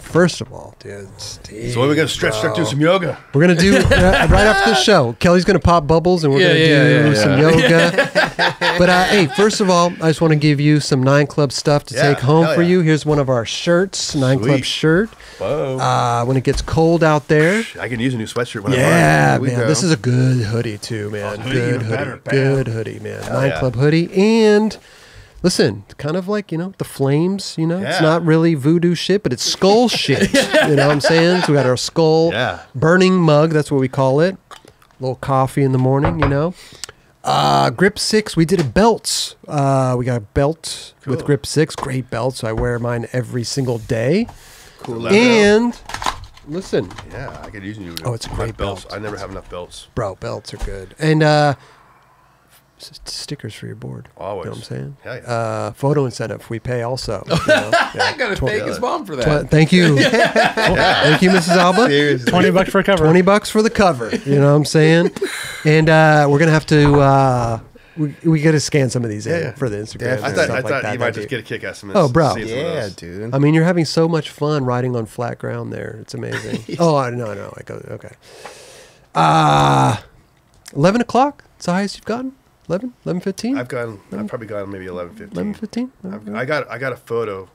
dude. So we're gonna start doing some yoga. We're gonna do right after the show. Kelly's gonna pop bubbles, and we're gonna do some yoga. But hey, first of all, I just want to give you some 9 Club stuff to take home for you. Here's one of our shirts, 9 Club shirt. Whoa. When it gets cold out there, I can use a new sweatshirt. When man. This is a good hoodie too, man. Good hoodie, man. 9 Club hoodie. And listen, kind of like, the flames, it's not really voodoo shit, but it's skull shit. You know what I'm saying? So we got our skull burning mug. That's what we call it. A little coffee in the morning, Grip 6, we did belts. We got a belt with Grip 6. Great belt. So I wear mine every single day. Cool. And listen. Yeah, I could use new. It's a great belts. belt. I never have enough belts. Bro, belts are good. And stickers for your board. Always. You know what I'm saying? Hell yeah. Photo incentive. We pay also. I got to thank his mom for that. Thank you. Thank you, Mrs. Alba. Seriously. $20 for a cover. $20 for the cover. You know what I'm saying? And we're going to have to... we got to scan some of these in for the Instagram. I thought you might just get a kick out of some. Oh, bro. Yeah, dude. I mean, you're having so much fun riding on flat ground there. It's amazing. No. Okay. 11 o'clock? It's the highest you've gotten? 11:15? I've probably gone maybe 11:15. 11:15? I got a photo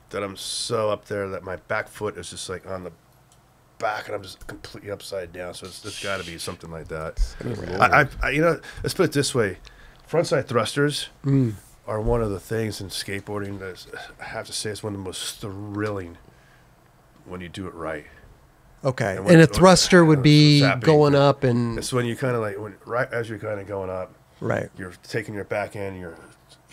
that I'm so up there that my back foot is just like on the back and I'm just completely upside down. So it's got to be something like that. Let's put it this way: frontside thrusters are one of the things in skateboarding that I have to say is one of the most thrilling when you do it right. Okay, and a thruster would be going up, and it's when you kind of like right as you're kind of going up. Right. You're taking your back end, you're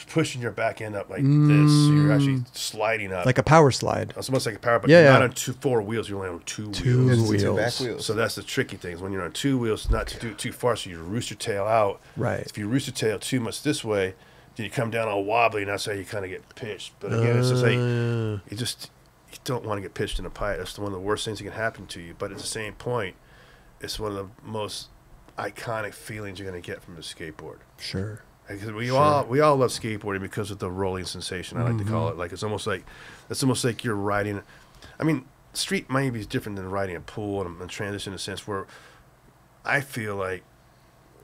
pushing your back end up like this. So you're actually sliding up. Like a power slide. It's almost like a power, but you're not on 4 wheels, you're only on two wheels. Two back wheels. So that's the tricky thing, is when you're on 2 wheels, not to do it too far, so you roost your tail out. Right. If you roost your tail too much this way, then you come down all wobbly, and that's how you kind of get pitched. But again, it's just like, you don't want to get pitched in a pipe. That's one of the worst things that can happen to you. But at the same point, it's one of the most iconic feelings you're going to get from a skateboard. Sure. Because we all love skateboarding because of the rolling sensation, I like to call it. Like it's almost like you're riding. I mean, street maybe is different than riding a pool and a transition in a sense where I feel like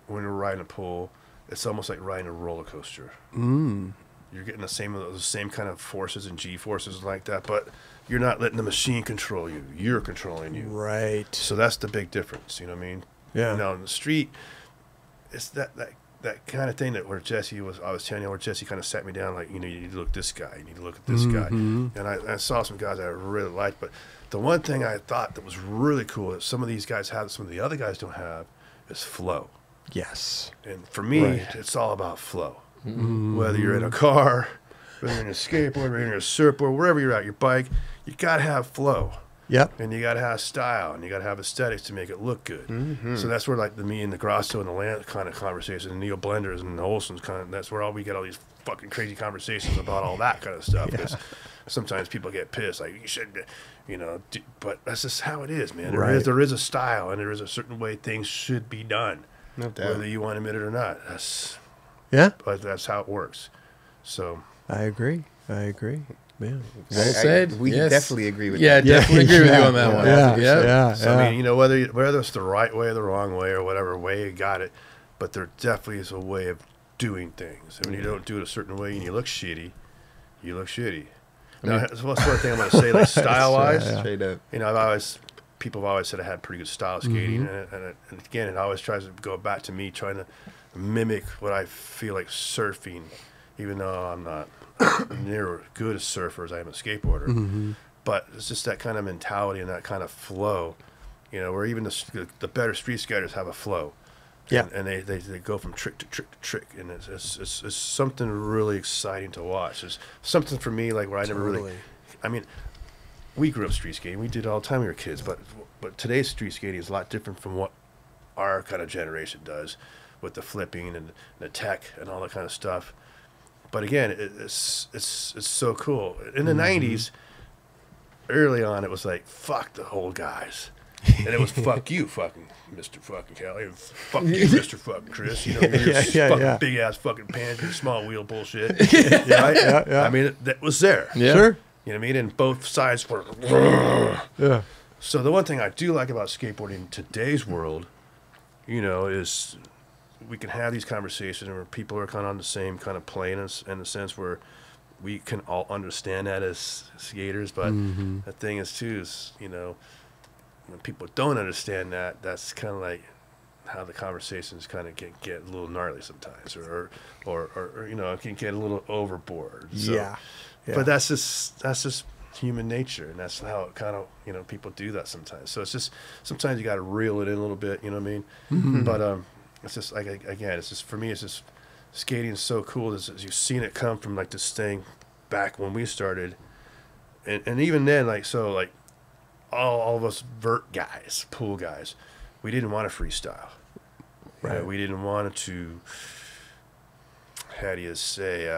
when you're riding a pool, it's almost like riding a roller coaster. You're getting the same kind of forces and G forces like that, but you're not letting the machine control you. You're controlling you. Right. So that's the big difference. You know what I mean? Yeah. Now in the street, it's that kind of thing that where I was telling you where Jesse kind of sat me down like, you need to look at this guy, you need to look at this guy. And I saw some guys I really liked, but the one thing I thought that was really cool that some of these guys have, some of the other guys don't have, is flow. Yes. And for me, it's all about flow. Whether you're in a car, whether you're in a skateboard, whether you're in a surfboard, wherever you're at, your bike, you got to have flow. Yep. And you got to have style, and you got to have aesthetics to make it look good. So that's where like me and the Grosso and the Land kind of conversation, and Neo Blenders and the Olsons kind of, that's where we get all these fucking crazy conversations about all that kind of stuff. Because sometimes people get pissed, like you should, but that's just how it is, man. There is a style, and there is a certain way things should be done, No doubt. whether you want to admit it or not. But that's how it works. So I agree. Man. Well said. We definitely agree with that. Yeah, definitely agree with you on that one. Yeah. So I mean, whether it's the right way or the wrong way or whatever way you got it, but there definitely is a way of doing things. And when you don't do it a certain way and you look shitty, you look shitty. Now, that's one thing I'm going to say, like style-wise. Straight up. People have always said I had pretty good style skating, and again, it always tries to go back to me trying to mimic what I feel like surfing, even though I'm not near good a surfer as I am a skateboarder. But it's just that kind of mentality and that kind of flow, where even the better street skaters have a flow. Yeah. And they go from trick to trick to trick, and it's something really exciting to watch. It's something for me like where I never really. I mean, we grew up street skating. We did it all the time when we were kids, but today's street skating is a lot different from what our kind of generation does, with the flipping and the tech and all that kind of stuff. But again, it's so cool. In the '90s, early on, it was like fuck the old guys, and it was fuck you, fucking Mr. fucking Kelly, and fuck you, Mr. fucking Chris. You know, fucking big ass fucking pants, your small wheel bullshit. Right? I mean, that was there. Yeah. Sure. You know what I mean? And both sides were. Yeah. So the one thing I do like about skateboarding in today's world, you know, is we can have these conversations where people are kind of on the same kind of plane in the sense where we can all understand that as skaters. But the thing is, too, is, you know, when people don't understand that, that's kind of like how the conversations kind of get a little gnarly sometimes, or you know, it can get a little overboard. So, Yeah. But that's just human nature, and that's how it kind of, you know, people do that sometimes. So it's just sometimes you got to reel it in a little bit, you know what I mean? But it's just like, again, it's just for me, it's just skating is so cool. As you've seen it come from like this thing back when we started, and even then, like, so like all of us vert guys, pool guys, we didn't want to freestyle, right? You know, we didn't want to. How do you say,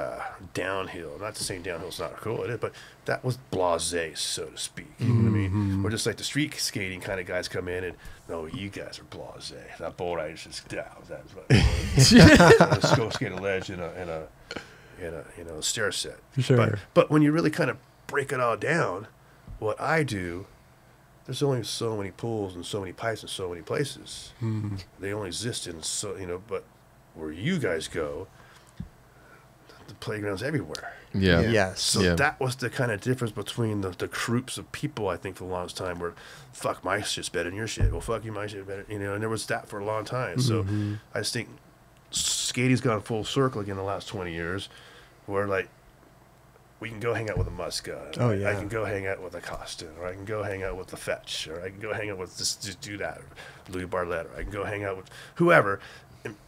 downhill? Not to say downhill's not cool, it is, but that was blasé, so to speak. You know what I mean? Or just like the street skating kind of guys come in and, no, you guys are blasé. That bowl ride is just down. That's what let's go skate a ledge in a you know, stair set. Sure. But when you really kind of break it all down, what I do, there's only so many pools and so many pipes in so many places. They only exist in so, you know, but where you guys go, the playground's everywhere. Yeah. Yes. So that was the kind of difference between the groups of people, I think, for the longest time, where fuck, my shit's better than your shit. Well, fuck you, my shit's better. You know, and there was that for a long time. So I just think skating's gone full circle again in the last 20 years, where like we can go hang out with a Muska. Oh, I yeah. can go hang out with a Costin, or I can go hang out with the Fetch, or I can go hang out with just do that, or Louis Bartlett, or I can go hang out with whoever.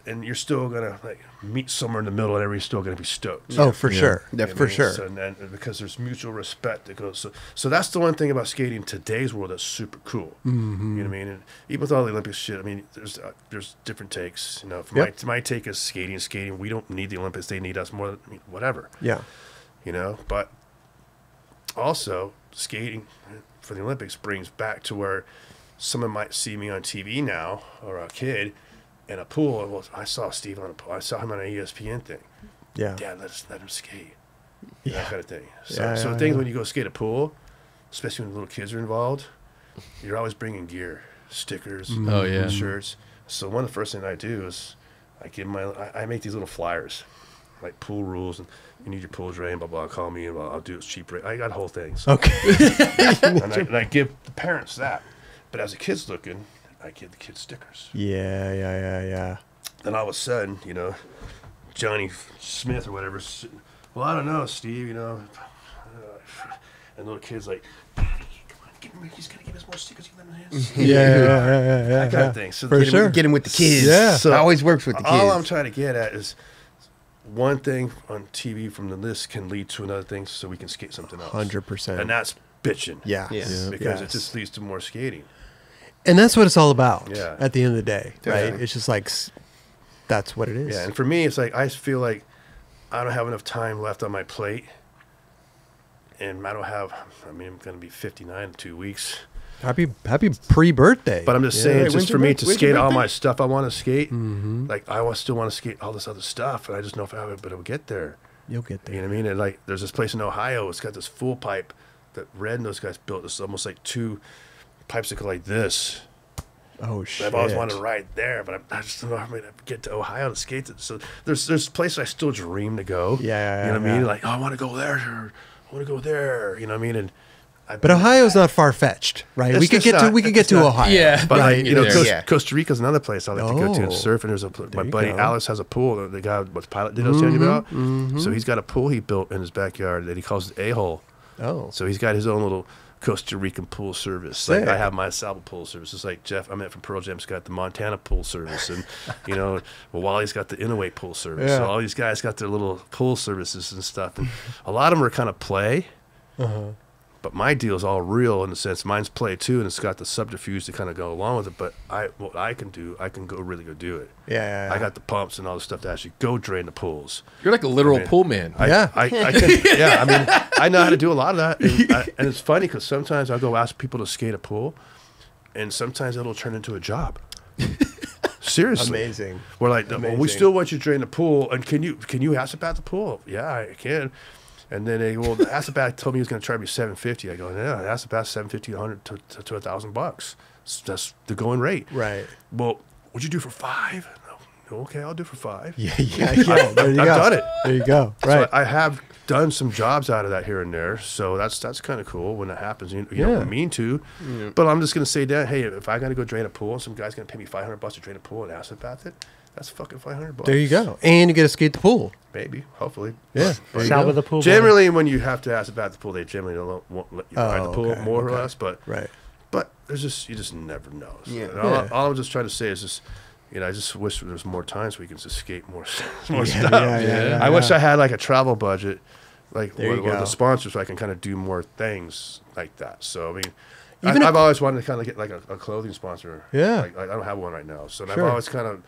And you're still gonna like meet somewhere in the middle, and everybody's still gonna be stoked. Oh, for sure. You know For what I mean? sure. So, and because there's mutual respect that goes. So that's the one thing about skating in today's world that's super cool. You know what I mean? And even with all the Olympic shit, I mean, there's different takes. You know, my take is skating. We don't need the Olympics; they need us more. I mean, whatever. Yeah. You know, but also skating for the Olympics brings back to where someone might see me on TV now, or a kid in a pool. Well, I saw Steve on a pool. I saw him on an ESPN thing. Yeah. Dad, let him skate. Yeah. That kind of thing. So things when you go skate a pool, especially when little kids are involved, you're always bringing gear, stickers, shirts. So one of the first things I do is I make these little flyers, like pool rules, and you need your pool drain, blah blah. Call me, and I'll do it cheap rate. I got a whole thing. So. Okay. and I give the parents that, but as the kid's looking, I give the kids stickers. Yeah. Then all of a sudden, you know, Johnny Smith or whatever, well, I don't know, Steve, you know, and little kid's like, Daddy, come on, he's gonna give us more stickers. Yeah. That kind of thing. So For sure. Get him with the kids. Yeah. So it always works with the kids. All I'm trying to get at is one thing on TV from the list can lead to another thing, so we can skate something else. 100%. And that's bitching. Yeah. Because it just leads to more skating. And that's what it's all about. Yeah. At the end of the day, right? Yeah. It's just like that's what it is. Yeah, and for me, it's like I feel like I don't have enough time left on my plate, and I'm going to be 59 in 2 weeks. Happy pre-birthday. But I'm just saying, when's just your for me birth- to when's your skate all birthday? my stuff I want to skate, like I still want to skate all this other stuff, and I just know if I would, but it'll get there. You'll get You there. know what I mean? And like, there's this place in Ohio. It's got this full pipe that Red and those guys built. It's almost like two pipes that go like this. Oh shit. I've always wanted to ride there, but I just don't know how I'm going to get to Ohio to skate. So there's places I still dream to go. Yeah, you know what I mean? yeah. Like, oh, I want to go there. Or, I want to go there. You know what I mean? And But Ohio's not far fetched, right? It's We could just get to it's not. Ohio. Yeah. But Right. like, you know, Yeah. Costa Rica's another place I like to go to and Oh. surf. And there's my you buddy go. Alice has a pool. The guy with Pilot did I was telling you about. So he's got a pool he built in his backyard that he calls the A-hole. Oh. So he's got his own little Costa Rican pool service. Sick. Like I have my SALBA pool service. It's like Jeff, I met from Pearl Jam's got the Montana pool service, and well, Wally's got the Inouye pool service. Yeah. So all these guys got their little pool services and stuff, and a lot of them are kind of play. But my deal is all real in the sense mine's play too, and it's got the subterfuge to kind of go along with it. But what I can do, I can really go do it. Yeah. I got the pumps and all the stuff to actually go drain the pools. You're like a literal pool man. I can, yeah. I mean, I know how to do a lot of that, and it's funny because sometimes I'll go ask people to skate a pool, and sometimes it'll turn into a job. Seriously, Amazing. We're like, well, we still want you to drain the pool, and can you ask about the pool? Yeah, I can. And then they the Asabat told me he was going to charge me $750. I go, yeah, Asabat $750 $100 to $1,000. That's the going rate. Right. Well, what'd you do for $5? No, okay, I'll do for $5. Yeah. There you go. I've done it. There you go. Right. So I have done some jobs out of that here and there. So that's kind of cool when that happens. You don't mean to, but I'm just going to say that, hey, if I got to go drain a pool, and some guy's going to pay me $500 to drain a pool and Asabat it, that's fucking $500. There you go. And you get to skate the pool. Maybe, hopefully. Yeah. SALBA the pool. Generally, when you have to ask about the pool, they generally won't let you ride the pool, okay, more or less. But right. But there's you just never know. So, Yeah. all I'm just trying to say is just, I just wish there was more times we can just skate more stuff. Yeah. I wish I had like a travel budget, like There you with go. the sponsors, so I can kind of do more things like that. So I mean. Even I've always wanted to kind of get like a clothing sponsor. Yeah. Like I don't have one right now. So Sure. I've always kind of,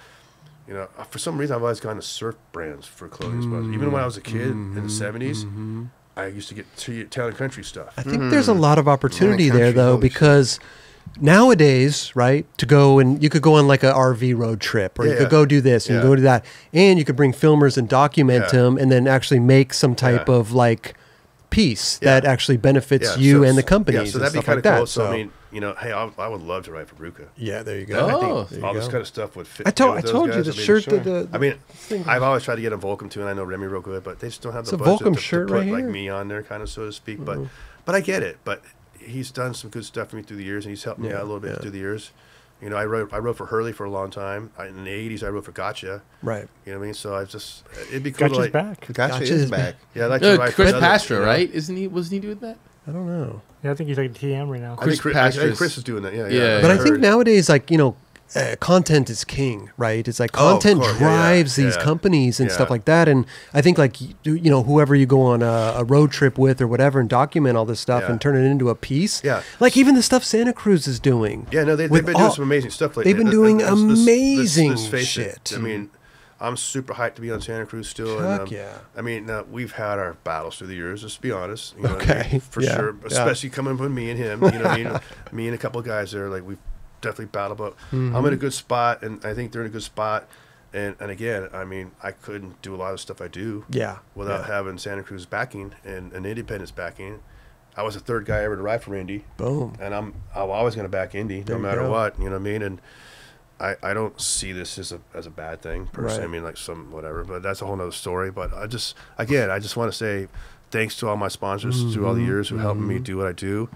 for some reason, I've always gone to surf brands for clothing sponsors. Even when I was a kid in the 70s, I used to get town and country stuff. I think there's a lot of opportunity there, country though, roads. because nowadays, right, to go and you could go on like a RV road trip, or you could go do this and go do that, and you could bring filmers and document them, and then actually make some type of like piece that actually benefits you and the companies. Yeah, so that'd be kind of cool. So I mean, hey, I would love to write for Ruka. Yeah, there you go. Oh. I think all this kind of stuff would fit. I told with those you guys. the shirt. I mean, I've always tried to get a Volcom too, and I know Remy real good, but they just don't have the It's a budget Volcom to shirt put right like here. me on there, kind of so to speak. But I get it. But he's done some good stuff for me through the years, and he's helped me out a little bit through the years. I wrote for Hurley for a long time. In the '80s, I wrote for Gotcha. Right. You know what I mean? So it'd be cool Gotcha's to back. Gotcha is back. Yeah, I'd like to write for Chris other- Pastra, right? Wasn't he doing that? I don't know. Yeah, I think he's like TM right now. I think Chris is doing that. Yeah. But I think heard. nowadays, like, content is king, right? It's like content course. drives these companies and stuff like that. And I think like, whoever you go on a road trip with or whatever and document all this stuff and turn it into a piece. Yeah. Like even the stuff Santa Cruz is doing. Yeah, no, they've been doing some amazing stuff lately. They've been doing amazing let's face shit. it. I mean, I'm super hyped to be on Santa Cruz still. Fuck and, yeah. I mean, we've had our battles through the years, let's be honest. Okay. For Yeah. sure. Especially coming from me and him. You know what I mean? Me and a couple of guys there, like, we've definitely battled. But I'm in a good spot, and I think they're in a good spot. And again, I mean, I couldn't do a lot of stuff I do without having Santa Cruz backing and an Independence backing. I was the third guy ever to ride for Indy. Boom. And I'm always going to back Indy no matter what. You know what I mean? And I don't see this as a bad thing personally. Right. I mean, like some whatever, but that's a whole nother story. But I just want to say thanks to all my sponsors through all the years who helped me do what I do.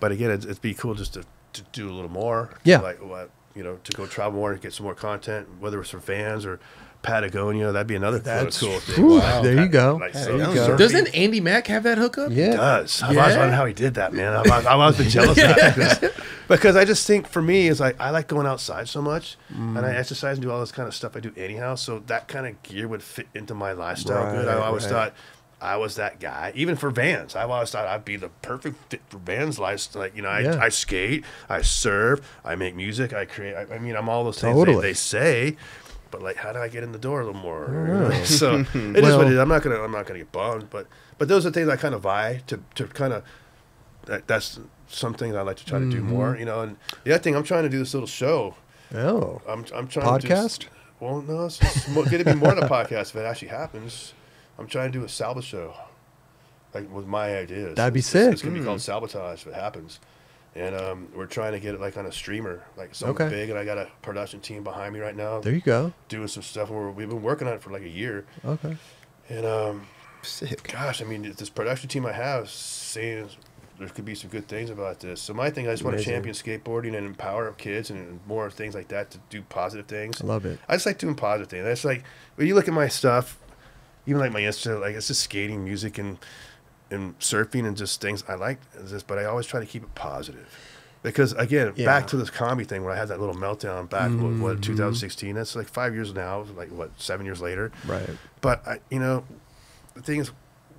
But again, it'd be cool just to do a little more. Yeah. Like what to go travel more and get some more content, whether it's for fans or Patagonia. That'd be another cool thing. Ooh, there you go. Like, There you go. Doesn't Andy Mack have that hookup? Yeah. He does. I've always wondered how he did that, man. I've always been jealous of that because I just think for me is I like going outside so much and I exercise and do all this kind of stuff I do anyhow. So that kind of gear would fit into my lifestyle good. I always thought I was that guy. Even for Vans, I always thought I'd be the perfect fit for Vans lifestyle. Like, I skate, I surf, I make music, I create. I mean, I'm all those things they say. But like, how do I get in the door a little more? So it is what it is. I'm not gonna get bummed. But those are things I kind of vie to kind of. That's some things I like to try to do more. And the other thing, I'm trying to do this little show. Oh. I'm trying podcast? to well, no, it's going to be more than a podcast if it actually happens. I'm trying to do a SALBA show, like with my ideas. That'd be sick. It's going to be called Sabotage if it happens. And we're trying to get it like on a streamer, like something big. And I got a production team behind me right now. There you go. Doing some stuff where we've been working on it for like a year. Okay. And Sick. gosh, I mean, this production team I have saying there could be some good things about this. So my thing, I just want to champion skateboarding and empower kids and more things like that to do positive things. I love it. I just like doing positive things. That's like when you look at my stuff, even like my Insta, like it's just skating, music, and in surfing and just things I like this, but I always try to keep it positive. Because again, back to this comedy thing when I had that little meltdown back, what 2016, that's like 5 years now, like what, 7 years later. Right. But the thing is,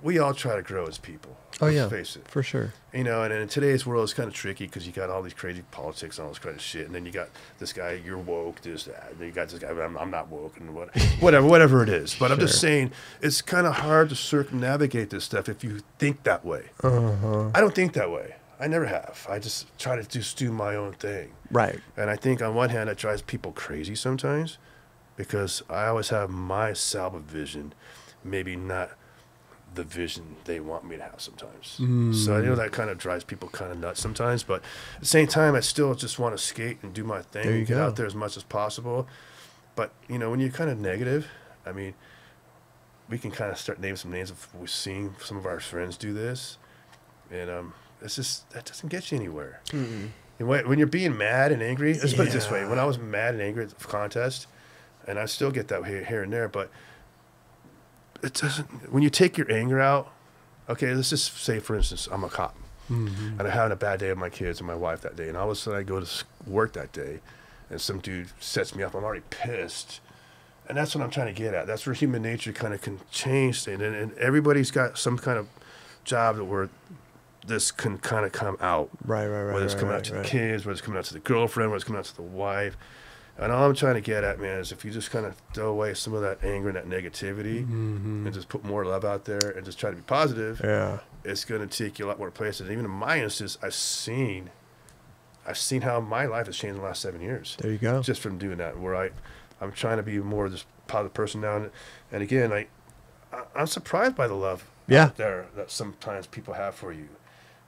we all try to grow as people. Oh yeah, face it. For sure. And in today's world, it's kind of tricky because you got all these crazy politics and all this kind of shit, and then you got this guy, you're woke, this, that, and then you got this guy, I'm not woke, and whatever it is. But I'm just saying, it's kind of hard to circumnavigate this stuff if you think that way. I don't think that way. I never have. I just try to just do my own thing. Right. And I think on one hand, it drives people crazy sometimes because I always have my SALBA vision, maybe not the vision they want me to have sometimes. So I know that kind of drives people kind of nuts sometimes, but at the same time, I still just want to skate and do my thing and get out there as much as possible. But, when you're kind of negative, I mean, we can kind of start naming some names of we've seen some of our friends do this. And it's just, that doesn't get you anywhere. And when you're being mad and angry, let's put it this way. When I was mad and angry at the contest, and I still get that here and there, but it doesn't, when you take your anger out, okay, let's just say, for instance, I'm a cop, and I'm having a bad day with my kids and my wife that day, and all of a sudden I go to work that day, and some dude sets me up, I'm already pissed, and that's what I'm trying to get at. That's where human nature kind of can change things, and everybody's got some kind of job that where this can kind of come out. Right. Whether it's coming out to the kids, whether it's coming out to the girlfriend, whether it's coming out to the wife. And all I'm trying to get at, man, is if you just kind of throw away some of that anger and that negativity and just put more love out there and just try to be positive, it's going to take you a lot more places. And even in my instance, I've seen how my life has changed in the last 7 years. There you go. Just from doing that, where I'm trying to be more of this positive person now. And again, I'm surprised by the love out there that sometimes people have for you.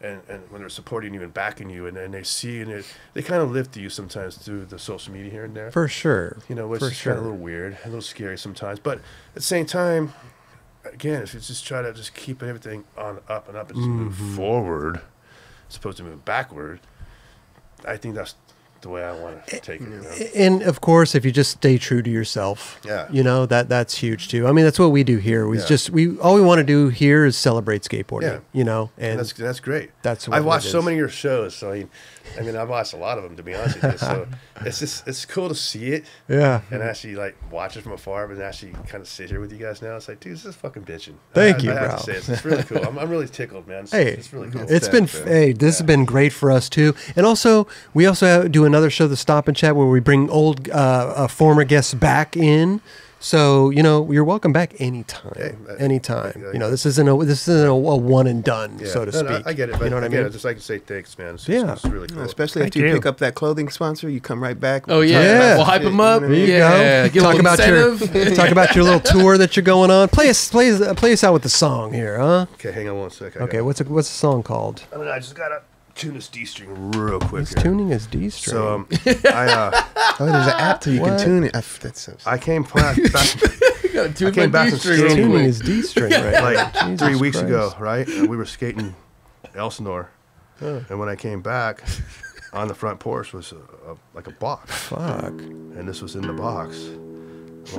And when they're supporting you and backing you, and they see and they kind of lift you sometimes through the social media here and there. For sure. Which is kind of a little weird, a little scary sometimes. But at the same time, again, if you just try to just keep everything on up and up and just move forward, as opposed to move backward, I think that's the way I want to take it. And of course, if you just stay true to yourself, that's huge too. I mean, that's what we do here. All we want to do here is celebrate skateboarding. And that's great. That's what I've watched so many of your shows, so I mean, I've watched a lot of them, to be honest with you. So it's cool to see it. And actually watch it from afar, but actually kind of sit here with you guys now. It's like, dude, this is fucking bitching. Thank you, I bro. have to say, it's really cool. I'm really tickled, man. It's really cool. It's been this has been great for us too. And also, we also do another show, the Stop and Chat, where we bring old former guests back in. So you're welcome back anytime. Anytime. This isn't a one and done, so to speak. I get it. But you know what I mean? I just like to say thanks, man. It's really cool. Especially after you pick up that clothing sponsor, you come right back. Oh yeah, we'll hype them up. There you go. Talk about your little tour that you're going on. Play us out with the song here, huh? Okay, hang on one second. Okay, what's the song called? I don't know. I just gotta tune this D string real quick. It's tuning his D string. So there's an app too. You can tune it. I came back from skating. Tuning his D string, right? Like 3 weeks ago, right? And we were skating Elsinore, and when I came back, on the front porch was like a box. Fuck. And this was in the box.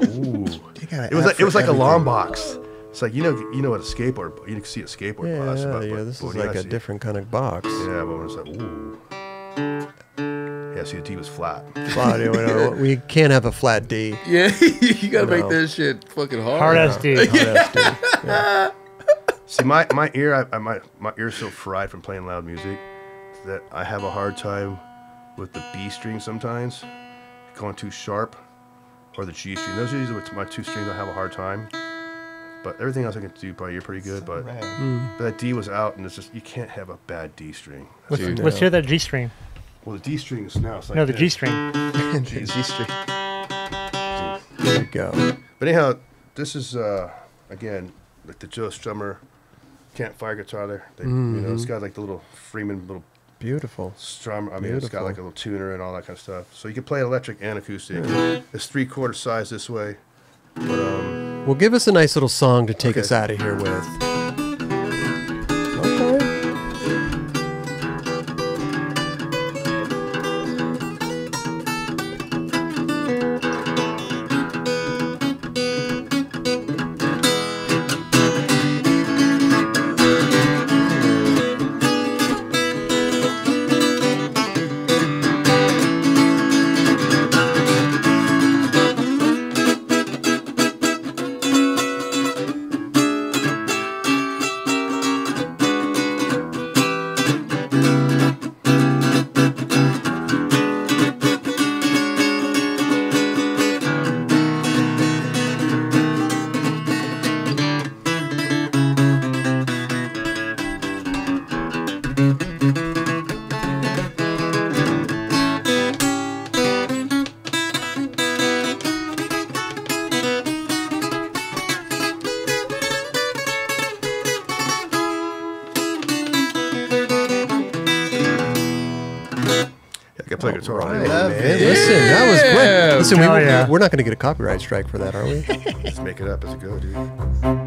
Ooh. It was like a long box. It's like, you know what a skateboard, you can see a skateboard box. This is like a different kind of box. Yeah, but it's like, ooh. Yeah, see, the D was flat. We can't have a flat D. Yeah, you gotta make that shit fucking hard. Hard ass D. Yeah. See, my ear, my ear's so fried from playing loud music that I have a hard time with the B string sometimes, going too sharp, or the G string. Those are usually my two strings I have a hard time. But everything else I can do probably pretty good. But that D was out, and it's just, you can't have a bad D string. Let's hear that G string. Well, the D string is now. It's like the G string. G string. There you go. But anyhow, this is again like the Joe Strummer campfire guitar there. It's got like the little Freeman little beautiful strum. I mean, it's got like a little tuner and all that kind of stuff. So you can play electric and acoustic. It's 3/4 size this way. But well, give us a nice little song to take us out of here with. play guitar. Right, too. man. Listen, that was great. Listen, Hell yeah. we're not going to get a copyright strike for that, are we? Just make it up as you go, dude.